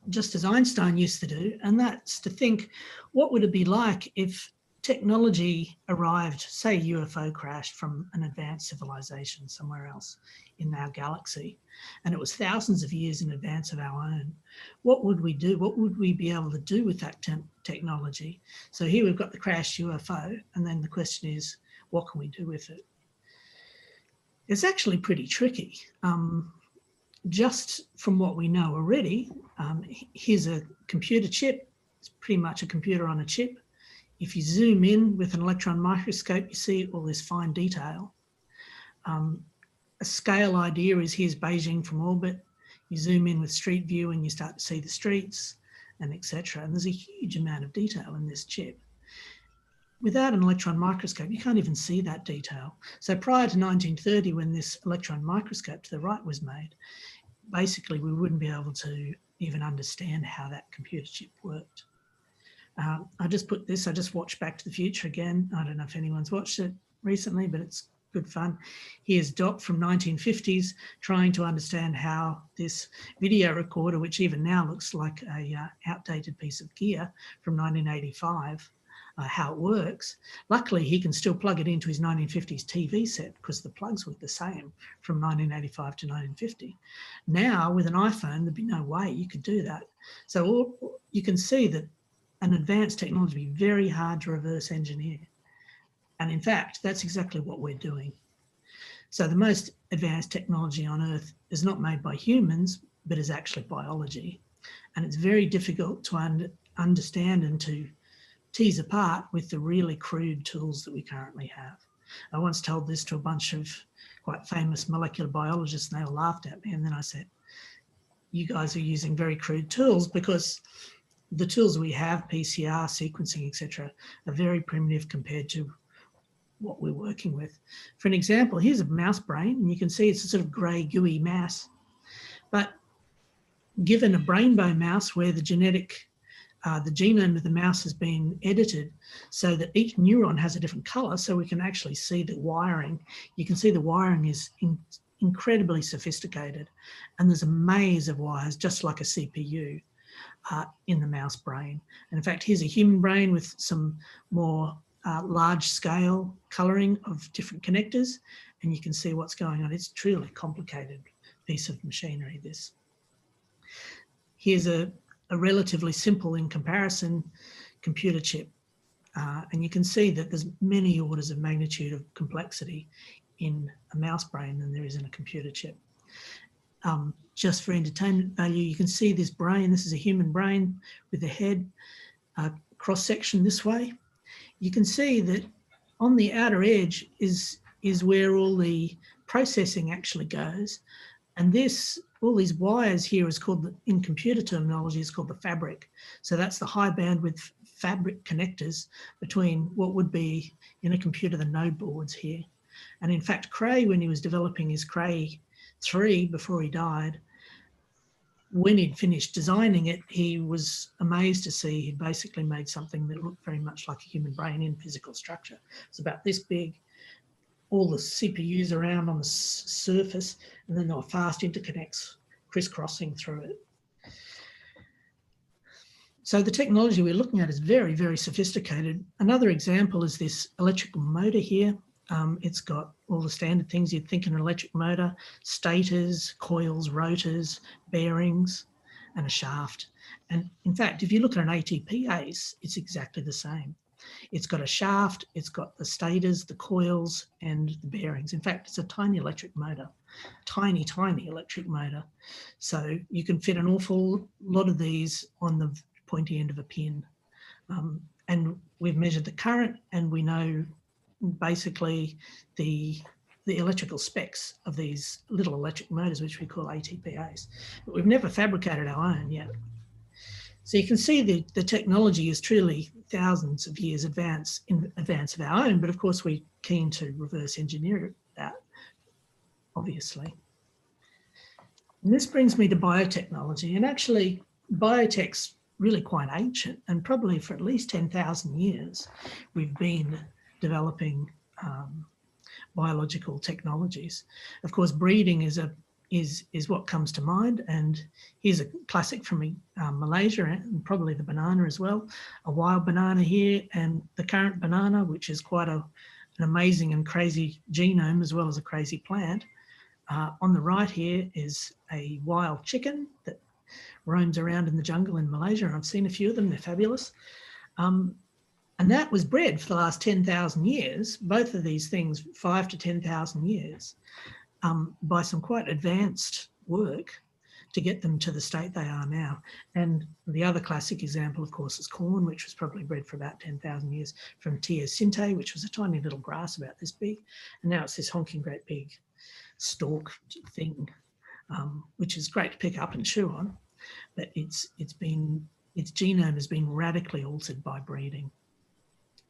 just as Einstein used to do, and that's to think, what would it be like if technology arrived, say a UFO crashed from an advanced civilization somewhere else in our galaxy, and it was thousands of years in advance of our own? What would we do? What would we be able to do with that technology? So here we've got the crashed UFO, and then the question is, what can we do with it? It's actually pretty tricky. Just from what we know already, here's a computer chip. It's pretty much a computer on a chip. If you zoom in with an electron microscope, you see all this fine detail. A scale idea is here's Beijing from orbit. You zoom in with street view and you start to see the streets and etc. And there's a huge amount of detail in this chip. Without an electron microscope, you can't even see that detail. So prior to 1930, when this electron microscope to the right was made, basically we wouldn't be able to even understand how that computer chip worked. I just put this, I just watched Back to the Future again. I don't know if anyone's watched it recently, but it's good fun. Here's Doc from 1950s trying to understand how this video recorder, which even now looks like a outdated piece of gear from 1985, how it works. Luckily, he can still plug it into his 1950s TV set because the plugs were the same from 1985 to 1950. Now, with an iPhone, there'd be no way you could do that. So you can see that an advanced technology would be very hard to reverse engineer. And in fact, that's exactly what we're doing. So the most advanced technology on Earth is not made by humans, but is actually biology. And it's very difficult to understand and to tease apart with the really crude tools that we currently have. I once told this to a bunch of quite famous molecular biologists and they all laughed at me. And then I said, you guys are using very crude tools because the tools we have, PCR, sequencing, etc., are very primitive compared to what we're working with. For an example, here's a mouse brain, and you can see it's a sort of grey, gooey mass. But given a brainbow mouse where the genome of the mouse has been edited so that each neuron has a different colour, so we can actually see the wiring. You can see the wiring is incredibly sophisticated, and there's a maze of wires, just like a CPU. In the mouse brain. And in fact, here's a human brain with some more large scale colouring of different connectors, and you can see what's going on. It's a truly complicated piece of machinery, this. Here's a relatively simple in comparison computer chip. And you can see that there's many orders of magnitude of complexity in a mouse brain than there is in a computer chip. Just for entertainment value, you can see this brain. This is a human brain with the head cross-section this way. You can see that on the outer edge is where all the processing actually goes. And all these wires here is called, in computer terminology, is called the fabric. So that's the high bandwidth fabric connectors between what would be in a computer, the node boards here. And in fact, Cray, when he was developing his Cray 3 before he died, when he'd finished designing it, he was amazed to see he'd basically made something that looked very much like a human brain in physical structure. It's about this big, all the CPUs around on the surface, and then there were fast interconnects crisscrossing through it. So the technology we're looking at is very, very sophisticated. Another example is this electrical motor here. It's got all the standard things you'd think in an electric motor: stators, coils, rotors, bearings, and a shaft. And in fact, if you look at an ATP ACE, it's exactly the same. It's got a shaft, it's got the stators, the coils, and the bearings. In fact, it's a tiny electric motor, tiny, tiny electric motor. So you can fit an awful lot of these on the pointy end of a pin. And we've measured the current, and we know basically the electrical specs of these little electric motors, which we call ATPAs. But we've never fabricated our own yet. So you can see the technology is truly thousands of years in advance of our own, but of course we're keen to reverse engineer that, obviously. And this brings me to biotechnology, and actually biotech's really quite ancient, and probably for at least 10,000 years we've been developing biological technologies. Of course, breeding is what comes to mind, and here's a classic from Malaysia, and probably the banana as well. A wild banana here, and the current banana, which is quite an amazing and crazy genome as well as a crazy plant. On the right here is a wild chicken that roams around in the jungle in Malaysia. I've seen a few of them, they're fabulous. And that was bred for the last 10,000 years, both of these things, 5 to 10,000 years, by some quite advanced work to get them to the state they are now. And the other classic example, of course, is corn, which was probably bred for about 10,000 years from teosinte, which was a tiny little grass about this big. And now it's this honking great big stalk thing, which is great to pick up and chew on, but its genome has been radically altered by breeding.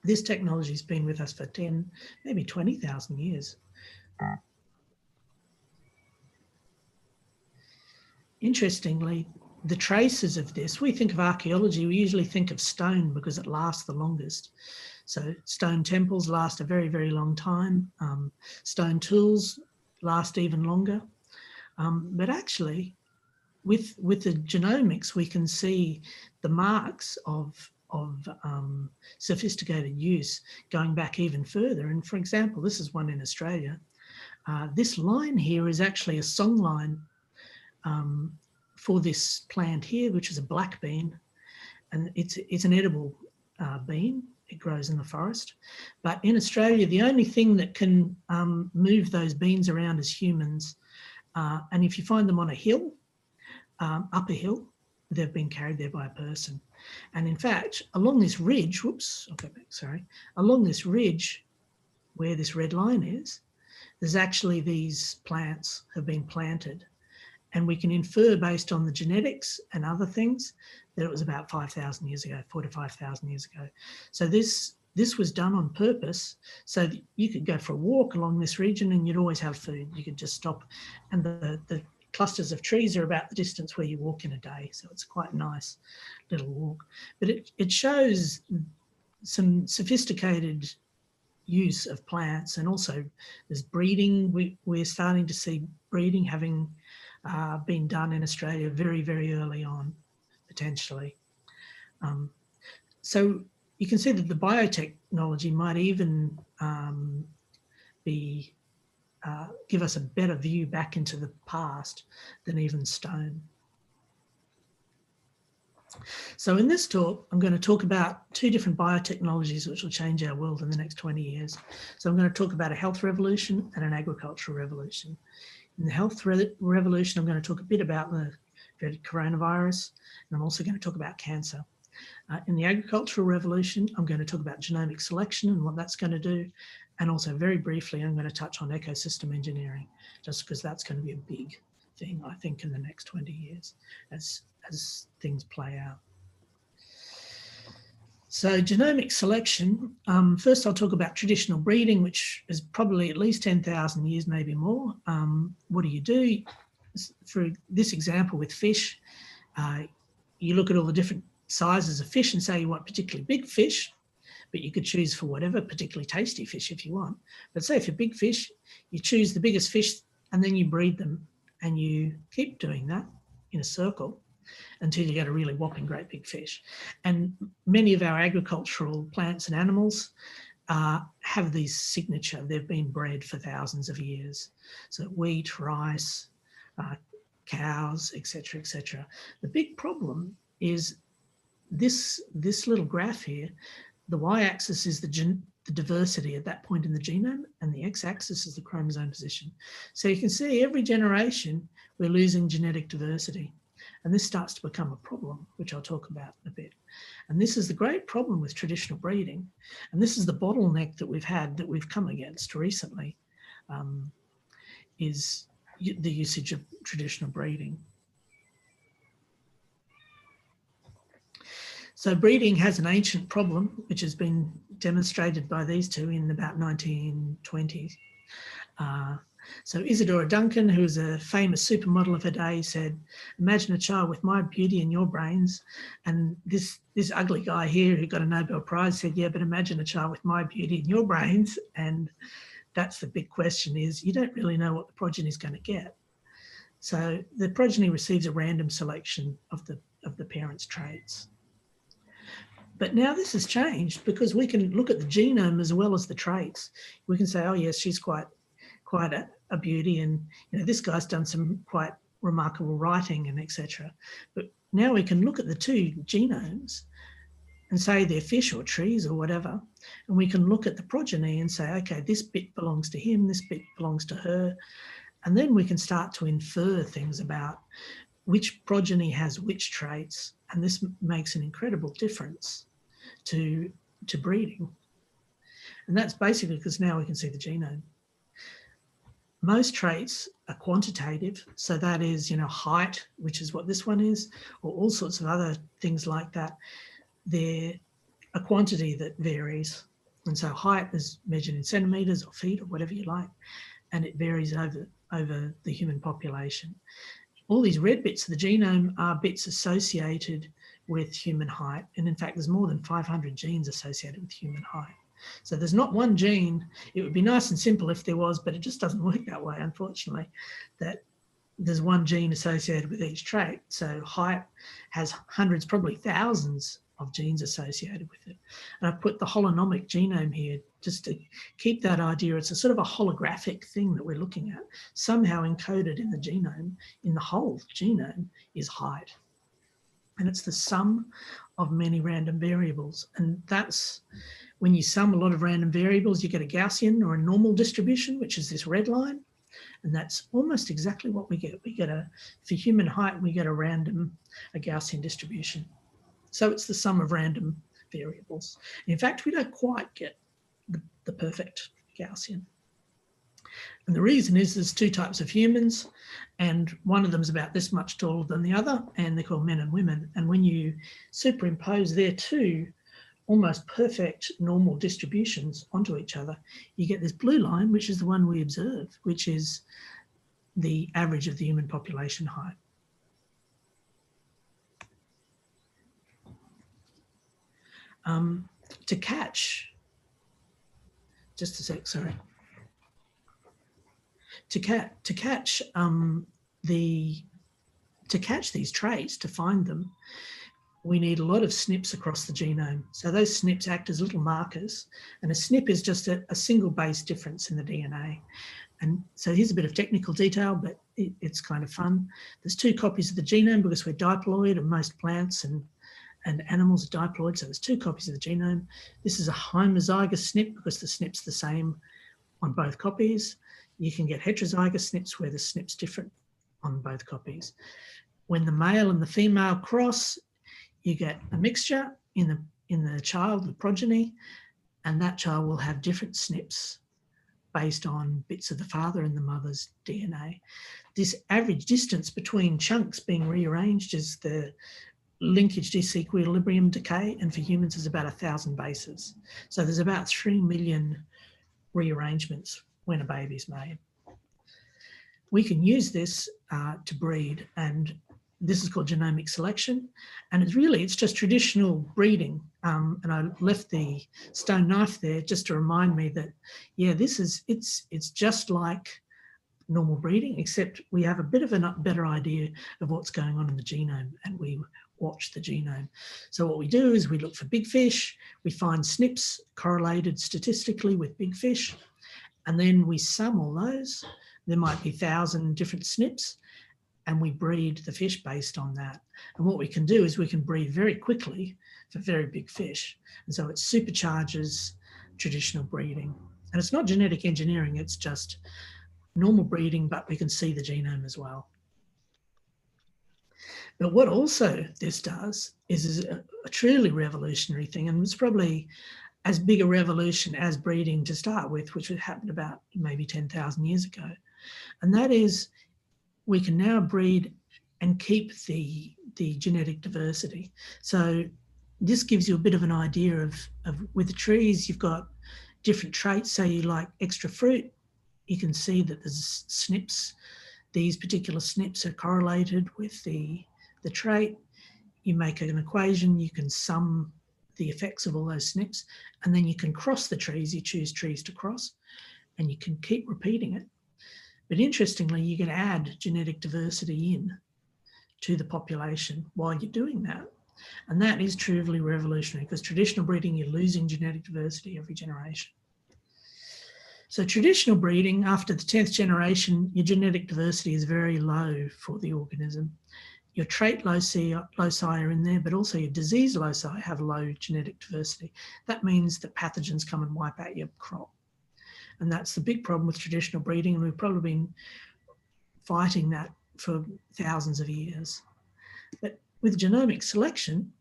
This technology has been with us for 10, maybe 20,000 years. Interestingly, the traces of this, we think of archaeology, we usually think of stone because it lasts the longest. So stone temples last a very, very long time. Stone tools last even longer. But actually, with the genomics, we can see the marks of sophisticated use going back even further. And for example, this is one in Australia. This line here is actually a song line for this plant here, which is a black bean. And it's an edible bean. It grows in the forest. But in Australia, the only thing that can move those beans around is humans. And if you find them on a hill, up a hill, they've been carried there by a person. And in fact, along this ridge, whoops, I'll go back, sorry. Along this ridge, where this red line is, there's actually these plants have been planted. And we can infer based on the genetics and other things that it was about 5,000 years ago, 4,000 to 5,000 years ago. So this was done on purpose so that you could go for a walk along this region and you'd always have food. You could just stop, and the clusters of trees are about the distance where you walk in a day. So it's quite a nice little walk. But it shows some sophisticated use of plants, and also there's breeding. We're starting to see breeding having been done in Australia very, very early on, potentially. So you can see that the biotechnology might even give us a better view back into the past than even stone. So in this talk, I'm going to talk about two different biotechnologies which will change our world in the next 20 years. So I'm going to talk about a health revolution and an agricultural revolution. In the health revolution, I'm going to talk a bit about the coronavirus, and I'm also going to talk about cancer. In the agricultural revolution, I'm going to talk about genomic selection and what that's going to do. And also very briefly, I'm going to touch on ecosystem engineering, just because that's going to be a big thing, I think, in the next 20 years as things play out. So genomic selection, first I'll talk about traditional breeding, which is probably at least 10,000 years, maybe more. What do you do? For this example with fish, you look at all the different sizes of fish and say you want particularly big fish, but you could choose for whatever, particularly tasty fish if you want. But say for big fish, you choose the biggest fish and then you breed them, and you keep doing that in a circle until you get a really whopping great big fish. And many of our agricultural plants and animals have these signature. They've been bred for thousands of years. So wheat, rice, cows, etc., etc. The big problem is this little graph here. The y-axis is the diversity at that point in the genome, and the x-axis is the chromosome position. So you can see every generation we're losing genetic diversity. And this starts to become a problem, which I'll talk about in a bit. And this is the great problem with traditional breeding. And this is the bottleneck that we've come against recently, is the usage of traditional breeding. So breeding has an ancient problem, which has been demonstrated by these two in about 1920s. So Isadora Duncan, who's a famous supermodel of her day, said, imagine a child with my beauty and your brains. And this ugly guy here who got a Nobel Prize said, yeah, but imagine a child with my beauty and your brains. And that's the big question, is you don't really know what the progeny is going to get. So the progeny receives a random selection of the parents' traits. But now this has changed because we can look at the genome as well as the traits. We can say, oh yes, she's quite a beauty, and this guy's done some quite remarkable writing and etc. But now we can look at the two genomes and say they're fish or trees or whatever, and we can look at the progeny and say, okay, this bit belongs to him, this bit belongs to her, and then we can start to infer things about which progeny has which traits, and this makes an incredible difference to breeding. And that's basically because now we can see the genome. Most traits are quantitative, so that is, height, which is what this one is, or all sorts of other things like that. They're a quantity that varies. And so height is measured in centimetres or feet or whatever you like, and it varies over the human population. all these red bits of the genome are bits associated with human height. And in fact, there's more than 500 genes associated with human height. So there's not one gene. It would be nice and simple if there was, but it just doesn't work that way, unfortunately, that there's one gene associated with each trait. So height has hundreds, probably thousands of genes associated with it. And I've put the holonomic genome here just to keep that idea. It's a sort of a holographic thing that we're looking at. Somehow encoded in the genome, in the whole genome, is height. And it's the sum of many random variables. And that's when you sum a lot of random variables, you get a Gaussian or a normal distribution, which is this red line. And that's almost exactly what we get. We get for human height, we get a Gaussian distribution. So it's the sum of random variables. In fact, we don't quite get the perfect Gaussian. And the reason is there's two types of humans, and one of them is about this much taller than the other, and they're called men and women. And when you superimpose their two almost perfect normal distributions onto each other, you get this blue line, which is the one we observe, which is the average of the human population height. To catch, just a sec, sorry. To catch these traits, to find them, we need a lot of SNPs across the genome. So those SNPs act as little markers, and a SNP is just a single base difference in the DNA. And so here's a bit of technical detail, but it's kind of fun. There's two copies of the genome because we're diploid, and most plants and animals are diploid, so there's two copies of the genome. This is a homozygous SNP because the SNP's the same on both copies. You can get heterozygous SNPs where the SNP's different on both copies. When the male and the female cross, you get a mixture in the child, the progeny, and that child will have different SNPs based on bits of the father and the mother's DNA. This average distance between chunks being rearranged is the linkage disequilibrium decay, and for humans is about 1,000 bases. So there's about 3 million rearrangements when a baby's made. We can use this to breed, and this is called genomic selection. And it's just traditional breeding. And I left the stone knife there just to remind me that, yeah, it's just like normal breeding, except we have a bit of a better idea of what's going on in the genome, and we watch the genome. So what we do is we look for big fish, we find SNPs correlated statistically with big fish, and then we sum all those. There might be 1,000 different SNPs, and we breed the fish based on that. And what we can do is we can breed very quickly for very big fish. And so it supercharges traditional breeding. And it's not genetic engineering, it's just normal breeding, but we can see the genome as well. But what also this does is a truly revolutionary thing, and it's probably as big a revolution as breeding to start with, which had happened about maybe 10,000 years ago. And that is, we can now breed and keep the genetic diversity. So this gives you a bit of an idea of with the trees, you've got different traits. Say you like extra fruit, you can see that there's SNPs. These particular SNPs are correlated with the trait. You make an equation, you can sum the effects of all those SNPs, and then you can cross the trees. You choose trees to cross, and you can keep repeating it. But interestingly, you can add genetic diversity in to the population while you're doing that. And that is truly revolutionary, because traditional breeding, you're losing genetic diversity every generation. So traditional breeding, after the 10th generation, your genetic diversity is very low for the organism. Your trait loci are in there, but also your disease loci have low genetic diversity. That means that pathogens come and wipe out your crop. And that's the big problem with traditional breeding, and we've probably been fighting that for thousands of years. But with genomic selection,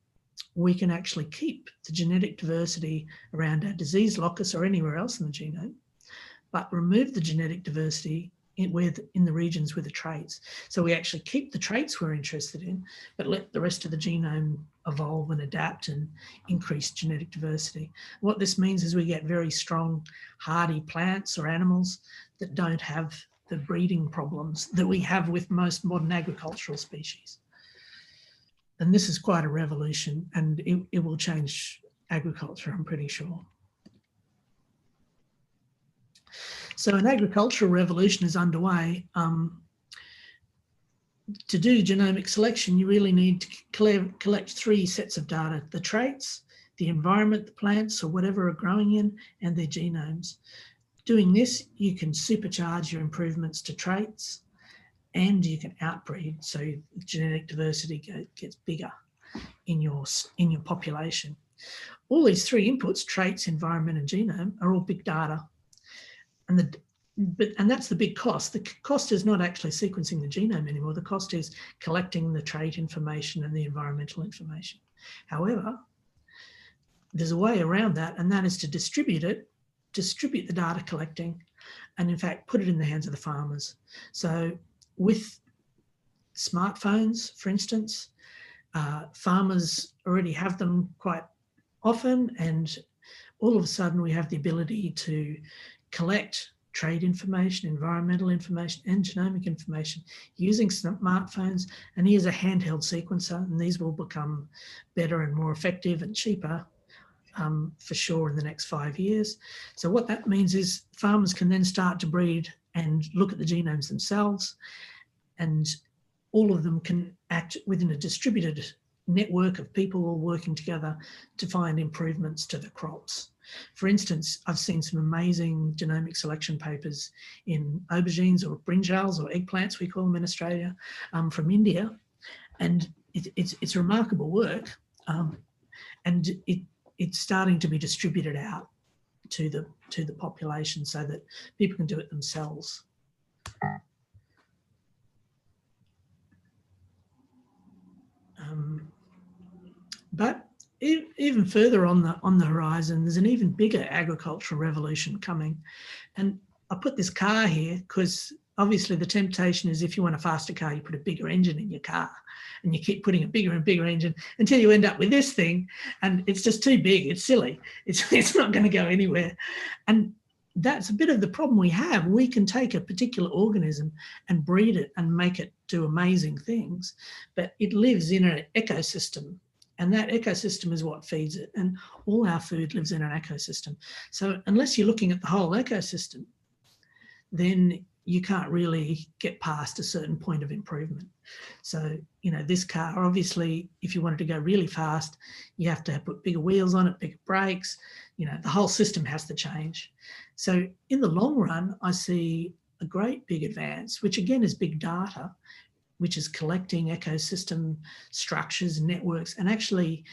we can actually keep the genetic diversity around our disease locus or anywhere else in the genome, but remove the genetic diversity in the regions with the traits. So we actually keep the traits we're interested in, but let the rest of the genome evolve and adapt and increase genetic diversity. What this means is we get very strong, hardy plants or animals that don't have the breeding problems that we have with most modern agricultural species. And this is quite a revolution, and it will change agriculture, I'm pretty sure. So an agricultural revolution is underway. To do genomic selection, you really need to collect 3 sets of data: the traits, the environment, the plants or whatever are growing in, and their genomes. Doing this, you can supercharge your improvements to traits, and you can outbreed, so genetic diversity gets bigger in your population. All these 3 inputs, traits, environment and genome, are all big data. And that's the big cost. The cost is not actually sequencing the genome anymore. The cost is collecting the trait information and the environmental information. However, there's a way around that, and that is to distribute the data collecting, and in fact, put it in the hands of the farmers. So with smartphones, for instance, farmers already have them quite often, and all of a sudden we have the ability to collect trait information, environmental information, and genomic information using smartphones. And here's a handheld sequencer, and these will become better and more effective and cheaper for sure in the next 5 years. So what that means is farmers can then start to breed and look at the genomes themselves, and all of them can act within a distributed network of people all working together to find improvements to the crops. For instance, I've seen some amazing genomic selection papers in aubergines or brinjals or eggplants, we call them in Australia, from India. And it's remarkable work. And it's starting to be distributed out to the population so that people can do it themselves. But even further on the horizon, there's an even bigger agricultural revolution coming. And I put this car here because obviously the temptation is, if you want a faster car, you put a bigger engine in your car, and you keep putting a bigger and bigger engine until you end up with this thing, and it's just too big. It's silly. It's not going to go anywhere. And that's a bit of the problem we have. We can take a particular organism and breed it and make it do amazing things, but it lives in an ecosystem, and that ecosystem is what feeds it. And all our food lives in an ecosystem. So unless you're looking at the whole ecosystem, then you can't really get past a certain point of improvement. So, you know, this car, obviously, if you wanted to go really fast, you have to put bigger wheels on it, bigger brakes, you know, the whole system has to change. So in the long run, I see a great big advance, which again is big data, which is collecting ecosystem structures, networks, and actually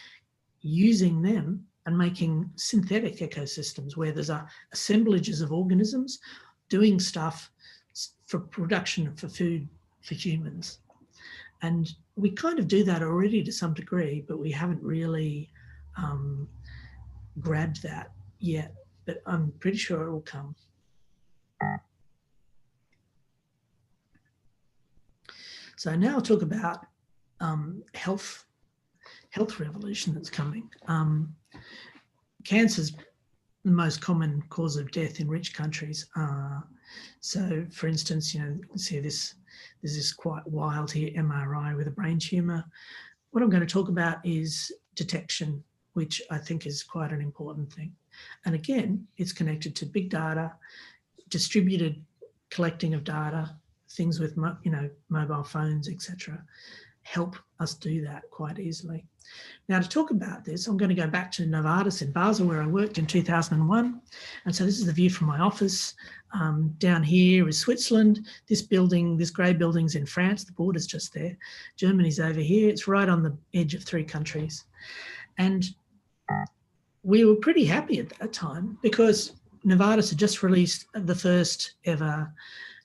using them and making synthetic ecosystems where there's assemblages of organisms doing stuff for production for food for humans. And we kind of do that already to some degree, but we haven't really grabbed that yet, but I'm pretty sure it will come. So now I'll talk about health revolution that's coming. Cancer's the most common cause of death in rich countries. So for instance, you know, you can see there's this quite wild here MRI with a brain tumor. What I'm going to talk about is detection, which I think is quite an important thing. And again, it's connected to big data, distributed collecting of data, things with, you know, mobile phones, etc., help us do that quite easily. Now, to talk about this, I'm going to go back to Novartis in Basel, where I worked in 2001. And so this is the view from my office. Down here is Switzerland. This building, this grey building's in France. The border's just there. Germany's over here. It's right on the edge of 3 countries. And we were pretty happy at that time because Novartis had just released the first ever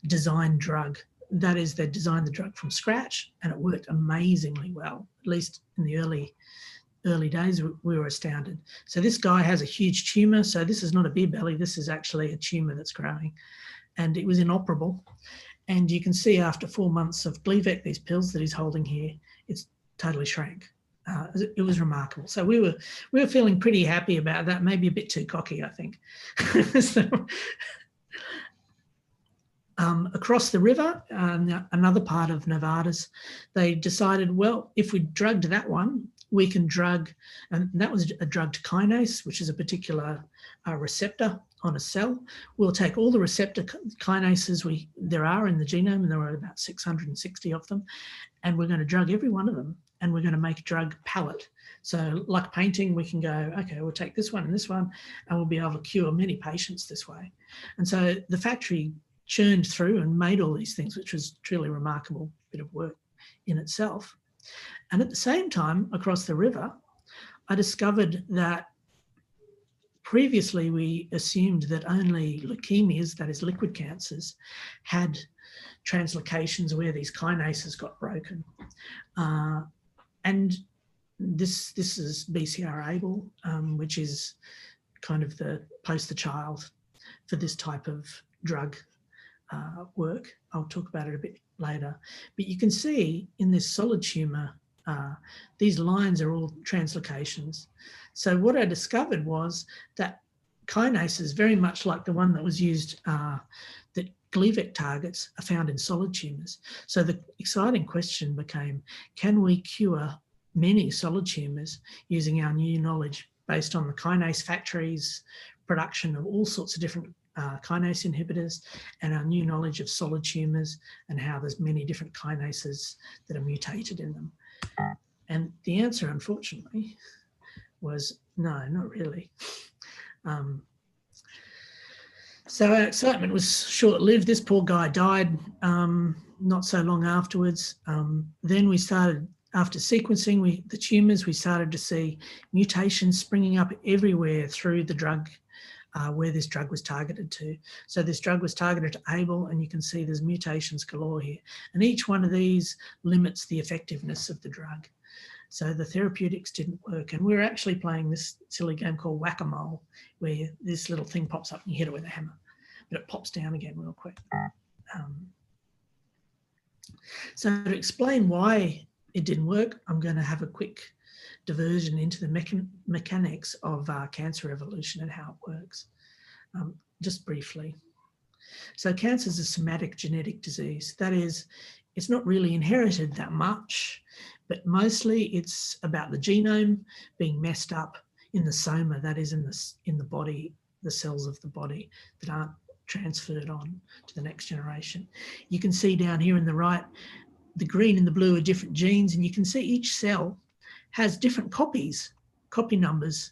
designed drug. That is, they designed the drug from scratch, and it worked amazingly well. At least in the early days, we were astounded. So this guy has a huge tumor. So this is not a beer belly. This is actually a tumor that's growing, and it was inoperable. And you can see after 4 months of Gleevec, these pills that he's holding here, it's totally shrank. It was remarkable. So we were feeling pretty happy about that. Maybe a bit too cocky, I think. So, across the river, another part of Nevada's, they decided, well, if we drugged that one, we can drug, and that was a drugged kinase, which is a particular receptor on a cell. We'll take all the receptor kinases there are in the genome, and there are about 660 of them, and we're going to drug every one of them, and we're going to make a drug palette. So like painting, we can go, okay, we'll take this one, and we'll be able to cure many patients this way. And so the factory churned through and made all these things, which was truly remarkable bit of work in itself. And at the same time, across the river, I discovered that previously we assumed that only leukemias, that is liquid cancers, had translocations where these kinases got broken. And this is BCR-ABL, which is kind of the poster child for this type of drug work. I'll talk about it a bit later. But you can see in this solid tumour, these lines are all translocations. So what I discovered was that kinases, very much like the one that was used, that Gleevec targets, are found in solid tumours. So the exciting question became, can we cure many solid tumours using our new knowledge based on the kinase factories, production of all sorts of different kinase inhibitors, and our new knowledge of solid tumours and how there's many different kinases that are mutated in them? And the answer, unfortunately, was no, not really. So our excitement was short-lived. This poor guy died not so long afterwards. Then we started, after sequencing the tumours, we started to see mutations springing up everywhere through the drug, where this drug was targeted to. So this drug was targeted to ABL, and you can see there's mutations galore here. And each one of these limits the effectiveness of the drug. So the therapeutics didn't work. And we were actually playing this silly game called whack-a-mole, where this little thing pops up and you hit it with a hammer, but it pops down again real quick. So to explain why it didn't work, I'm going to have a quick diversion into the mechanics of cancer evolution and how it works, just briefly. So cancer is a somatic genetic disease. That is, it's not really inherited that much, but mostly it's about the genome being messed up in the soma, that is in the body, the cells of the body that aren't transferred on to the next generation. You can see down here in the right, the green and the blue are different genes, and you can see each cell has different copies, copy numbers.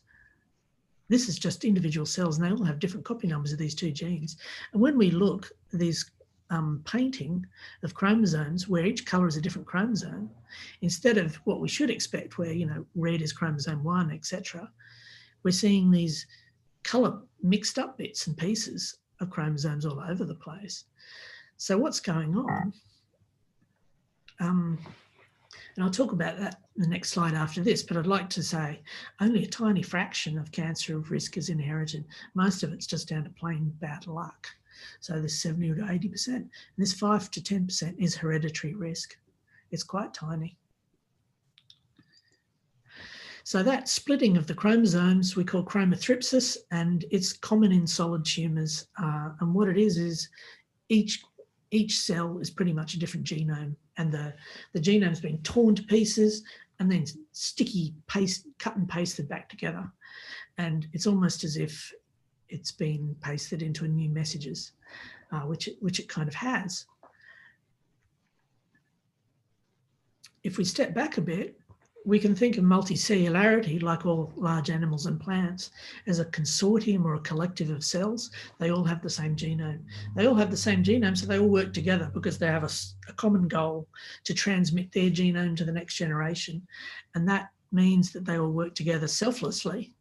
This is just individual cells, and they all have different copy numbers of these two genes. And when we look at these painting of chromosomes where each colour is a different chromosome, instead of what we should expect where, you know, red is chromosome 1, etc., we're seeing these colour mixed up bits and pieces of chromosomes all over the place. So what's going on? And I'll talk about that in the next slide after this, but I'd like to say only a tiny fraction of cancer of risk is inherited. Most of it's just down to plain bad luck. So this 70 to 80%, and this 5 to 10% is hereditary risk. It's quite tiny. So that splitting of the chromosomes we call chromothripsis, and it's common in solid tumours. And what it is each cell is pretty much a different genome, and the genome's been torn to pieces and then sticky paste, cut and pasted back together. And it's almost as if it's been pasted into a new messages, which it kind of has. If we step back a bit, we can think of multicellularity, like all large animals and plants, as a consortium or a collective of cells. They all have the same genome. They all have the same genome, so they all work together because they have a common goal to transmit their genome to the next generation. And that means that they all work together selflessly,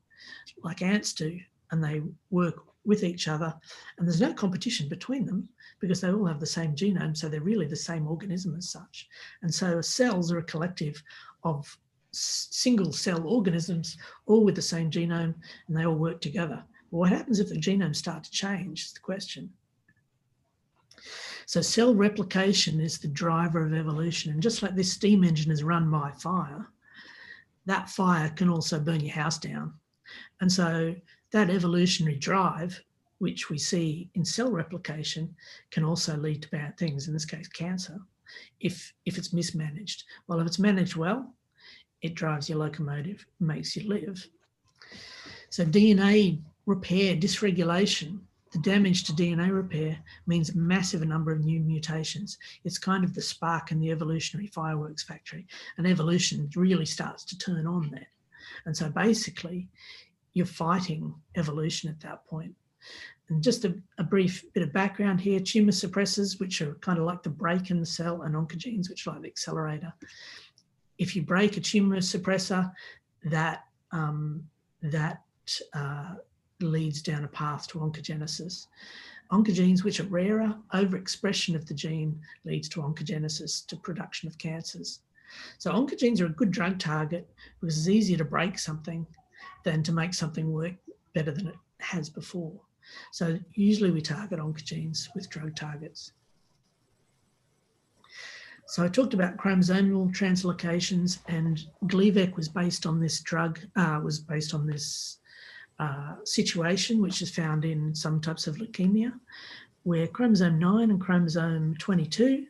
like ants do, and they work with each other. And there's no competition between them because they all have the same genome, so they're really the same organism as such. And so cells are a collective of single cell organisms, all with the same genome, and they all work together. Well, what happens if the genomes start to change is the question. So cell replication is the driver of evolution. And just like this steam engine is run by fire, that fire can also burn your house down. And so that evolutionary drive which we see in cell replication, can also lead to bad things, in this case cancer, if it's mismanaged. Well, if it's managed well, it drives your locomotive, makes you live. So DNA repair dysregulation, the damage to DNA repair, means a massive number of new mutations. It's kind of the spark in the evolutionary fireworks factory, and evolution really starts to turn on there. And so basically, you're fighting evolution at that point. And just a brief bit of background here, tumor suppressors, which are kind of like the brake in the cell, and oncogenes, which are like the accelerator. If you break a tumor suppressor, that leads down a path to oncogenesis. Oncogenes, which are rarer, overexpression of the gene leads to oncogenesis, to production of cancers. So oncogenes are a good drug target because it's easier to break something than to make something work better than it has before. So usually we target oncogenes with drug targets. So I talked about chromosomal translocations, and Gleevec was based on this drug, situation, which is found in some types of leukemia, where chromosome 9 and chromosome 22,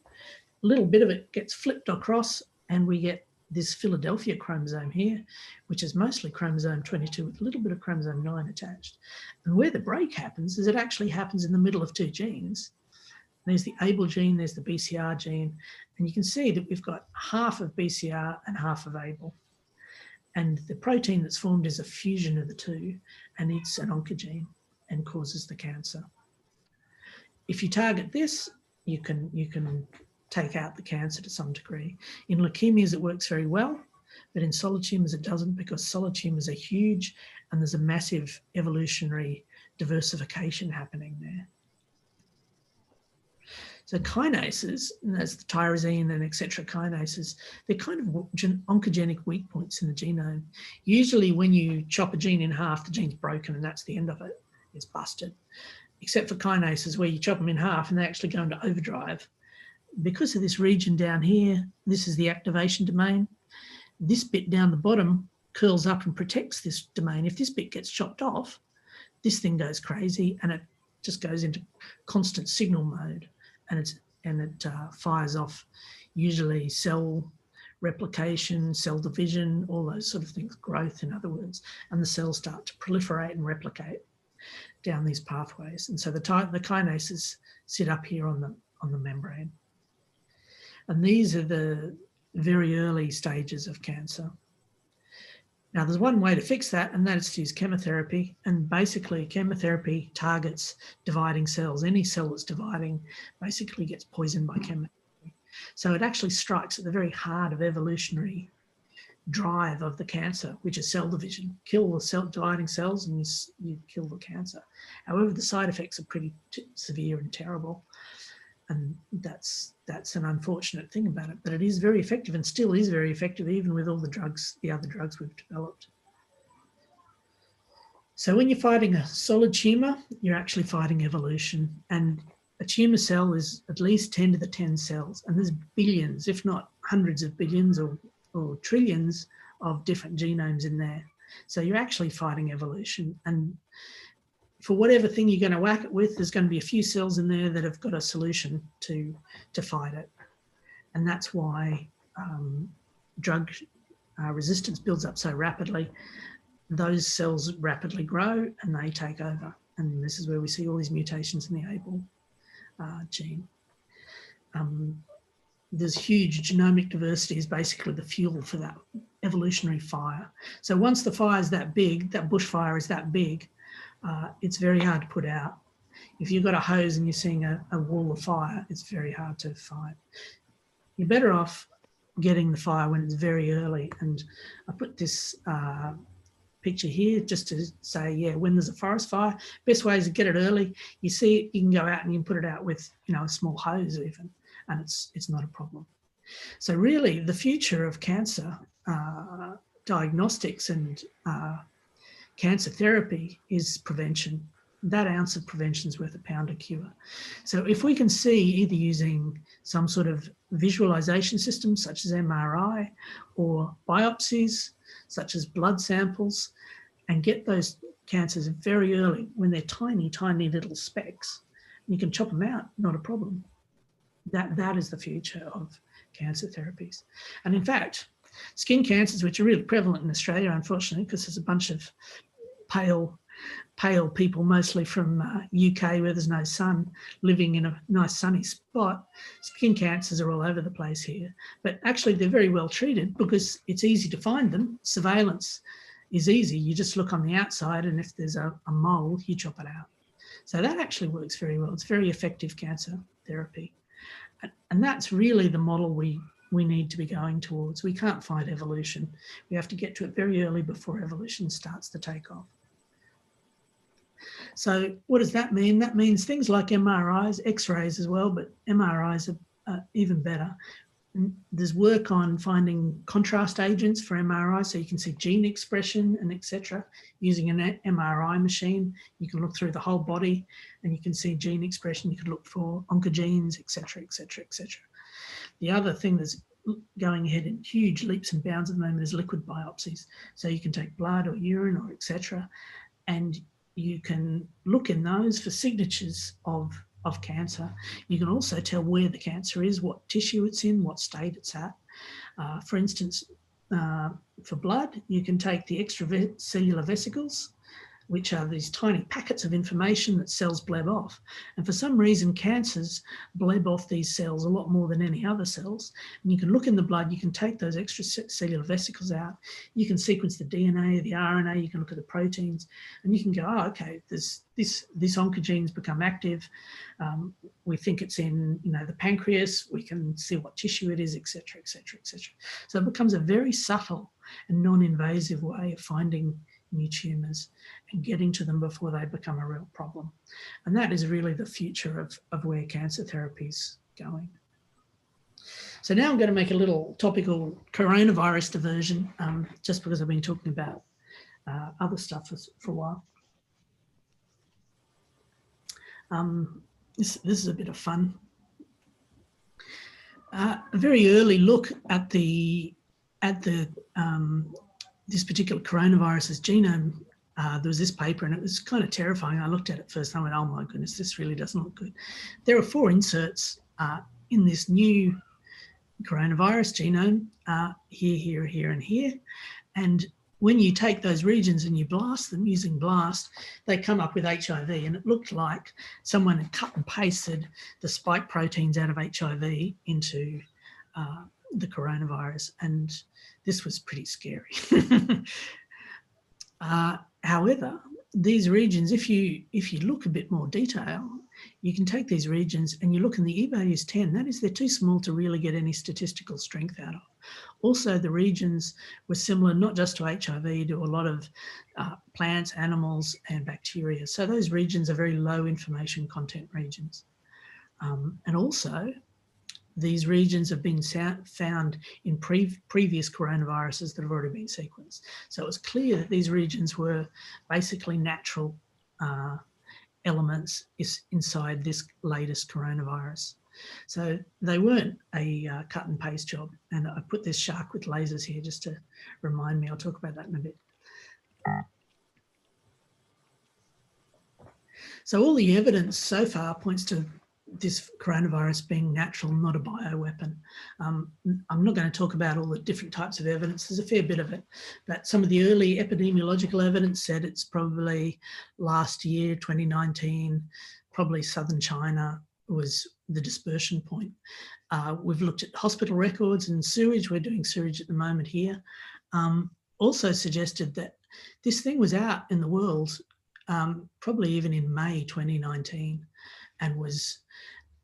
a little bit of it gets flipped across, and we get this Philadelphia chromosome here, which is mostly chromosome 22 with a little bit of chromosome 9 attached. And where the break happens is it actually happens in the middle of two genes. There's the ABL gene, there's the BCR gene, and you can see that we've got half of BCR and half of ABL. And the protein that's formed is a fusion of the two, and it's an oncogene and causes the cancer. If you target this, you can take out the cancer to some degree. In leukemias, it works very well, but in solid tumours, it doesn't, because solid tumours are huge and there's a massive evolutionary diversification happening there. So kinases, and that's the tyrosine and etc. kinases, they're kind of oncogenic weak points in the genome. Usually when you chop a gene in half, the gene's broken and that's the end of it. It's busted. Except for kinases, where you chop them in half and they actually go into overdrive. Because of this region down here, this is the activation domain. This bit down the bottom curls up and protects this domain. If this bit gets chopped off, this thing goes crazy and it just goes into constant signal mode, and it fires off usually cell replication, cell division, all those sort of things, growth in other words, and the cells start to proliferate and replicate down these pathways. And so the kinases sit up here on the membrane. And these are the very early stages of cancer. Now, there's one way to fix that, and that is to use chemotherapy. And basically, chemotherapy targets dividing cells. Any cell that's dividing basically gets poisoned by chemotherapy. So it actually strikes at the very heart of evolutionary drive of the cancer, which is cell division. Kill the dividing cells and you kill the cancer. However, the side effects are pretty severe and terrible. And that's an unfortunate thing about it, but it is very effective and still is very effective even with all the drugs, the other drugs we've developed. So when you're fighting a solid tumour, you're actually fighting evolution, and a tumour cell is at least 10 to the 10 cells, and there's billions, if not hundreds of billions or trillions of different genomes in there. So you're actually fighting evolution, and for whatever thing you're going to whack it with, there's going to be a few cells in there that have got a solution to fight it. And that's why drug resistance builds up so rapidly. Those cells rapidly grow and they take over. And this is where we see all these mutations in the ABL gene. There's huge genomic diversity is basically the fuel for that evolutionary fire. So once the fire is that big, that bushfire is that big, it's very hard to put out. If you've got a hose and you're seeing a wall of fire, it's very hard to fight. You're better off getting the fire when it's very early. And I put this picture here just to say, yeah, when there's a forest fire, best way is to get it early. You see it, you can go out and you can put it out with, a small hose even, and it's not a problem. So really the future of cancer diagnostics and cancer therapy is prevention. That ounce of prevention is worth a pound of cure. So if we can see, either using some sort of visualization system such as MRI or biopsies such as blood samples, and get those cancers very early when they're tiny, tiny little specks. You can chop them out, not a problem. That is the future of cancer therapies. And in fact, skin cancers, which are really prevalent in Australia, unfortunately, because there's a bunch of pale people, mostly from UK where there's no sun, living in a nice sunny spot. Skin cancers are all over the place here, but actually they're very well treated because it's easy to find them. Surveillance is easy. You just look on the outside, and if there's a mole, you chop it out. So that actually works very well. It's very effective cancer therapy. And that's really the model we need to be going towards. We can't fight evolution. We have to get to it very early before evolution starts to take off. So what does that mean? That means things like MRIs, X-rays as well, but MRIs are even better. There's work on finding contrast agents for MRI, so you can see gene expression and etc. Using an MRI machine, you can look through the whole body and you can see gene expression. You could look for oncogenes, etc., etc., etc. The other thing that's going ahead in huge leaps and bounds at the moment is liquid biopsies. So you can take blood or urine or etc. and you can look in those for signatures of cancer. You can also tell where the cancer is, what tissue it's in, what state it's at. For instance, for blood, you can take the extracellular vesicles, which are these tiny packets of information that cells bleb off. And for some reason, cancers bleb off these cells a lot more than any other cells. And you can look in the blood, you can take those extracellular vesicles out, you can sequence the DNA, the RNA, you can look at the proteins, and you can go, oh, okay, this oncogene's become active. We think it's in, the pancreas, we can see what tissue it is, etc., etc., etc. So it becomes a very subtle and non-invasive way of finding new tumours and getting to them before they become a real problem. And that is really the future of where cancer therapy is going. So now I'm going to make a little topical coronavirus diversion, just because I've been talking about other stuff for a while. This is a bit of fun. A very early look at this particular coronavirus's genome. There was this paper and it was kind of terrifying. I looked at it first and I went, oh my goodness, this really doesn't look good. There are 4 inserts in this new coronavirus genome, here, here, here, and here. And when you take those regions and you blast them using BLAST, they come up with HIV. And it looked like someone had cut and pasted the spike proteins out of HIV into the coronavirus. And this was pretty scary. However, these regions, if you look a bit more detail, you can take these regions and you look and the E-value is 10. That is, they're too small to really get any statistical strength out of. Also, the regions were similar not just to HIV, to a lot of plants, animals, and bacteria. So those regions are very low information content regions. And also, these regions have been found in previous coronaviruses that have already been sequenced. So it was clear that these regions were basically natural elements inside this latest coronavirus. So they weren't a cut and paste job. And I put this shark with lasers here just to remind me. I'll talk about that in a bit. So all the evidence so far points to this coronavirus being natural, not a bioweapon. I'm not going to talk about all the different types of evidence. There's a fair bit of it, but some of the early epidemiological evidence said it's probably last year, 2019, probably southern China was the dispersion point. We've looked at hospital records and sewage. We're doing sewage at the moment here. Also suggested that this thing was out in the world probably even in May 2019 and was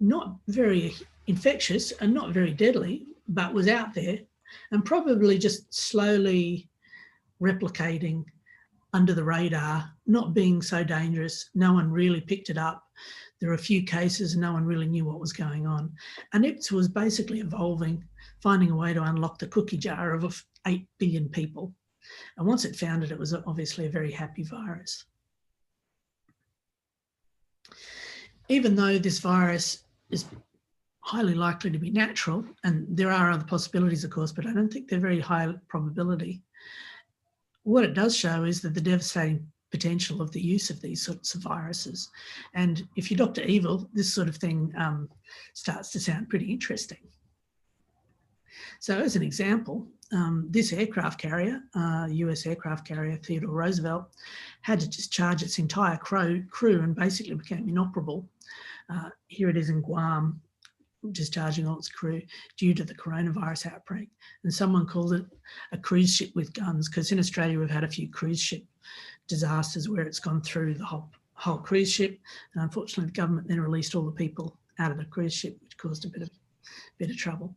not very infectious and not very deadly, but was out there and probably just slowly replicating under the radar, not being so dangerous. No one really picked it up. There were a few cases and no one really knew what was going on. And it was basically evolving, finding a way to unlock the cookie jar of 8 billion people. And once it found it, it was obviously a very happy virus. Even though this virus is highly likely to be natural, and there are other possibilities, of course, but I don't think they're very high probability. What it does show is that the devastating potential of the use of these sorts of viruses. And if you're Dr. Evil, this sort of thing starts to sound pretty interesting. So as an example, this aircraft carrier, US aircraft carrier Theodore Roosevelt, had to discharge its entire crew and basically became inoperable. Here it is in Guam, discharging all its crew due to the coronavirus outbreak. And someone called it a cruise ship with guns, because in Australia we've had a few cruise ship disasters where it's gone through the whole cruise ship. And unfortunately the government then released all the people out of the cruise ship, which caused a bit of trouble.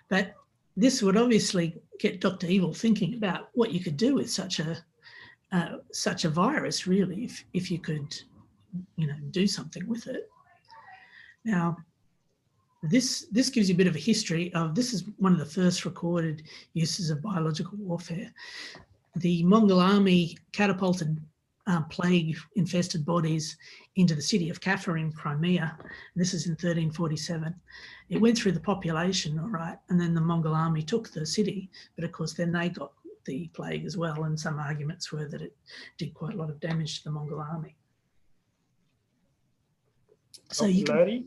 But this would obviously get Dr. Evil thinking about what you could do with such a virus, really, if you could, do something with it. Now, this gives you a bit of a history of, this is one of the first recorded uses of biological warfare. The Mongol army catapulted plague-infested bodies into the city of Kaffa in Crimea. This is in 1347. It went through the population, all right, and then the Mongol army took the city, but of course then they got the plague as well, and some arguments were that it did quite a lot of damage to the Mongol army. So you Larry,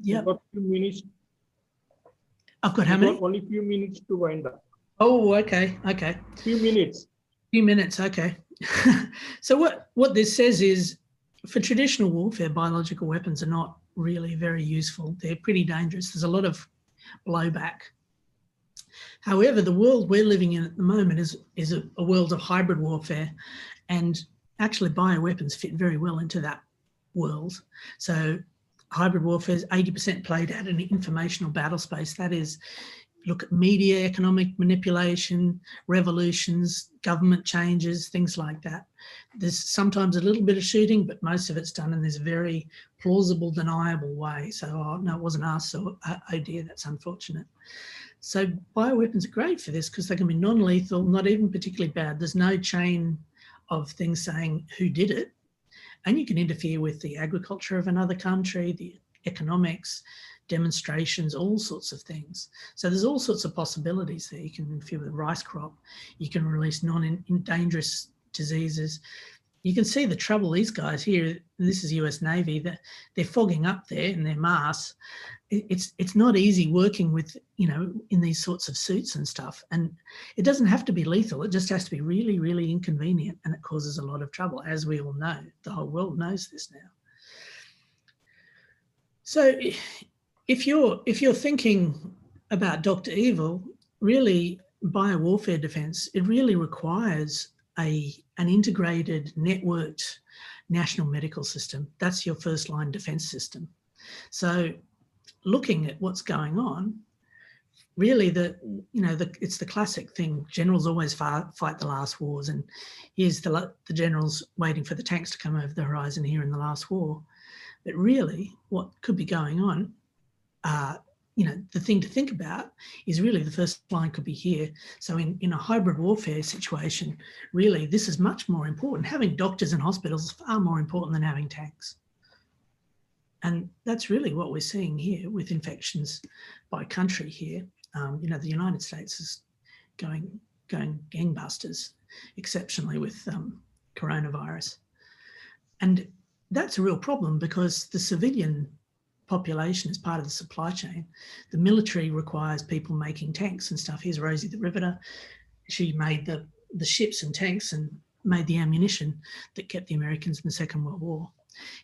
yeah, you've got a few minutes. I've got how many? Only a few minutes to wind up. Oh, okay. Few minutes. Okay. So what this says is, for traditional warfare, biological weapons are not really very useful. They're pretty dangerous. There's a lot of blowback. However, the world we're living in at the moment is a world of hybrid warfare, and actually bioweapons fit very well into that world. So hybrid warfare is 80% played out in informational battle space. That is, look at media, economic manipulation, revolutions, government changes, things like that. There's sometimes a little bit of shooting, but most of it's done in this very plausible, deniable way. So, oh, no, it wasn't us, so oh dear, that's unfortunate. So bioweapons are great for this because they can be non-lethal, not even particularly bad. There's no chain of things saying who did it. And you can interfere with the agriculture of another country, the economics, demonstrations, all sorts of things. So there's all sorts of possibilities there. You can interfere with the rice crop. You can release non-dangerous diseases. You can see the trouble these guys here, this is US Navy, that they're fogging up there in their masks. It's not easy working with, in these sorts of suits and stuff. And it doesn't have to be lethal. It just has to be really, really inconvenient, and it causes a lot of trouble, as we all know. The whole world knows this now. So if you're thinking about Dr. Evil, really biowarfare defense, it really requires an integrated, networked national medical system. That's your first line defense system. So looking at what's going on, really it's the classic thing. Generals always fight the last wars, and here's the generals waiting for the tanks to come over the horizon here in the last war. But really what could be going on, the thing to think about is really the first line could be here. So in a hybrid warfare situation, really this is much more important. Having doctors in hospitals is far more important than having tanks. And that's really what we're seeing here with infections by country here. The United States is going gangbusters exceptionally with coronavirus. And that's a real problem because the civilian population is part of the supply chain. The military requires people making tanks and stuff. Here's Rosie the Riveter. She made the ships and tanks and made the ammunition that kept the Americans in the Second World War.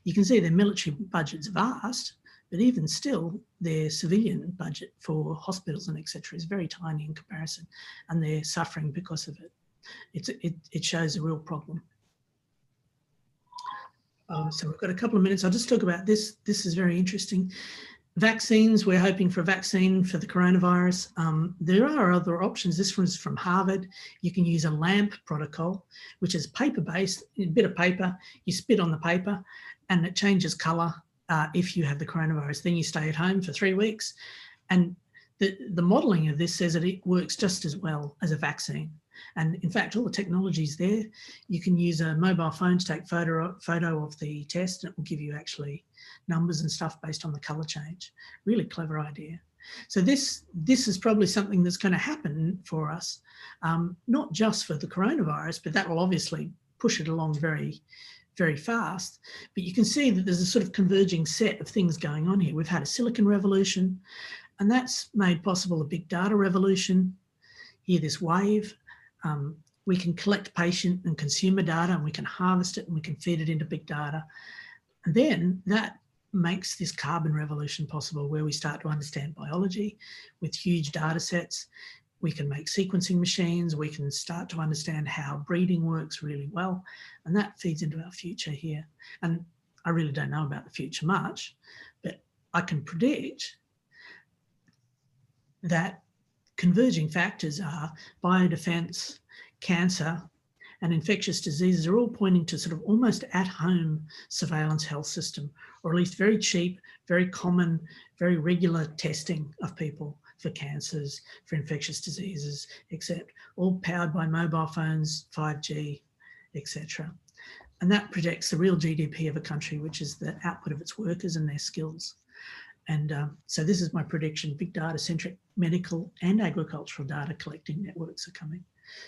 You can see their military budget's vast, but even still, their civilian budget for hospitals and etc. is very tiny in comparison, and they're suffering because of it. It shows a real problem. So we've got a couple of minutes. I'll just talk about this. This is very interesting. Vaccines, we're hoping for a vaccine for the coronavirus. There are other options. This one's from Harvard. You can use a LAMP protocol, which is paper-based, a bit of paper. You spit on the paper and it changes color if you have the coronavirus. Then you stay at home for 3 weeks. And the modeling of this says that it works just as well as a vaccine. And in fact, all the technology's there. You can use a mobile phone to take photo of the test, and it will give you actually numbers and stuff based on the color change. Really clever idea. So this is probably something that's going to happen for us, not just for the coronavirus, but that will obviously push it along very, very fast. But you can see that there's a sort of converging set of things going on here. We've had a silicon revolution, and that's made possible a big data revolution. Here, this wave. We can collect patient and consumer data, and we can harvest it, and we can feed it into big data. And then that makes this carbon revolution possible, where we start to understand biology with huge data sets. We can make sequencing machines. We can start to understand how breeding works really well. And that feeds into our future here. And I really don't know about the future much, but I can predict that converging factors are biodefense, cancer, and infectious diseases are all pointing to sort of almost at-home surveillance health system, or at least very cheap, very common, very regular testing of people for cancers, for infectious diseases, etc., all powered by mobile phones, 5G, etc. And that projects the real GDP of a country, which is the output of its workers and their skills. And so this is my prediction: big data-centric medical and agricultural data collecting networks are coming.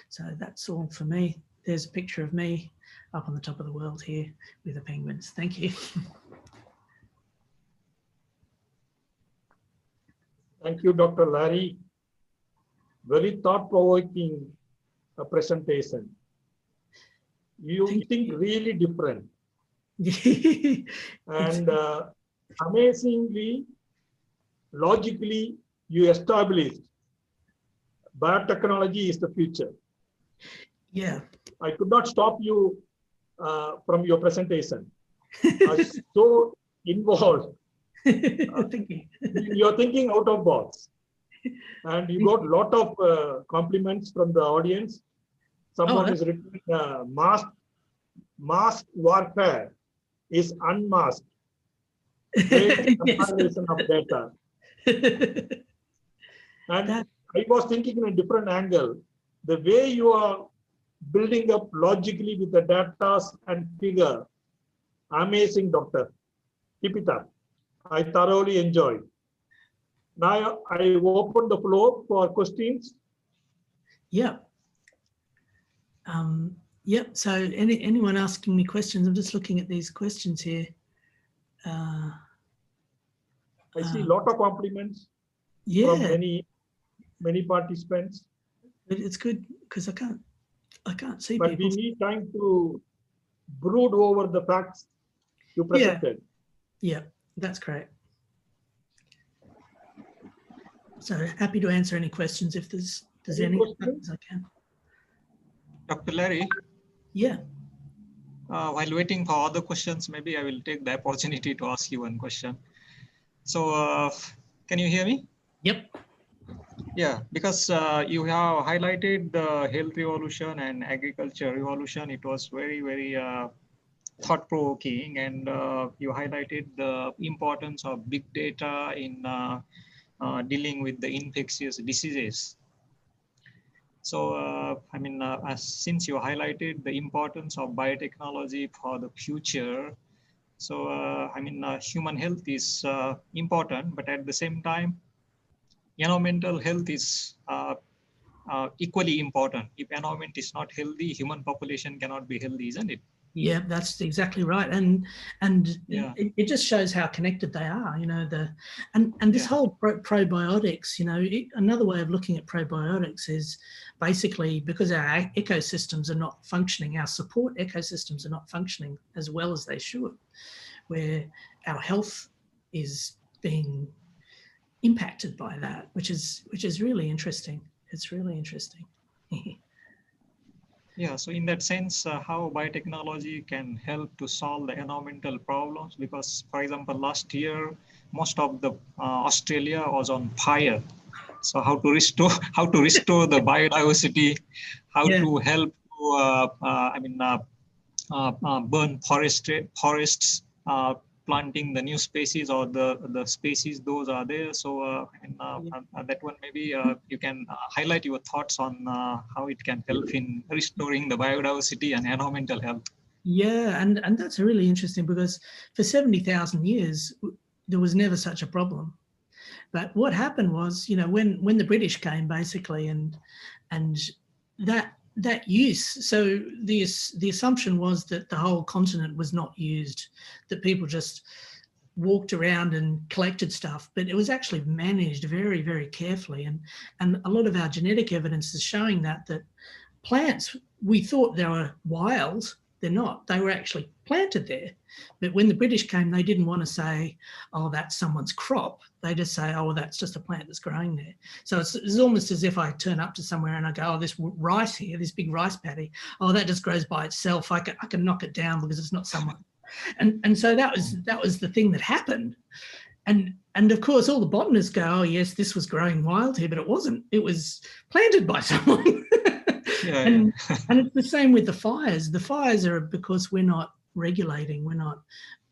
So that's all for me. There's a picture of me up on the top of the world here with the penguins. Thank you. Thank you, Dr. Larry. Very thought-provoking presentation. You think really different. And amazingly, logically, you established biotechnology is the future. Yeah. I could not stop you from your presentation. I was so involved. Thank you. You're thinking out of box. And you got a lot of compliments from the audience. Someone is written, mask warfare is unmasked. Great compilation of data. And I was thinking in a different angle. The way you are building up logically with the data and figure, amazing, doctor. Keep it up. I thoroughly enjoyed. Now I open the floor for questions. Yeah. Yep. So anyone asking me questions? I'm just looking at these questions here. I see a lot of compliments from many participants. It's good because I can't see but people. We need time to brood over the facts you presented. Yeah, that's great. So happy to answer any questions if there's any questions I can. Dr. Larry? Yeah. While waiting for other questions, maybe I will take the opportunity to ask you one question. So can you hear me? Yep. Yeah, because you have highlighted the health revolution and agriculture revolution. It was very, very thought-provoking, and you highlighted the importance of big data in dealing with the infectious diseases. So, I mean, since you highlighted the importance of biotechnology for the future, so, I mean, human health is important, but at the same time, environmental health is equally important. If environment is not healthy, human population cannot be healthy, isn't it? Yeah, that's exactly right, and it just shows how connected they are. You know, and this whole probiotics. You know, another way of looking at probiotics is basically because our ecosystems are not functioning, our support ecosystems are not functioning as well as they should, where our health is being impacted by that, which is really interesting. It's really interesting. Yeah, so in that sense, how biotechnology can help to solve the environmental problems, because, for example, last year, most of the Australia was on fire. So how to restore the biodiversity, how to help to, burn forests, planting the new species or the species those are there. So that one maybe you can highlight your thoughts on how it can help in restoring the biodiversity and environmental health. Yeah, and that's really interesting because for 70,000 years there was never such a problem. But what happened was, you know, when the British came basically, and that that use, so the assumption was that the whole continent was not used, that people just walked around and collected stuff, but it was actually managed very, very carefully. And a lot of our genetic evidence is showing that plants, we thought they were wild. They're not. They were actually planted there. But when the British came, they didn't want to say, oh, that's someone's crop. They just say, oh, well, that's just a plant that's growing there. So it's almost as if I turn up to somewhere and I go, oh, this rice here, this big rice paddy, oh, that just grows by itself. I can knock it down because it's not someone. And so that was the thing that happened. And of course, all the botanists go, oh, yes, this was growing wild here, but it wasn't. It was planted by someone. And it's the same with the fires. The fires are because we're not regulating. We're not,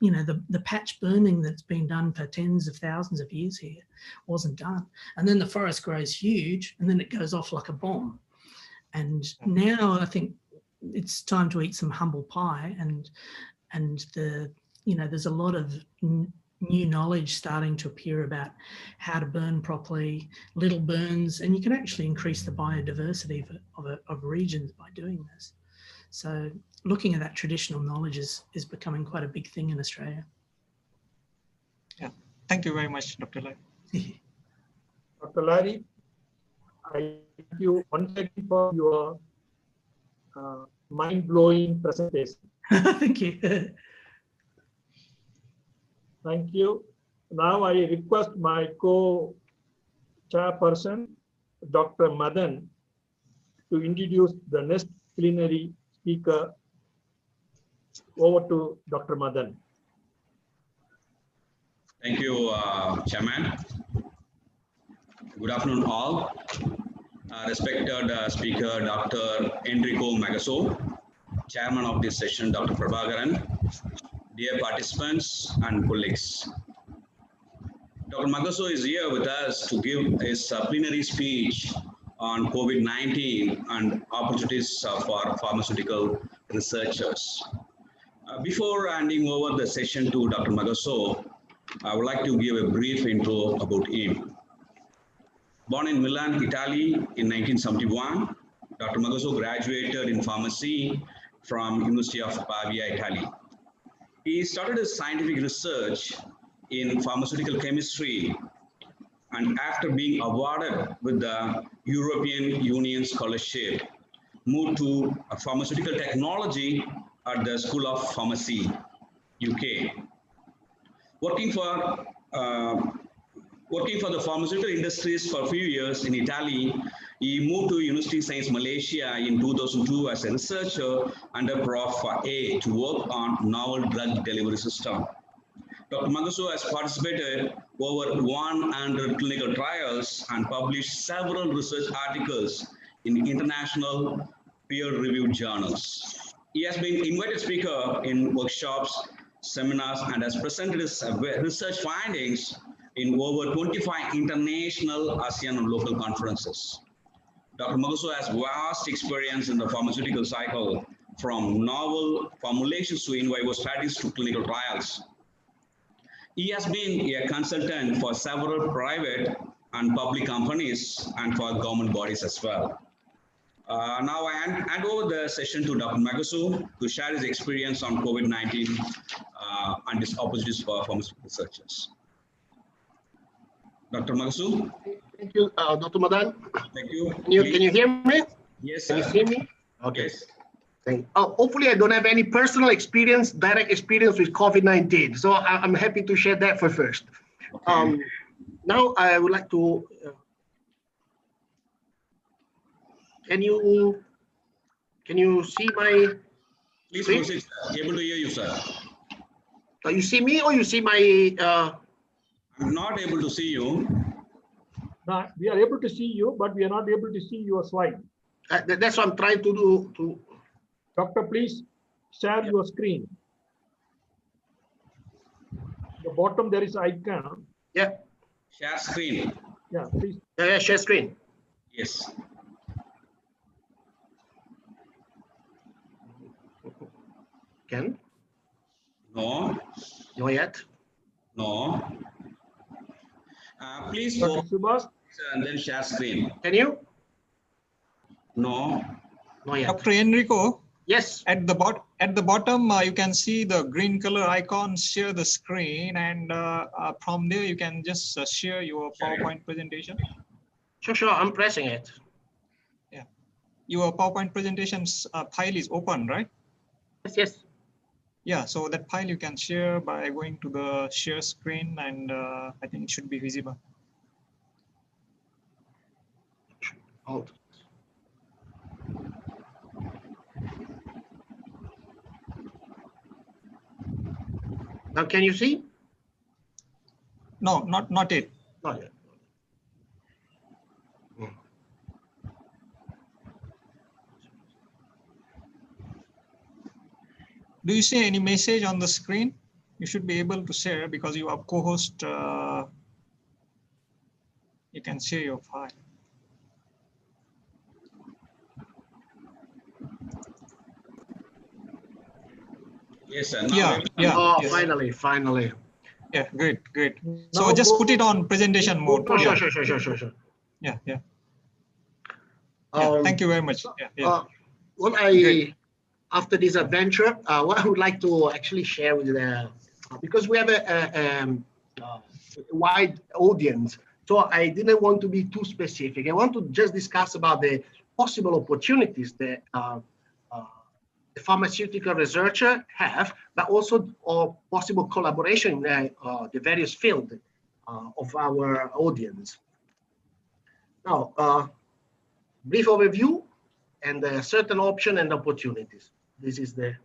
you know, the patch burning that's been done for tens of thousands of years here wasn't done. And then the forest grows huge and then it goes off like a bomb. And now I think it's time to eat some humble pie, and there's a lot of new knowledge starting to appear about how to burn properly, little burns, and you can actually increase the biodiversity of regions by doing this. So looking at that traditional knowledge is becoming quite a big thing in Australia. Yeah, thank you very much, Dr. Larry. Dr. Larry, I thank you once again for your mind-blowing presentation. Thank you. Thank you. Now I request my co-chairperson, Dr. Madan, to introduce the next plenary speaker. Over to Dr. Madan. Thank you, Chairman. Good afternoon, all. Respected speaker, Dr. Enrico Magasso, Chairman of this session, Dr. Prabhakaran, dear participants and colleagues. Dr. Magasso is here with us to give his plenary speech on COVID-19 and opportunities for pharmaceutical researchers. Before handing over the session to Dr. Magasso, I would like to give a brief intro about him. Born in Milan, Italy in 1971, Dr. Magasso graduated in pharmacy from University of Pavia, Italy. He started his scientific research in pharmaceutical chemistry, and after being awarded with the European Union Scholarship, moved to pharmaceutical technology at the School of Pharmacy, UK. Working for the pharmaceutical industries for a few years in Italy, he moved to University of Science Malaysia in 2002 as a researcher under Prof. A to work on novel drug delivery system. Dr. Magasso has participated over 100 clinical trials and published several research articles in international peer-reviewed journals. He has been invited speaker in workshops, seminars, and has presented his research findings in over 25 international, ASEAN, and local conferences. Dr. Magasso has vast experience in the pharmaceutical cycle, from novel formulations to in vivo studies to clinical trials. He has been a consultant for several private and public companies and for government bodies as well. Now I hand over the session to Dr. Magasso to share his experience on COVID-19 and his opportunities for pharmaceutical researchers. Dr. Magasso. Thank you, Dr. Madan. Thank you. Can you hear me? Yes, sir. Can you hear me? Okay. Yes. Thank you. Hopefully I don't have any personal experience, direct experience with COVID-19. So I'm happy to share that for first. Okay. Now I would like to, can you see my Please proceed, sir. Able to hear you, sir. You see me or you see my I'm not able to see you. No, we are able to see you, but we are not able to see your slide. That's what I'm trying to do. Doctor, please share your screen. The bottom there is icon. Yeah. Share screen. Yeah, please. Yeah, share screen. Yes. Can? No. Not yet. No. Please Dr. focus Subhash, and then share screen. Can you? No. Not yet. Dr. Enrico? Yes. At the bottom, you can see the green color icon, share the screen, and from there you can just share your PowerPoint presentation. Sure, I'm pressing it. Yeah, your PowerPoint presentations file is open, right? Yes. Yeah, so that file you can share by going to the share screen, and I think it should be visible. Hold. Now, can you see? No, not it. Not yet. Do you see any message on the screen? You should be able to share because you are co-host. You can share your file. Yes, sir. Yeah. Oh, yes. finally. Yeah, great. So Now just put it on presentation mode. Oh, Yeah. sure. Yeah. Um, thank you very much. Yeah. After this adventure, what I would like to actually share with because we have a wide audience, so I didn't want to be too specific. I want to just discuss about the possible opportunities that the pharmaceutical researcher have, but also possible collaboration in the various fields of our audience. Now, brief overview and certain options and opportunities. This is the.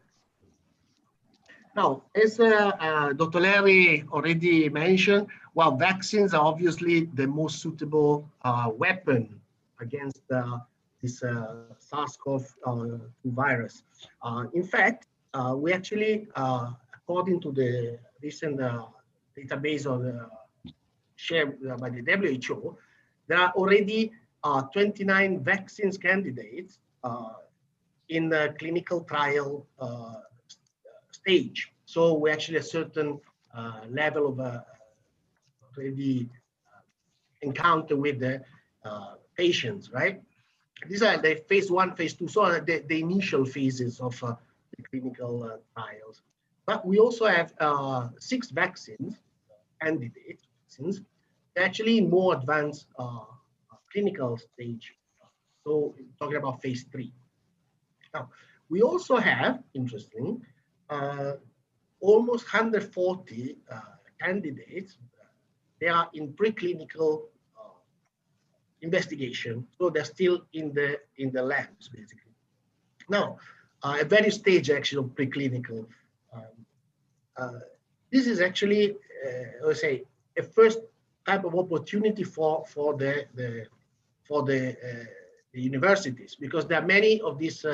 Now, as Dr. Larry already mentioned, while vaccines are obviously the most suitable weapon against this SARS-CoV-2 virus. In fact, we actually, according to the recent database shared by the WHO, there are already 29 vaccines candidates in the clinical trial stage. So we actually a certain level of already encounter with the patients, right? These are the phase 1, phase 2, so the initial phases of the clinical trials. But we also have 6 vaccines, candidates, actually in more advanced clinical stage. So talking about phase 3. Now, we also have, interesting, almost 140 candidates. They are in preclinical investigation, so they're still in the labs, basically. Now, at various stage actually of preclinical. This is actually, let's say, a first type of opportunity for the universities, because there are many of these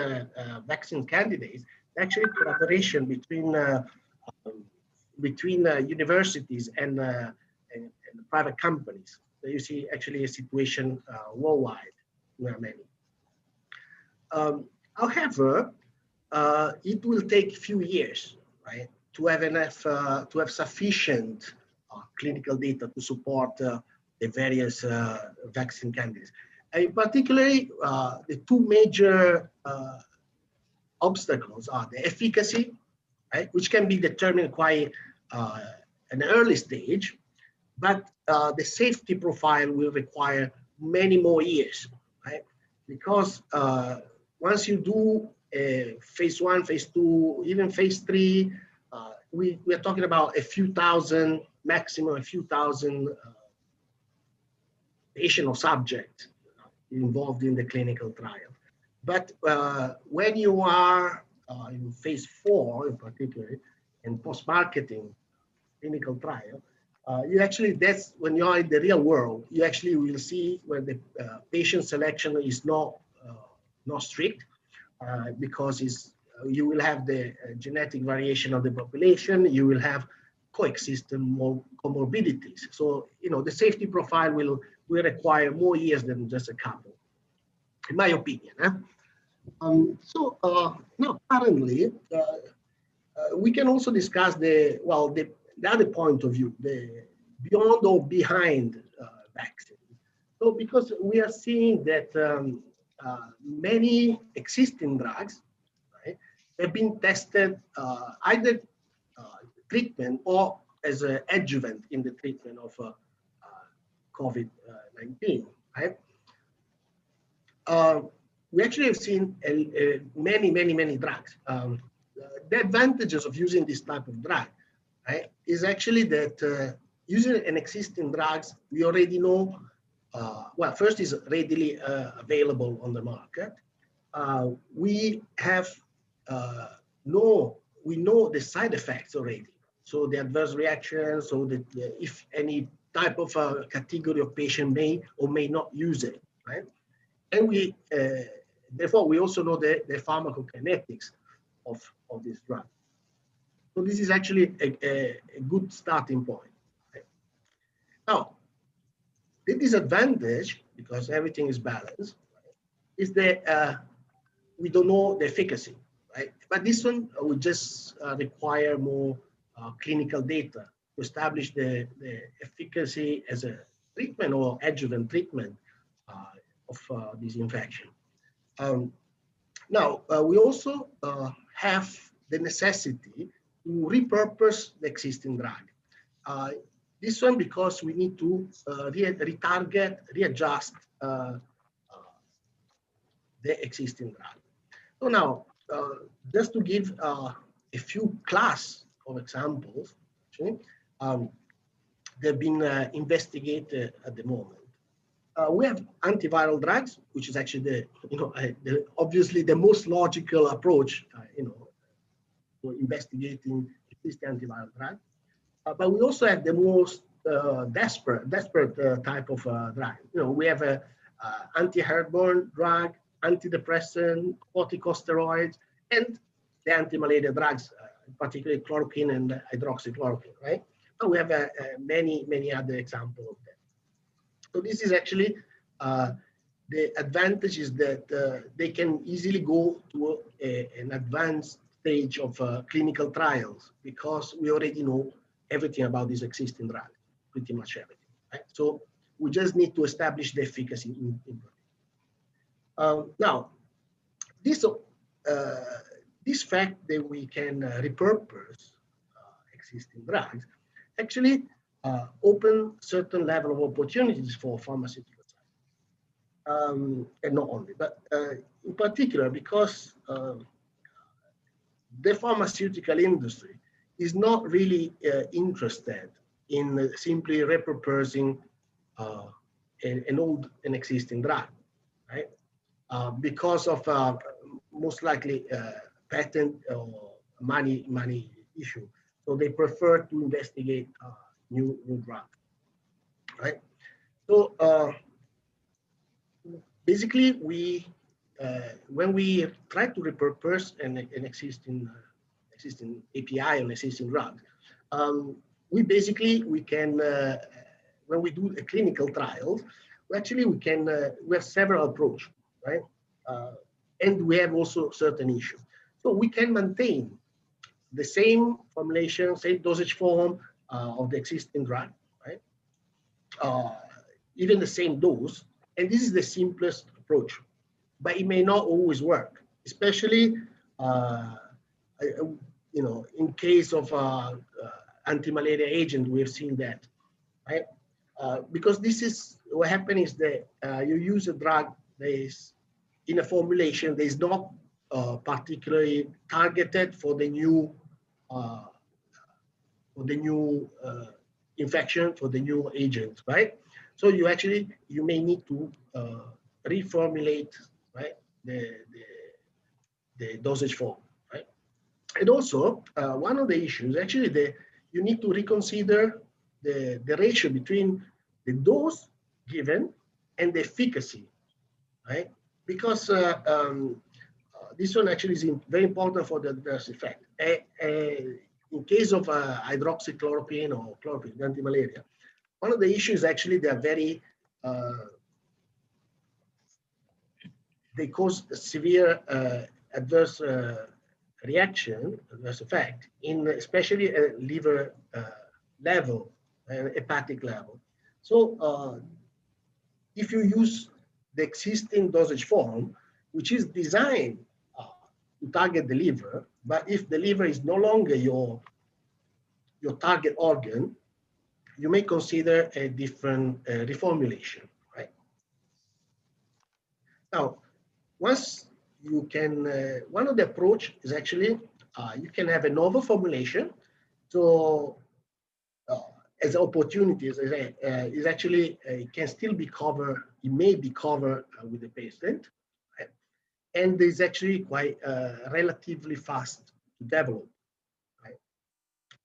vaccine candidates, actually collaboration between universities and private companies. So you see actually a situation worldwide, there are many. However, it will take a few years, right, to have enough, to have sufficient clinical data to support the various vaccine candidates. Particularly, the 2 major obstacles are the efficacy, right, which can be determined quite an early stage, but the safety profile will require many more years, right? Because once you do phase 1, phase 2, even phase 3, we are talking about a few thousand, maximum a few thousand patient or subject involved in the clinical trial. But when you are in phase 4, in particular, and post-marketing clinical trial, you actually, that's when you are in the real world, you actually will see where the patient selection is not strict, because you will have the genetic variation of the population, you will have coexistent more comorbidities. So, the safety profile will require more years than just a couple, in my opinion. Now currently, we can also discuss the other point of view, the beyond or behind vaccine. So because we are seeing that many existing drugs, right, have been tested either treatment or as an adjuvant in the treatment of COVID-19, right? We actually have seen many drugs. The advantages of using this type of drug, right, is actually that using an existing drugs, we already know, well, first is readily available on the market. We have we know the side effects already. So the adverse reactions, so that if any type of category of patient may or may not use it, right? And we, therefore, we also know the pharmacokinetics of this drug. So this is actually a good starting point. Right? Now, the disadvantage, because everything is balanced, right, is that we don't know the efficacy, right? But this one would just require more clinical data to establish the efficacy as a treatment or adjuvant treatment of this infection. Now, we also have the necessity to repurpose the existing drug. This one because we need to retarget, readjust the existing drug. So now, just to give a few class of examples, actually, they've been investigated at the moment. We have antiviral drugs, which is actually obviously the most logical approach, for investigating this antiviral drug. But we also have the most desperate type of drug. We have a anti-airborne drug, antidepressant, corticosteroids, and the anti-malaria drugs, particularly chloroquine and hydroxychloroquine, right? And we have many other examples of that. So this is actually the advantage is that they can easily go to an advanced stage of clinical trials because we already know everything about this existing drug, pretty much everything, right? So we just need to establish the efficacy in now, this fact that we can repurpose existing drugs actually open certain level of opportunities for pharmaceutical science. And not only, but in particular because the pharmaceutical industry is not really interested in simply repurposing an existing drug, right? Because of most likely patent or money issue. So they prefer to investigate new drugs, right? So basically, when we try to repurpose an existing API and existing drug, we can when we do a clinical trial, we have several approaches, right? And we have also certain issues. So we can maintain the same formulation, same dosage form of the existing drug, right? Even the same dose, and this is the simplest approach, but it may not always work, especially in case of anti-malaria agent. We have seen that, right? Because this is what happens is that you use a drug that is in a formulation that is not particularly targeted for the new infection, for the new agent, right? So you may need to reformulate, right, the dosage form, right? And also one of the issues actually you need to reconsider the ratio between the dose given and the efficacy, right? Because this one actually is very important for the adverse effect. In case of hydroxychloroquine or chloroquine, anti-malaria, one of the issues actually they are very, they cause severe adverse reaction, adverse effect, especially at liver level, hepatic level. So if you use the existing dosage form, which is designed to target the liver, but if the liver is no longer your target organ, you may consider a different reformulation, right? Now, once you can, one of the approach is actually, you can have a novel formulation. So as opportunities, is actually, it can still be covered, it may be covered with the patent, right? And it's actually quite relatively fast to develop, right?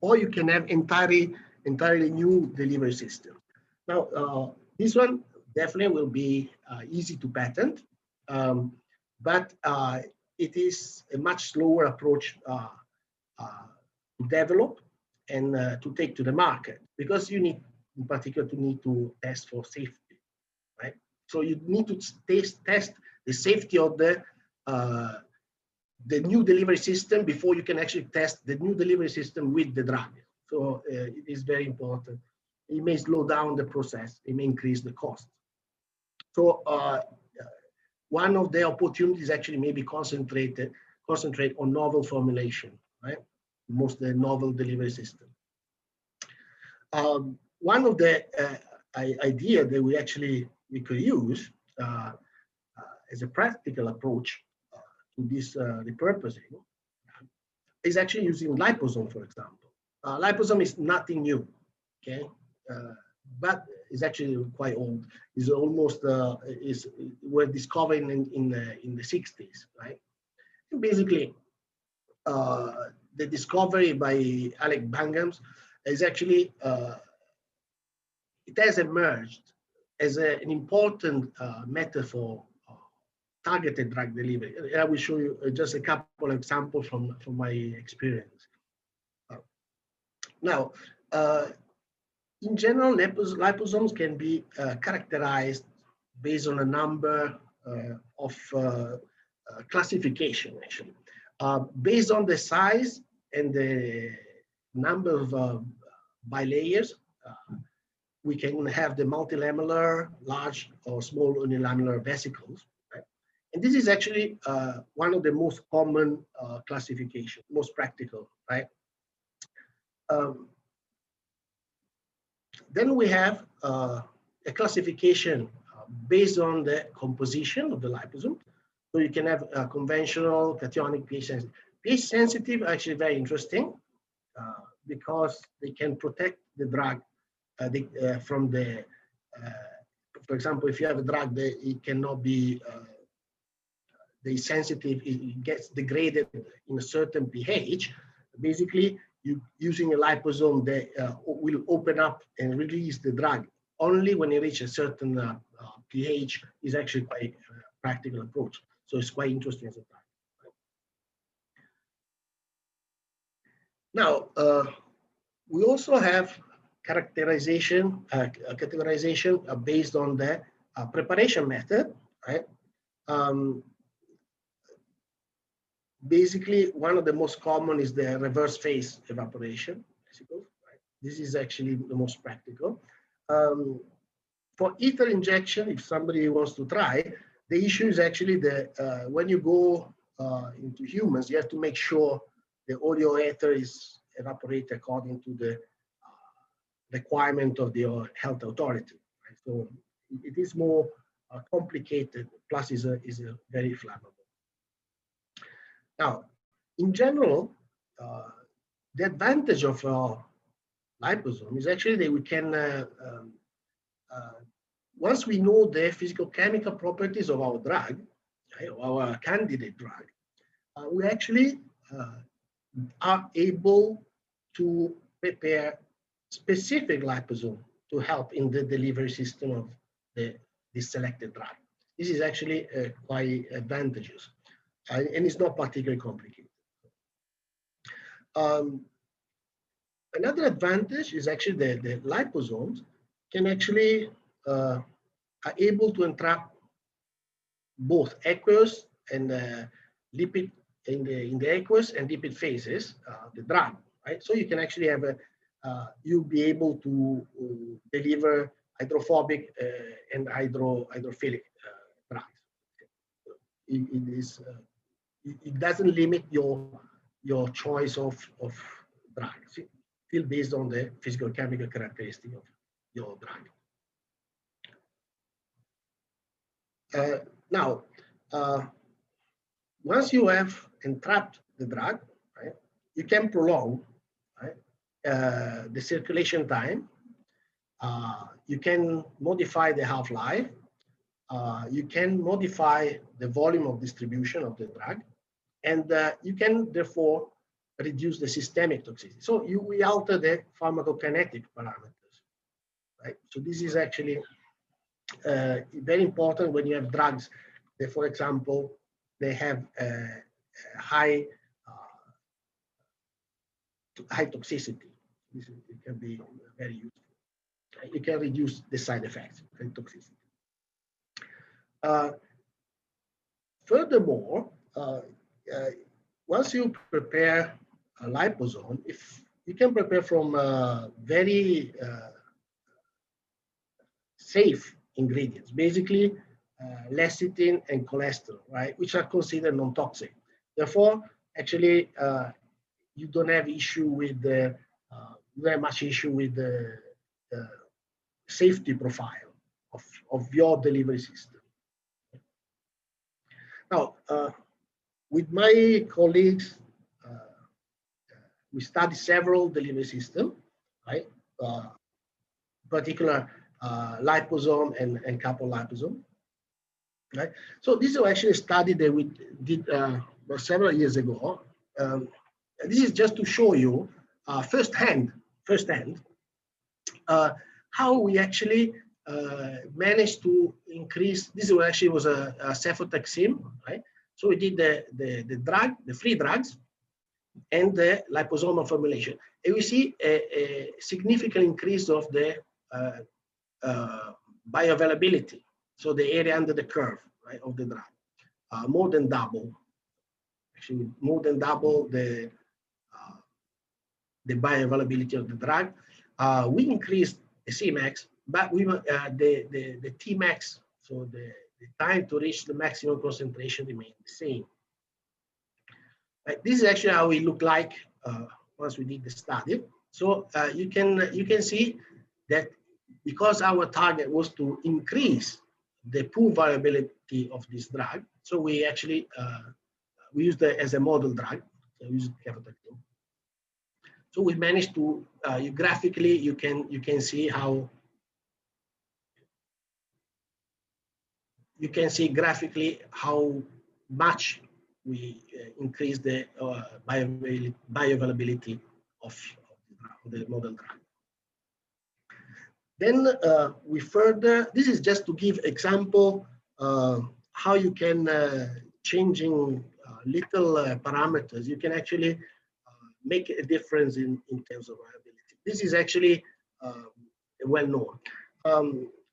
Or you can have entirely new delivery system. Now, this one definitely will be easy to patent, but it is a much slower approach to develop and to take to the market, because you need, in particular, to test for safety, right? So you need to test the safety of the new delivery system before you can actually test the new delivery system with the drug. So it is very important. It may slow down the process. It may increase the cost. So one of the opportunities actually may be concentrate on novel formulation, right? Most the novel delivery system. One of the idea that we could use as a practical approach to this repurposing is actually using liposome, for example. Liposome is nothing new, okay? But it's actually quite old. It's almost were discovered in the 60s, right? And basically, the discovery by Alec Banghams is actually it has emerged as an important method for targeted drug delivery. I will show you just a couple of examples from my experience. Now, in general, liposomes can be characterized based on a number of classification, actually. Based on the size and the number of bilayers, we can have the multilamellar, large or small unilamellar vesicles, right? And this is actually one of the most common classification, most practical, right? Then we have a classification based on the composition of the liposome. So you can have conventional, cationic, pH sensitive. pH sensitive are actually very interesting because they can protect the drug from the, for example, if you have a drug that it cannot be, the sensitive, it gets degraded in a certain pH, basically you using a liposome that will open up and release the drug only when it reaches a certain pH is actually quite a practical approach. So it's quite interesting as a drug. Now, we also have categorization based on the preparation method, right? Basically, one of the most common is the reverse phase evaporation. Right? This is actually the most practical. For ether injection, if somebody wants to try, the issue is actually that when you go into humans, you have to make sure the audio ether is evaporated according to the requirement of the health authority. Right? So it is more complicated, plus is a very flammable. Now, in general, the advantage of liposome is actually that we can, once we know the physical chemical properties of our drug, right, our candidate drug, we actually are able to prepare specific liposome to help in the delivery system of the selected drug. This is actually quite advantageous, and it's not particularly complicated. Another advantage is actually the liposomes can actually are able to entrap both aqueous and lipid in the aqueous and lipid phases, the drug, right? So you can actually have you'll be able to deliver hydrophobic and hydrophilic it doesn't limit your choice of drugs. It's still based on the physical chemical characteristic of your drug. Now, once you have entrapped the drug, right, you can prolong, right, the circulation time. You can modify the half-life. You can modify the volume of distribution of the drug, and you can therefore reduce the systemic toxicity. So we alter the pharmacokinetic parameters, right? So this is actually very important when you have drugs that, for example, they have high toxicity. It can be very useful. You can reduce the side effects and toxicity. Furthermore, once you prepare a liposome, if you can prepare from very safe ingredients, basically lecithin and cholesterol, right, which are considered non-toxic. Therefore, actually, you don't have issue with the very much issue with the safety profile of your delivery system. Now, with my colleagues, we studied several delivery systems, right? Particular liposome and coupled liposome, right? So this is actually a study that we did several years ago. This is just to show you firsthand, how we actually managed to increase. This actually was a cefotaxime, right? So we did the free drugs and the liposomal formulation, and we see a significant increase of the bioavailability. So the area under the curve, right, of the drug, more than double. Actually, more than double the bioavailability of the drug. We increased the Cmax, but we the Tmax, so the time to reach the maximum concentration remained the same. Right, this is actually how it looked like once we did the study. So you can see that because our target was to increase the pool variability of this drug, so we actually we used it as a model drug. So we used cefotaxime. So we managed to graphically you can see how graphically how much we increase the bioavailability of the model drug. Then we further, this is just to give example how you can, changing little parameters, you can actually make a difference in terms of viability. This is actually well known.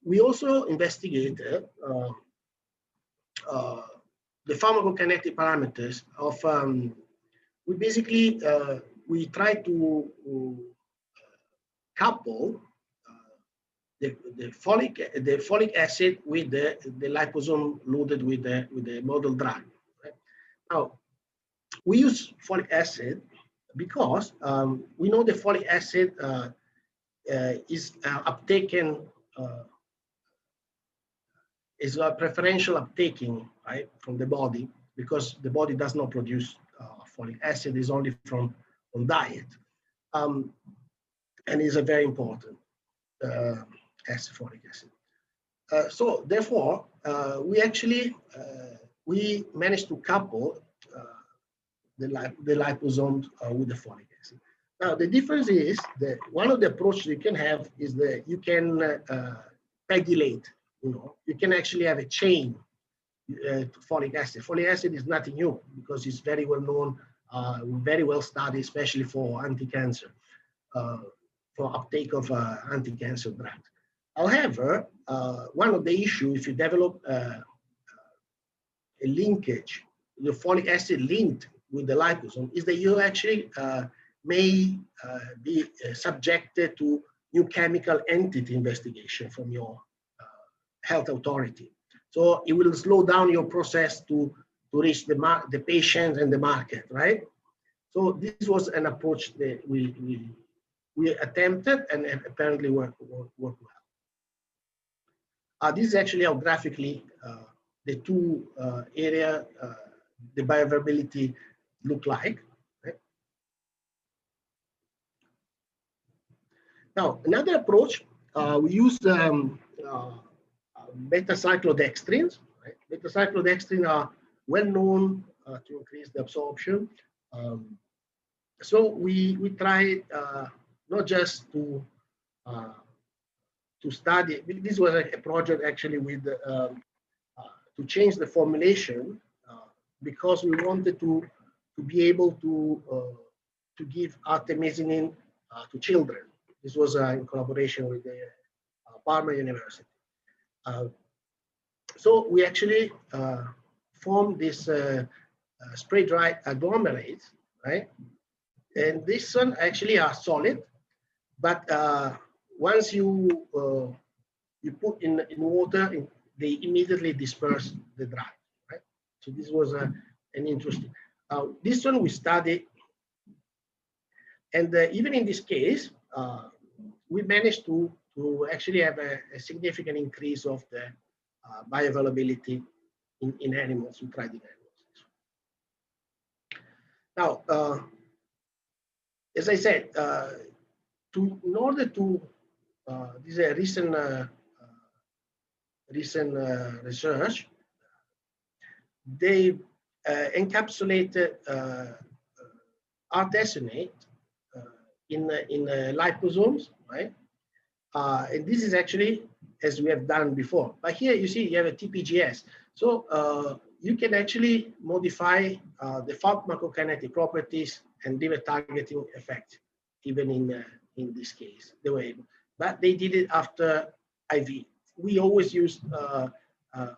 We also investigated the pharmacokinetic parameters of, we basically, we try to couple the folic acid with the liposome loaded with the model drug. Right? Now, we use folic acid because we know the folic acid is uptaken, is a preferential uptaking, right, from the body, because the body does not produce folic acid, is only from diet, and is a very important acid, folic acid. So therefore, we actually we managed to couple the liposomes with the folic acid. Now the difference is that one of the approaches you can have is that you can pegylate. You know, you can actually have a chain to folic acid. Folic acid is nothing new because it's very well known, very well studied, especially for anti-cancer, for uptake of anti-cancer drugs. However, one of the issues, if you develop a linkage, the folic acid linked with the liposome, is that you actually may be subjected to new chemical entity investigation from your health authority. So it will slow down your process to reach the patient and the market, right? So this was an approach that we attempted and apparently worked well. This is actually how graphically the two area, the bioavailability look like. Right? Now, another approach, we use beta-cyclodextrins. Right? Beta-cyclodextrins are well known to increase the absorption. So we tried not just to study. This was a project actually with to change the formulation because we wanted to be able to give artemisinin to children. This was in collaboration with the Parma University. So we actually formed this spray-dried agglomerates, right? And this one actually are solid, but once you put in water, they immediately disperse the drug, right? So this was an interesting. This one we studied, and even in this case, we managed to actually have a significant increase of the bioavailability in animals. We tried in animals. Now, as I said, in order to this is a recent research, they encapsulated artesunate in liposomes, right? And this is actually as we have done before. But here you see you have a TPGS. So you can actually modify the pharmacokinetic properties and liver targeting effect, even in this case. They were able, but they did it after IV. We always use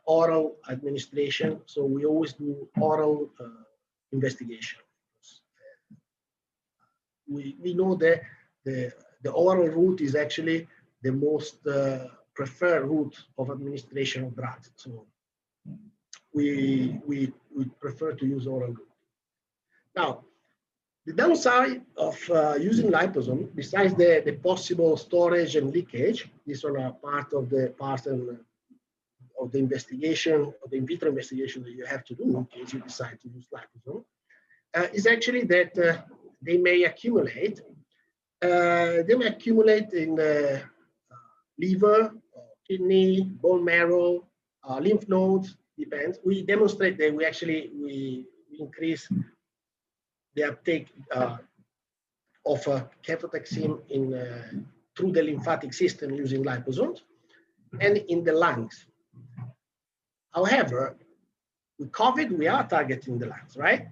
oral administration, so we always do oral investigation. We know that the oral route is actually the most preferred route of administration of drugs. So we prefer to use oral route. Now, the downside of using liposome, besides the possible storage and leakage, these are part of the of the investigation, of the in vitro investigation that you have to do in case you decide to use liposome, is actually that they may accumulate. They may accumulate in the liver, kidney, bone marrow, lymph nodes, depends. We demonstrate that we increase the uptake of cefotaxime through the lymphatic system using liposomes and in the lungs. However, with COVID, we are targeting the lungs, right?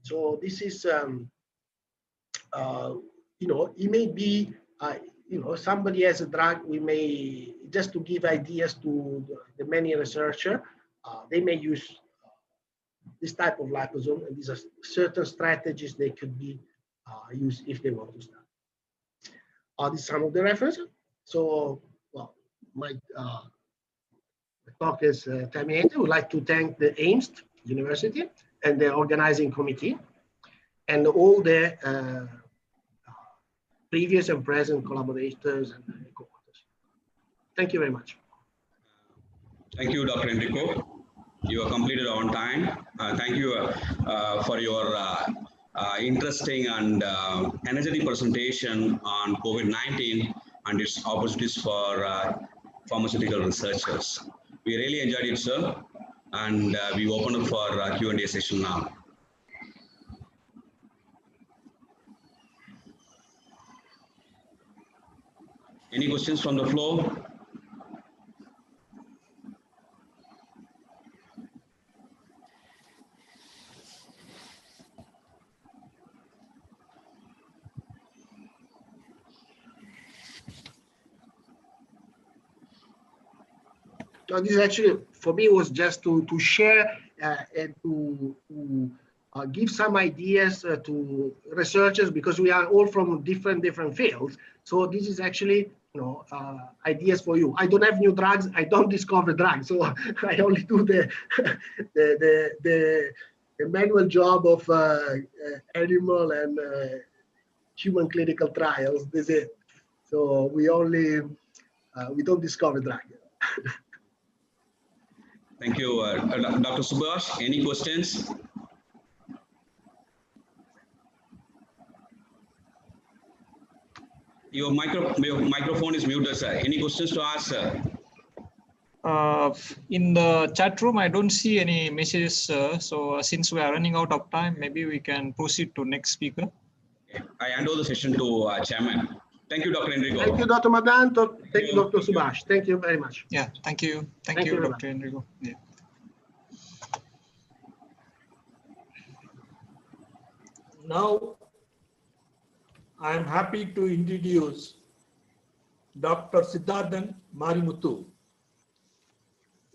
So this is, you know, it may be, you know, somebody has a drug, we may, just to give ideas to the many researchers, they may use this type of liposome, and these are certain strategies they could be used if they want to start. These are some of the references. So, well, my talk is terminated. I would like to thank the AIMS University and the organizing committee and all the previous and present collaborators and co-authors. Thank you very much. Thank you, Dr. Enrico. You are completed on time. Thank you for your interesting and energetic presentation on COVID-19 and its opportunities for pharmaceutical researchers. We really enjoyed it, sir. And we open up for Q&A session now. Any questions from the floor? So this actually, for me, was just to share and to give some ideas to researchers, because we are all from different fields. So this is actually, ideas for you. I don't have new drugs. I don't discover drugs. So I only do the manual job of animal and human clinical trials. That's it. So we only we don't discover drugs. Thank you, Dr. Subhash. Any questions? Your microphone is muted, sir. Any questions to ask, sir? In the chat room, I don't see any messages, sir. So since we are running out of time, maybe we can proceed to next speaker. I hand over the session to Chairman. Thank you, Dr. Enrico. Thank you, Dr. Madan. Thank you, Dr. Subhash. Thank you very much. Yeah, thank you. Thank you, Dr. Enrico. Yeah. Now, I am happy to introduce Dr. Siddharthan Marimuthu.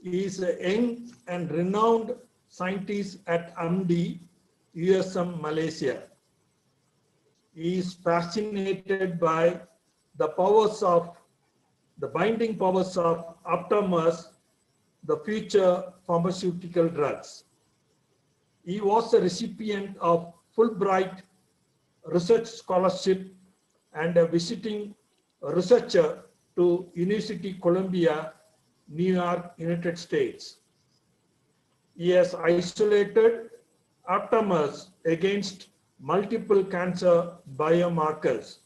He is a young and renowned scientist at AMDI, USM, Malaysia. He is fascinated by the binding powers of aptamers, the future pharmaceutical drugs. He was a recipient of Fulbright Research Scholarship and a visiting researcher to University Columbia, New York, United States. He has isolated aptamers against multiple cancer biomarkers.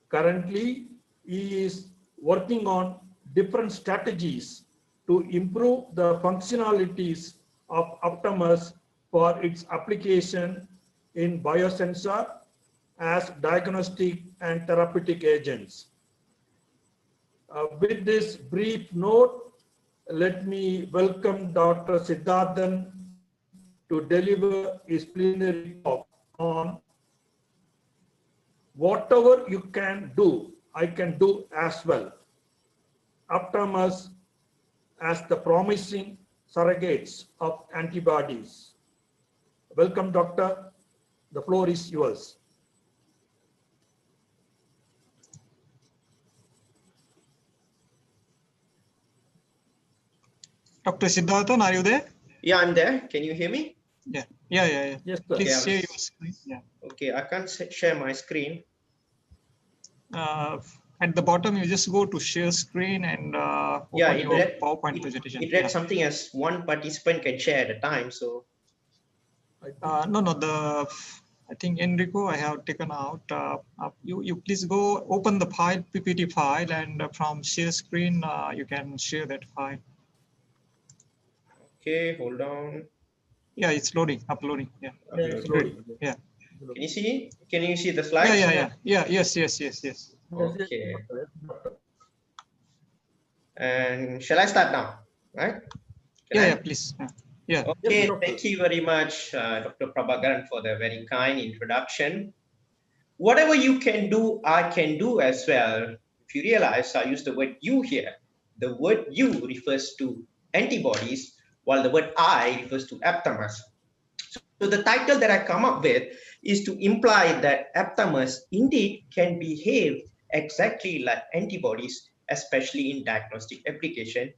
Currently, he is working on different strategies to improve the functionalities of aptamers for its application in biosensor as diagnostic and therapeutic agents. With this brief note, let me welcome Dr. Siddharthan to deliver his plenary talk on whatever you can do, I can do as well. Aptamers as the promising surrogates of antibodies. Welcome, Doctor. The floor is yours. Dr. Siddharthan, are you there? Yeah, I'm there. Can you hear me? Yeah. Yes, sir. Please share your screen. Yeah. Okay, I can't share my screen. At the bottom, you just go to share screen and open your PowerPoint presentation. It read something as one participant can share at a time. So no, I think Enrico, I have taken out. You please go open the file, PPT file, and from share screen, you can share that file. Okay, hold on. Yeah, it's loading, uploading. Yeah. It's loading. Yeah. Can you see? Can you see the slides? Yeah. Yes. Okay. And shall I start now? Right? Yeah, please. Yeah. Okay, thank you very much, Dr. Prabhakaran, for the very kind introduction. Whatever you can do, I can do as well. If you realize, I use the word you here. The word you refers to antibodies, while the word I refers to aptamers. So the title that I come up with is to imply that aptamers indeed can behave exactly like antibodies, especially in diagnostic application.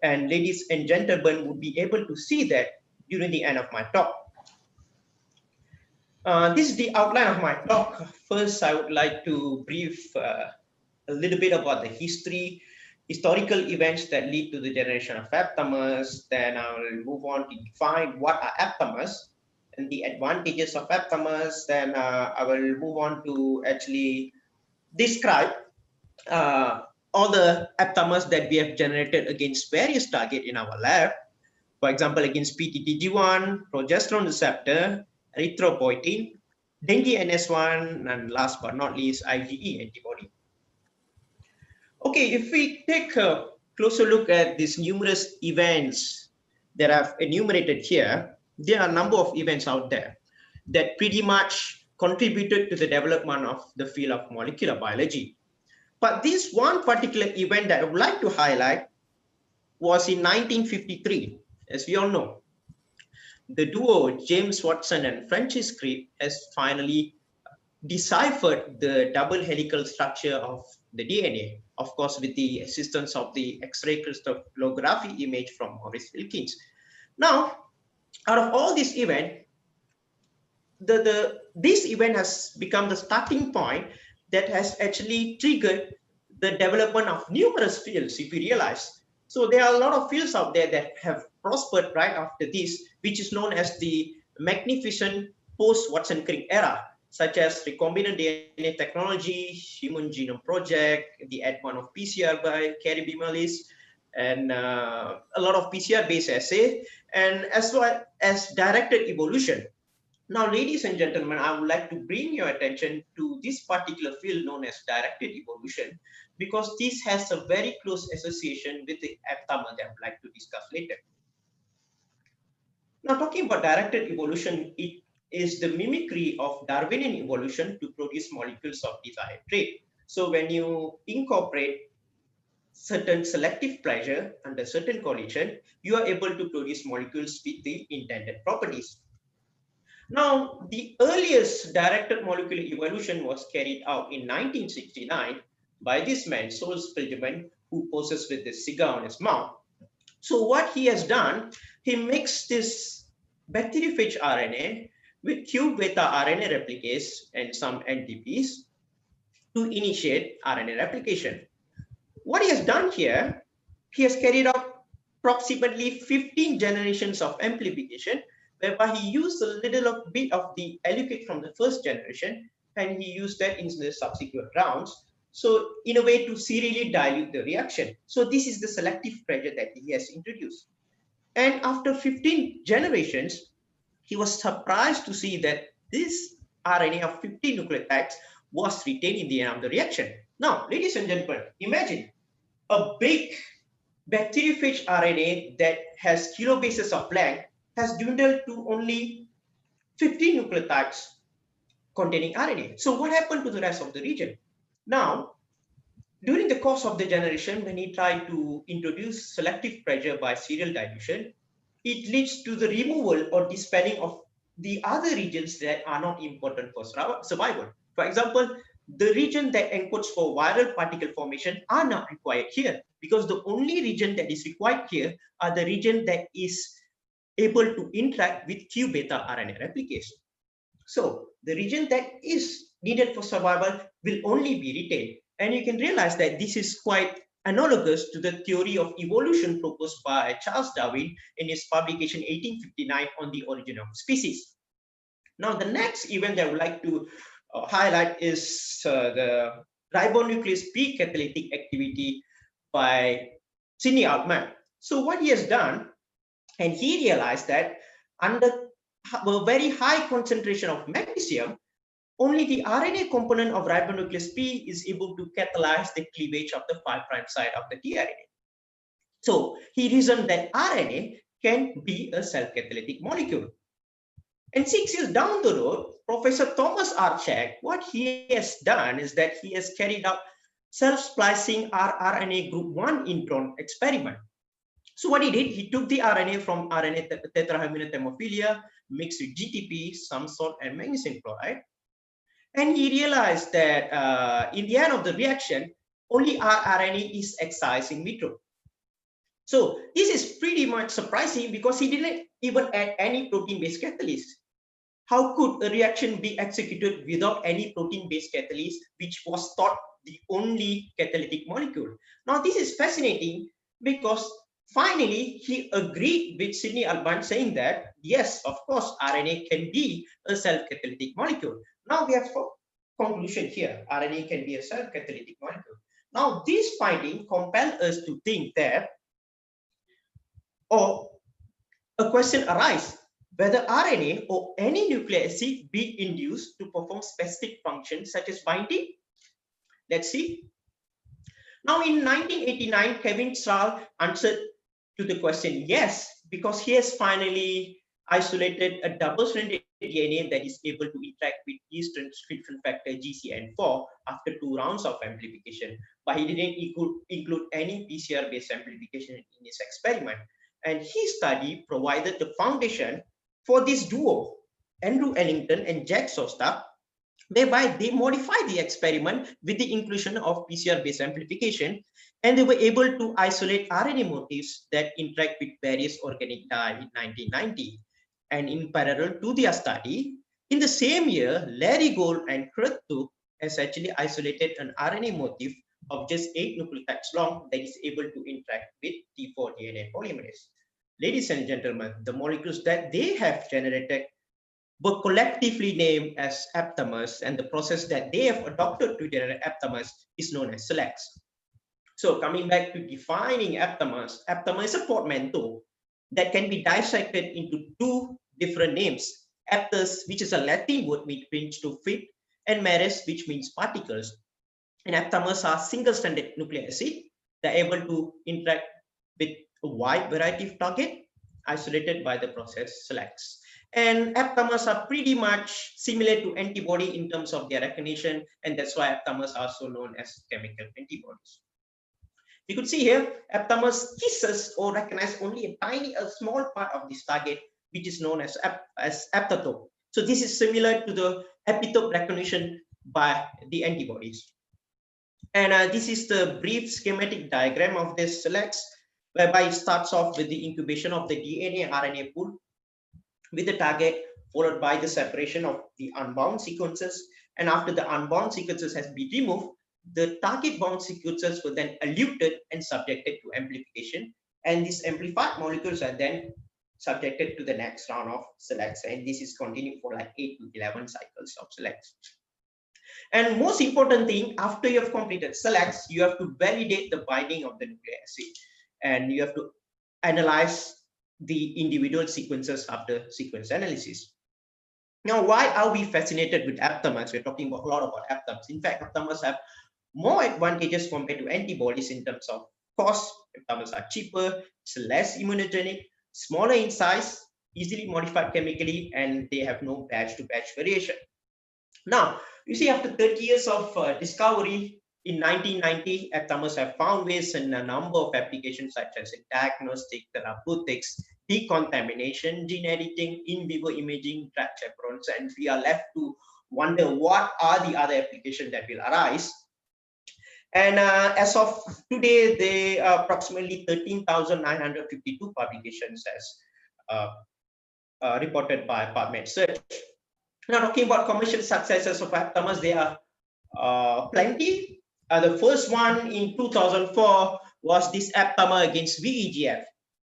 And ladies and gentlemen would be able to see that during the end of my talk. This is the outline of my talk. First, I would like to brief a little bit about the historical events that lead to the generation of aptamers. Then I will move on to define what are aptamers and the advantages of aptamers. Then I will move on to actually describe all the aptamers that we have generated against various targets in our lab. For example, against PTTG1, progesterone receptor, erythropoietin, dengue NS1, and last but not least, IgE antibody. Okay, if we take a closer look at these numerous events that I've enumerated here, there are a number of events out there that pretty much contributed to the development of the field of molecular biology. But this one particular event that I would like to highlight was in 1953, as we all know. the duo James Watson and Francis Crick has finally deciphered the double helical structure of the DNA, of course, with the assistance of the X-ray crystallography image from Maurice Wilkins. Now, out of all this event, this event has become the starting point that has actually triggered the development of numerous fields, if you realize. So there are a lot of fields out there that have prospered right after this, which is known as the magnificent post-Watson-Crick era, such as recombinant DNA technology, Human Genome Project, the advent of PCR by Kerry Bimalis, and a lot of PCR-based assay, and as well as directed evolution. Now, ladies and gentlemen, I would like to bring your attention to this particular field known as directed evolution, because this has a very close association with the aptamer that I would like to discuss later. Now, talking about directed evolution, it is the mimicry of Darwinian evolution to produce molecules of desired trait. So when you incorporate certain selective pressure under certain condition, you are able to produce molecules with the intended properties. Now, the earliest directed molecular evolution was carried out in 1969 by this man, Sol Spilgeman, who poses with this cigar on his mouth. So what he has done, he mixed this bacteriophage RNA with Q beta RNA replicase and some NTPs to initiate RNA replication. What he has done here, he has carried out approximately 15 generations of amplification, whereby he used a little bit of the allocate from the first generation, and he used that in the subsequent rounds. So in a way to serially dilute the reaction. So this is the selective pressure that he has introduced. And after 15 generations, he was surprised to see that this RNA of 50 nucleotides was retained in the end of the reaction. Now, ladies and gentlemen, imagine a big bacteriophage RNA that has kilobases of length has dwindled to only 50 nucleotides containing RNA. So what happened to the rest of the region? Now, during the course of the generation, when he tried to introduce selective pressure by serial dilution, it leads to the removal or disbanding of the other regions that are not important for survival. For example, the region that encodes for viral particle formation are not required here, because the only region that is required here are the region that is able to interact with Q beta RNA replicase. So the region that is needed for survival will only be retained. And you can realize that this is quite analogous to the theory of evolution proposed by Charles Darwin in his publication 1859 on the origin of species. Now, the next event that I would like to highlight is the ribonuclease pre-catalytic activity by Sidney Altman. So what he has done, and he realized that under a very high concentration of magnesium, only the RNA component of ribonuclease P is able to catalyze the cleavage of the 5' side of the tRNA. So he reasoned that RNA can be a self-catalytic molecule. And 6 years down the road, Professor Thomas R. Cech, what he has done is that he has carried out self-splicing rRNA group 1 intron experiment. So what he did, he took the RNA from RNA tetrahymena hemophilia, mixed with GTP, some salt, and magnesium chloride. And he realized that in the end of the reaction, only rRNA is excised in vitro. So this is pretty much surprising because he didn't even add any protein-based catalyst. How could a reaction be executed without any protein-based catalyst, which was thought the only catalytic molecule? Now, this is fascinating because finally he agreed with Sidney Altman, saying that, yes, of course, RNA can be a self-catalytic molecule. Now we have conclusion here, RNA can be a self-catalytic molecule. Now, this finding compels us to think that, or a question arises, whether RNA or any nucleic acid be induced to perform specific functions such as binding. Let's see. Now, in 1989, Kevin Strahl answered to the question yes, because he has finally isolated a double-stranded DNA that is able to interact with yeast transcription factor GCN4 after 2 rounds of amplification, but he didn't include any PCR-based amplification in his experiment. And his study provided the foundation for this duo, Andrew Ellington and Jack Sosta, whereby they modified the experiment with the inclusion of PCR-based amplification, and they were able to isolate RNA motifs that interact with various organic dye in 1990. And in parallel to their study, in the same year, Larry Gold and Kurt Tuck has actually isolated an RNA motif of just 8 nucleotides long that is able to interact with T4 DNA polymerase. Ladies and gentlemen, the molecules that they have generated were collectively named as aptamers, and the process that they have adopted to generate aptamers is known as selects. So coming back to defining aptamers, aptamer is a portmanteau that can be dissected into two different names. Apters, which is a Latin word which means to fit, and meres, which means particles. And aptamers are single-stranded nucleic acid. They're able to interact with a wide variety of target isolated by the process selects. And aptamers are pretty much similar to antibody in terms of their recognition, and that's why aptamers are also known as chemical antibodies. You could see here, aptamers kisses or recognize only a small part of this target, which is known as aptotope. So this is similar to the epitope recognition by the antibodies. And this is the brief schematic diagram of this selects, whereby it starts off with the incubation of the DNA and RNA pool with the target, followed by the separation of the unbound sequences. And after the unbound sequences has been removed, the target bound sequences were then eluted and subjected to amplification. And these amplified molecules are then subjected to the next round of selects. And this is continued for like 8 to 11 cycles of selects. And most important thing, after you have completed selects, you have to validate the binding of the nucleic acid. And you have to analyze the individual sequences after sequence analysis. Now, why are we fascinated with aptamers? We're talking about a lot about aptamers. In fact, aptamers have more advantages compared to antibodies in terms of cost. Aptamers are cheaper, it's less immunogenic, smaller in size, easily modified chemically, and they have no batch-to-batch variation. Now, you see, after 30 years of discovery, in 1990, aptamers have found ways in a number of applications such as diagnostic, therapeutics, decontamination, gene editing, in vivo imaging, drug chaperones, and we are left to wonder what are the other applications that will arise. And as of today, there are approximately 13,952 publications as reported by PubMed Search. Now, talking about commercial successes of aptamers, there are plenty. The first one in 2004 was this aptamer against VEGF,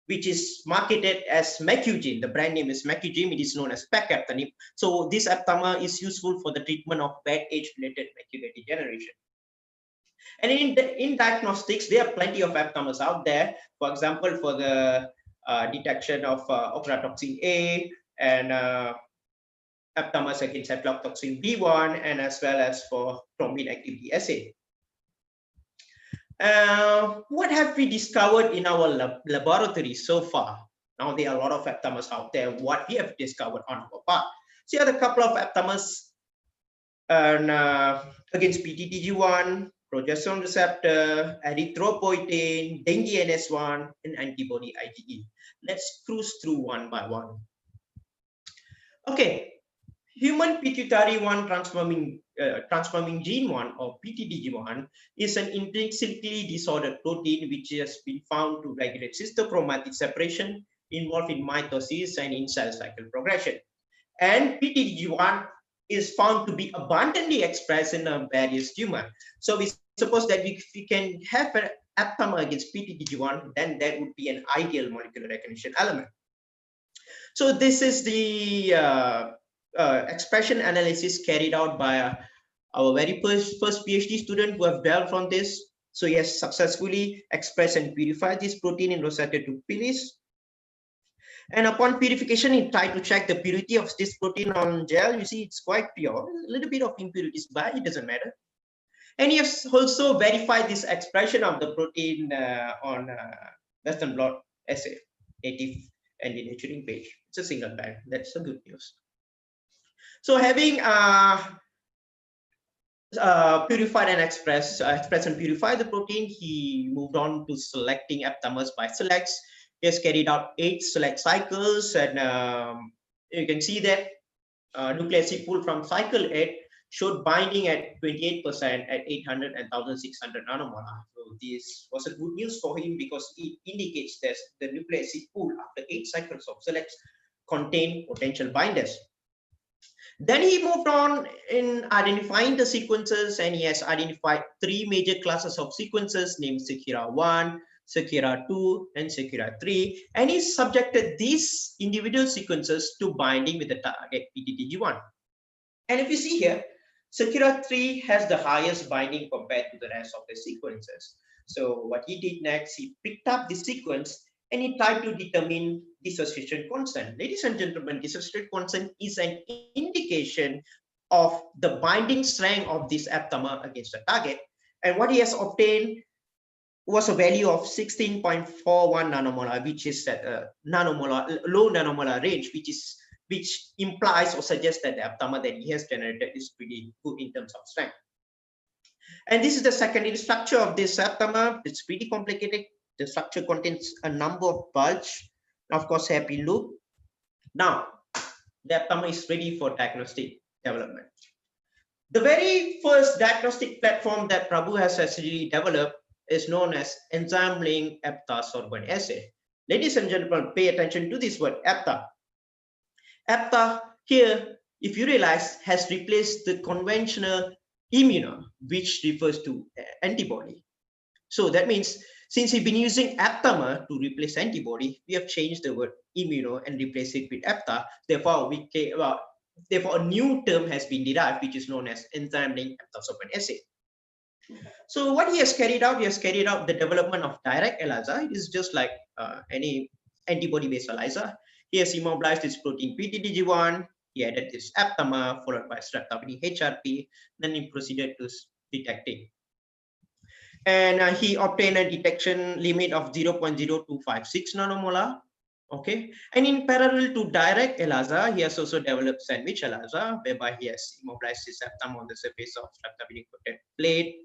which is marketed as Macugin. The brand name is Macugin. It is known as pacaptanib. So this aptamer is useful for the treatment of bad age-related macular degeneration. And in diagnostics, there are plenty of aptamers out there. For example, for the detection of ochratoxin A and aptamers against aflatoxin B1, and as well as for thrombin activity assay. What have we discovered in our laboratory so far? Now, there are a lot of aptamers out there. What we have discovered on our part. So, here are a couple of aptamers against PTTG1, progesterone receptor, erythropoietin, dengue NS1, and antibody IgE. Let's cruise through one by one. Okay, human pituitary 1 transforming gene 1, or PTDG1, is an intrinsically disordered protein which has been found to regulate cystochromatic separation, involved in mitosis and in cell cycle progression. And PTDG1 is found to be abundantly expressed in various tumors. So we suppose that if we can have an aptamer against PTDG1, then that would be an ideal molecular recognition element. So this is the expression analysis carried out by our very first PhD student who have delved on this. So he has successfully expressed and purified this protein in Rosetta 2 pilis. And upon purification, he tried to check the purity of this protein on gel. You see, it's quite pure. A little bit of impurities, but it doesn't matter. And he has also verified this expression of the protein on Western blot assay, native and denaturing page. It's a single band. That's the good news. So having purified and expressed and purified the protein, he moved on to selecting aptamers by selects. He has carried out 8 select cycles, and You can see that nucleic acid pool from cycle 8 showed binding at 28% at 800 and 1600 nanomolar. So this was a good news for him because it indicates that the nucleic acid pool after 8 cycles of selects contain potential binders. Then he moved on in identifying the sequences, and he has identified 3 major classes of sequences named Sekira 1, Sekira 2, and Sekira 3, and he subjected these individual sequences to binding with the target PTTG1. And if you see here, Sekira 3 has the highest binding compared to the rest of the sequences. So what he did next, he picked up the sequence and he tried to determine dissociation constant. Ladies and gentlemen, dissociation constant is an indication of the binding strength of this aptamer against the target. And what he has obtained was a value of 16.41 nanomolar, which is at a low nanomolar range, which implies or suggests that the aptamer that he has generated is pretty good in terms of strength. And this is the secondary structure of this aptamer. It's pretty complicated. The structure contains a number of bulge, of course, happy loop. Now, the aptamer is ready for diagnostic development. The very first diagnostic platform that Prabhu has actually developed is known as enzyme-linked apta-sorbent assay. Ladies and gentlemen, pay attention to this word, apta. Apta here, if you realize, has replaced the conventional immuno, which refers to antibody. So that means since we've been using aptamer to replace antibody, we have changed the word immuno and replaced it with apta. Therefore, therefore a new term has been derived, which is known as enzyme-linked apta-sorbent assay. So what he has carried out the development of direct ELISA. It is just like any antibody-based ELISA. He has immobilized this protein PTTG1. He added this aptamer followed by streptavidin HRP. Then he proceeded to detecting. And he obtained a detection limit of 0.0256 nanomolar. Okay, and in parallel to direct ELISA, he has also developed sandwich ELISA, whereby he has immobilized his aptamer on the surface of streptavidin coated plate.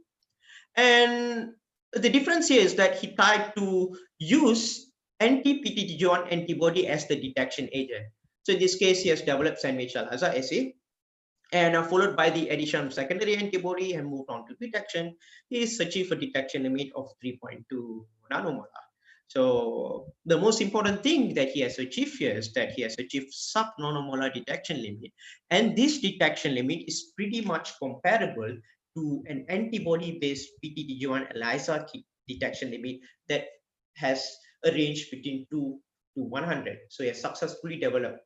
And the difference here is that he tried to use anti-PTTG1 antibody as the detection agent. So in this case, he has developed sandwich ELISA assay, and followed by the addition of secondary antibody and moved on to detection. He has achieved a detection limit of 3.2 nanomolar. So the most important thing that he has achieved here is that he has achieved sub-nanomolar detection limit. And this detection limit is pretty much comparable to an antibody-based PTTG1 ELISA detection limit that has a range between 2 to 100. So he has successfully developed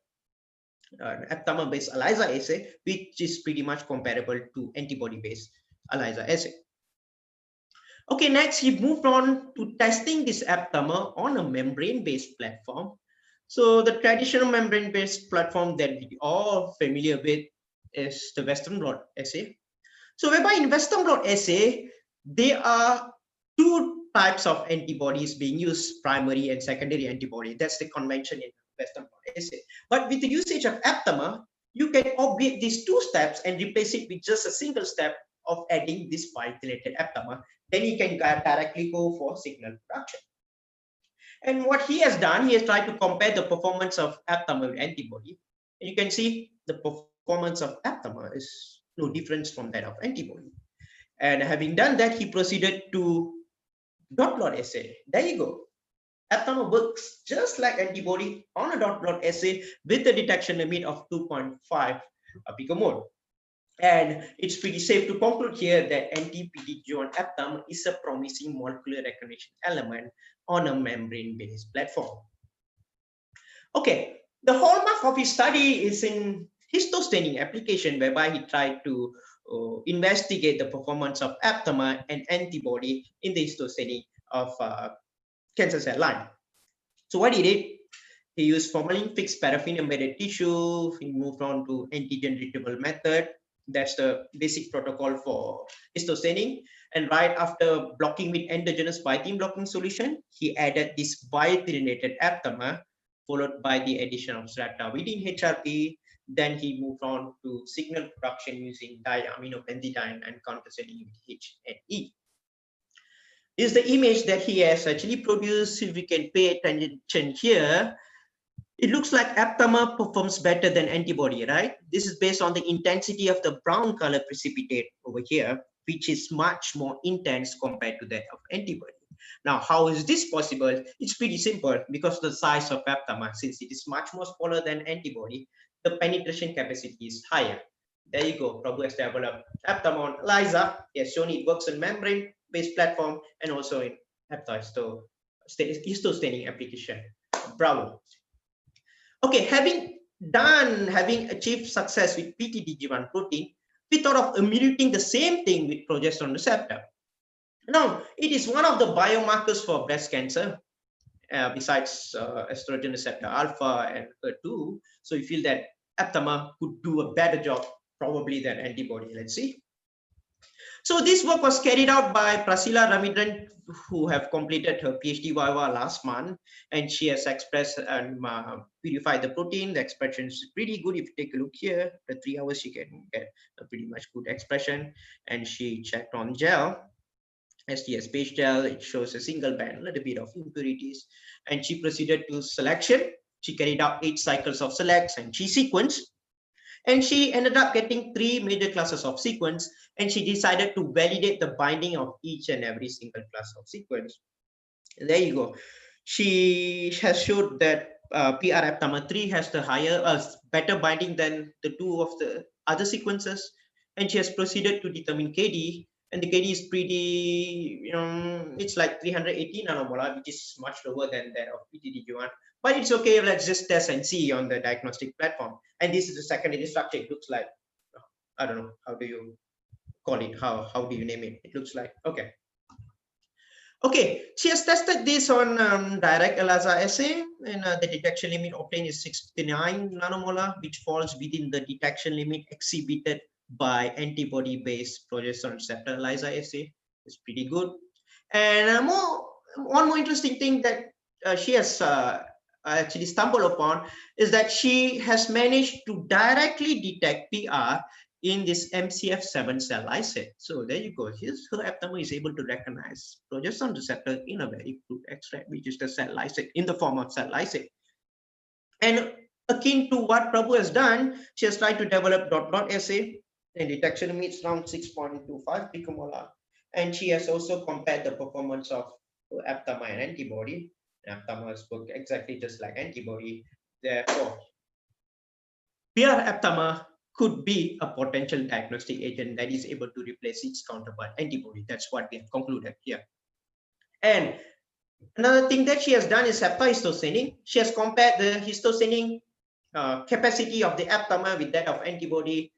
an aptamer-based ELISA assay, which is pretty much comparable to antibody-based ELISA assay. Okay, next he moved on to testing this aptamer on a membrane-based platform. So the traditional membrane-based platform that we all familiar with is the Western blot assay. So whereby in Western blot assay, there are 2 types of antibodies being used, primary and secondary antibody. That's the convention in Western blot assay. But with the usage of aptamer, you can obviate these 2 steps and replace it with just a single step of adding this biotelated aptamer. Then you can directly go for signal production. And what he has done, he has tried to compare the performance of aptamer with antibody. And you can see the performance of aptamer is no difference from that of antibody. And having done that, he proceeded to dot blot assay. There you go. Aptamer works just like antibody on a dot blot assay with the detection limit of 2.5 picomole. And it's pretty safe to conclude here that anti-PTG1 aptamer is a promising molecular recognition element on a membrane-based platform. Okay, the hallmark of his study is in histostaining application, whereby he tried to investigate the performance of aptamer and antibody in the histostaining of cancer cell line. So what he did, he used formalin-fixed paraffin-embedded tissue. He moved on to antigen-retrievable method. That's the basic protocol for histostaining. And right after blocking with endogenous biotin blocking solution, he added this biothioneated aptamer, followed by the addition of streptavidin HRP. Then he moved on to signal production using diaminopentadiene and counterstaining with H and E. This is the image that he has actually produced. If we can pay attention here, It looks like aptamer performs better than antibody, right? This is based on the intensity of the brown color precipitate over here, which is much more intense compared to that of antibody. Now, how is this possible? It's pretty simple because the size of aptamer, since it is much more smaller than antibody, the penetration capacity is higher. There you go. Prabhu has developed aptamer on ELISA. He has shown it works on membrane-based platform and also in histostaining application. Bravo. Okay, having achieved success with PTDG1 protein, we thought of emulating the same thing with progesterone receptor. Now, it is one of the biomarkers for breast cancer, besides estrogen receptor alpha and HER2. So we feel that aptamer could do a better job probably than antibody. Let's see. So this work was carried out by Prasila Ramidran, who have completed her PhD viva last month, and she has expressed and purified the protein. The expression is pretty good. If you take a look here, the 3 hours she can get a pretty much good expression. And she checked on gel, STS base gel. It shows a single band, a little bit of impurities, and she proceeded to selection. She carried out 8 cycles of selects and she sequenced. And she ended up getting 3 major classes of sequence, and she decided to validate the binding of each and every single class of sequence. And there you go. She has showed that PR aptamer 3 has the better binding than the 2 of the other sequences, and she has proceeded to determine KD, and the KD is pretty, it's like 380 nanomolar, which is much lower than that of PTDG1. But it's okay, let's just test and see on the diagnostic platform. And this is the secondary structure. It looks like, I don't know, how do you call it? How do you name it? It looks like, okay. Okay, she has tested this on direct ELISA assay, and the detection limit obtained is 69 nanomolar, which falls within the detection limit exhibited by antibody-based progesterone receptor ELISA assay. It's pretty good. And one more interesting thing that she has actually stumbled upon is that she has managed to directly detect PR in this MCF7 cell lysate. So there you go. Here's her aptamer is able to recognize progesterone receptor in a very crude extract, which is the cell lysate in the form of cell lysate. And akin to what Prabhu has done, she has tried to develop dot assay, and detection limits around 6.25 picomolar. And she has also compared the performance of aptamer and antibody. Aptamer work exactly just like antibody. Therefore, PR aptamer could be a potential diagnostic agent that is able to replace its counterpart antibody. That's what we have concluded here. And another thing that she has done is hepatohistostaining. She has compared the histostaining capacity of the aptamer with that of antibody.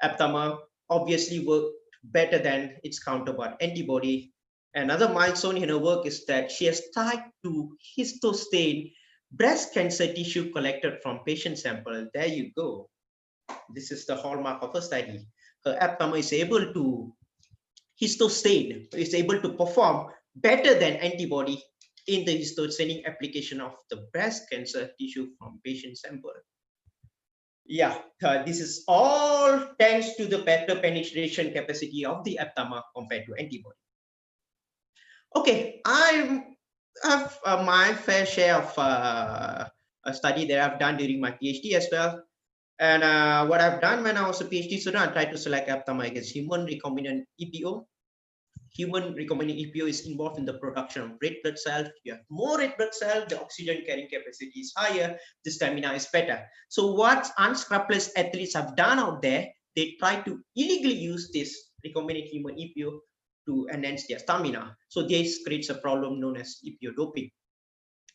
Aptamer obviously worked better than its counterpart antibody. Another milestone in her work is that she has tried to histostain breast cancer tissue collected from patient sample. There you go. This is the hallmark of her study. Her aptamer is able to histostain, is able to perform better than antibody in the histostaining application of the breast cancer tissue from patient sample. Yeah, this is all thanks to the better penetration capacity of the aptamer compared to antibody. Okay, I have my fair share of a study that I've done during my PhD as well. And what I've done when I was a PhD student, I tried to select aptamer against human recombinant EPO. Human recombinant EPO is involved in the production of red blood cells. You have more red blood cells, the oxygen carrying capacity is higher, the stamina is better. So what unscrupulous athletes have done out there, they try to illegally use this recombinant human EPO to enhance their stamina. So this creates a problem known as EPO doping.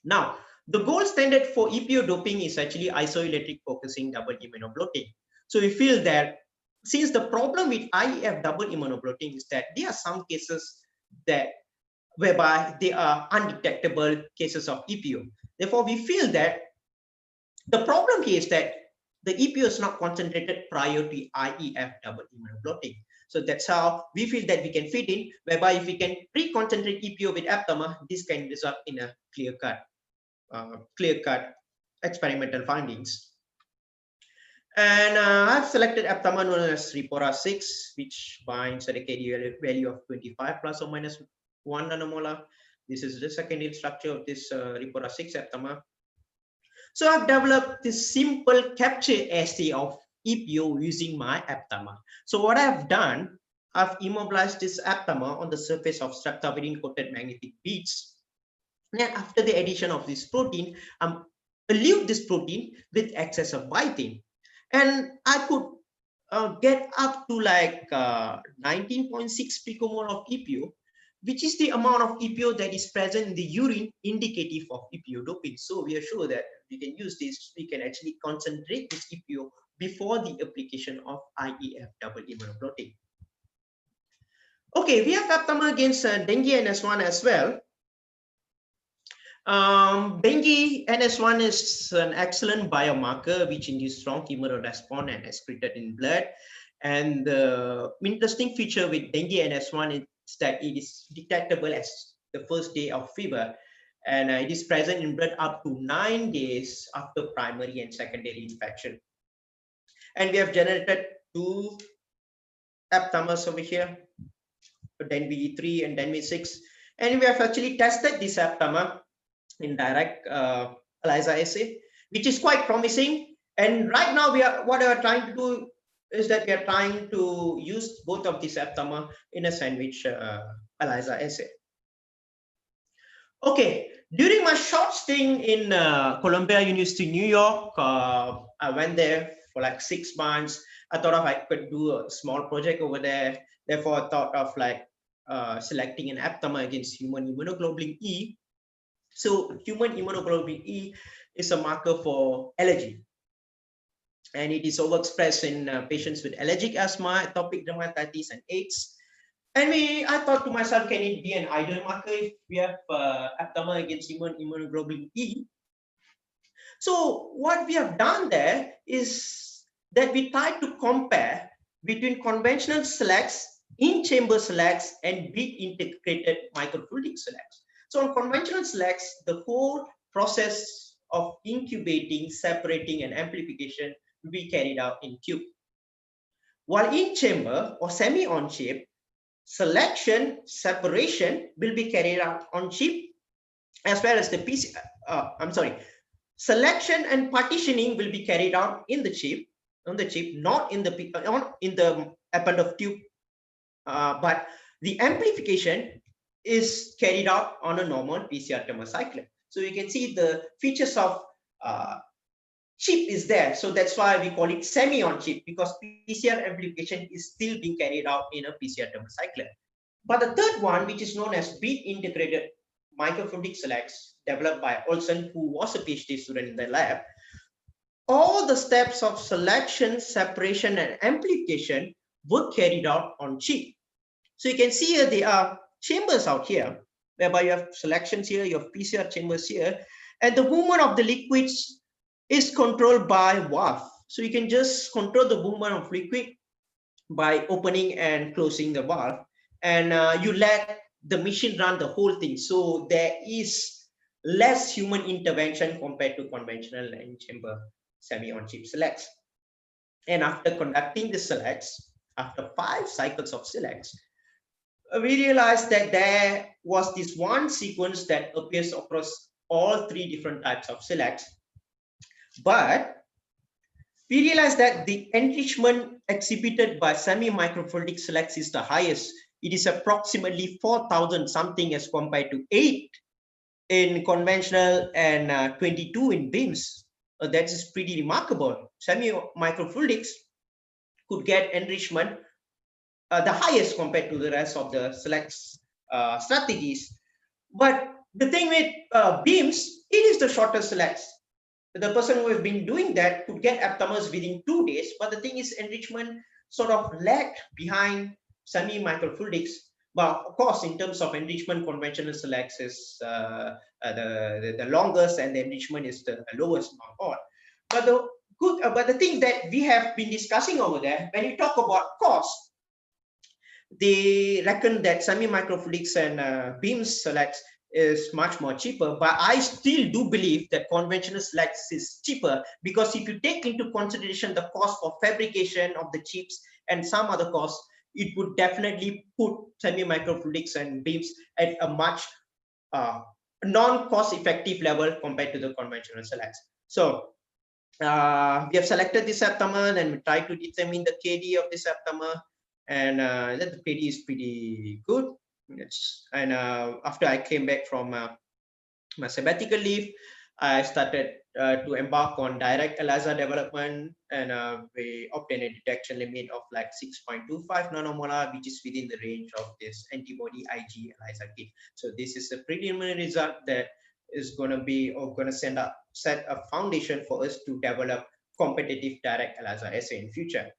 Now, the gold standard for EPO doping is actually isoelectric focusing double immunoblotting. So we feel that since the problem with IEF double immunoblotting is that there are some cases that whereby they are undetectable cases of EPO. Therefore, we feel that the problem here is that the EPO is not concentrated prior to IEF double immunoblotting. So that's how we feel that we can fit in, whereby if we can pre-concentrate EPO with aptamer, this can result in a clear-cut experimental findings. And I've selected aptamer known as Ripora 6, which binds at a KD value of 25 plus or minus 1 nanomolar. This is the secondary structure of this Ripora 6 aptamer. So I've developed this simple capture assay of EPO using my aptamer. So what I've done, I've immobilized this aptamer on the surface of streptavidin-coated magnetic beads. Then after the addition of this protein, elute this protein with excess of biotin. And I could get up to like 19.6 picomole of EPO, which is the amount of EPO that is present in the urine indicative of EPO doping. So we are sure that we can use this, we can actually concentrate this EPO before the application of IEF double immunoblotting. Okay, we have aptamer against dengue NS1 as well. Dengue NS1 is an excellent biomarker which induces strong immunoresponse and excreted in blood. And the interesting feature with dengue NS1 is that it is detectable as the first day of fever, and it is present in blood up to 9 days after primary and secondary infection. And we have generated 2 aptamers over here, dengue 3 and dengue 6, and we have actually tested this aptamer in direct ELISA assay, which is quite promising. And right now what we are trying to do is that we are trying to use both of these aptamer in a sandwich ELISA assay. Okay, during my short stint in Columbia University, New York, I went there for like 6 months. I thought I could do a small project over there. Therefore, I thought of like selecting an aptamer against human immunoglobulin E. So human immunoglobulin E is a marker for allergy, and it is overexpressed in patients with allergic asthma, atopic dermatitis, and AIDS. And I thought to myself, can it be an ideal marker if we have aptamer against human immunoglobulin E? So what we have done there is that we tried to compare between conventional selects, in-chamber selects, and bead integrated microfluidic selects. So on conventional selects, the whole process of incubating, separating, and amplification will be carried out in tube. While in chamber or semi-on chip, selection, separation will be carried out on chip, as well as the selection and partitioning will be carried out in the chip, not in the append of tube, but the amplification is carried out on a normal PCR thermocycler. So you can see the features of chip is there. So that's why we call it semi-on chip, because PCR amplification is still being carried out in a PCR thermocycler. But the third one, which is known as bead integrated microfluidic selects, developed by Olsen, who was a PhD student in the lab, all the steps of selection, separation, and amplification were carried out on chip. So you can see here there are chambers out here, whereby you have selections here, you have PCR chambers here, and the movement of the liquids is controlled by valve. So you can just control the movement of liquid by opening and closing the valve, and you let the machine run the whole thing. So there is less human intervention compared to conventional in-chamber semi-on-chip selects. And after conducting the selects, after 5 cycles of selects, we realized that there was this one sequence that appears across all 3 different types of selects. But we realized that the enrichment exhibited by semi-microfluidic selects is the highest. It is approximately 4,000 something as compared to 8 in conventional and 22 in BIMS. That is pretty remarkable. Semi-microfluidics could get enrichment the highest compared to the rest of the selects strategies. But the thing with BIMS, it is the shortest selects. The person who has been doing that could get aptamers within 2 days, but the thing is enrichment sort of lagged behind semi-microfluidics. But of course, in terms of enrichment, conventional selects is the longest, and the enrichment is the lowest among all. But the thing that we have been discussing over there, when you talk about cost, they reckon that semi-microfluidics and BIMS selects is much more cheaper, but I still do believe that conventional selects is cheaper, because if you take into consideration the cost of fabrication of the chips and some other costs, it would definitely put semi-microfluidics and BIMS at a much non-cost effective level compared to the conventional selects. So we have selected this aptamer and we try to determine the KD of this aptamer, and the KD is pretty good. And after I came back from my sabbatical leave, I started to embark on direct ELISA development, and we obtained a detection limit of like 6.25 nanomolar, which is within the range of this antibody IG ELISA kit. So this is a preliminary result that is going to be, or going to set a foundation for us to develop competitive direct ELISA assay in future.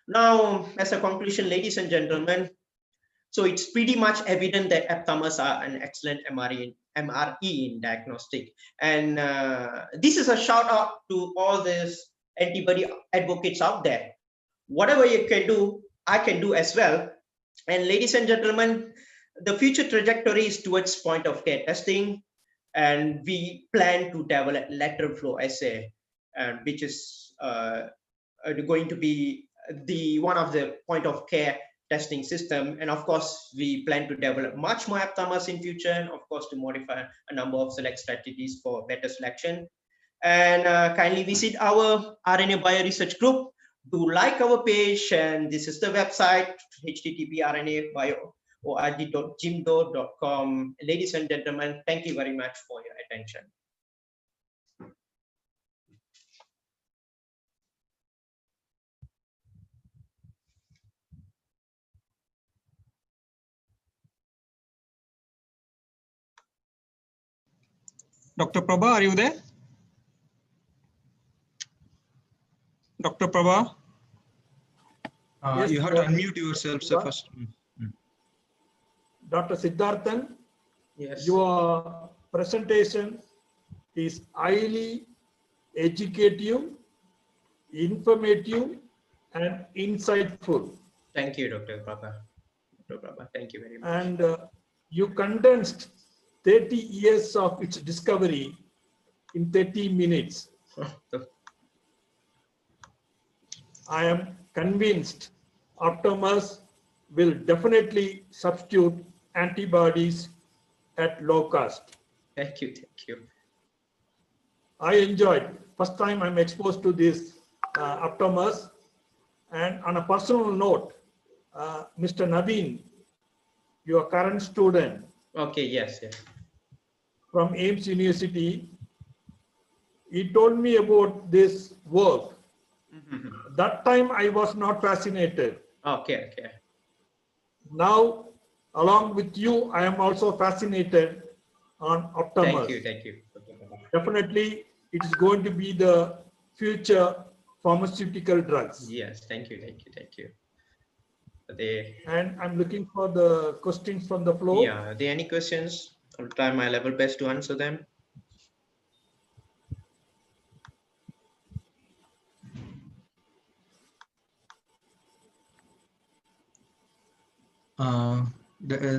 Now, as a conclusion, ladies and gentlemen, so it's pretty much evident that aptamers are an excellent MRE in diagnostic. And this is a shout out to all these antibody advocates out there. Whatever you can do, I can do as well. And ladies and gentlemen, the future trajectory is towards point of care testing. And we plan to develop lateral flow assay, which is going to be one of the point of care testing system. And of course, we plan to develop much more aptamers in future, and of course to modify a number of select strategies for better selection. And kindly visit our RNA Bio Research Group. Do like our page, and this is the website, http://rnabiorg.jimdo.com. Ladies and gentlemen, thank you very much for your attention. Dr. Prabha, are you there? Dr. Prabha? Yes, you have to unmute yourself first. Dr. Siddharthan, yes, your presentation is highly educative, informative, and insightful. Thank you, Dr. Prabha. Dr. Prabha, thank you very much. And you condensed 30 years of its discovery in 30 minutes. I am convinced aptamers will definitely substitute antibodies at low cost. Thank you, thank you. I enjoyed. First time I'm exposed to these aptamers. And on a personal note, Mr. Naveen, your current student. Okay, yes, yes. From Ames University, he told me about this work. That time I was not fascinated. Okay, okay. Now, along with you, I am also fascinated on aptamers. Thank you, thank you. Definitely, it is going to be the future pharmaceutical drugs. Yes, thank you, thank you, thank you. And I'm looking for the questions from the floor. Yeah, are there any questions? I'll try my level best to answer them.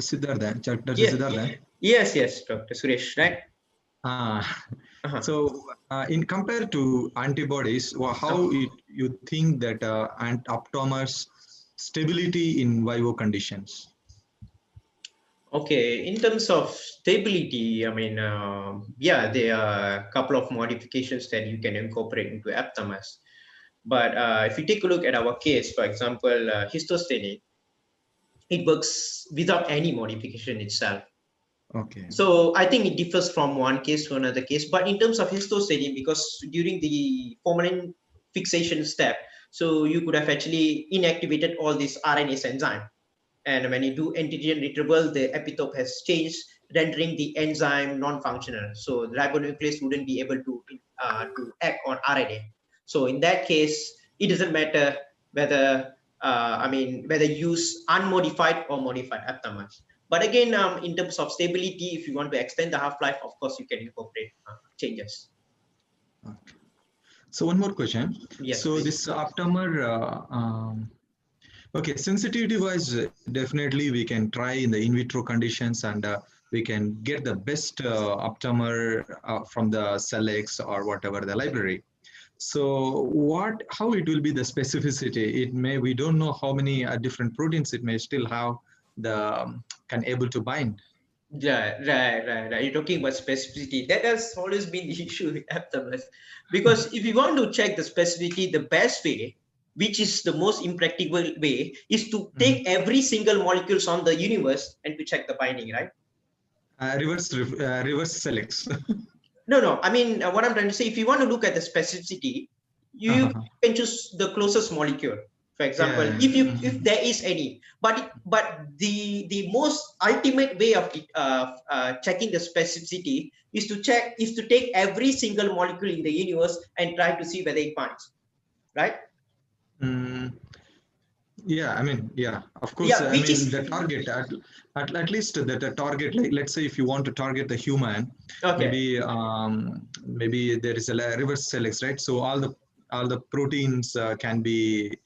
Siddhartha, Dr. Yes, Siddhartha. Yes, yes, Dr. Suresh, right? So in compared to antibodies, how you think that aptamers stability in vivo conditions? Okay, in terms of stability, I mean, yeah, there are a couple of modifications that you can incorporate into aptamers. But if you take a look at our case, for example, histostaining, it works without any modification itself. Okay. So I think it differs from one case to another case. But in terms of histostaining, because during the formalin fixation step, so you could have actually inactivated all this RNase enzyme. And when you do antigen retrieval, the epitope has changed, rendering the enzyme non-functional. So the ribonuclease wouldn't be able to act on RNA. So in that case, it doesn't matter whether whether use unmodified or modified aptamers. But again, in terms of stability, if you want to extend the half-life, of course, you can incorporate changes. Okay. So one more question. Yes, so please. this aptamer, okay, sensitivity wise, definitely we can try in the in vitro conditions, and we can get the best aptamer from the CellX or whatever the library. So how it will be the specificity? We don't know how many different proteins it may still have can able to bind. Right. You're talking about specificity. That has always been the issue with aptamers. Because if you want to check the specificity, the best way, which is the most impractical way, is to take every single molecules on the universe and to check the binding, right? Reverse selects. No. I mean, what I'm trying to say, if you want to look at the specificity, you can choose the closest molecule. For example, if there is any, but the most ultimate way of checking the specificity is to take every single molecule in the universe and try to see whether it binds, right? Yeah, I mean, yeah, of course. Yeah, I mean, the target at least the target. Like, let's say if you want to target the human, maybe maybe there is a reverse selects, right? So all the proteins can be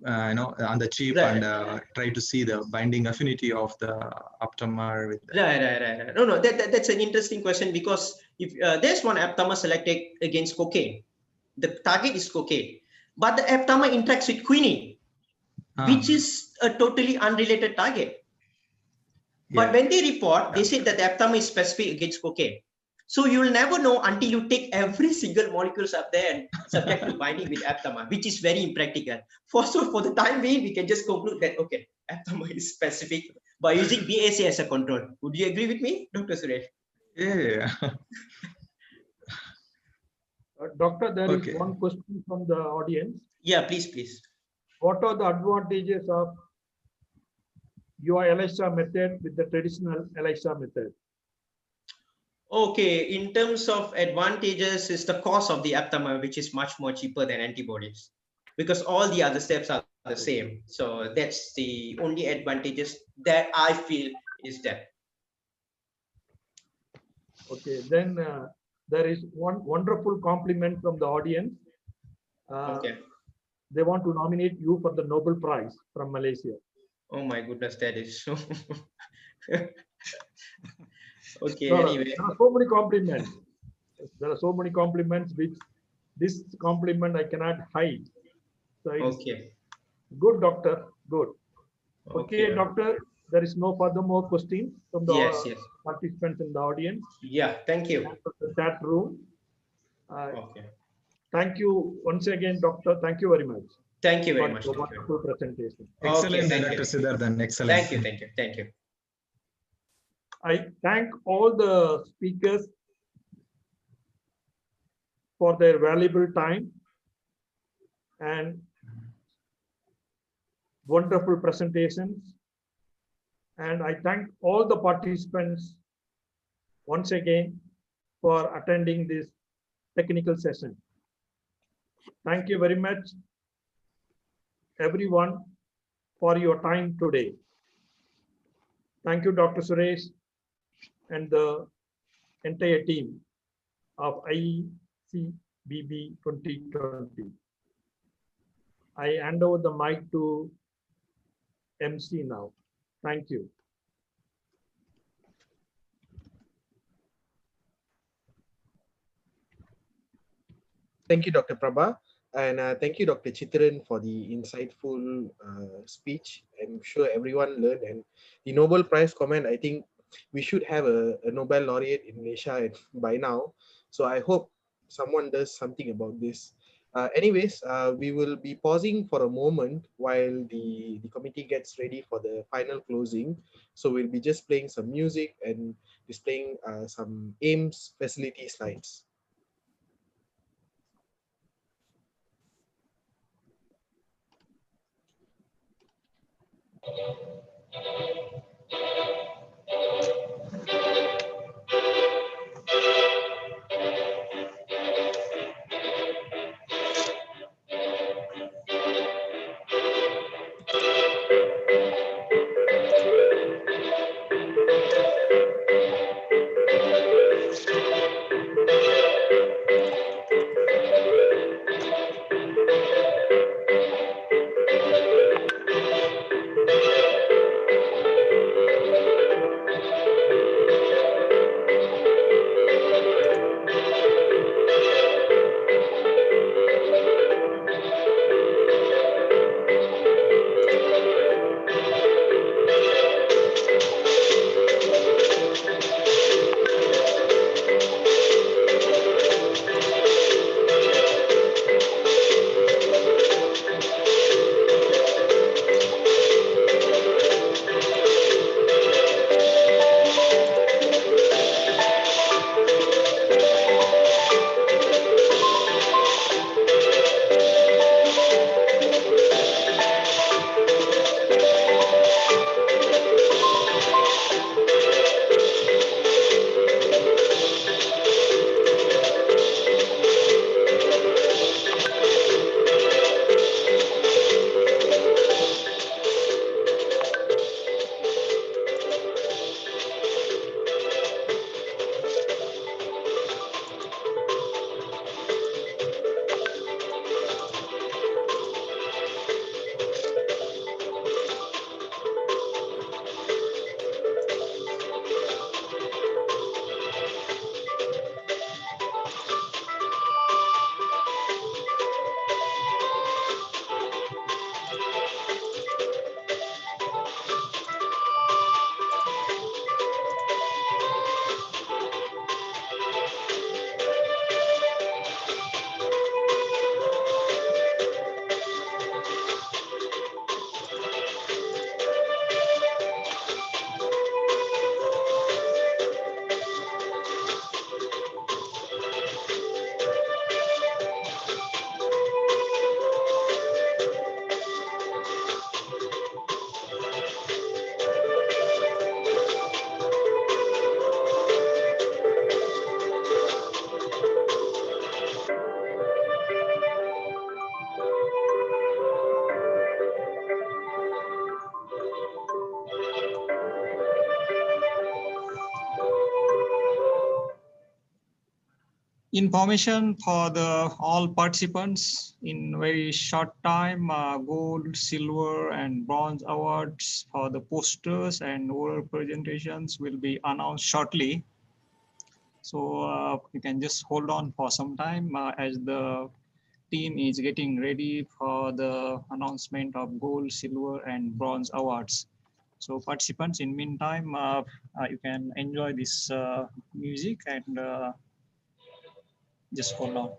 on the chip and try to see the binding affinity of the aptamer with the... Right. No, that's an interesting question, because if there's one aptamer selected against cocaine, the target is cocaine, but the aptamer interacts with quinine, which is a totally unrelated target. But when they report, they say that the aptamer is specific against cocaine. So you will never know until you take every single molecules up there and subject to binding with aptamer, which is very impractical. So for the time being, we can just conclude that, okay, aptamer is specific by using BAC as a control. Would you agree with me, Dr. Suresh? Yeah. Doctor, there is one question from the audience. Yeah, please. What are the advantages of your ELISA method with the traditional ELISA method? Okay, in terms of advantages, is the cost of the aptamer, which is much more cheaper than antibodies, because all the other steps are the same. So that's the only advantages that I feel is that. Okay, then there is one wonderful compliment from the audience. They want to nominate you for the Nobel Prize from Malaysia. Oh my goodness, that is so. Okay, anyway. There are so many compliments. Which this compliment I cannot hide. So it's good, doctor. Good. Okay, doctor. There is no more questions from the participants in the audience. Yeah, thank you. The chat room. Thank you once again, doctor. Thank you very much. Thank you very much. For wonderful presentation. Excellent, Dr. Siddharthan. Excellent. Thank you. I thank all the speakers for their valuable time and wonderful presentations. And I thank all the participants once again for attending this technical session. Thank you very much, everyone, for your time today. Thank you, Dr. Suresh, and the entire team of IECBBB 2020. I hand over the mic to MC now. Thank you. Thank you, Dr. Prabha. And thank you, Dr. Chitran, for the insightful speech. I'm sure everyone learned. And the Nobel Prize comment, I think we should have a Nobel laureate in Malaysia by now. So I hope someone does something about this. Anyways, we will be pausing for a moment while the committee gets ready for the final closing. So we'll be just playing some music and displaying some AIMS facility slides. Information for the all participants in very short time, gold, silver, and bronze awards for the posters and oral presentations will be announced shortly. So you can just hold on for some time as the team is getting ready for the announcement of gold, silver, and bronze awards. So participants, in meantime, you can enjoy this music and just hold on.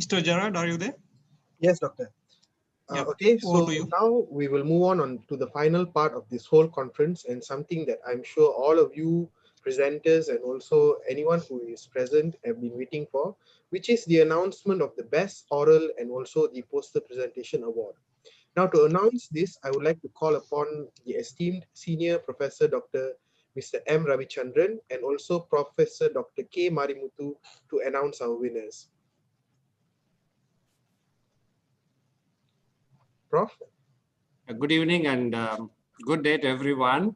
Mr. Gerard, are you there? Yes, Doctor. Yep. Okay, Over so to you. now we will move on to the final part of this whole conference, and something that I'm sure all of you presenters and also anyone who is present have been waiting for, which is the announcement of the best oral and also the poster presentation award. Now, to announce this, I would like to call upon the esteemed senior professor, Dr. Mr. M. Ravichandran, and also Professor Dr. K. Marimuthu to announce our winners. Prof? Good evening and good day to everyone.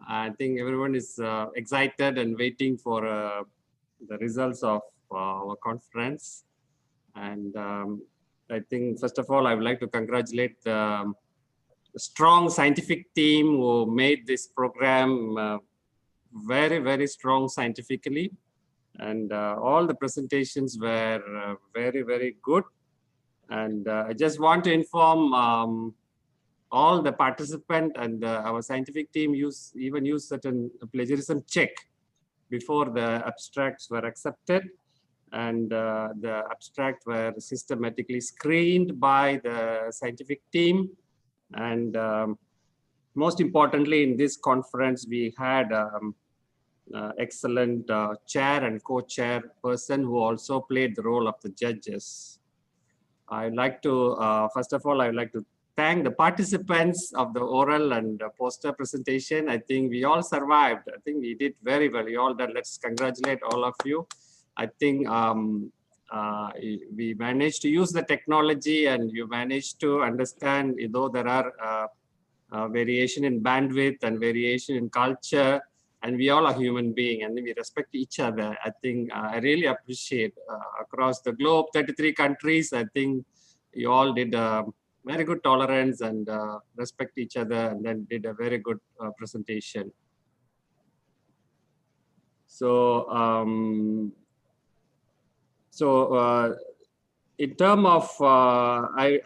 I think everyone is excited and waiting for the results of our conference. And I think, first of all, I would like to congratulate the strong scientific team who made this program very, very strong scientifically. And all the presentations were very, very good. And I just want to inform all the participants and our scientific team even use certain plagiarism check before the abstracts were accepted. And the abstract were systematically screened by the scientific team. And most importantly, in this conference, we had excellent chair and co-chair person who also played the role of the judges. I'd like to, first of all, I'd like to thank the participants of the oral and poster presentation. I think we all survived. I think we did very well. We all done. Let's congratulate all of you. I think we managed to use the technology and you managed to understand, though there are variation in bandwidth and variation in culture, and we all are human beings and we respect each other. I think I really appreciate across the globe, 33 countries, I think you all did very good tolerance and respect each other, and then did a very good presentation. So, in terms of, I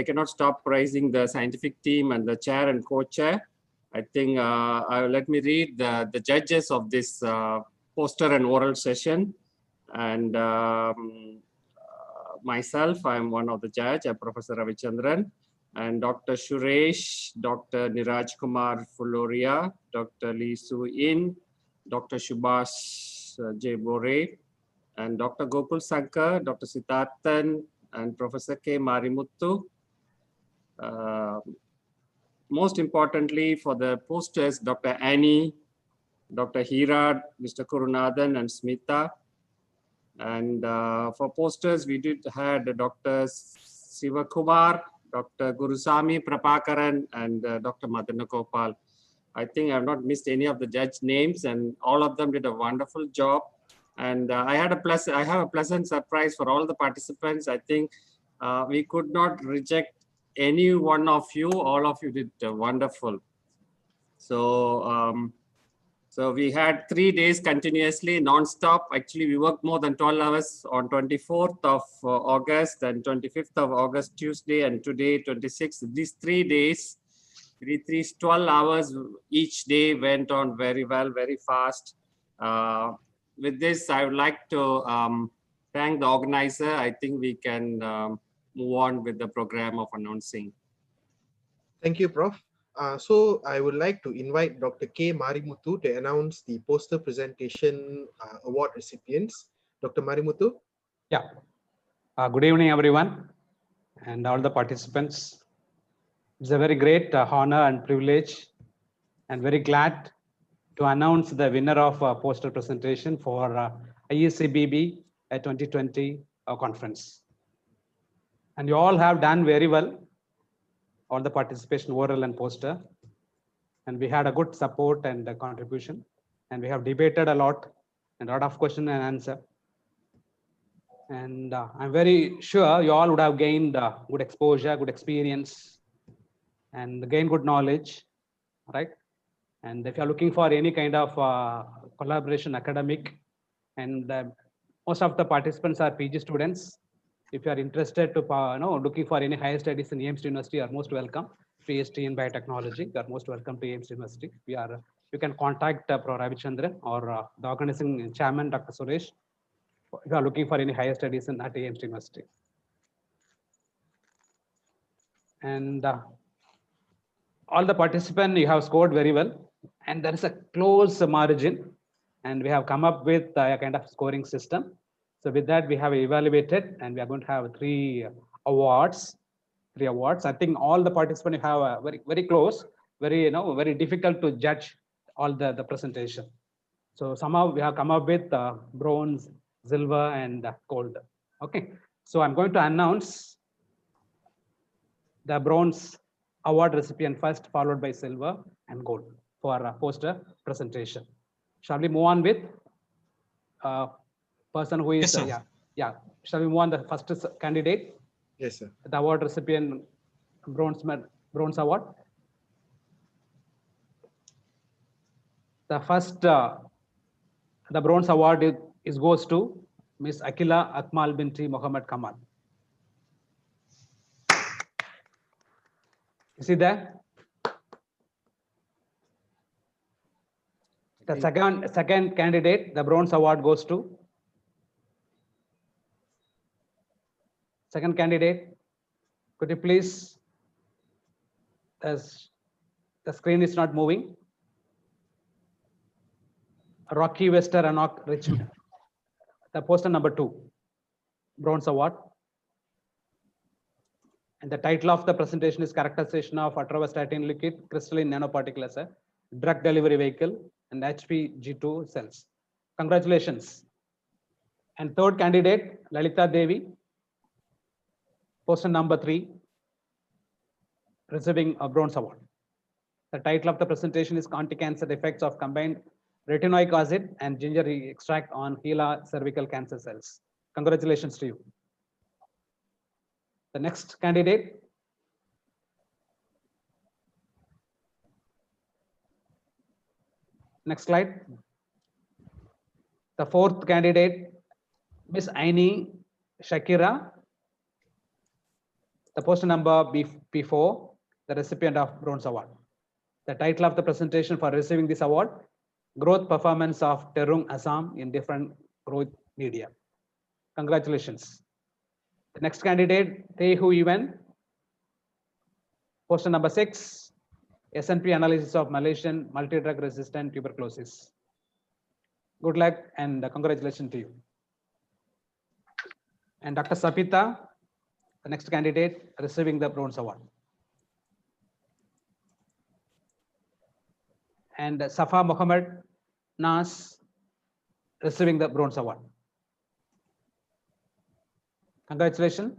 cannot stop praising the scientific team and the chair and co-chair. I think let me read the judges of this poster and oral session. And myself, I'm one of the judges, I'm Professor Ravichandran, and Dr. Suresh, Dr. Niraj Kumar Fuloria, Dr. Lee Su In, Dr. Subhash J. Bore, and Dr. Gokul Sankar, Dr. Siddharthan, and Professor K. Marimuthu. Most importantly, for the posters, Dr. Annie, Dr. Hira, Mr. Kurunathan, and Smita. And for posters, we did had Dr. Sivakumar, Dr. Gurusamy Prabhakaran, and Dr. Madana Gopal. I think I've not missed any of the judge names, and all of them did a wonderful job. And I have a pleasant surprise for all the participants. I think we could not reject any one of you. All of you did wonderful. So, so we had 3 days continuously, non-stop. Actually, we worked more than 12 hours on 24th of August and 25th of August, Tuesday, and today, 26th. These 3 days, 12 hours each day went on very well, very fast. With this, I would like to thank the organizer. I think we can move on with the program of announcing. Thank you, Prof. So I would like to invite Dr. K. Marimuthu to announce the poster presentation award recipients. Dr. Marimuthu? Yeah. Good evening, everyone, and all the participants. It's a very great honor and privilege, and very glad to announce the winner of poster presentation for IECBBB 2020 conference. And you all have done very well, all the participation, oral and poster. And we had a good support and contribution. And we have debated a lot and a lot of question and answer. And I'm very sure you all would have gained good exposure, good experience, and gain good knowledge, right? And if you're looking for any kind of collaboration, academic, and most of the participants are PG students. If you are interested to, looking for any higher studies in AIMS University, you are most welcome. PhD in biotechnology, you are most welcome to AIMS University. You can contact Pro Ravichandran or the organizing chairman, Dr. Suresh, if you are looking for any higher studies at AIMS University. And all the participants, you have scored very well, and there is a close margin, and we have come up with a kind of scoring system. So with that, we have evaluated, and we are going to have three awards. I think all the participants have very close, very very difficult to judge all the presentation. So somehow we have come up with bronze, silver, and gold. Okay, so I'm going to announce the bronze award recipient first, followed by silver and gold for a poster presentation. Shall we move on with person who is yeah? Shall we move on the first candidate? Yes, sir. The award recipient, bronze award. The first, the bronze award goes to Miss Akila Akmal binti Muhammad Kamal. You see that? The second candidate, the bronze award goes to second candidate. Could you please? As the screen is not moving. Rocky Wester Anok Richmond. The poster number 2, bronze award. And the title of the presentation is Characterization of Atorvastatin Liquid Crystalline Nanoparticle as a Drug Delivery Vehicle and HPG2 cells. Congratulations. And third candidate, Lalita Devi, poster number 3, receiving a bronze award. The title of the presentation is Anti-Cancer Effects of Combined Retinoic Acid and Ginger Extract on HeLa Cervical Cancer Cells. Congratulations to you. The next candidate, next slide. The fourth candidate, Miss Aini Shakira, the poster number B4, the recipient of bronze award. The title of the presentation for receiving this award, Growth Performance of Terung Assam in Different Growth Media. Congratulations. The next candidate, Tehu Iwan, poster number 6, SNP analysis of Malaysian multi-drug resistant tuberculosis. Good luck and congratulations to you. And Dr. Sapita, the next candidate, receiving the bronze award. And Safa Mohammed Nas, receiving the bronze award. Congratulations.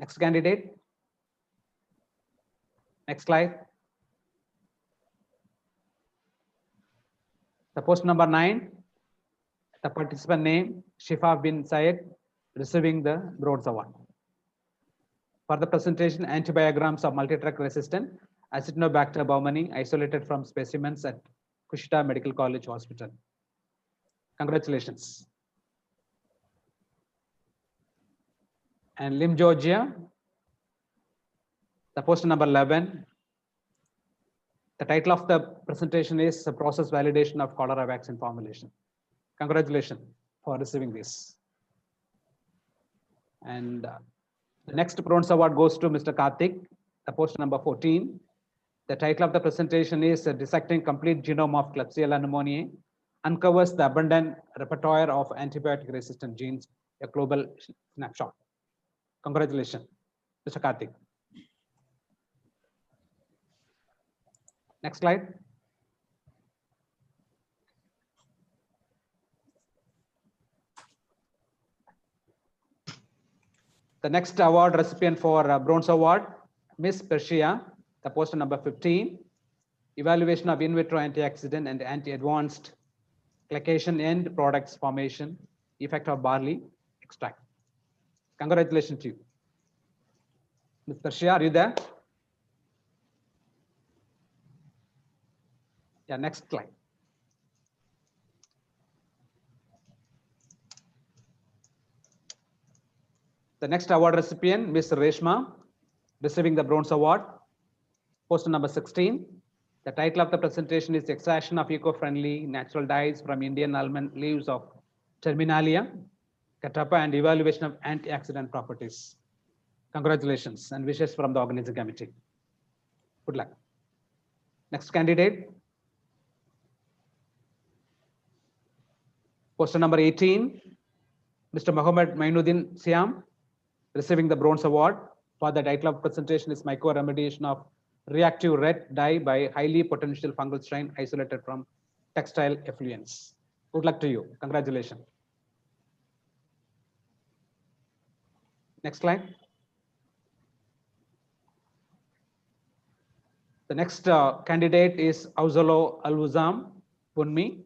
Next candidate. Next slide. The post number 9, the participant name, Shifa bin Syed, receiving the bronze award. For the presentation, antibiograms of multi-drug resistant Acinetobacter baumannii isolated from specimens at Kushita Medical College Hospital. Congratulations. And Lim Georgia, the poster number 11. The title of the presentation is Process Validation of Cholera Vaccine Formulation. Congratulations for receiving this. And the next bronze award goes to Mr. Karthik, the poster number 14. The title of the presentation is Dissecting Complete Genome of Klebsiella pneumoniae, uncovers the abundant repertoire of antibiotic resistant genes, a global snapshot. Congratulations, Mr. Karthik. Next slide. The next award recipient for bronze award, Miss Persia, the poster number 15, evaluation of in vitro antioxidant and anti-advanced glycation end products formation, effect of barley extract. Congratulations to you. Ms. Persia, are you there? Yeah, next slide. The next award recipient, Ms. Reshma, receiving the bronze award, poster number 16. The title of the presentation is Extraction of Eco-Friendly Natural Dyes from Indian Almond Leaves of Terminalia, Catapa, and evaluation of antioxidant properties. Congratulations and wishes from the organizing committee. Good luck. Next candidate. Poster number 18, Mr. Mohammed Mainuddin Siam, receiving the Bronze Award. For the title of presentation is Micro-remediation of reactive red dye by highly potential fungal strain isolated from textile effluents. Good luck to you. Congratulations. Next slide. The next candidate is Auzolo Alwuzam Punmi.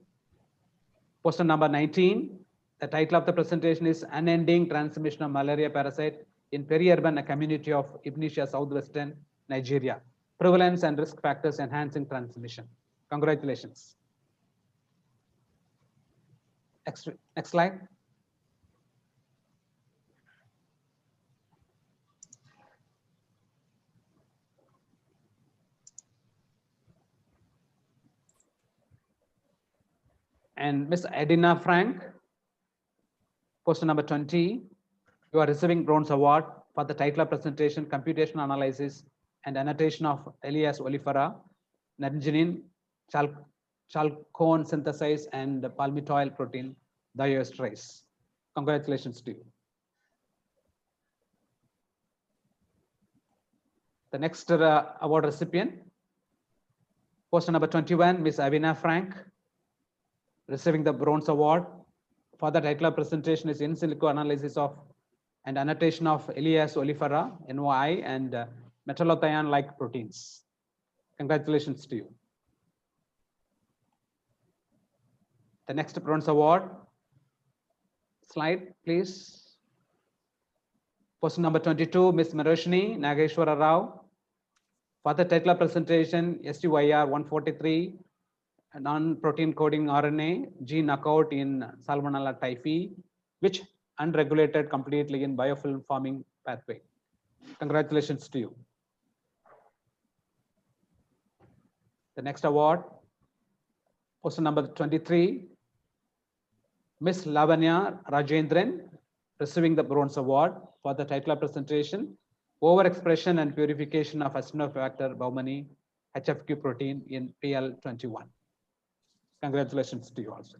Poster number 19. The title of the presentation is Unending Transmission of Malaria Parasite in Peri-urban Community of Ibnisha, Southwestern Nigeria. Prevalence and risk factors enhancing transmission. Congratulations. Next slide. And Miss Edina Frank, poster number 20, you are receiving Bronze Award for the title of presentation, Computational Analysis and Annotation of Elias olifera, Naringenin, chalcone synthesis, and palmitoyl protein thioesterase. Congratulations to you. The next award recipient, poster number 21, Miss Avina Frank, receiving the Bronze Award for the title of presentation is In Silico Analysis of and Annotation of Elias olifera, NOI, and metallothionein-like proteins. Congratulations to you. The next Bronze Award, slide please. Poster number 22, Ms. Maroshni Nageshwara Rao, for the title of presentation STYR 143, non-protein coding RNA gene knockout in Salmonella typhi, which unregulated completely in biofilm forming pathway. Congratulations to you. The next award, poster number 23, Miss Lavanya Rajendran, receiving the Bronze Award for the title of presentation, Overexpression and Purification of Acinetobacter baumannii HFQ protein in PL21. Congratulations to you also.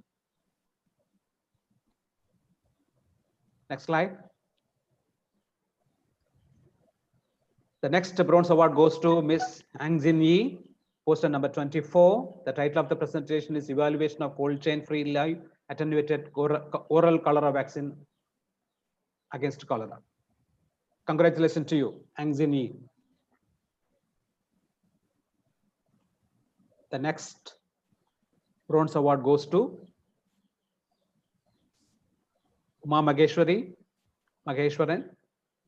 Next slide. The next Bronze Award goes to Miss Ang Jin Yi, poster number 24. The title of the presentation is Evaluation of Cold Chain Free Live Attenuated Oral Cholera Vaccine against Cholera. Congratulations to you, Ang Jin Yi. The next Bronze Award goes to Uma Maheshwaran,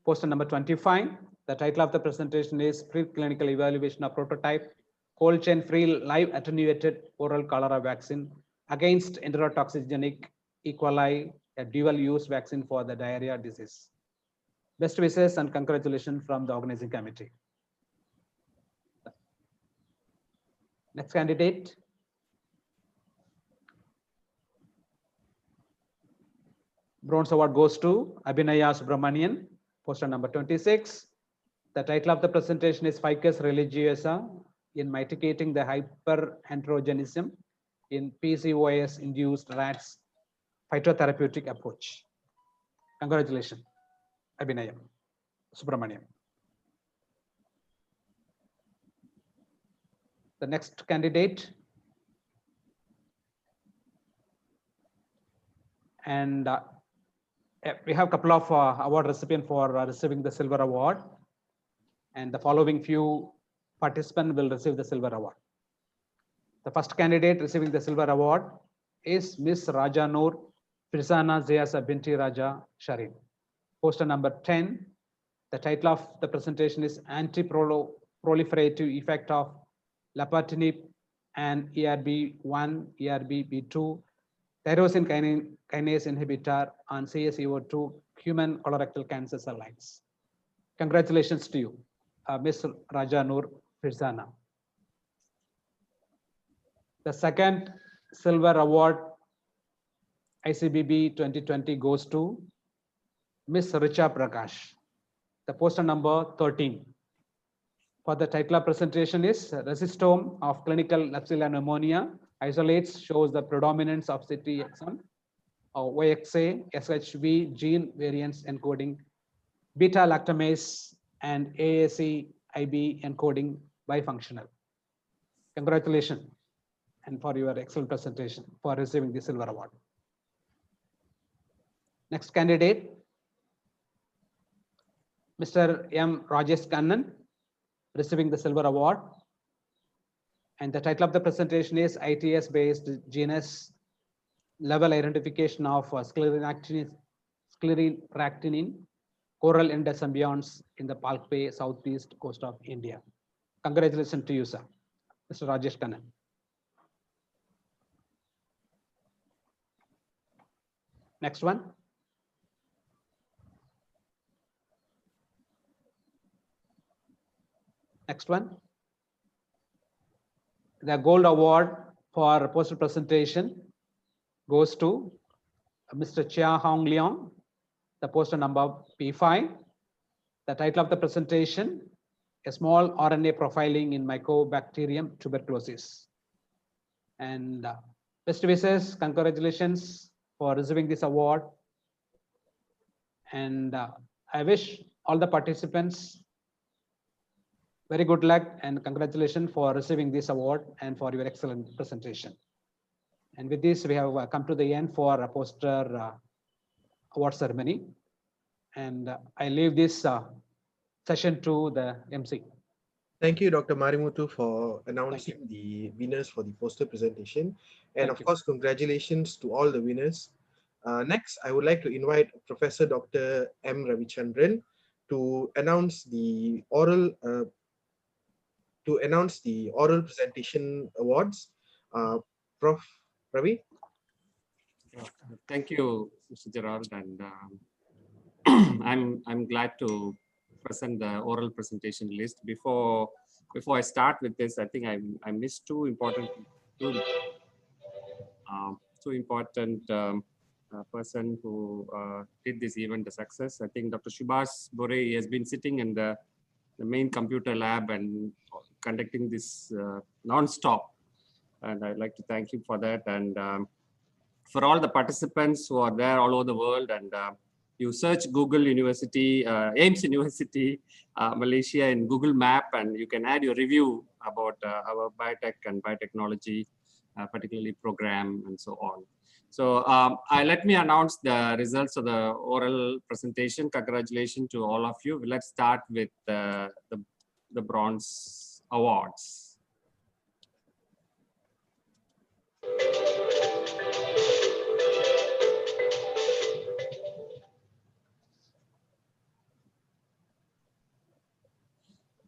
poster number 25. The title of the presentation is Preclinical Evaluation of Prototype Cold Chain Free Live Attenuated Oral Cholera Vaccine against Enterotoxigenic E. coli, a dual-use vaccine for the diarrhea disease. Best wishes and congratulations from the organizing committee. Next candidate. Bronze Award goes to Abhinaya Subramanian, poster number 26. The title of the presentation is Ficus religiosa in mitigating the hyperandrogenism in PCOS-induced rats phytotherapeutic approach. Congratulations, Abhinaya Subramanian. The next candidate, and we have a couple of award recipients for receiving the Silver Award, and the following few participants will receive the Silver Award. The first candidate receiving the Silver Award is Miss Raja Noor Firzana Ziyasa Binti Raja Sharif, poster number 10. The title of the presentation is Anti-Proliferative Effect of Lapatinib and ERB1, ERBB2 tyrosine kinase inhibitor on CaCO2 human colorectal cancer cell lines. Congratulations to you, Ms. Raja Noor Firzana. The second Silver Award IECBBB 2020 goes to Miss Richa Prakash, the poster number 13. For the title of presentation is Resistome of Clinical Klebsiella Pneumonia Isolates shows the predominance of CTXM, OXA, SHV gene variants encoding beta-lactamase and AAC-IB encoding bifunctional. Congratulations and for your excellent presentation for receiving the silver award. Next candidate, Mr. M. Rajesh Kannan, receiving the silver award. And the title of the presentation is ITS-based genus level identification of scleractinin coral endosymbionts in the Palpe southeast coast of India. Congratulations to you, sir. Mr. Rajesh Kannan. Next one. Next one. The gold award for poster presentation goes to Mr. Chia Hong Leong, the poster number P5. The title of the presentation, a small RNA profiling in Mycobacterium tuberculosis. And best wishes, congratulations for receiving this award. And I wish all the participants very good luck and congratulations for receiving this award and for your excellent presentation. And with this, we have come to the end for a poster award ceremony. And I leave this session to the MC. Thank you, Dr. Marimutu, for announcing the winners for the poster presentation. And of course, congratulations to all the winners. Next, I would like to invite Professor Dr. M. Ravichandran to announce the oral presentation awards. Prof. Ravi. Thank you, Mr. Gerard, and I'm glad to present the oral presentation list. Before I start with this, I think I missed two important person who did this event a success. I think Dr. Subhash Bore has been sitting in the main computer lab and conducting this non-stop, and I'd like to thank him for that. And for all the participants who are there all over the world, and you search Google University, AIMS University, Malaysia in Google Map, and you can add your review about our biotech and biotechnology, particularly program and so on. So let me announce the results of the oral presentation. Congratulations to all of you. Let's start with the bronze awards.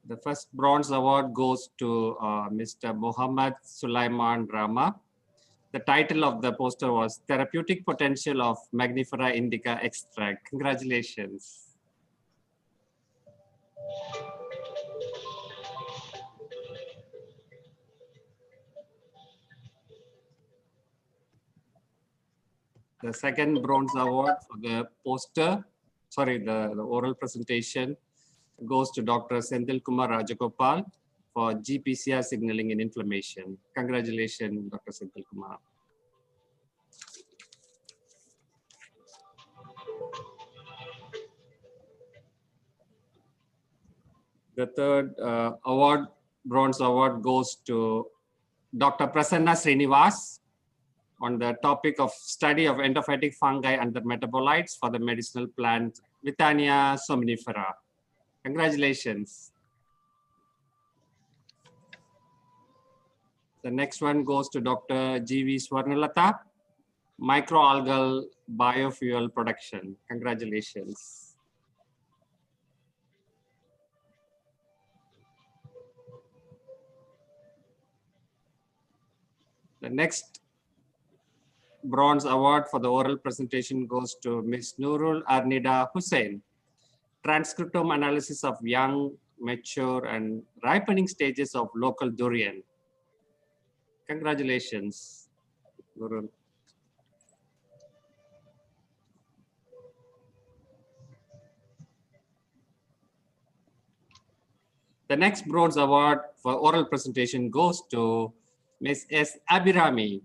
The first bronze award goes to Mr. Muhammad Sulaiman Rama. The title of the poster was Therapeutic Potential of Magnifera Indica Extract. Congratulations. The second bronze award for the poster, the oral presentation goes to Dr. Senthil Kumar Rajagopal for GPCR signaling in inflammation. Congratulations, Dr. Senthil Kumar. The third bronze award goes to Dr. Prasanna Srinivas on the topic of study of endophytic fungi and their metabolites for the medicinal plant Withania somnifera. Congratulations. The next one goes to Dr. G.V. Swarnalata, microalgal biofuel production. Congratulations. The next bronze award for the oral presentation goes to Ms. Nurul Arnida Hussain, transcriptome analysis of young, mature, and ripening stages of local durian. Congratulations, Nurul. The next bronze award for oral presentation goes to Ms. S. Abirami,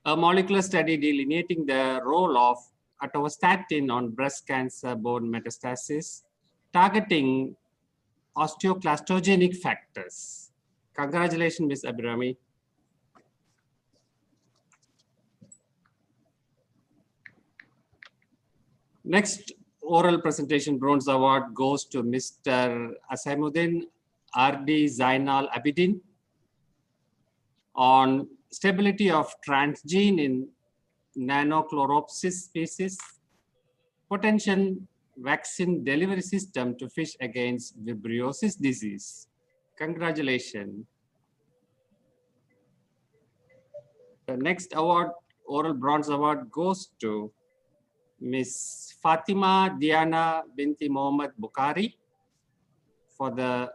a molecular study delineating the role of atorvastatin on breast cancer bone metastasis, targeting osteoclastogenic factors. Congratulations, Ms. Abirami. Next oral presentation bronze award goes to Mr. Asaimuddin R.D. Zainal Abidin on stability of transgene in Nanochloropsis species, potential vaccine delivery system to fish against vibriosis disease. Congratulations. The next award, oral bronze award, goes to Ms. Fatima Diana binti Mohammad Bukhari for the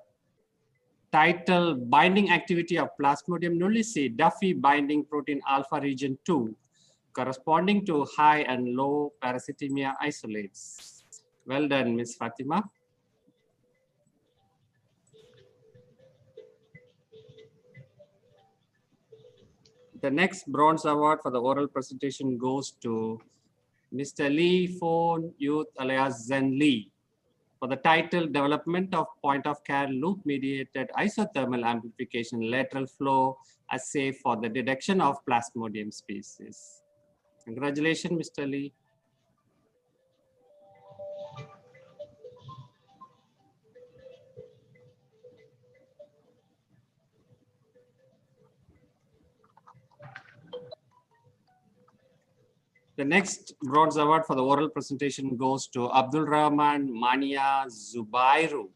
title Binding Activity of Plasmodium nullici Duffy Binding Protein Alpha Region 2, corresponding to high and low parasitemia isolates. Well done, Ms. Fatima. The next bronze award for the oral presentation goes to Mr. Lee Fon Youth alias Zen Lee for the title Development of Point of Care Loop Mediated Isothermal Amplification Lateral Flow Assay for the Detection of Plasmodium species. Congratulations, Mr. Lee. The next bronze award for the oral presentation goes to Abdul Rahman Mania Zubairu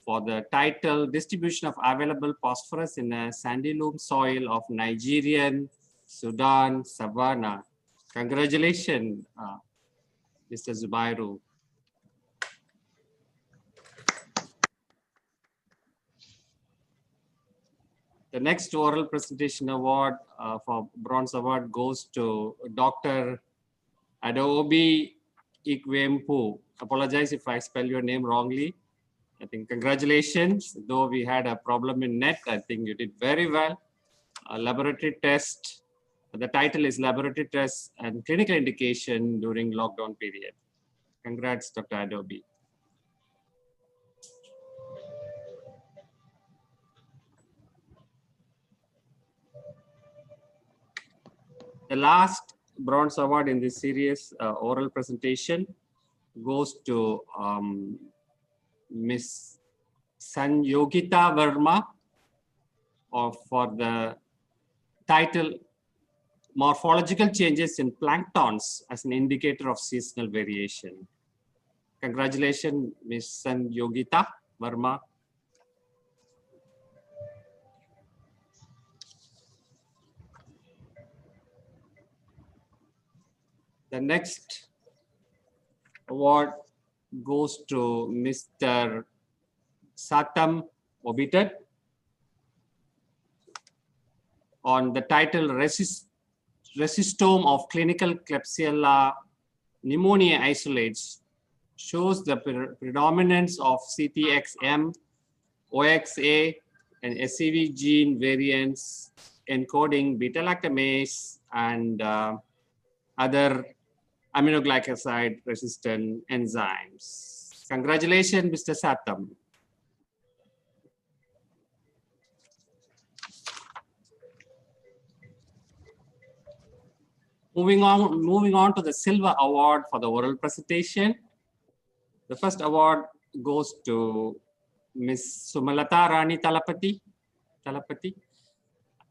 for the title Distribution of Available Phosphorus in a Sandy Loam Soil of Nigerian Sudan Savannah. Congratulations, Mr. Zubairu. The next oral presentation award for bronze award goes to Dr. Adobe Ikwempu. Apologize if I spell your name wrongly. I think congratulations. Though we had a problem in net, I think you did very well. A laboratory test. The title is Laboratory Tests and Clinical Indication during lockdown period. Congrats, Dr. Adobe. The last bronze award in this series oral presentation goes to Ms. Sanyogita Verma for the title Morphological Changes in Planktons as an Indicator of Seasonal Variation. Congratulations, Ms. Sanyogita Verma. The next award goes to Mr. Satam Obitat on the title Resistome of Clinical Klebsiella Pneumonia Isolates shows the predominance of CTXM, OXA, and SCV gene variants encoding beta-lactamase and other aminoglycoside resistant enzymes. Congratulations, Mr. Satam. Moving on to the silver award for the oral presentation. The first award goes to Ms. Sumalata Rani Talapati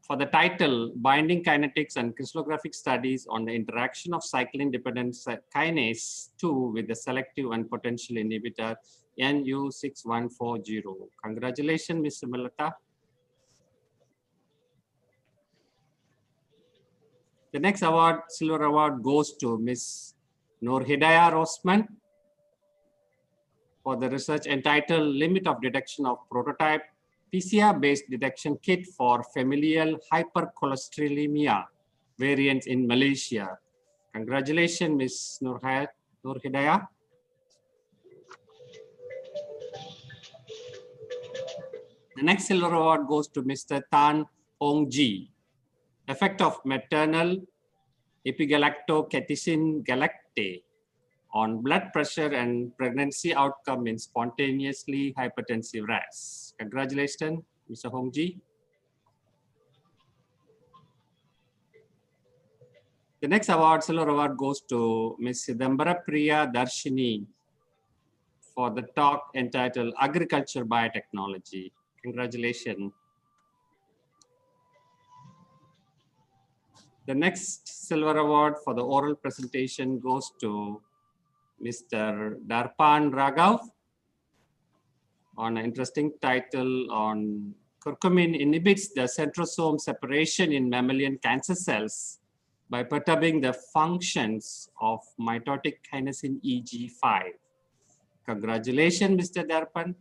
for the title Binding Kinetics and Crystallographic Studies on the Interaction of Cyclin-Dependent Kinase 2 with the Selective and Potential Inhibitor NU6140. Congratulations, Ms. Sumalata. The next award, silver award, goes to Ms. Noor Hidayah Rosman for the research entitled Limit of Detection of Prototype PCR-based detection kit for familial hypercholesterolemia variants in Malaysia. Congratulations, Ms. Noor Hidayah. The next silver award goes to Mr. Tan Hong Ji. Effect of maternal epigalactocatechin galactate on blood pressure and pregnancy outcome in spontaneously hypertensive rats. Congratulations, Mr. Hong Ji. The next award, silver award, goes to Ms. Sidambara Priya Darshini for the talk entitled Agriculture Biotechnology. Congratulations. The next silver award for the oral presentation goes to Mr. Darpan Raghav on an interesting title on curcumin inhibits the centrosome separation in mammalian cancer cells by perturbing the functions of mitotic kinesin EG5. Congratulations, Mr. Darpan.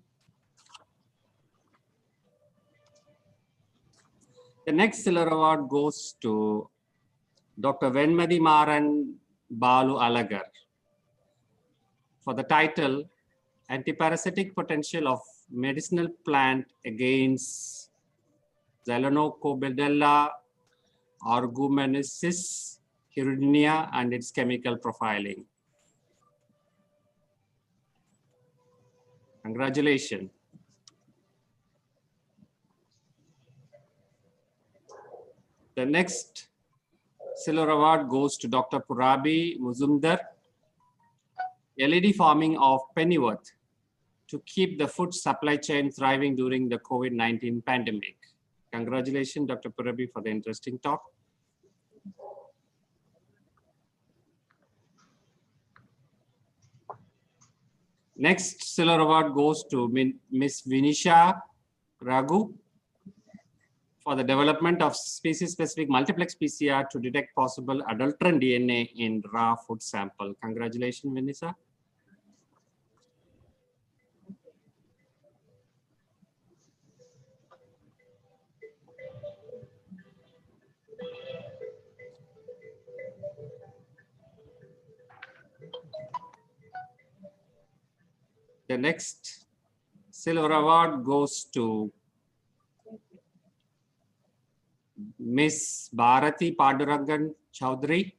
The next silver award goes to Dr. Venmadi Maran Balu Alagar for the title Antiparasitic Potential of Medicinal Plant Against Xylonocobidella argumensis hirudinea and its chemical profiling. Congratulations. The next silver award goes to Dr. Purabi Muzumdar, LED farming of Pennyworth to keep the food supply chain thriving during the COVID-19 pandemic. Congratulations, Dr. Purabi, for the interesting talk. Next silver award goes to Ms. Vinisha Raghu for the development of species-specific multiplex PCR to detect possible adulterant DNA in raw food sample. Congratulations, Vinisha. The next silver award goes to Miss Bharati Padurangan Chaudhary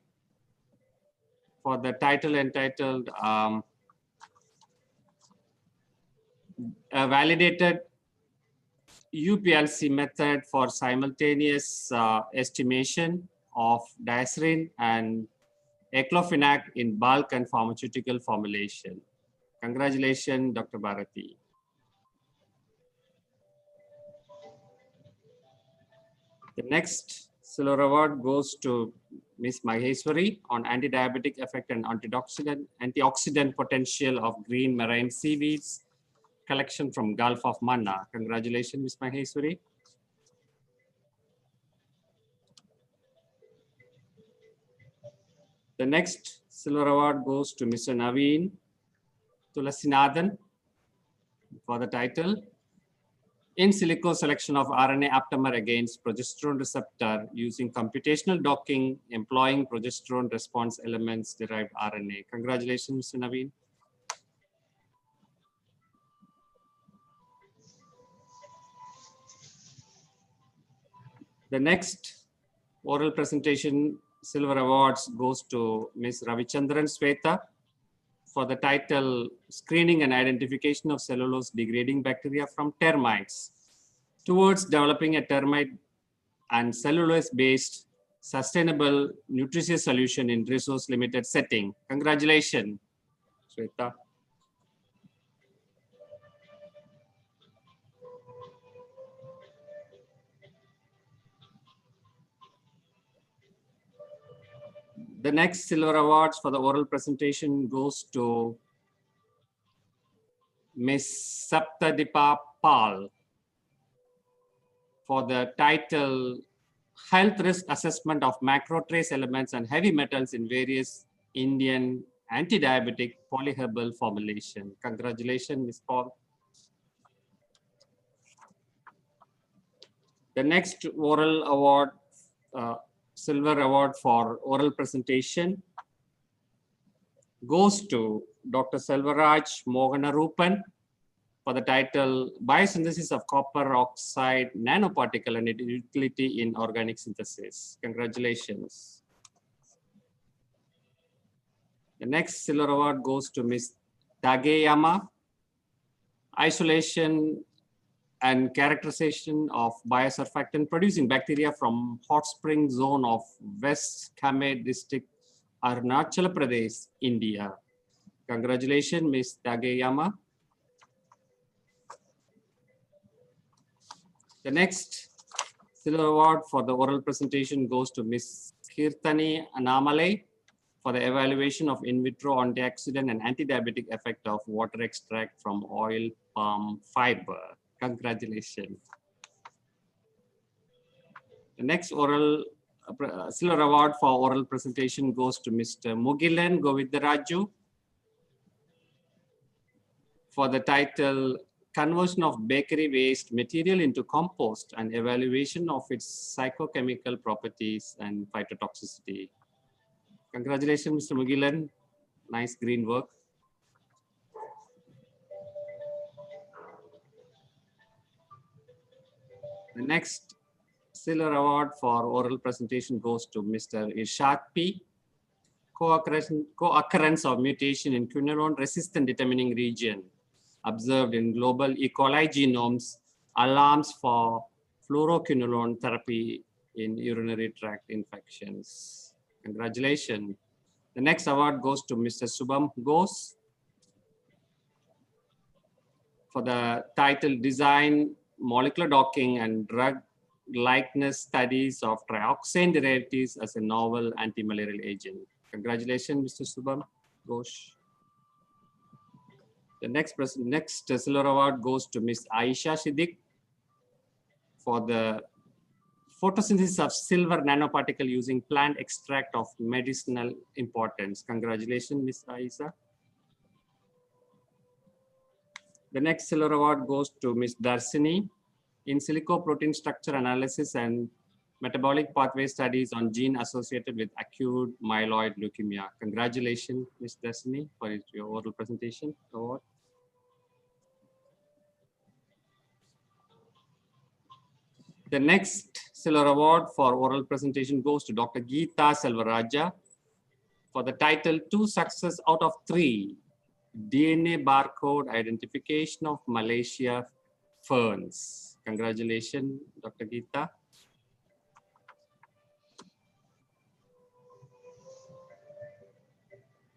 for the title entitled a validated UPLC method for simultaneous estimation of diacerin and eclofenac in bulk and pharmaceutical formulation. Congratulations, Dr. Bharati. The next silver award goes to Ms. Maheshwari on anti-diabetic effect and antioxidant potential of green marine seaweeds collection from Gulf of Manna. Congratulations, Ms. Maheshwari. The next silver award goes to Mr. Naveen Tulasinathan for the title In Silico Selection of RNA Aptamer Against Progesterone Receptor using Computational Docking Employing Progesterone Response Elements Derived RNA. Congratulations, Mr. Naveen. The next oral presentation silver awards goes to Ms. Ravichandran Sweta for the title Screening and Identification of Cellulose Degrading Bacteria from Termites towards developing a termite and cellulose-based sustainable nutritious solution in resource-limited setting. Congratulations, Sweta. The next silver awards for the oral presentation goes to Ms. Saptadipa Pal for the title Health Risk Assessment of Macro Trace Elements and Heavy Metals in Various Indian Anti-Diabetic Polyherbal Formulation. Congratulations, Ms. Paul. The next oral award, silver award for oral presentation goes to Dr. Selvaraj Moganarupan for the title Biosynthesis of Copper Oxide Nanoparticle and its Utility in Organic Synthesis. Congratulations. The next silver award goes to Ms. Dageyama. Isolation and characterization of biosurfactant producing bacteria from hot spring zone of West Kamet district, Arunachal Pradesh, India. Congratulations, Ms. Dageyama. The next silver award for the oral presentation goes to Ms. Kirtani Anamale for the evaluation of in vitro antioxidant and anti-diabetic effect of water extract from oil palm fiber. Congratulations. The next oral silver award for oral presentation goes to Mr. Mugilan Govidaraju for the title Conversion of Bakery Waste Material into Compost and Evaluation of its Psychochemical Properties and Phytotoxicity. Congratulations, Mr. Mugilan. Nice green work. The next silver award for oral presentation goes to Mr. Irshad P. Co-occurrence of mutation in quinolone resistant determining region observed in global E. coli genomes alarms for fluoroquinolone therapy in urinary tract infections. Congratulations. The next award goes to Mr. Shubham Ghosh for the title Design, Molecular Docking and Drug Likeness Studies of Trioxane Derivatives as a Novel Antimalarial Agent. Congratulations, Mr. Shubham Ghosh. The next silver award goes to Ms. Aisha Siddiq for the photosynthesis of silver nanoparticle using plant extract of medicinal importance. Congratulations, Ms. Aisha. The next silver award goes to Ms. Darsini in silico protein structure analysis and metabolic pathway studies on gene associated with acute myeloid leukemia. Congratulations, Ms. Darsini, for your oral presentation award. The next silver award for oral presentation goes to Dr. Geeta Selvaraja for the title 2 Success out of 3 DNA barcode identification of Malaysia ferns. Congratulations, Dr. Geeta.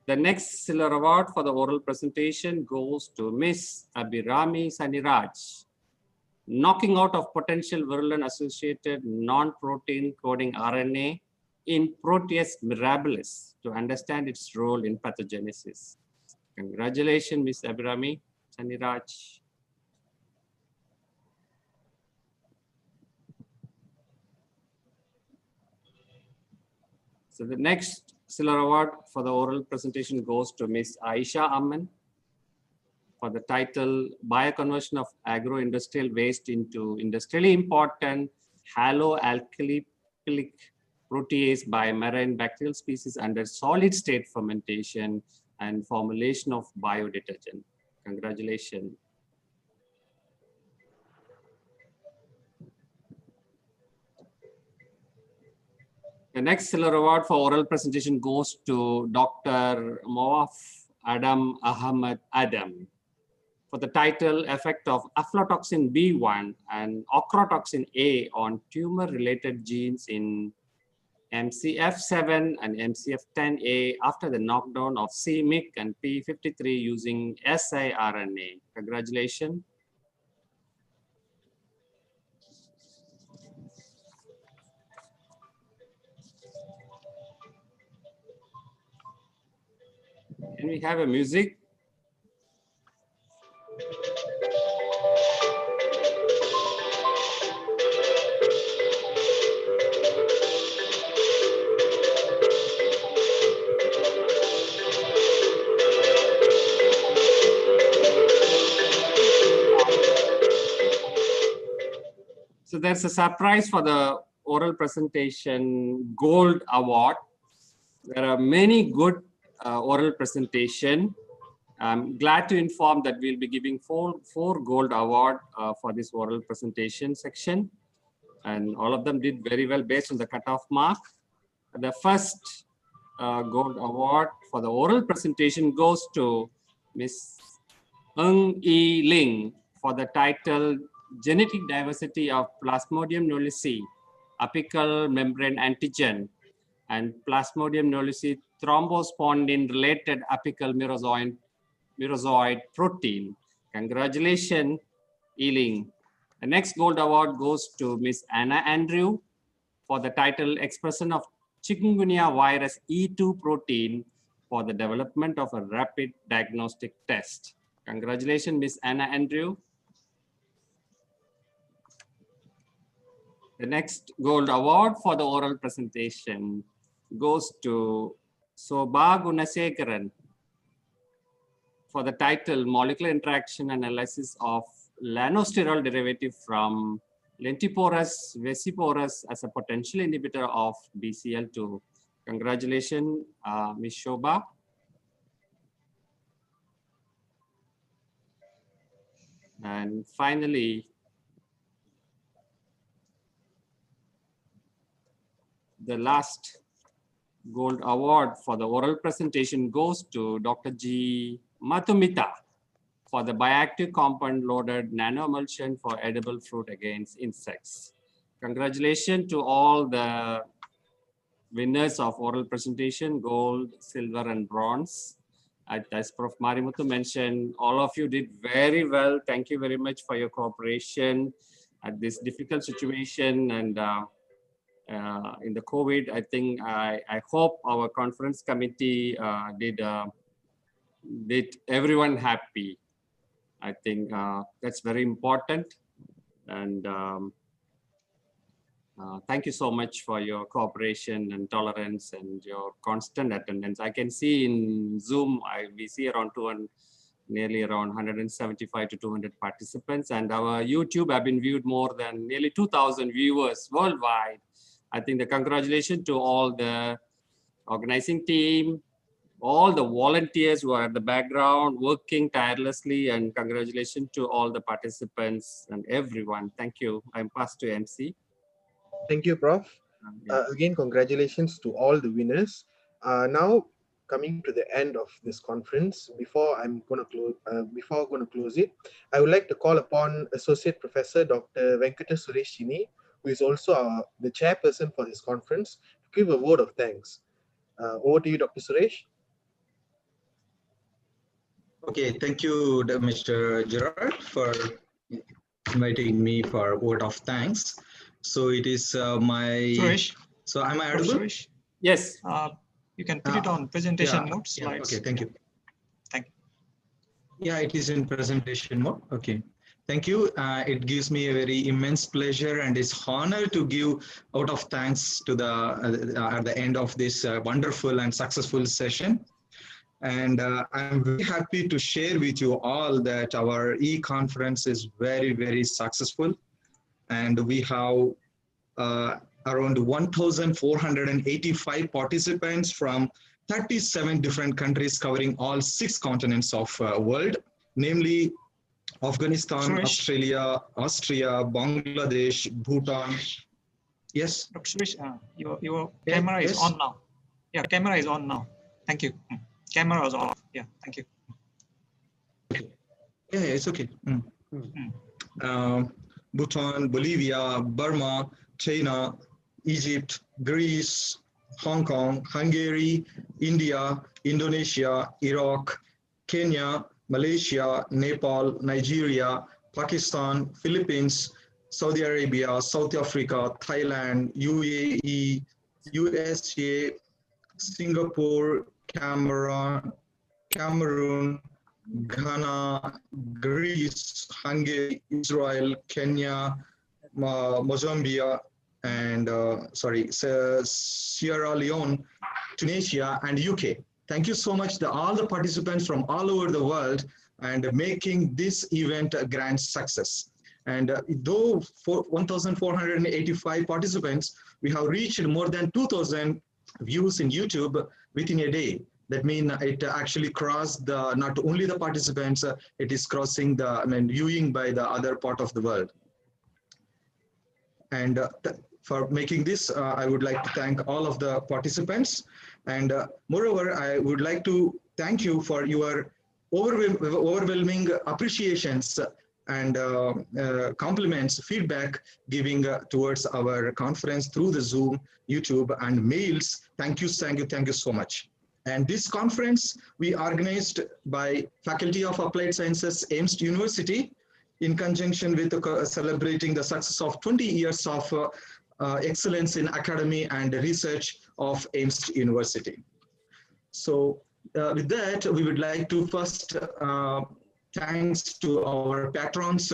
The next silver award for the oral presentation goes to Ms. Abhirami Saniraj. Knocking out of potential virulent associated non-protein coding RNA in Proteus mirabilis to understand its role in pathogenesis. Congratulations, Ms. Abhirami Saniraj. So the next silver award for the oral presentation goes to Ms. Aisha Aman for the title Bioconversion of Agro-Industrial Waste into Industrially Important Haloalkylic Protease by Marine Bacterial Species under Solid State Fermentation and Formulation of Biodetergent. Congratulations. The next silver award for oral presentation goes to Dr. Moaf Adam Ahmad Adam for the title Effect of Aflatoxin B1 and Ochratoxin A on tumor-related genes in MCF7 and MCF10A after the knockdown of c-MYC and p53 using siRNA. Congratulations. Can we have a music? So there's a surprise for the oral presentation gold award. There are many good oral presentation, I'm glad to inform that we'll be giving four gold award for this oral presentation section. And all of them did very well based on the cutoff mark. The first gold award for the oral presentation goes to Ms. Ng E. Ling for the title Genetic Diversity of Plasmodium knowlesi, Apical Membrane Antigen, and Plasmodium knowlesi thrombospondin-related apical myrozoid protein. Congratulations, E. Ling. The next gold award goes to Ms. Anna Andrew for the title Expression of Chikungunya virus E2 protein for the development of a rapid diagnostic test. Congratulations, Ms. Anna Andrew. The next gold award for the oral presentation goes to Sobha Gunasekharan for the title Molecular Interaction Analysis of Lanosterol Derivative from Lentiporus vesiporus as a potential inhibitor of BCL2. Congratulations, Ms. Shobha. And finally, the last gold award for the oral presentation goes to Dr. G. Mathumita for the bioactive compound loaded nanoemulsion for edible fruit against insects. Congratulations to all the winners of oral presentation, gold, silver, and bronze. As Prof. Marimuthu mentioned, all of you did very well. Thank you very much for your cooperation at this difficult situation. And in the COVID, I think I hope our conference committee did everyone happy. I think that's very important. And thank you so much for your cooperation and tolerance and your constant attendance. I can see in Zoom, we see around nearly around 175 to 200 participants, and our YouTube have been viewed more than nearly 2,000 viewers worldwide. I think the congratulations to all the organizing team, all the volunteers who are at the background working tirelessly, and congratulations to all the participants and everyone. Thank you. I'm passed to MC. Thank you, Prof. Again, congratulations to all the winners. Now, coming to the end of this conference, before I'm going to close it, I would like to call upon Associate Professor Dr. Venkata Suresh Chini, who is also the chairperson for this conference, to give a word of thanks. Over to you, Dr. Suresh. Okay, thank you, Mr. Gerard, for inviting me for a word of thanks. So it is my. Suresh. So am I audible? Suresh. Yes. You can put it on presentation mode slides. Okay, thank you. Thank you. Yeah, it is in presentation mode. Okay. Thank you. It gives me a very immense pleasure and it's honor to give out of thanks to at the end of this wonderful and successful session. And I'm very happy to share with you all that our e-conference is very, very successful. And we have around 1,485 participants from 37 different countries covering all 6 continents of world, namely Afghanistan, Suresh. Australia, Austria, Bangladesh, Bhutan. Yes. Dr. Suresh, your camera is on now. Yeah, camera is on now. Thank you. Camera is off. Yeah, thank you. Yeah, it's okay. Bhutan, Bolivia, Burma, China, Egypt, Greece, Hong Kong, Hungary, India, Indonesia, Iraq, Kenya, Malaysia, Nepal, Nigeria, Pakistan, Philippines, Saudi Arabia, South Africa, Thailand, UAE, USA, Singapore, Cameroon, Ghana, Greece, Hungary, Israel, Kenya, Mozambique, and Sierra Leone, Tunisia, and UK. Thank you so much to all the participants from all over the world and making this event a grand success. And though 1,485 participants, we have reached more than 2,000 views in YouTube within a day. That means it actually crossed the, not only the participants, it is crossing the, viewing by the other part of the world. And for making this, I would like to thank all of the participants. And moreover, I would like to thank you for your overwhelming appreciations and compliments, feedback giving towards our conference through the Zoom, YouTube, and mails. Thank you so much. And this conference we organized by Faculty of Applied Sciences, AIMS University, in conjunction with celebrating the success of 20 years of excellence in academy and research of AIMS University. So with that, we would like to first thanks to our patrons,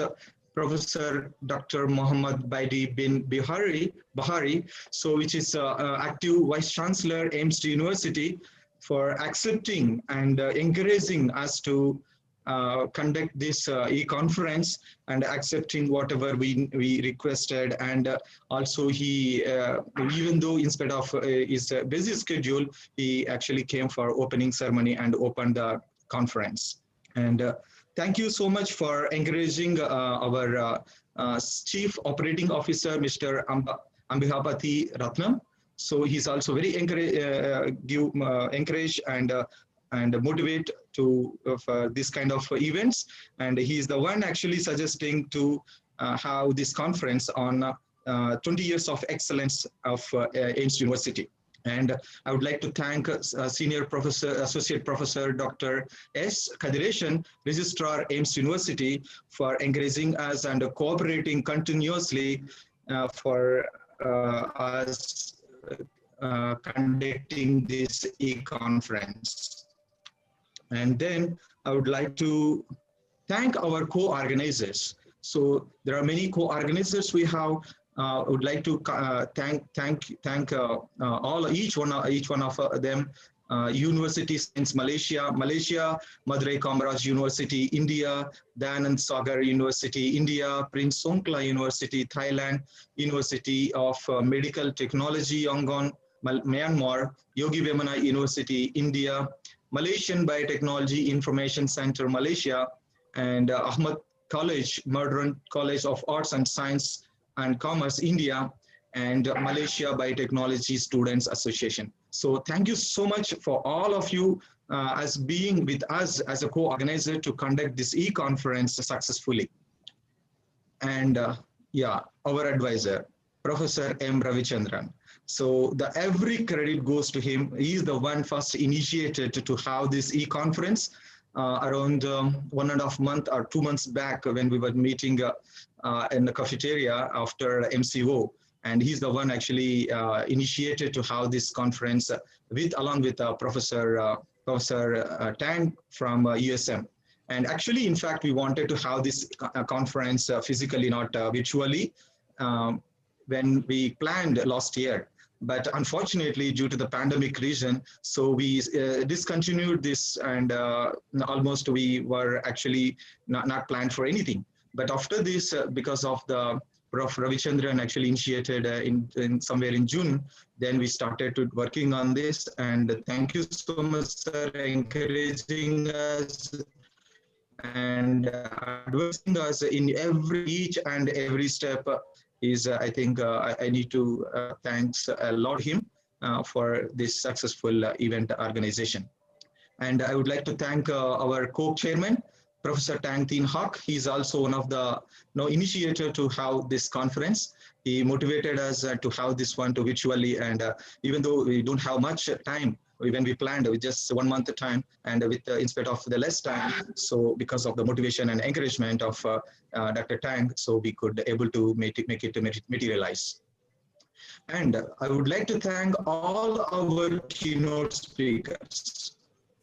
Professor Dr. Muhammad Baidi bin Bahari, so which is active Vice Chancellor, AIMS University, for accepting and encouraging us to conduct this e-conference and accepting whatever we requested. And also he, even though instead of his busy schedule, he actually came for opening ceremony and opened the conference. And thank you so much for encouraging our Chief Operating Officer, Mr. Ambihapati Ratnam. So he's also very encourage and motivate to for this kind of events. And he's the one actually suggesting to have this conference on 20 years of excellence of AIMS University. And I would like to thank Senior Professor, Associate Professor Dr. S. Kadireshan, Registrar, AIMS University, for encouraging us and cooperating continuously for us conducting this e-conference. And then I would like to thank our co-organizers. So there are many co-organizers we have. I would like to thank each one of them. University Science Malaysia, Madurai Kamaraj University, India, Dayanand Sagar University, India, Prince Songkla University, Thailand, University of Medical Technology, Yangon, Myanmar, Yogi Vemana University, India, Malaysian Biotechnology Information Center, Malaysia, and Ahmad College, Modern College of Arts and Science and Commerce, India, and Malaysia Biotechnology Students Association. So thank you so much for all of you as being with us as a co-organizer to conduct this e-conference successfully. And yeah, our advisor, Professor M. Ravichandran. So every credit goes to him. He is the one first initiated to have this e-conference around 1.5 months or 2 months back when we were meeting in the cafeteria after MCO. And he's the one actually initiated to have this conference along with Professor Tang from USM. And actually, in fact, we wanted to have this conference physically, not virtually, when we planned last year. But unfortunately, due to the pandemic reason, so we discontinued this, and almost we were actually not planned for anything. But after this, because of the Prof. Ravichandran actually initiated in somewhere in June, then we started to working on this. And thank you so much, sir, encouraging us and advising us in each and every step. Is I think I need to thanks a lot him for this successful event organization. And I would like to thank our co-chairman, Professor Tang Tin Hock. He's also one of the initiator to have this conference. He motivated us to have this one to virtually, and even though we don't have much time, when we planned with just 1 month time, and with instead of the less time, so because of the motivation and encouragement of Dr. Tang, so we could able to make it materialize. And I would like to thank all our keynote speakers.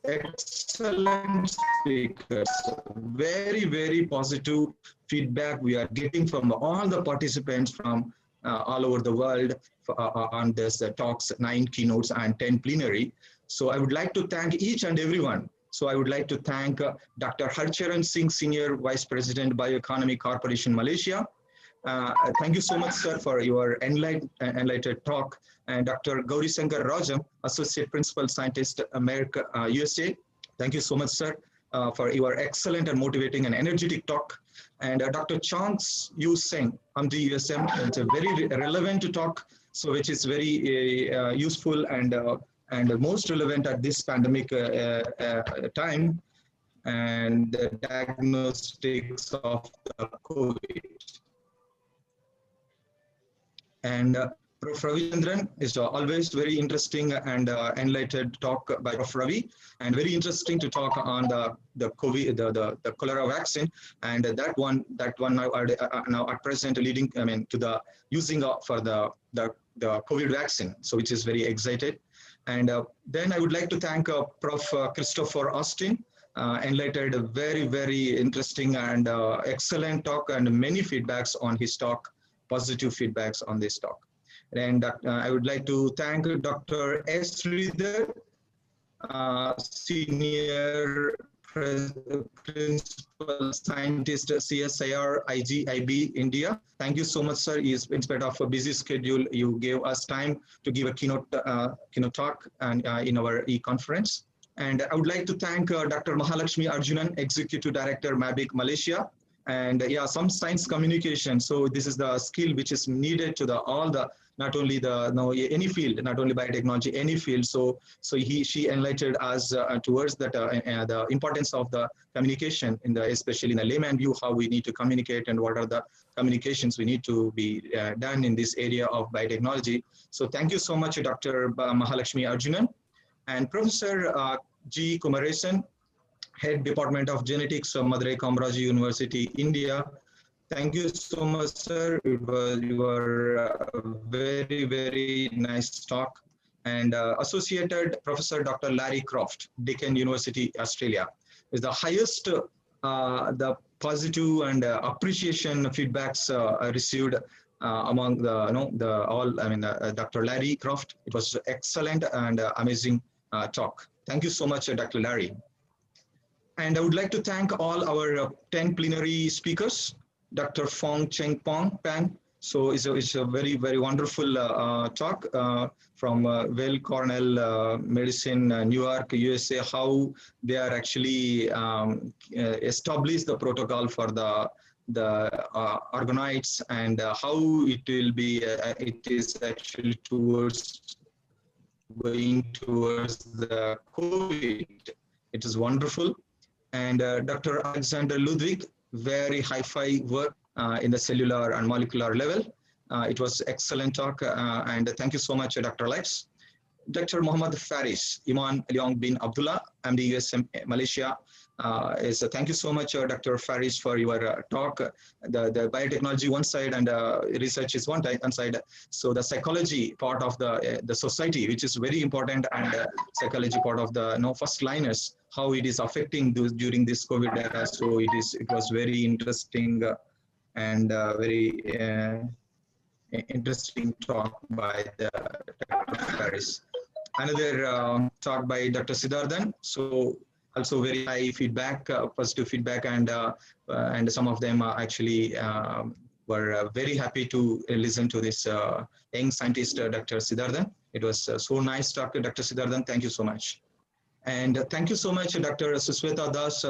Excellent speakers, very positive feedback we are getting from all the participants from all over the world on this talks, 9 keynotes and 10 plenary. So I would like to thank each and everyone. So I would like to thank Dr. Harcharan Singh, Senior Vice President, Bioeconomy Corporation, Malaysia, Thank you so much, sir, for your enlightened talk. And Dr. Gauri Shankar Rajam, Associate Principal Scientist, America, USA. Thank you so much, sir, for your excellent and motivating and energetic talk. And Dr. Chang Yu Seng, MD USM, it's a very relevant talk, so which is very useful and most relevant at this pandemic time, and the diagnostics of the COVID. And Prof. Ravi Chandran is always very interesting and enlightened talk by Prof. Ravi, and very interesting to talk on the COVID, the cholera vaccine, and that one now at present leading, I mean, to the using for the COVID vaccine, so which is very excited. And then I would like to thank Prof. Christopher Austin, enlightened a very interesting and excellent talk, and many feedbacks on his talk, positive feedbacks on this talk. And I would like to thank Dr. S. Sridhar, Senior Principal Scientist, CSIR IGIB India. Thank you so much, sir. In spite of a busy schedule, you gave us time to give a keynote talk and in our e-conference. And I would like to thank Dr. Mahalakshmi Arjunan, Executive Director, MABIC Malaysia. And yeah, some science communication. So this is the skill which is needed to not only any field, not only biotechnology, any field. So she enlightened us towards that the importance of the communication especially in the layman view, how we need to communicate and what are the communications we need to be done in this area of biotechnology. So thank you so much, Dr. Mahalakshmi Arjunan. And Professor G. Kumaresan, Head Department of Genetics of Madurai Kamaraji University, India. Thank you so much, sir. It was your very nice talk. And Associated Professor Dr. Larry Croft, Deakin University, Australia, is the highest the positive and appreciation feedbacks received among Dr. Larry Croft. It was excellent and amazing talk. Thank you so much, Dr. Larry. And I would like to thank all our 10 plenary speakers, Dr. Fong Cheng Pan. So it's a very wonderful talk from Weill Cornell Medicine, New York, USA, how they are actually established the protocol for the organoids and how it will be, it is actually going towards the COVID. It is wonderful. And Dr. Alexander Ludwig, very hi-fi work in the cellular and molecular level. It was excellent talk, and thank you so much, Dr. Alex. Dr. Muhammad Faris, Iman Leong bin Abdullah, MD USM Malaysia. Thank you so much, Dr. Faris, for your talk. The biotechnology one side and research is one side. So the psychology part of the society, which is very important, and psychology part of the first liners, how it is affecting during this COVID era. So it was very interesting and very interesting talk by Dr. Faris. Another talk by Dr. Siddharthan. So also very high feedback, positive feedback, and some of them actually were very happy to listen to this young scientist, Dr. Siddharthan. It was so nice talk to Dr. Siddharthan. Thank you so much. And thank you so much, Dr. Susweta Das,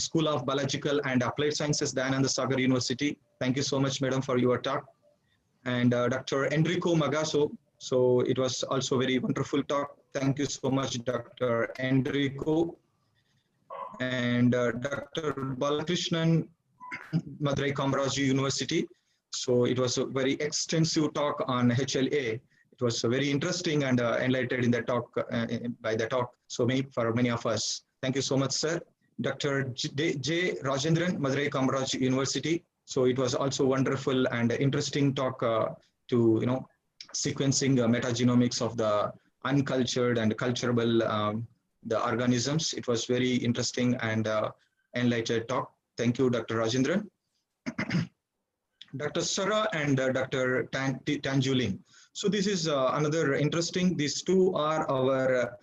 School of Biological and Applied Sciences, Dayananda Sagar University. Thank you so much, madam, for your talk. And Dr. Enrico Magasso. So it was also very wonderful talk. Thank you so much, Dr. Enrico. And Dr. Balakrishnan, Madurai Kamaraji University. So it was a very extensive talk on HLA. It was very interesting and enlightened in the talk, by the talk. So for many of us. Thank you so much, sir. Dr. J. Rajendran, Madurai Kamaraji University. So it was also wonderful and interesting talk to sequencing metagenomics of the uncultured and culturable the organisms. It was very interesting and enlightened talk. Thank you, Dr. Rajendran. Dr. Sara and Dr. Tanjuling. So this is another interesting. These two are our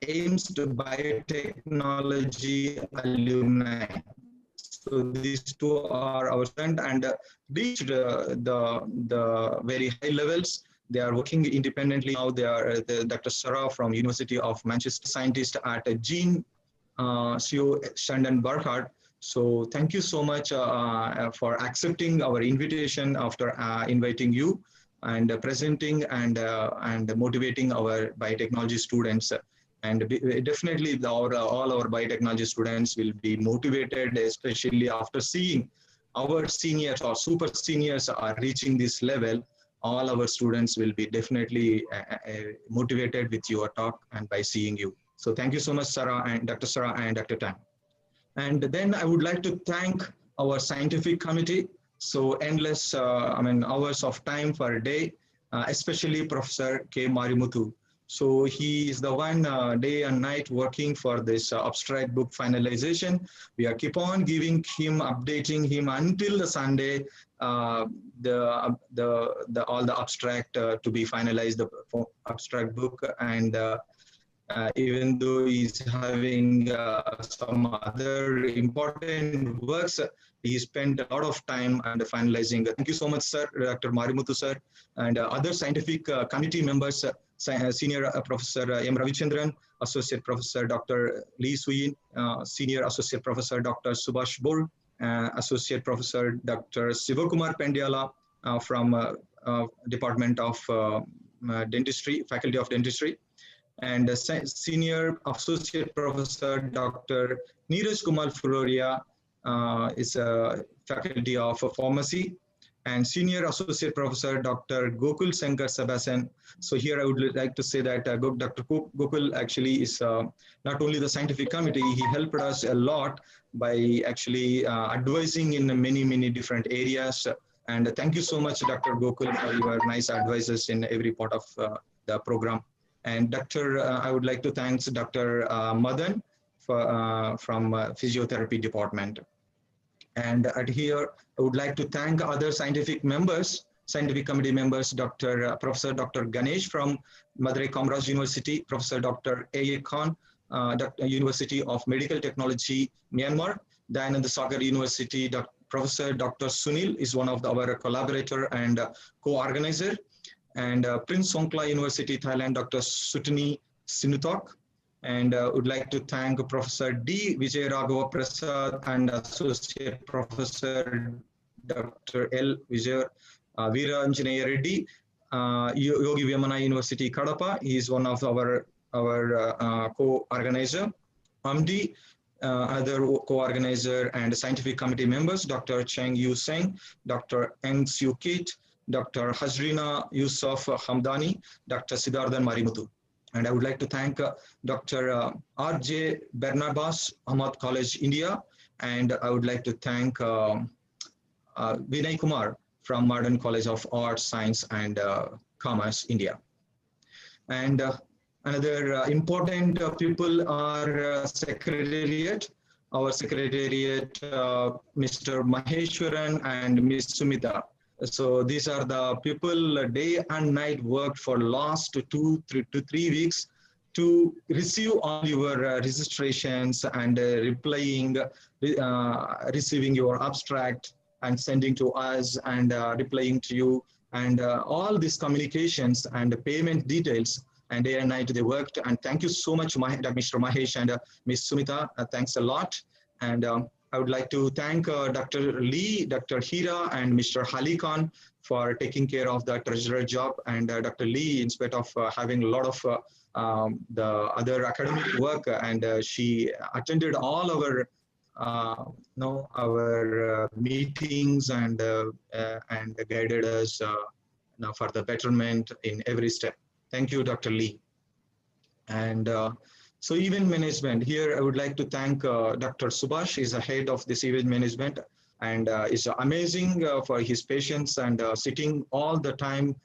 AIMS biotechnology alumni. So these two are our students and reached the very high levels. They are working independently now. They are Dr. Sarah from University of Manchester, scientist at Gene CEO Shandon Burkhardt. So thank you so much for accepting our invitation after inviting you and presenting and motivating our biotechnology students. And definitely all our biotechnology students will be motivated, especially after seeing our seniors or super seniors are reaching this level. All our students will be definitely motivated with your talk and by seeing you. So thank you so much, Sarah and Dr. Sarah and Dr. Tan. And then I would like to thank our scientific committee. So endless, hours of time per day, especially Professor K. Marimuthu. So he is the one day and night working for this abstract book finalization. We are keep on giving him, updating him until the Sunday, all the abstract to be finalized, the abstract book. And even though he's having some other important works, he spent a lot of time and finalizing. Thank you so much, sir, Dr. Marimuthu, sir, and other scientific committee members, Senior Professor M. Ravichandran, Associate Professor Dr. Lee Suyin, Senior Associate Professor Dr. Subhash Bor, Associate Professor Dr. Sivakumar Pendiala from Department of Dentistry, Faculty of Dentistry, and Senior Associate Professor Dr. Neeraj Kumar Fuloria is a Faculty of Pharmacy, and Senior Associate Professor Dr. Gokul Shankar Sebastian. So here I would like to say that Dr. Gokul actually is not only the scientific committee, he helped us a lot by actually advising in many different areas. And thank you so much, Dr. Gokul, for your nice advices in every part of the program. And I would like to thank Dr. Madan from Physiotherapy Department. And here, I would like to thank other scientific committee members, Professor Dr. Ganesh from Madurai Comrade University, Professor Dr. A.A. Khan, University of Medical Technology, Myanmar, Dayananda Sagar University, Professor Dr. Sunil is one of our collaborator and co-organizer, and Prince Songkla University, Thailand, Dr. Sutini Sinutok. And would like to thank Professor D. Vijay Raghava Prasad and Associate Professor Dr. L. Vijay Veeranjanaya Reddy, Yogi Vyamana University, Kadapa. He is one of our co-organizer. Amdi, other co-organizer and scientific committee members, Dr. Cheng Yu Seng, Dr. Eng Siu Kit, Dr. Hazrina Yusuf Hamdani, Dr. Siddharthan Marimuthu. And I would like to thank Dr. R.J. Barnabas, Ahmad College, India. And I would like to thank Vinay Kumar from Modern College of Arts, Science and Commerce, India. And another important people are Secretariat. Our Secretariat, Mr. Maheshwaran and Ms. Sumita. So these are the people day and night worked for last 2 to 3 weeks to receive all your registrations and receiving your abstract and sending to us and replying to you, and all these communications and payment details, and day and night they worked. And thank you so much, Mr. Mahesh and Ms. Sumita. Thanks a lot. And I would like to thank Dr. Lee, Dr. Hira, and Mr. Ali Khan for taking care of the treasurer job. And Dr. Lee, in spite of having a lot of the other academic work, and she attended all our meetings and guided us for the betterment in every step. Thank you, Dr. Lee. And so event management, here I would like to thank Dr. Subhash. He's the head of this event management, and is amazing for his patience and sitting all the time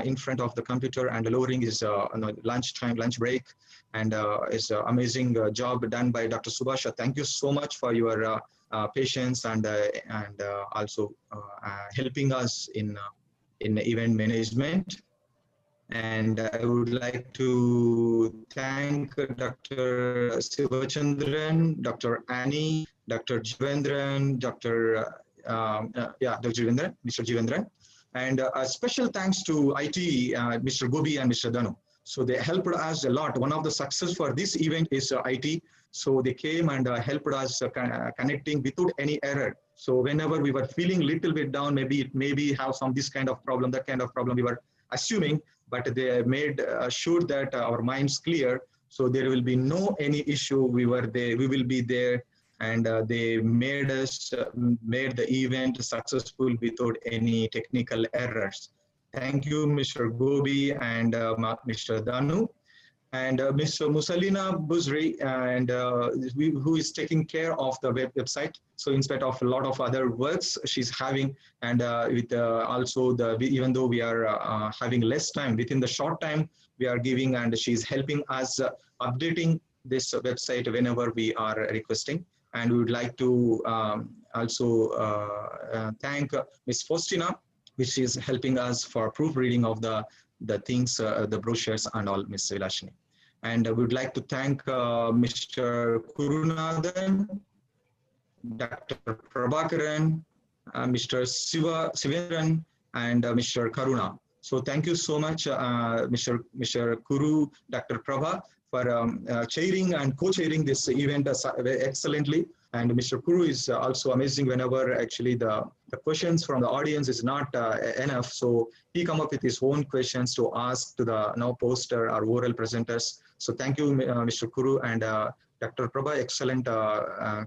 in front of the computer and lowering his lunch break, and is an amazing job done by Dr. Subhash. Thank you so much for your patience and also helping us in event management. And I would like to thank Dr. Sivachandran, Dr. Annie, Dr. Jivendran, Dr. Mr. Jivendran. And a special thanks to IT, Mr. Gobi and Mr. Danu. So they helped us a lot. One of the success for this event is IT. So they came and helped us connecting without any error. So whenever we were feeling a little bit down, maybe have some this kind of problem, that kind of problem we were assuming, but they made sure that our minds clear. So there will be no any issue. We will be there, and they made the event successful without any technical errors. Thank you, Mr. Gobi and Mr. Danu. And Ms. Mussalina Buzri, and who is taking care of the website. So instead of a lot of other works she's having, and with also even though we are having less time, within the short time we are giving, and she's helping us updating this website whenever we are requesting. And we would like to also thank Ms. Faustina, which is helping us for proofreading of the things, the brochures and all, Ms. Vilashini. And we would like to thank Mr. Kurunathan, Dr. Prabhakaran, Mr. Sivendran, and Mr. Karuna. So thank you so much, Mr. Kuru, Dr. Prabha, for chairing and co-chairing this event excellently. And Mr. Kuru is also amazing whenever actually the questions from the audience is not enough. So he come up with his own questions to ask to the now poster or oral presenters. So thank you, Mr. Kuru, and Dr. Prabha, excellent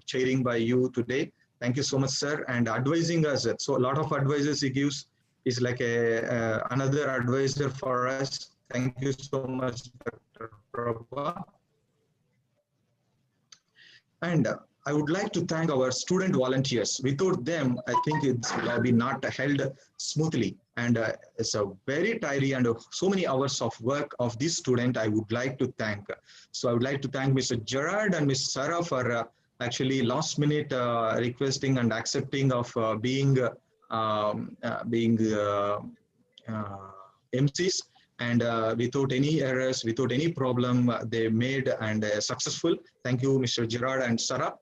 chairing by you today. Thank you so much, sir, and advising us. So a lot of advices he gives is like another advisor for us. Thank you so much, Dr. Prabha. And I would like to thank our student volunteers. Without them, I think it would be not held smoothly. And it's a very tiring and so many hours of work of this student I would like to thank. So I would like to thank Mr. Gerard and Ms. Sarah for actually last minute requesting and accepting of being MCs. And without any errors, without any problem, they made and successful. Thank you, Mr. Gerard and Sarah.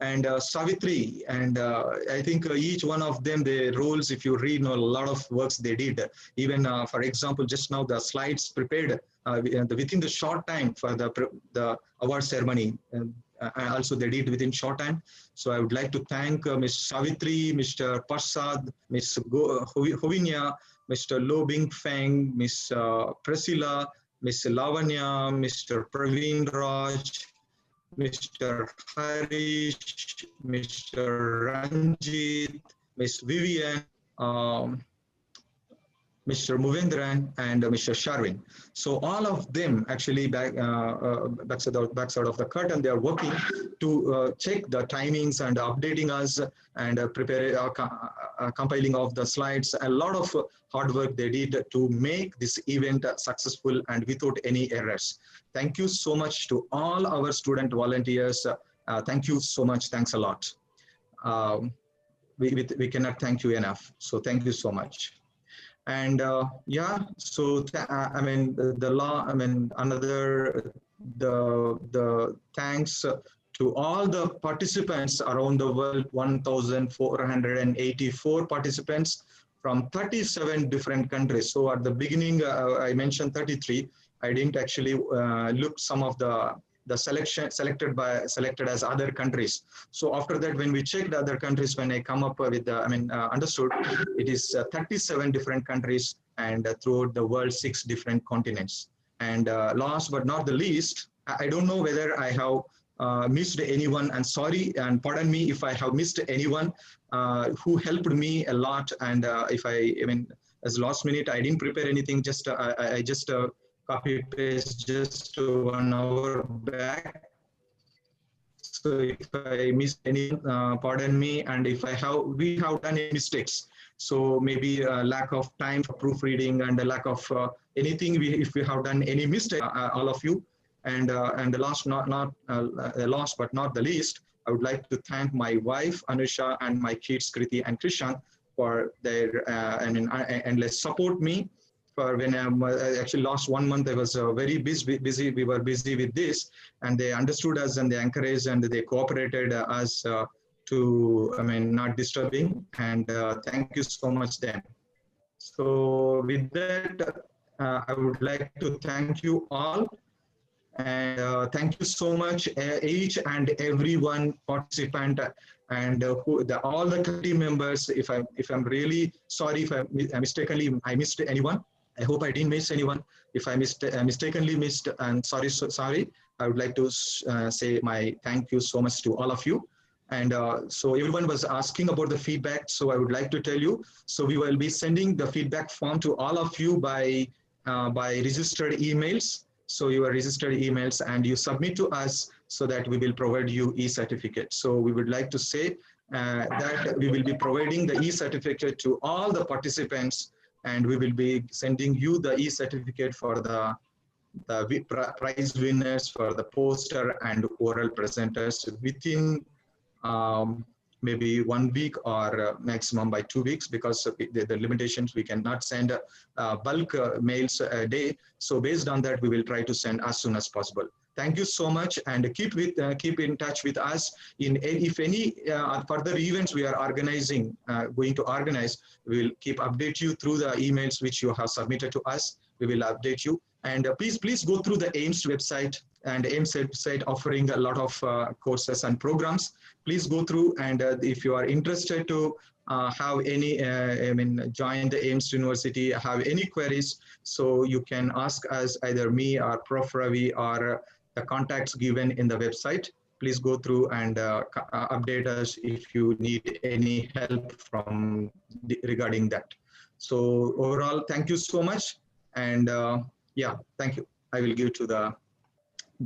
And Savitri, and I think each one of them, their roles, if you read, a lot of works they did. Even, for example, just now the slides prepared within the short time for the award ceremony. Also they did within short time. So I would like to thank Ms. Savitri, Mr. Parsad, Ms. Hovinya, Mr. Lo Bing Feng, Ms. Priscilla, Ms. Lavanya, Mr. Praveen Raj, Mr. Harish, Mr. Ranjit, Ms. Vivian, Mr. Muvendran, and Mr. Sharwin. So all of them actually backside of the curtain, they are working to check the timings and updating us and compiling of the slides. A lot of hard work they did to make this event successful and without any errors. Thank you so much to all our student volunteers. Thank you so much. Thanks a lot. We cannot thank you enough. So thank you so much. And yeah, so I mean the thanks to all the participants around the world, 1,484 participants from 37 different countries. So at the beginning, I mentioned 33. I didn't actually look some of the selected as other countries. So after that, when we checked other countries, when I come up with understood, it is 37 different countries and throughout the world, 6 different continents. And last but not the least, I don't know whether I have missed anyone, and sorry and pardon me if I have missed anyone who helped me a lot. And if as last minute, I didn't prepare anything, just I just copy paste just 1 hour back. So if I missed any, pardon me, and if we have done any mistakes. So maybe a lack of time for proofreading and a lack of anything. If we have done any mistake, all of you. And the last but not the least, I would like to thank my wife Anusha and my kids Kriti and Krishan for their endless support me for when actually last 1 month I was very busy. We were busy with this, and they understood us and they encouraged and they cooperated us to, not disturbing. And thank you so much then. So with that, I would like to thank you all. And thank you so much, each and every one participant and all the committee members. If I'm really sorry if I mistakenly missed anyone. I hope I didn't miss anyone. If I mistakenly missed, and sorry. I would like to say my thank you so much to all of you. And so everyone was asking about the feedback. So I would like to tell you. So we will be sending the feedback form to all of you by registered emails. So your registered emails, and you submit to us so that we will provide you e-certificate. So we would like to say that we will be providing the e-certificate to all the participants, and we will be sending you the e-certificate for the prize winners, for the poster and oral presenters within maybe 1 week or maximum by 2 weeks, because of the limitations. We cannot send bulk mails a day. So based on that, we will try to send as soon as possible. Thank you so much, and keep in touch with us. If any further events we are organizing, going to organize, we will keep update you through the emails which you have submitted to us. We will update you. And please go through the AIMS website, and AIMS website offering a lot of courses and programs. Please go through, and if you are interested to have any, join the AIMS University, have any queries, so you can ask us, either me or Prof. Ravi, or the contacts given in the website. Please go through and update us if you need any help from regarding that. So overall, thank you so much. And yeah, thank you. I will give to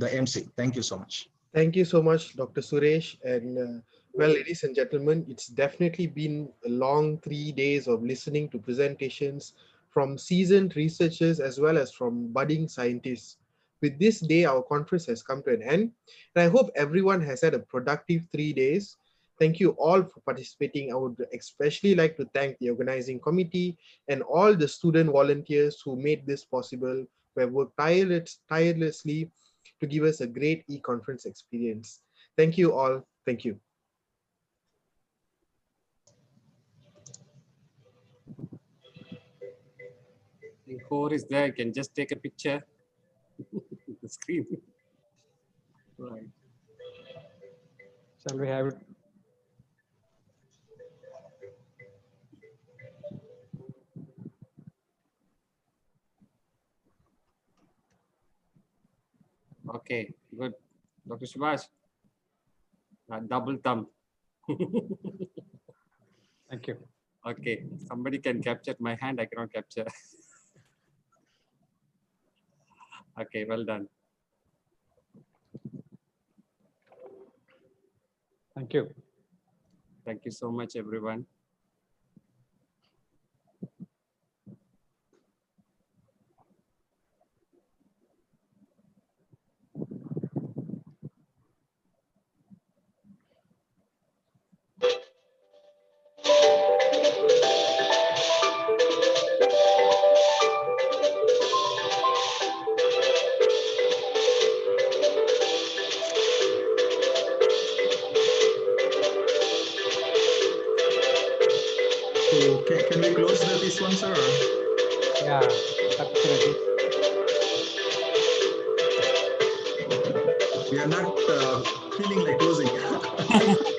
the MC. Thank you so much. Thank you so much, Dr. Suresh. And well, ladies and gentlemen, it's definitely been a long 3 days of listening to presentations from seasoned researchers as well as from budding scientists. With this day, our conference has come to an end, and I hope everyone has had a productive 3 days. Thank you all for participating. I would especially like to thank the organizing committee and all the student volunteers who made this possible, who have worked tirelessly to give us a great e-conference experience. Thank you all. Thank you. Who is there? You can just take a picture. The screen. Right. Shall we have it? Okay, good. Dr. Subhash, double thumb. Thank you. Okay, somebody can capture my hand. I cannot capture. Okay, well done. Thank you. Thank you so much, everyone. So can we close this one, sir? Yeah, absolutely. We are not feeling like closing.